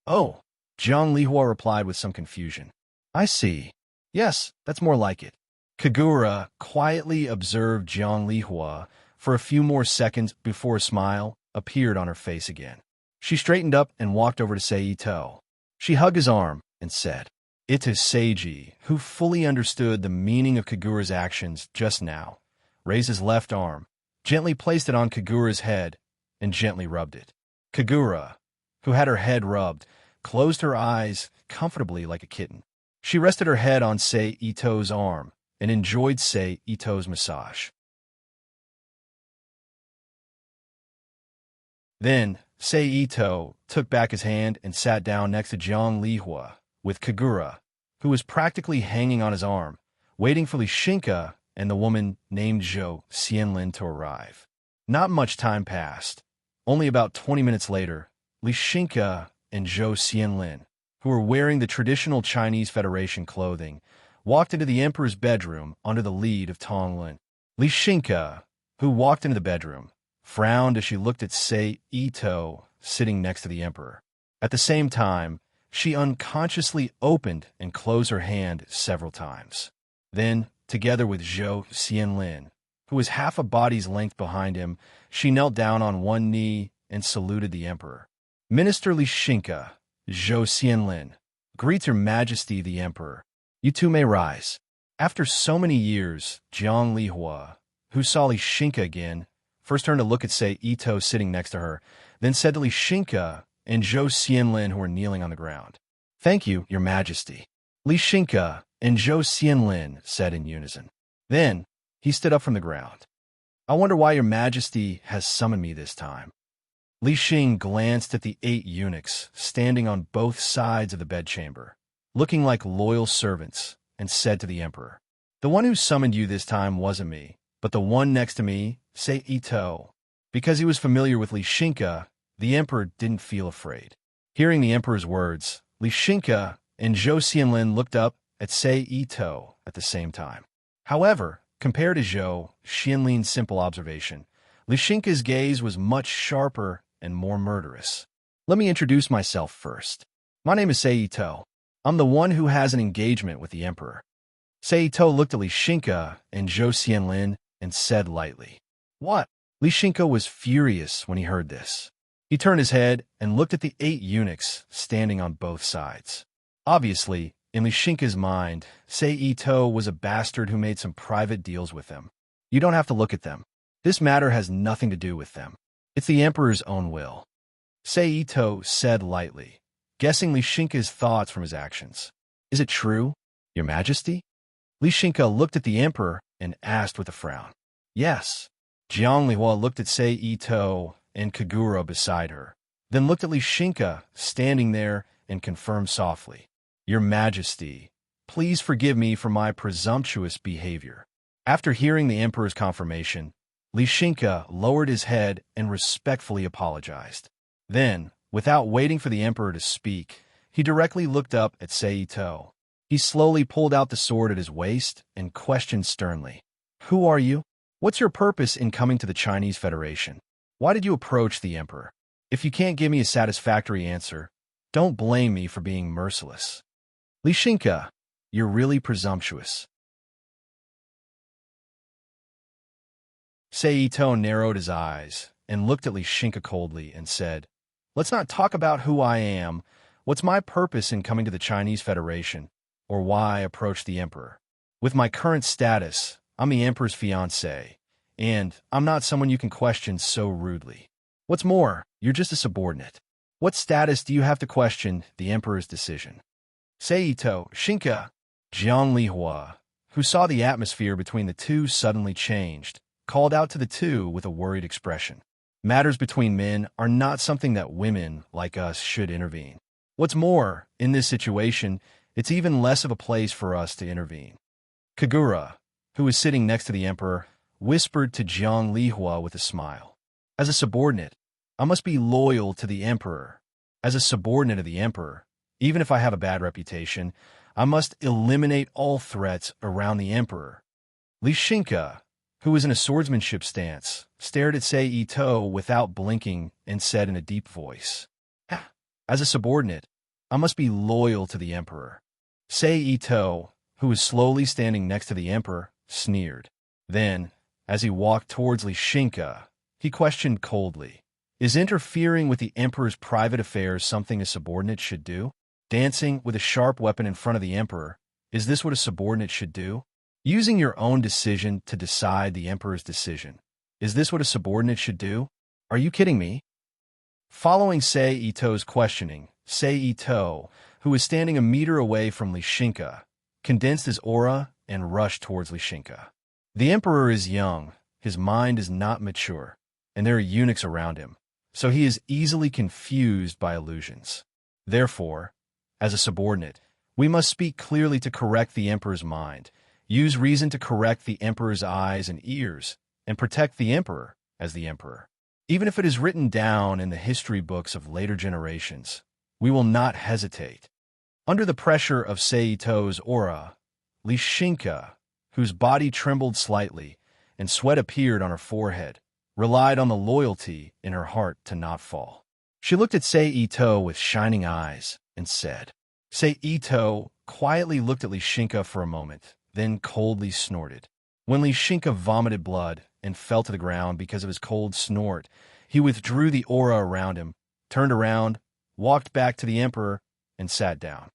Oh, Jiang Lihua replied with some confusion. I see. Yes, that's more like it. Kagura quietly observed Jiang Lihua for a few more seconds before a smile appeared on her face again. She straightened up and walked over to Sei Ito. She hugged his arm and said, It is Seiji, who fully understood the meaning of Kagura's actions just now, raised his left arm, gently placed it on Kagura's head, and gently rubbed it. Kagura, who had her head rubbed, closed her eyes comfortably like a kitten. She rested her head on Sei Ito's arm and enjoyed Sei Ito's massage. Then, Sei Ito took back his hand and sat down next to Jiang Lihua with Kagura, who was practically hanging on his arm, waiting for Lishinka and the woman named Zhou Xianlin to arrive. Not much time passed. Only about 20 minutes later, Lishinka and Zhou Xianlin, who were wearing the traditional Chinese Federation clothing, walked into the emperor's bedroom under the lead of Tongluan. Lishinka, who walked into the bedroom, frowned as she looked at Sei Ito sitting next to the emperor. At the same time, she unconsciously opened and closed her hand several times. Then, together with Zhou Xianlin, who was half a body's length behind him, she knelt down on one knee and saluted the emperor. Minister Li Shinka, Zhou Xianlin, greets Her Majesty the Emperor. You two may rise. After so many years, Jiang Lihua, who saw Li Shinka again, first turned to look at Sei Ito sitting next to her, then said to Li Shinka and Zhou Xianlin, who were kneeling on the ground, "Thank you, Your Majesty." Li Shinka and Zhou Xianlin said in unison. Then, he stood up from the ground. "I wonder why Your Majesty has summoned me this time." Li Xing glanced at the 8 eunuchs standing on both sides of the bedchamber, looking like loyal servants, and said to the emperor, "The one who summoned you this time wasn't me, but the one next to me, Sei Ito." Because he was familiar with Li Shinka, the emperor didn't feel afraid. Hearing the emperor's words, Li Shinka and Zhou Xianlin looked up at Sei Ito at the same time. However, compared to Zhou Xianlin's simple observation, Li Shinka's gaze was much sharper and more murderous. "Let me introduce myself first. My name is Sei Ito. I'm the one who has an engagement with the emperor." Sei Ito looked at Li Shinka and Zhou Xianlin and said lightly, "What?" Li Shinka was furious when he heard this. He turned his head and looked at the 8 eunuchs standing on both sides. Obviously, in Li Shinka's mind, Sei Ito was a bastard who made some private deals with them. You don't have to look at them. This matter has nothing to do with them. It's the emperor's own will. Sei Ito said lightly, guessing Li Shinka's thoughts from his actions. "Is it true, Your Majesty?" Li Shinka looked at the emperor and asked with a frown. "Yes." Jiang Lihua looked at Sei Ito and Kagura beside her, then looked at Li Shinka standing there and confirmed softly, "Your Majesty, please forgive me for my presumptuous behavior." After hearing the emperor's confirmation, Li Shinka lowered his head and respectfully apologized. Then, without waiting for the emperor to speak, he directly looked up at Sei Ito. He slowly pulled out the sword at his waist and questioned sternly, "Who are you? What's your purpose in coming to the Chinese Federation? Why did you approach the emperor? If you can't give me a satisfactory answer, don't blame me for being merciless." "Li Shinka, you're really presumptuous." Sei Ito narrowed his eyes and looked at Li Shinka coldly and said, "Let's not talk about who I am, what's my purpose in coming to the Chinese Federation, or why I approached the emperor. With my current status, I'm the emperor's fiancé, and I'm not someone you can question so rudely. What's more, you're just a subordinate. What status do you have to question the emperor's decision?" Sei Ito, Shinka, Jiang Lihua, who saw the atmosphere between the two suddenly changed, called out to the two with a worried expression. Matters between men are not something that women like us should intervene. What's more, in this situation, it's even less of a place for us to intervene. Kagura, who was sitting next to the emperor, whispered to Jiang Lihua with a smile, "As a subordinate, I must be loyal to the emperor. As a subordinate of the emperor, even if I have a bad reputation, I must eliminate all threats around the emperor." Li Shinka, who was in a swordsmanship stance, stared at Sei Ito without blinking and said in a deep voice, "As a subordinate, I must be loyal to the emperor." Sei Ito, who was slowly standing next to the emperor, sneered. Then, as he walked towards Li Shinka, he questioned coldly, "Is interfering with the emperor's private affairs something a subordinate should do? Dancing with a sharp weapon in front of the emperor, is this what a subordinate should do? Using your own decision to decide the emperor's decision, is this what a subordinate should do? Are you kidding me?" Following Sei Ito's questioning, Sei Ito, who was standing a meter away from Li Shinka, condensed his aura and rushed towards Li Shinka. The emperor is young, his mind is not mature, and there are eunuchs around him, so he is easily confused by illusions. Therefore, as a subordinate, we must speak clearly to correct the emperor's mind, use reason to correct the emperor's eyes and ears, and protect the emperor as the emperor. Even if it is written down in the history books of later generations, we will not hesitate. Under the pressure of Sei Ito's aura, Li Shinka, whose body trembled slightly, and sweat appeared on her forehead, relied on the loyalty in her heart to not fall. She looked at Sei Ito with shining eyes and said, Sei Ito quietly looked at Lishinka for a moment, then coldly snorted. When Lishinka vomited blood and fell to the ground because of his cold snort, he withdrew the aura around him, turned around, walked back to the Emperor, and sat down.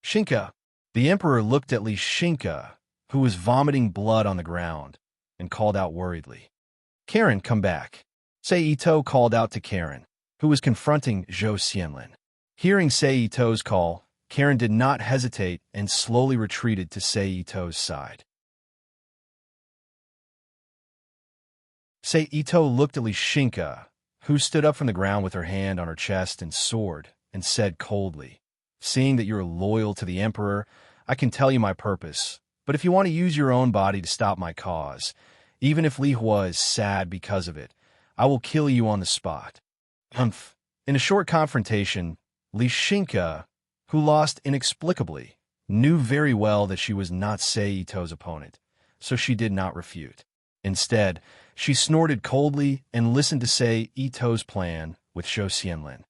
Shinka, the Emperor looked at Lishinka, who was vomiting blood on the ground, and called out worriedly, Karen, come back. Sei Ito called out to Karen, who was confronting Zhou Xianlin. Hearing Sei Ito's call, Karen did not hesitate and slowly retreated to Sei Ito's side. Sei Ito looked at Lishinka, who stood up from the ground with her hand on her chest and sword, and said coldly, Seeing that you're loyal to the Emperor, I can tell you my purpose, but if you want to use your own body to stop my cause, even if Li Hua is sad because of it, I will kill you on the spot. Humph. In a short confrontation, Lishinka, who lost inexplicably, knew very well that she was not Sei Ito's opponent, so she did not refute. Instead, she snorted coldly and listened to Sei Ito's plan with Zhou Xianlin.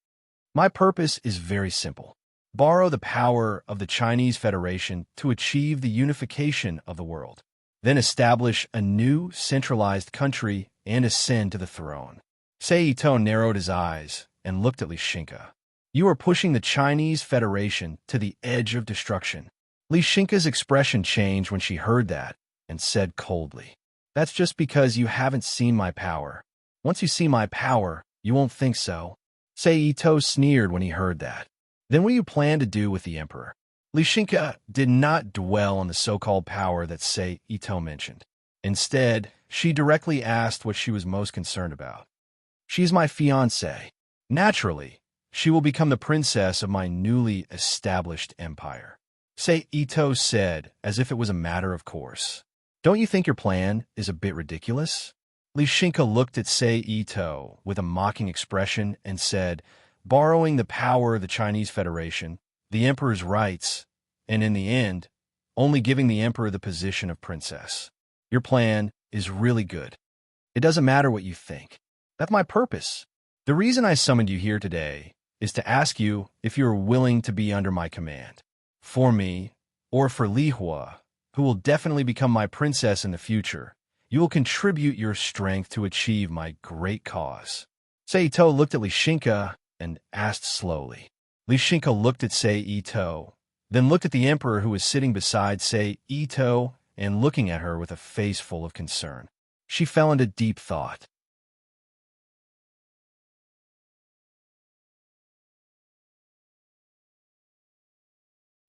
My purpose is very simple. Borrow the power of the Chinese Federation to achieve the unification of the world. Then establish a new, centralized country and ascend to the throne. Sei Ito narrowed his eyes and looked at Lishinka. You are pushing the Chinese Federation to the edge of destruction. Lishinka's expression changed when she heard that and said coldly, That's just because you haven't seen my power. Once you see my power, you won't think so. Sei Ito sneered when he heard that. Then what do you plan to do with the Emperor? Lishinka did not dwell on the so-called power that Sei Ito mentioned. Instead, she directly asked what she was most concerned about. She is my fiancée. Naturally, she will become the princess of my newly established empire. Sei Ito said, as if it was a matter of course. Don't you think your plan is a bit ridiculous? Lishinka looked at Sei Ito with a mocking expression and said, Borrowing the power of the Chinese Federation, the Emperor's rights, and in the end, only giving the Emperor the position of princess. Your plan is really good. It doesn't matter what you think. That's my purpose. The reason I summoned you here today is to ask you if you are willing to be under my command. For me, or for Li Hua, who will definitely become my princess in the future, you will contribute your strength to achieve my great cause. Sei Ito looked at Lishinka and asked slowly. Lishinka looked at Sei Ito, then looked at the Emperor who was sitting beside Sei Ito and looking at her with a face full of concern. She fell into deep thought.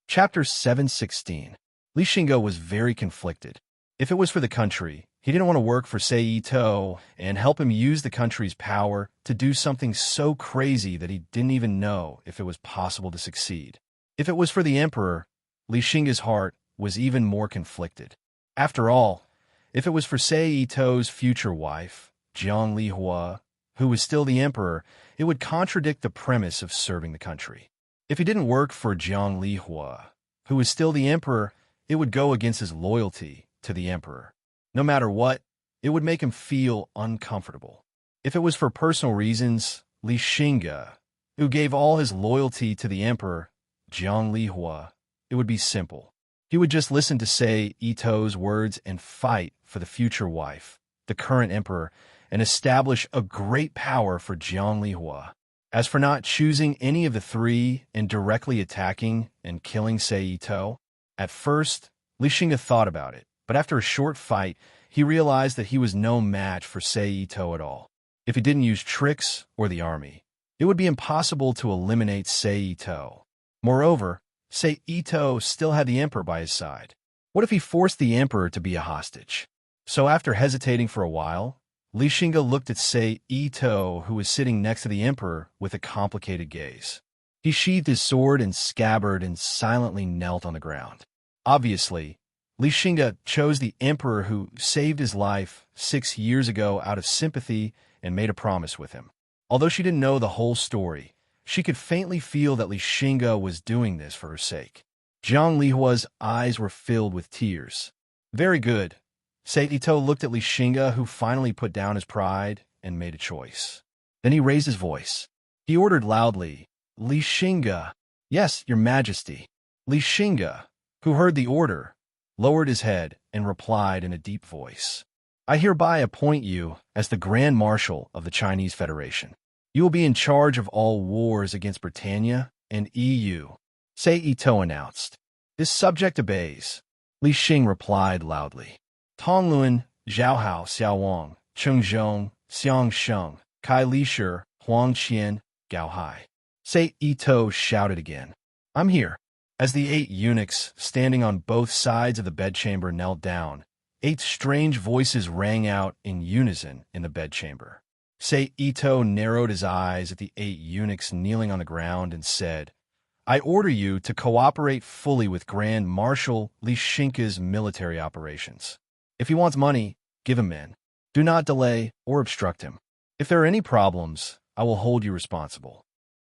Chapter 716. Lishinka was very conflicted. If it was for the country, he didn't want to work for Sei Ito and help him use the country's power to do something so crazy that he didn't even know if it was possible to succeed. If it was for the Emperor, Lishinka's heart was even more conflicted. After all, if it was for Sei Ito's future wife, Jiang Li Hua, who was still the Emperor, it would contradict the premise of serving the country. If he didn't work for Jiang Li Hua, who was still the Emperor, it would go against his loyalty to the Emperor. No matter what, it would make him feel uncomfortable. If it was for personal reasons, Lishinka, who gave all his loyalty to the Emperor, Jiang Li Hua, it would be simple. He would just listen to Sei Ito's words and fight for the future wife, the current Emperor, and establish a great power for Jiang Li Hua. As for not choosing any of the three and directly attacking and killing Sei Ito, at first, Lishinka thought about it, but after a short fight, he realized that he was no match for Sei Ito at all. If he didn't use tricks or the army, it would be impossible to eliminate Sei Ito. Moreover, Sei Ito still had the Emperor by his side. What if he forced the Emperor to be a hostage? So after hesitating for a while, Lishinka looked at Sei Ito, who was sitting next to the Emperor, with a complicated gaze. He sheathed his sword and scabbard and silently knelt on the ground. Obviously, Lishinka chose the Emperor who saved his life 6 years ago out of sympathy and made a promise with him. Although she didn't know the whole story, she could faintly feel that Lishinka was doing this for her sake. Jiang Lihua's eyes were filled with tears. Very good. Ito looked at Li Xinga, who finally put down his pride and made a choice. Then he raised his voice. He ordered loudly, Li Xinga. Yes, your majesty. Li Xinga, who heard the order, lowered his head and replied in a deep voice. I hereby appoint you as the Grand Marshal of the Chinese Federation. You will be in charge of all wars against Britannia and EU, Ito announced. This subject obeys. Li Xing replied loudly. Tongluan, Zhaohao, Xiaowang, Chengzhong, Xiangsheng, Kai Lishir, Huangqian, Gaohai. Ito shouted again. I'm here. As the 8 eunuchs standing on both sides of the bedchamber knelt down, 8 strange voices rang out in unison in the bedchamber. Ito narrowed his eyes at the 8 eunuchs kneeling on the ground and said, I order you to cooperate fully with Grand Marshal Li Xinga's military operations. If he wants money, give him in. Do not delay or obstruct him. If there are any problems, I will hold you responsible.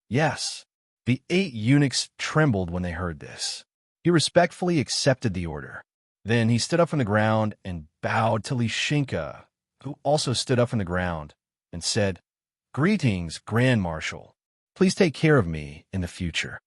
Yes. The 8 eunuchs trembled when they heard this. He respectfully accepted the order. Then he stood up from the ground and bowed to Li Xinga, who also stood up from the ground, and said, Greetings, Grand Marshal. Please take care of me in the future.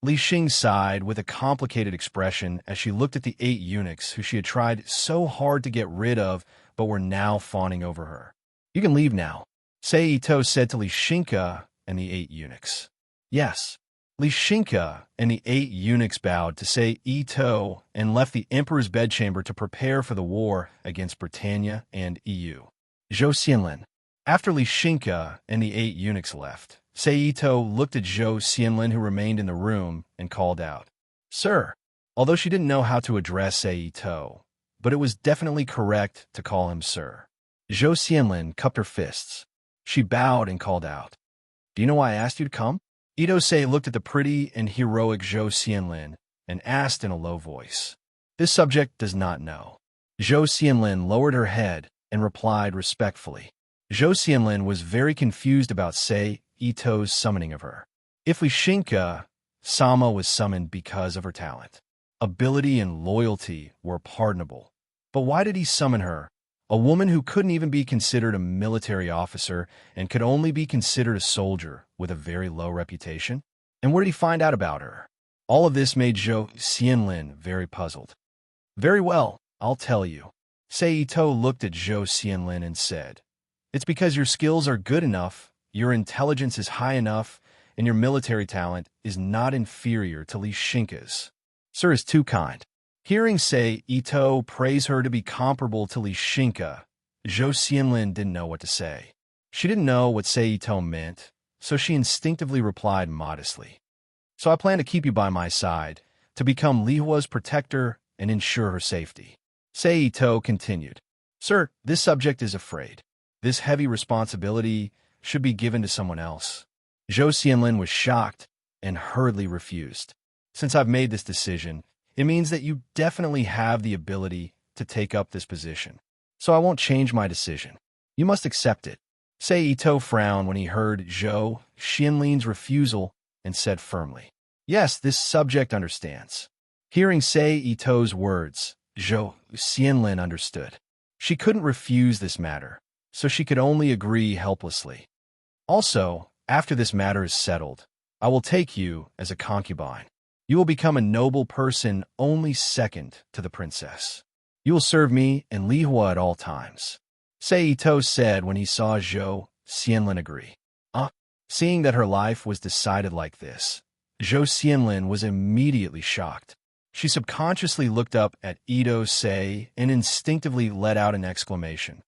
Li Xing sighed with a complicated expression as she looked at the 8 eunuchs who she had tried so hard to get rid of but were now fawning over her. You can leave now, Ito said to Li Xinga and the 8 eunuchs. Yes. Li Xinga and the 8 eunuchs bowed to Ito and left the emperor's bedchamber to prepare for the war against Britannia and EU. Zhou Xianlin. After Li Xinga and the 8 eunuchs left, Ito looked at Zhou Xianlin, who remained in the room, and called out, Sir, although she didn't know how to address Ito, but it was definitely correct to call him Sir. Zhou Xianlin cupped her fists. She bowed and called out, Do you know why I asked you to come? Ito looked at the pretty and heroic Zhou Xianlin and asked in a low voice. This subject does not know. Zhou Xianlin lowered her head and replied respectfully. Zhou Xianlin was very confused about Ito's summoning of her. If Li Xinga, Sama was summoned because of her talent. Ability and loyalty were pardonable. But why did he summon her, a woman who couldn't even be considered a military officer and could only be considered a soldier with a very low reputation? And where did he find out about her? All of this made Zhou Xianlin very puzzled. Very well, I'll tell you. Ito looked at Zhou Xianlin and said, It's because your skills are good enough, your intelligence is high enough, and your military talent is not inferior to Li Xinga's. Sir is too kind. Hearing Ito praise her to be comparable to Li Xinga, Zhou Xianlin didn't know what to say. She didn't know what Ito meant, so she instinctively replied modestly. So I plan to keep you by my side, to become Li Hua's protector and ensure her safety. Ito continued. Sir, this subject is afraid. This heavy responsibility should be given to someone else. Zhou Xianlin was shocked and hurriedly refused. Since I've made this decision, it means that you definitely have the ability to take up this position. So I won't change my decision. You must accept it. Ito frowned when he heard Zhou Xianlin's refusal and said firmly, Yes, this subject understands. Hearing Ito's words, Zhou Xianlin understood. She couldn't refuse this matter, so she could only agree helplessly. Also, after this matter is settled, I will take you as a concubine. You will become a noble person only second to the princess. You will serve me and Li Hua at all times. Ito said when he saw Zhou Xianlin agree. Seeing that her life was decided like this, Zhou Xianlin was immediately shocked. She subconsciously looked up at Ito and instinctively let out an exclamation.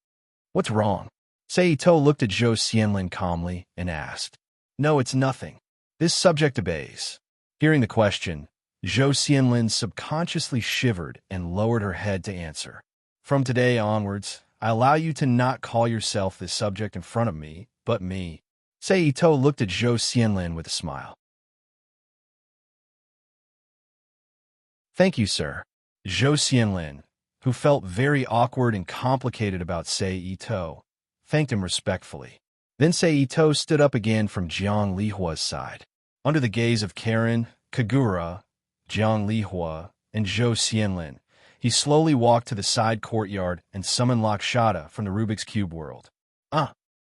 What's wrong? Ito looked at Zhou Xianlin calmly and asked. No, it's nothing. This subject obeys. Hearing the question, Zhou Xianlin subconsciously shivered and lowered her head to answer. From today onwards, I allow you to not call yourself this subject in front of me, but me. Ito looked at Zhou Xianlin with a smile. Thank you, sir. Zhou Xianlin, who felt very awkward and complicated about Ito, thanked him respectfully. Then Ito stood up again from Jiang Lihua's side. Under the gaze of Karen, Kagura, Jiang Lihua, and Zhou Xianlin, he slowly walked to the side courtyard and summoned Lakshata from the Rubik's Cube world.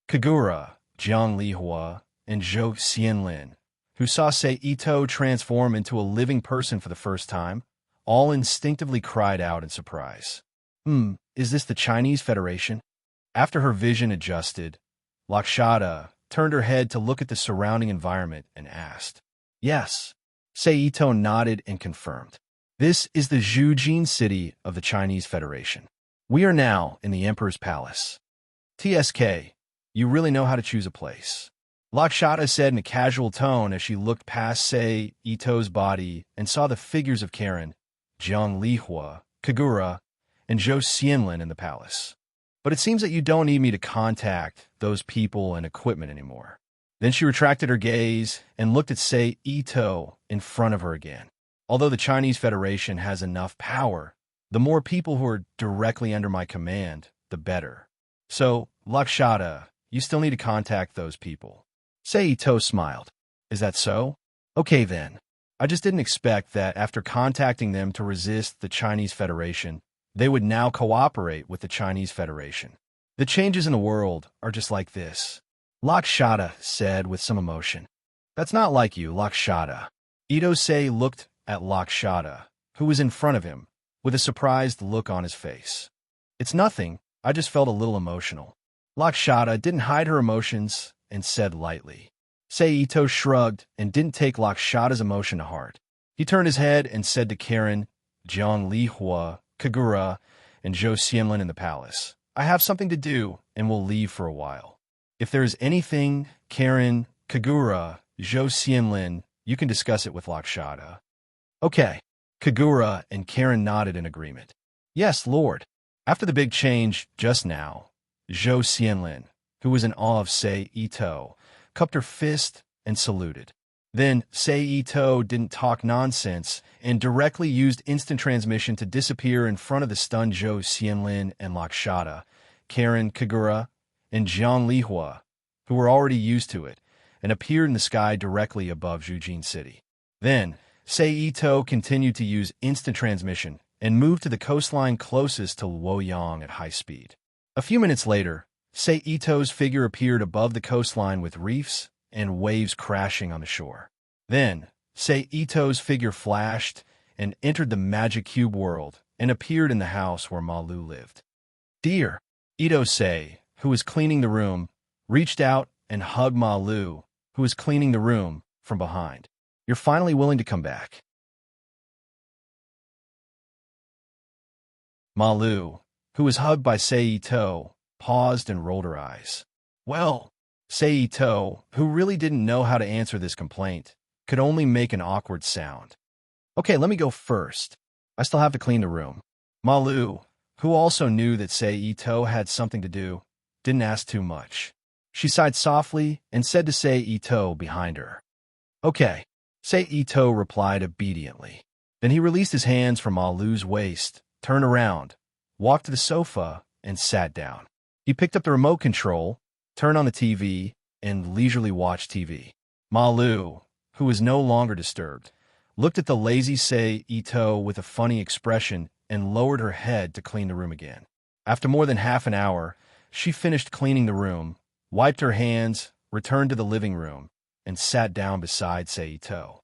Kagura, Jiang Lihua, and Zhou Xianlin, who saw Sei Ito transform into a living person for the first time, all instinctively cried out in surprise. Is this the Chinese Federation? After her vision adjusted, Lakshata turned her head to look at the surrounding environment and asked. Yes. Sei Ito nodded and confirmed. This is the Zhujin city of the Chinese Federation. We are now in the Emperor's Palace. TSK, you really know how to choose a place. Lakshata said in a casual tone as she looked past Sei Ito's body and saw the figures of Karen, Jiang Lihua, Kagura, and Zhou Xianlin in the palace. But it seems that you don't need me to contact those people and equipment anymore. Then she retracted her gaze and looked at Sei Ito in front of her again. Although the Chinese Federation has enough power, the more people who are directly under my command, the better. So, Lakshata, you still need to contact those people. Sei Ito smiled. Is that so? Okay then. I just didn't expect that after contacting them to resist the Chinese Federation, they would now cooperate with the Chinese Federation. The changes in the world are just like this. Lakshata said with some emotion. That's not like you, Lakshata. Ito-sei looked at Lakshata, who was in front of him, with a surprised look on his face. It's nothing, I just felt a little emotional. Lakshata didn't hide her emotions and said lightly. Sei Ito shrugged and didn't take Lakshata's emotion to heart. He turned his head and said to Karen, Jiang Lihua, Kagura, and Zhou Xianlin in the palace, I have something to do and will leave for a while. If there is anything, Karen, Kagura, Zhou Xianlin, you can discuss it with Lakshata. Okay. Kagura and Karen nodded in agreement. Yes, Lord. After the big change just now, Zhou Xianlin, who was in awe of Sei Ito, cupped her fist and saluted. Then Sei Ito didn't talk nonsense and directly used instant transmission to disappear in front of the stunned Zhou Xianlin and Lakshata, Karen, Kagura, and Jiang Lihua, who were already used to it, and appeared in the sky directly above Zhujin City. Then, Sei Ito continued to use instant transmission and moved to the coastline closest to Luoyang at high speed. A few minutes later, Sei Ito's figure appeared above the coastline with reefs and waves crashing on the shore. Then, Sei Ito's figure flashed and entered the magic cube world and appeared in the house where Malu lived. Dear, Ito-sei, who was cleaning the room, reached out and hugged Malu, who was cleaning the room, from behind. You're finally willing to come back. Malu, who was hugged by Sei Ito, paused and rolled her eyes. Well, Sei Ito, who really didn't know how to answer this complaint, could only make an awkward sound. Okay, let me go first. I still have to clean the room. Malu, who also knew that Sei Ito had something to do, didn't ask too much. She sighed softly and said to Sei Ito behind her. Okay. Sei Ito replied obediently. Then he released his hands from Malu's waist, turned around, walked to the sofa, and sat down. He picked up the remote control, turned on the TV, and leisurely watched TV. Malu, who was no longer disturbed, looked at the lazy Sei Ito with a funny expression and lowered her head to clean the room again. After more than half an hour, she finished cleaning the room, wiped her hands, returned to the living room, and sat down beside Sei Ito.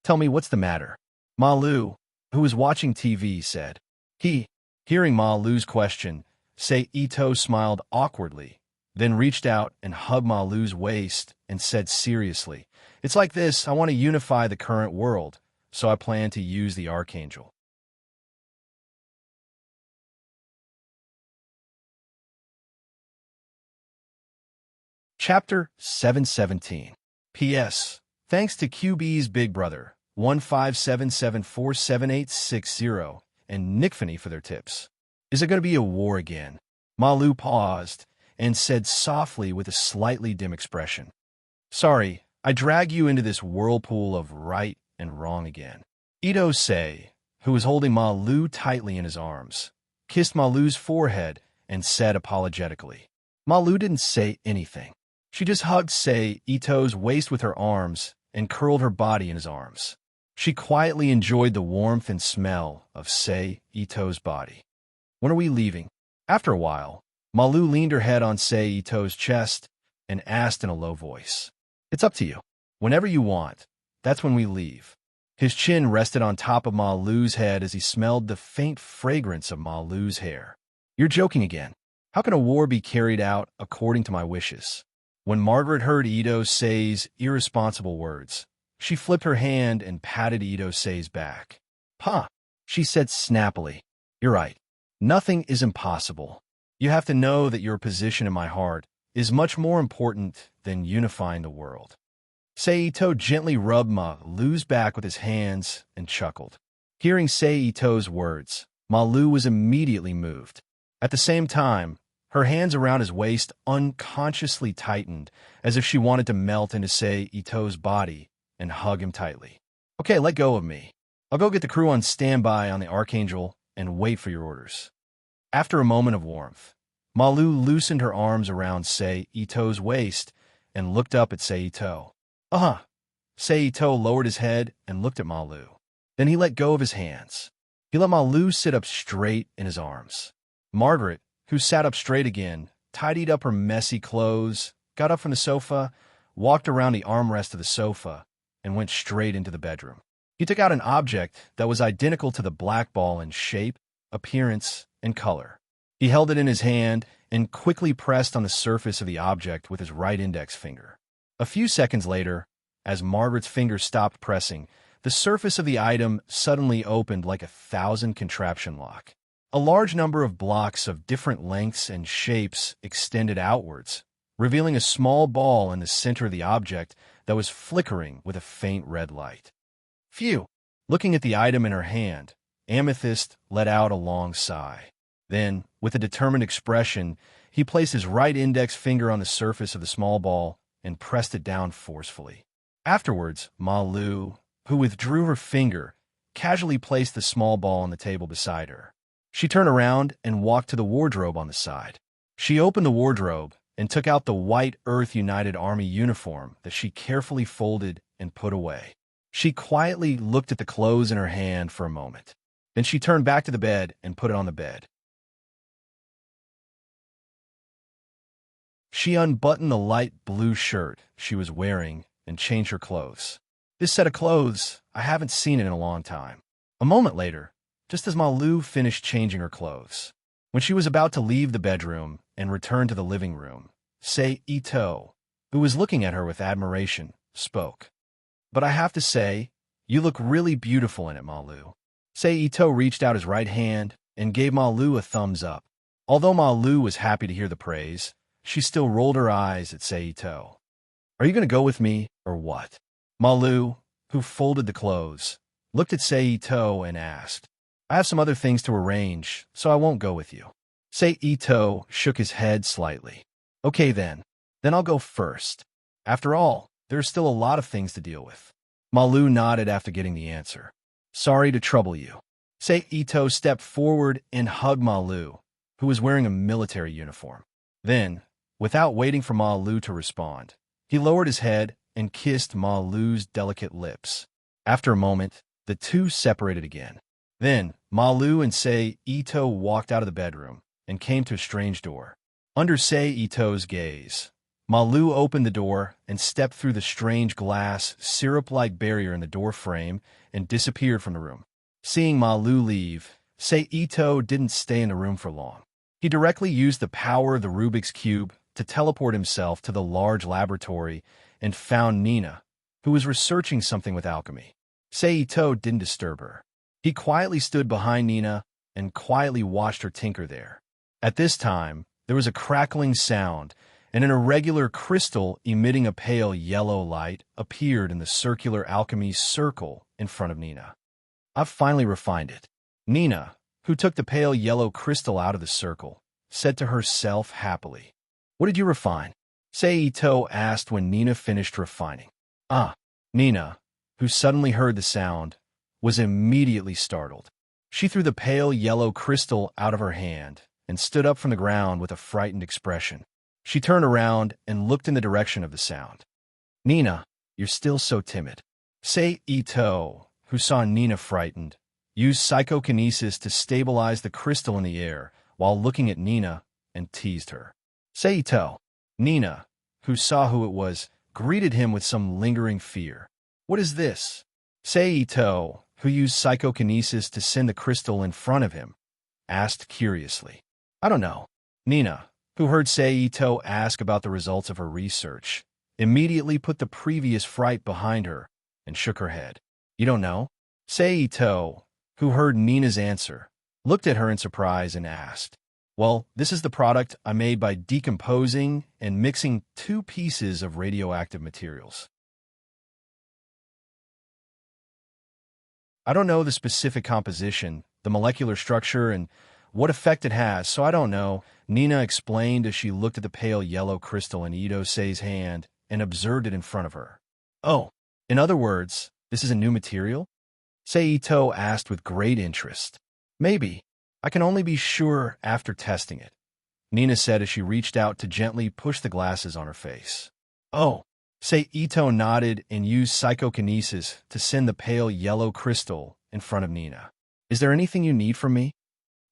Tell me, what's the matter? Malu, who was watching TV, said. Hearing Malu's question, Sei Ito smiled awkwardly, then reached out and hugged Malu's waist and said seriously, It's like this, I want to unify the current world, so I plan to use the Archangel. Chapter 717. P.S. Thanks to QB's Big Brother, 1577478860, and Nickfany for their tips. Is it going to be a war again? Malu paused and said softly with a slightly dim expression. Sorry, I drag you into this whirlpool of right and wrong again. Ito-sei, who was holding Malu tightly in his arms, kissed Malu's forehead and said apologetically. Malu didn't say anything. She just hugged Sei Ito's waist with her arms and curled her body in his arms. She quietly enjoyed the warmth and smell of Sei Ito's body. When are we leaving? After a while, Malu leaned her head on Sei Ito's chest and asked in a low voice, "It's up to you. Whenever you want, that's when we leave." His chin rested on top of Malu's head as he smelled the faint fragrance of Malu's hair. "You're joking again. How can a war be carried out according to my wishes?" When Margaret heard Ito Sei's irresponsible words, she flipped her hand and patted Ito Sei's back. "Pa," she said snappily. "You're right. Nothing is impossible. You have to know that your position in my heart is much more important than unifying the world." Sei Ito gently rubbed Malu's back with his hands and chuckled. Hearing Sei Ito's words, Malu was immediately moved. At the same time, her hands around his waist unconsciously tightened, as if she wanted to melt into Sei Ito's body and hug him tightly. "Okay, let go of me. I'll go get the crew on standby on the Archangel and wait for your orders." After a moment of warmth, Malu loosened her arms around Sei Ito's waist and looked up at Sei Ito. "Uh-huh." Sei Ito lowered his head and looked at Malu. Then he let go of his hands. He let Malu sit up straight in his arms. Margaret, who sat up straight again, tidied up her messy clothes, got up from the sofa, walked around the armrest of the sofa, and went straight into the bedroom. He took out an object that was identical to the black ball in shape, appearance, and color. He held it in his hand and quickly pressed on the surface of the object with his right index finger. A few seconds later, as Margaret's finger stopped pressing, the surface of the item suddenly opened like a 1,000 contraption lock. A large number of blocks of different lengths and shapes extended outwards, revealing a small ball in the center of the object that was flickering with a faint red light. "Phew!" Looking at the item in her hand, Amethyst let out a long sigh. Then, with a determined expression, he placed his right index finger on the surface of the small ball and pressed it down forcefully. Afterwards, Malu, who withdrew her finger, casually placed the small ball on the table beside her. She turned around and walked to the wardrobe on the side. She opened the wardrobe and took out the white Earth United Army uniform that she carefully folded and put away. She quietly looked at the clothes in her hand for a moment. Then she turned back to the bed and put it on the bed. She unbuttoned the light blue shirt she was wearing and changed her clothes. "This set of clothes, I haven't seen it in a long time." A moment later, just as Malu finished changing her clothes, when she was about to leave the bedroom and return to the living room, Sei Ito, who was looking at her with admiration, spoke. "But I have to say, you look really beautiful in it, Malu." Sei Ito reached out his right hand and gave Malu a thumbs up. Although Malu was happy to hear the praise, she still rolled her eyes at Sei Ito. "Are you going to go with me, or what?" Malu, who folded the clothes, looked at Sei Ito and asked. "I have some other things to arrange, so I won't go with you." Sei Ito shook his head slightly. "Okay then I'll go first. After all, there are still a lot of things to deal with." Malu nodded after getting the answer. "Sorry to trouble you." Sei Ito stepped forward and hugged Malu, who was wearing a military uniform. Then, without waiting for Malu to respond, he lowered his head and kissed Malu's delicate lips. After a moment, the two separated again. Then, Malu and Sei Ito walked out of the bedroom and came to a strange door. Under Sei Ito's gaze, Malu opened the door and stepped through the strange glass, syrup-like barrier in the door frame and disappeared from the room. Seeing Malu leave, Sei Ito didn't stay in the room for long. He directly used the power of the Rubik's Cube to teleport himself to the large laboratory and found Nina, who was researching something with alchemy. Sei Ito didn't disturb her. He quietly stood behind Nina and quietly watched her tinker there. At this time, there was a crackling sound, and an irregular crystal emitting a pale yellow light appeared in the circular alchemy circle in front of Nina. "I've finally refined it." Nina, who took the pale yellow crystal out of the circle, said to herself happily. "What did you refine?" Sei Ito asked when Nina finished refining. Nina, who suddenly heard the sound, was immediately startled. She threw the pale yellow crystal out of her hand and stood up from the ground with a frightened expression. She turned around and looked in the direction of the sound. "Nina, you're still so timid." Sei Ito, who saw Nina frightened, used psychokinesis to stabilize the crystal in the air while looking at Nina and teased her. Seito. Nina, who saw who it was, greeted him with some lingering fear. What is this? Seito, who used psychokinesis to send the crystal in front of him, asked curiously. I don't know. Nina, who heard Seito ask about the results of her research, immediately put the previous fright behind her and shook her head. You don't know? Seito, who heard Nina's answer, looked at her in surprise and asked, Well, this is the product I made by decomposing and mixing 2 pieces of radioactive materials. I don't know the specific composition, the molecular structure, and what effect it has, so I don't know, Nina explained as she looked at the pale yellow crystal in Ito-sei's hand and observed it in front of her. Oh, in other words, this is a new material? Seito asked with great interest. Maybe. I can only be sure after testing it, Nina said as she reached out to gently push the glasses on her face. Oh. Seito nodded and used psychokinesis to send the pale yellow crystal in front of Nina. Is there anything you need from me?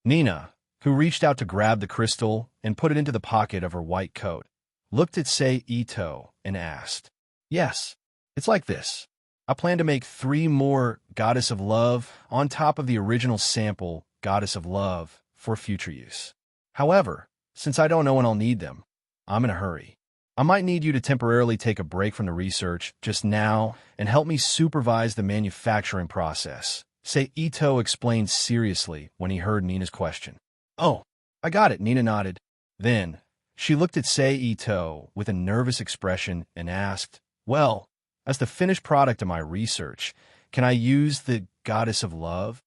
Nina, who reached out to grab the crystal and put it into the pocket of her white coat, looked at Seito and asked, Yes, it's like this. I plan to make 3 more Goddess of Love on top of the original sample Goddess of Love for future use. However, since I don't know when I'll need them, I'm in a hurry. I might need you to temporarily take a break from the research just now and help me supervise the manufacturing process, Seito explained seriously when he heard Nina's question. Oh, I got it, Nina nodded. Then, she looked at Seito with a nervous expression and asked, Well, as the finished product of my research, can I use the Goddess of Love?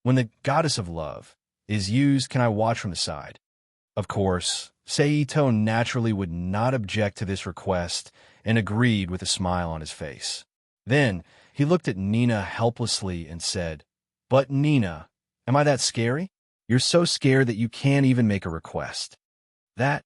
When the Goddess of Love is used, can I watch from the side? Of course, Seito naturally would not object to this request and agreed with a smile on his face. Then, he looked at Nina helplessly and said, But Nina, am I that scary? You're so scared that you can't even make a request. That,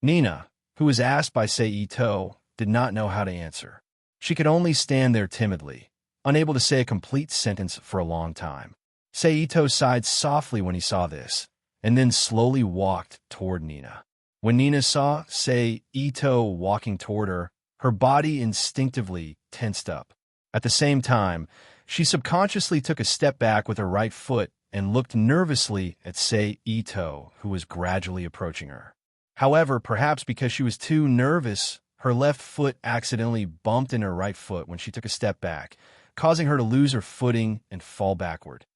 Nina, who was asked by Seito, did not know how to answer. She could only stand there timidly, unable to say a complete sentence for a long time. Seito sighed softly when he saw this, and then slowly walked toward Nina. When Nina saw Seito walking toward her, her body instinctively tensed up. At the same time, she subconsciously took a step back with her right foot and looked nervously at Seito, who was gradually approaching her. However, perhaps because she was too nervous, her left foot accidentally bumped in her right foot when she took a step back, causing her to lose her footing and fall backward.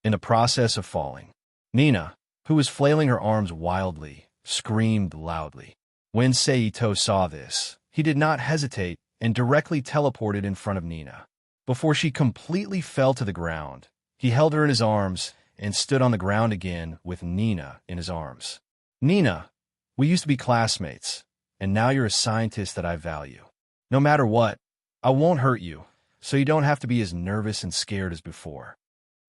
In the process of falling, Nina, who was flailing her arms wildly, screamed loudly. When Seito saw this, he did not hesitate and directly teleported in front of Nina. Before she completely fell to the ground, he held her in his arms and stood on the ground again with Nina in his arms. Nina, we used to be classmates, and now you're a scientist that I value. No matter what, I won't hurt you, so you don't have to be as nervous and scared as before.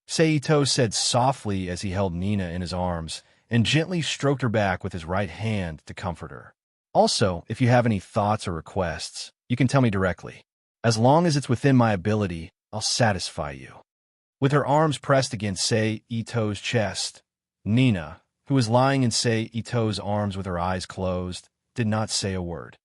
Seito said softly as he held Nina in his arms and gently stroked her back with his right hand to comfort her. Also, if you have any thoughts or requests, you can tell me directly. As long as it's within my ability, I'll satisfy you. With her arms pressed against Seito's chest, Nina, who was lying in Seito's arms with her eyes closed, did not say a word.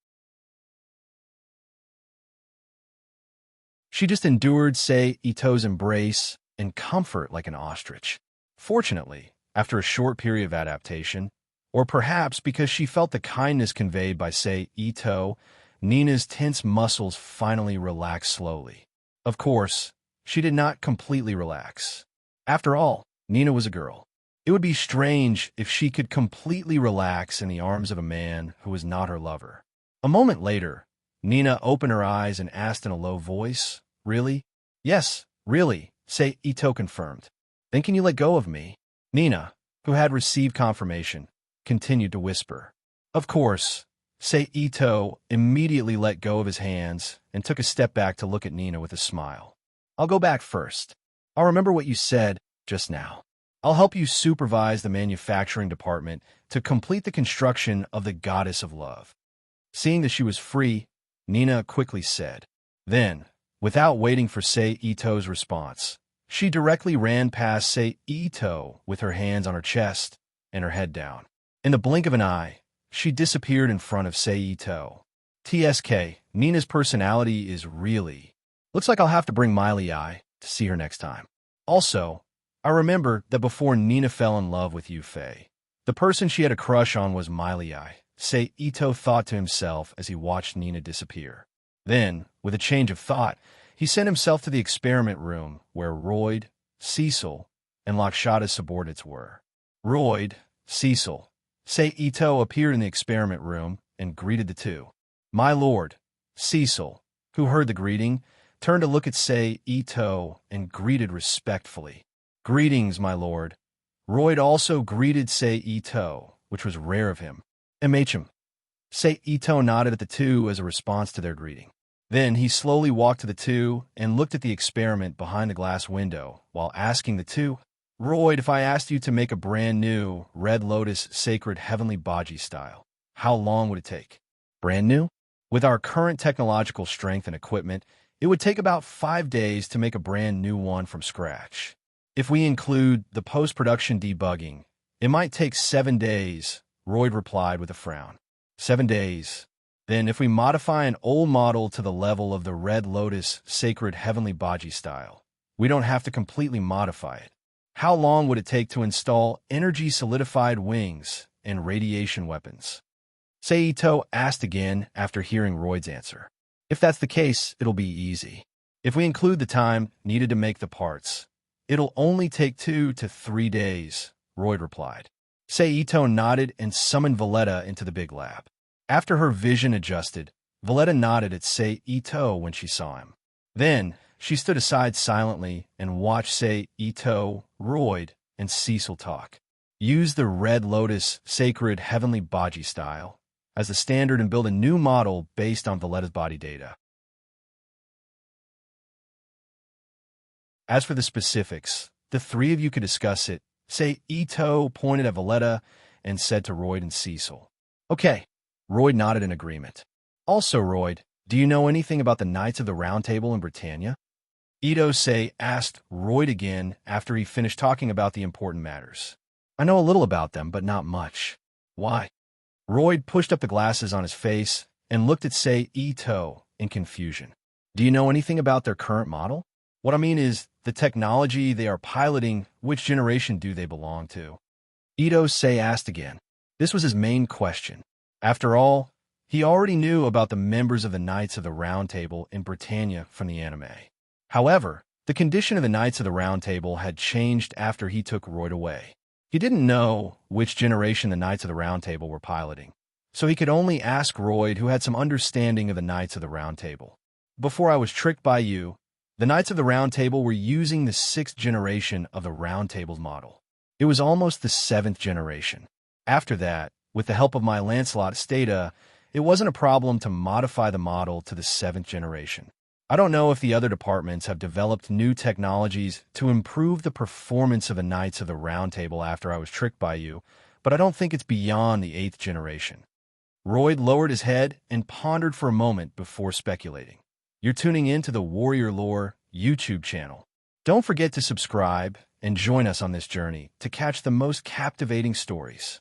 She just endured Seito's embrace and comfort like an ostrich. Fortunately, after a short period of adaptation, or perhaps because she felt the kindness conveyed by Seito, Nina's tense muscles finally relaxed slowly. Of course, she did not completely relax. After all, Nina was a girl. It would be strange if she could completely relax in the arms of a man who was not her lover. A moment later, Nina opened her eyes and asked in a low voice, Really? Yes, really, Seito confirmed. Then can you let go of me? Nina, who had received confirmation, continued to whisper. Of course, Seito immediately let go of his hands and took a step back to look at Nina with a smile. I'll go back first. I'll remember what you said just now. I'll help you supervise the manufacturing department to complete the construction of the Goddess of Love. Seeing that she was free, Nina quickly said. Then, Without waiting for Sei Ito's response, she directly ran past Sei Ito with her hands on her chest and her head down. In the blink of an eye, she disappeared in front of Sei Ito. TSK, Nina's personality is really... Looks like I'll have to bring Miley Eye to see her next time. Also, I remember that before Nina fell in love with Yufei, the person she had a crush on was Miley Eye, Sei Ito thought to himself as he watched Nina disappear. Then, with a change of thought, he sent himself to the experiment room where Royd, Cecil, and Lakshada's subordinates were. Royd, Cecil, Sei Ito appeared in the experiment room and greeted the two. My lord, Cecil, who heard the greeting, turned to look at Sei Ito and greeted respectfully. Greetings, my lord. Royd also greeted Sei Ito, which was rare of him. MHM. Sei Ito nodded at the two as a response to their greeting. Then he slowly walked to the two and looked at the experiment behind the glass window while asking the two, Royd, if I asked you to make a brand new Red Lotus Sacred Heavenly Baji style, how long would it take? Brand new? With our current technological strength and equipment, it would take about 5 days to make a brand new one from scratch. If we include the post-production debugging, it might take 7 days, Royd replied with a frown. 7 days. Then if we modify an old model to the level of the Red Lotus Sacred Heavenly Baji style, we don't have to completely modify it. How long would it take to install energy-solidified wings and radiation weapons? Sei Ito asked again after hearing Royd's answer. If that's the case, it'll be easy. If we include the time needed to make the parts, it'll only take 2 to 3 days, Royd replied. Sei Ito nodded and summoned Valletta into the big lab. After her vision adjusted, Valletta nodded at Sei Ito when she saw him. Then, she stood aside silently and watched Sei Ito, Royd, and Cecil talk. Use the Red Lotus Sacred Heavenly Baji style as the standard and build a new model based on Valletta's body data. As for the specifics, the three of you could discuss it. Sei Ito pointed at Valletta and said to Royd and Cecil. Okay. Royd nodded in agreement. Also, Royd, do you know anything about the Knights of the Round Table in Britannia? Sei asked Royd again after he finished talking about the important matters. I know a little about them, but not much. Why? Royd pushed up the glasses on his face and looked at Sei Ito in confusion. Do you know anything about their current model? What I mean is, the technology they are piloting, which generation do they belong to? Sei asked again. This was his main question. After all, he already knew about the members of the Knights of the Round Table in Britannia from the anime. However, the condition of the Knights of the Round Table had changed after he took Royd away. He didn't know which generation the Knights of the Round Table were piloting, so he could only ask Royd, who had some understanding of the Knights of the Round Table. Before I was tricked by you, the Knights of the Round Table were using the 6th generation of the Round Table's model. It was almost the 7th generation. After that, with the help of my Lancelot Stata, it wasn't a problem to modify the model to the 7th generation. I don't know if the other departments have developed new technologies to improve the performance of the Knights of the Round Table after I was tricked by you, but I don't think it's beyond the 8th generation. Royd lowered his head and pondered for a moment before speculating. You're tuning in to the Warrior Lore YouTube channel. Don't forget to subscribe and join us on this journey to catch the most captivating stories.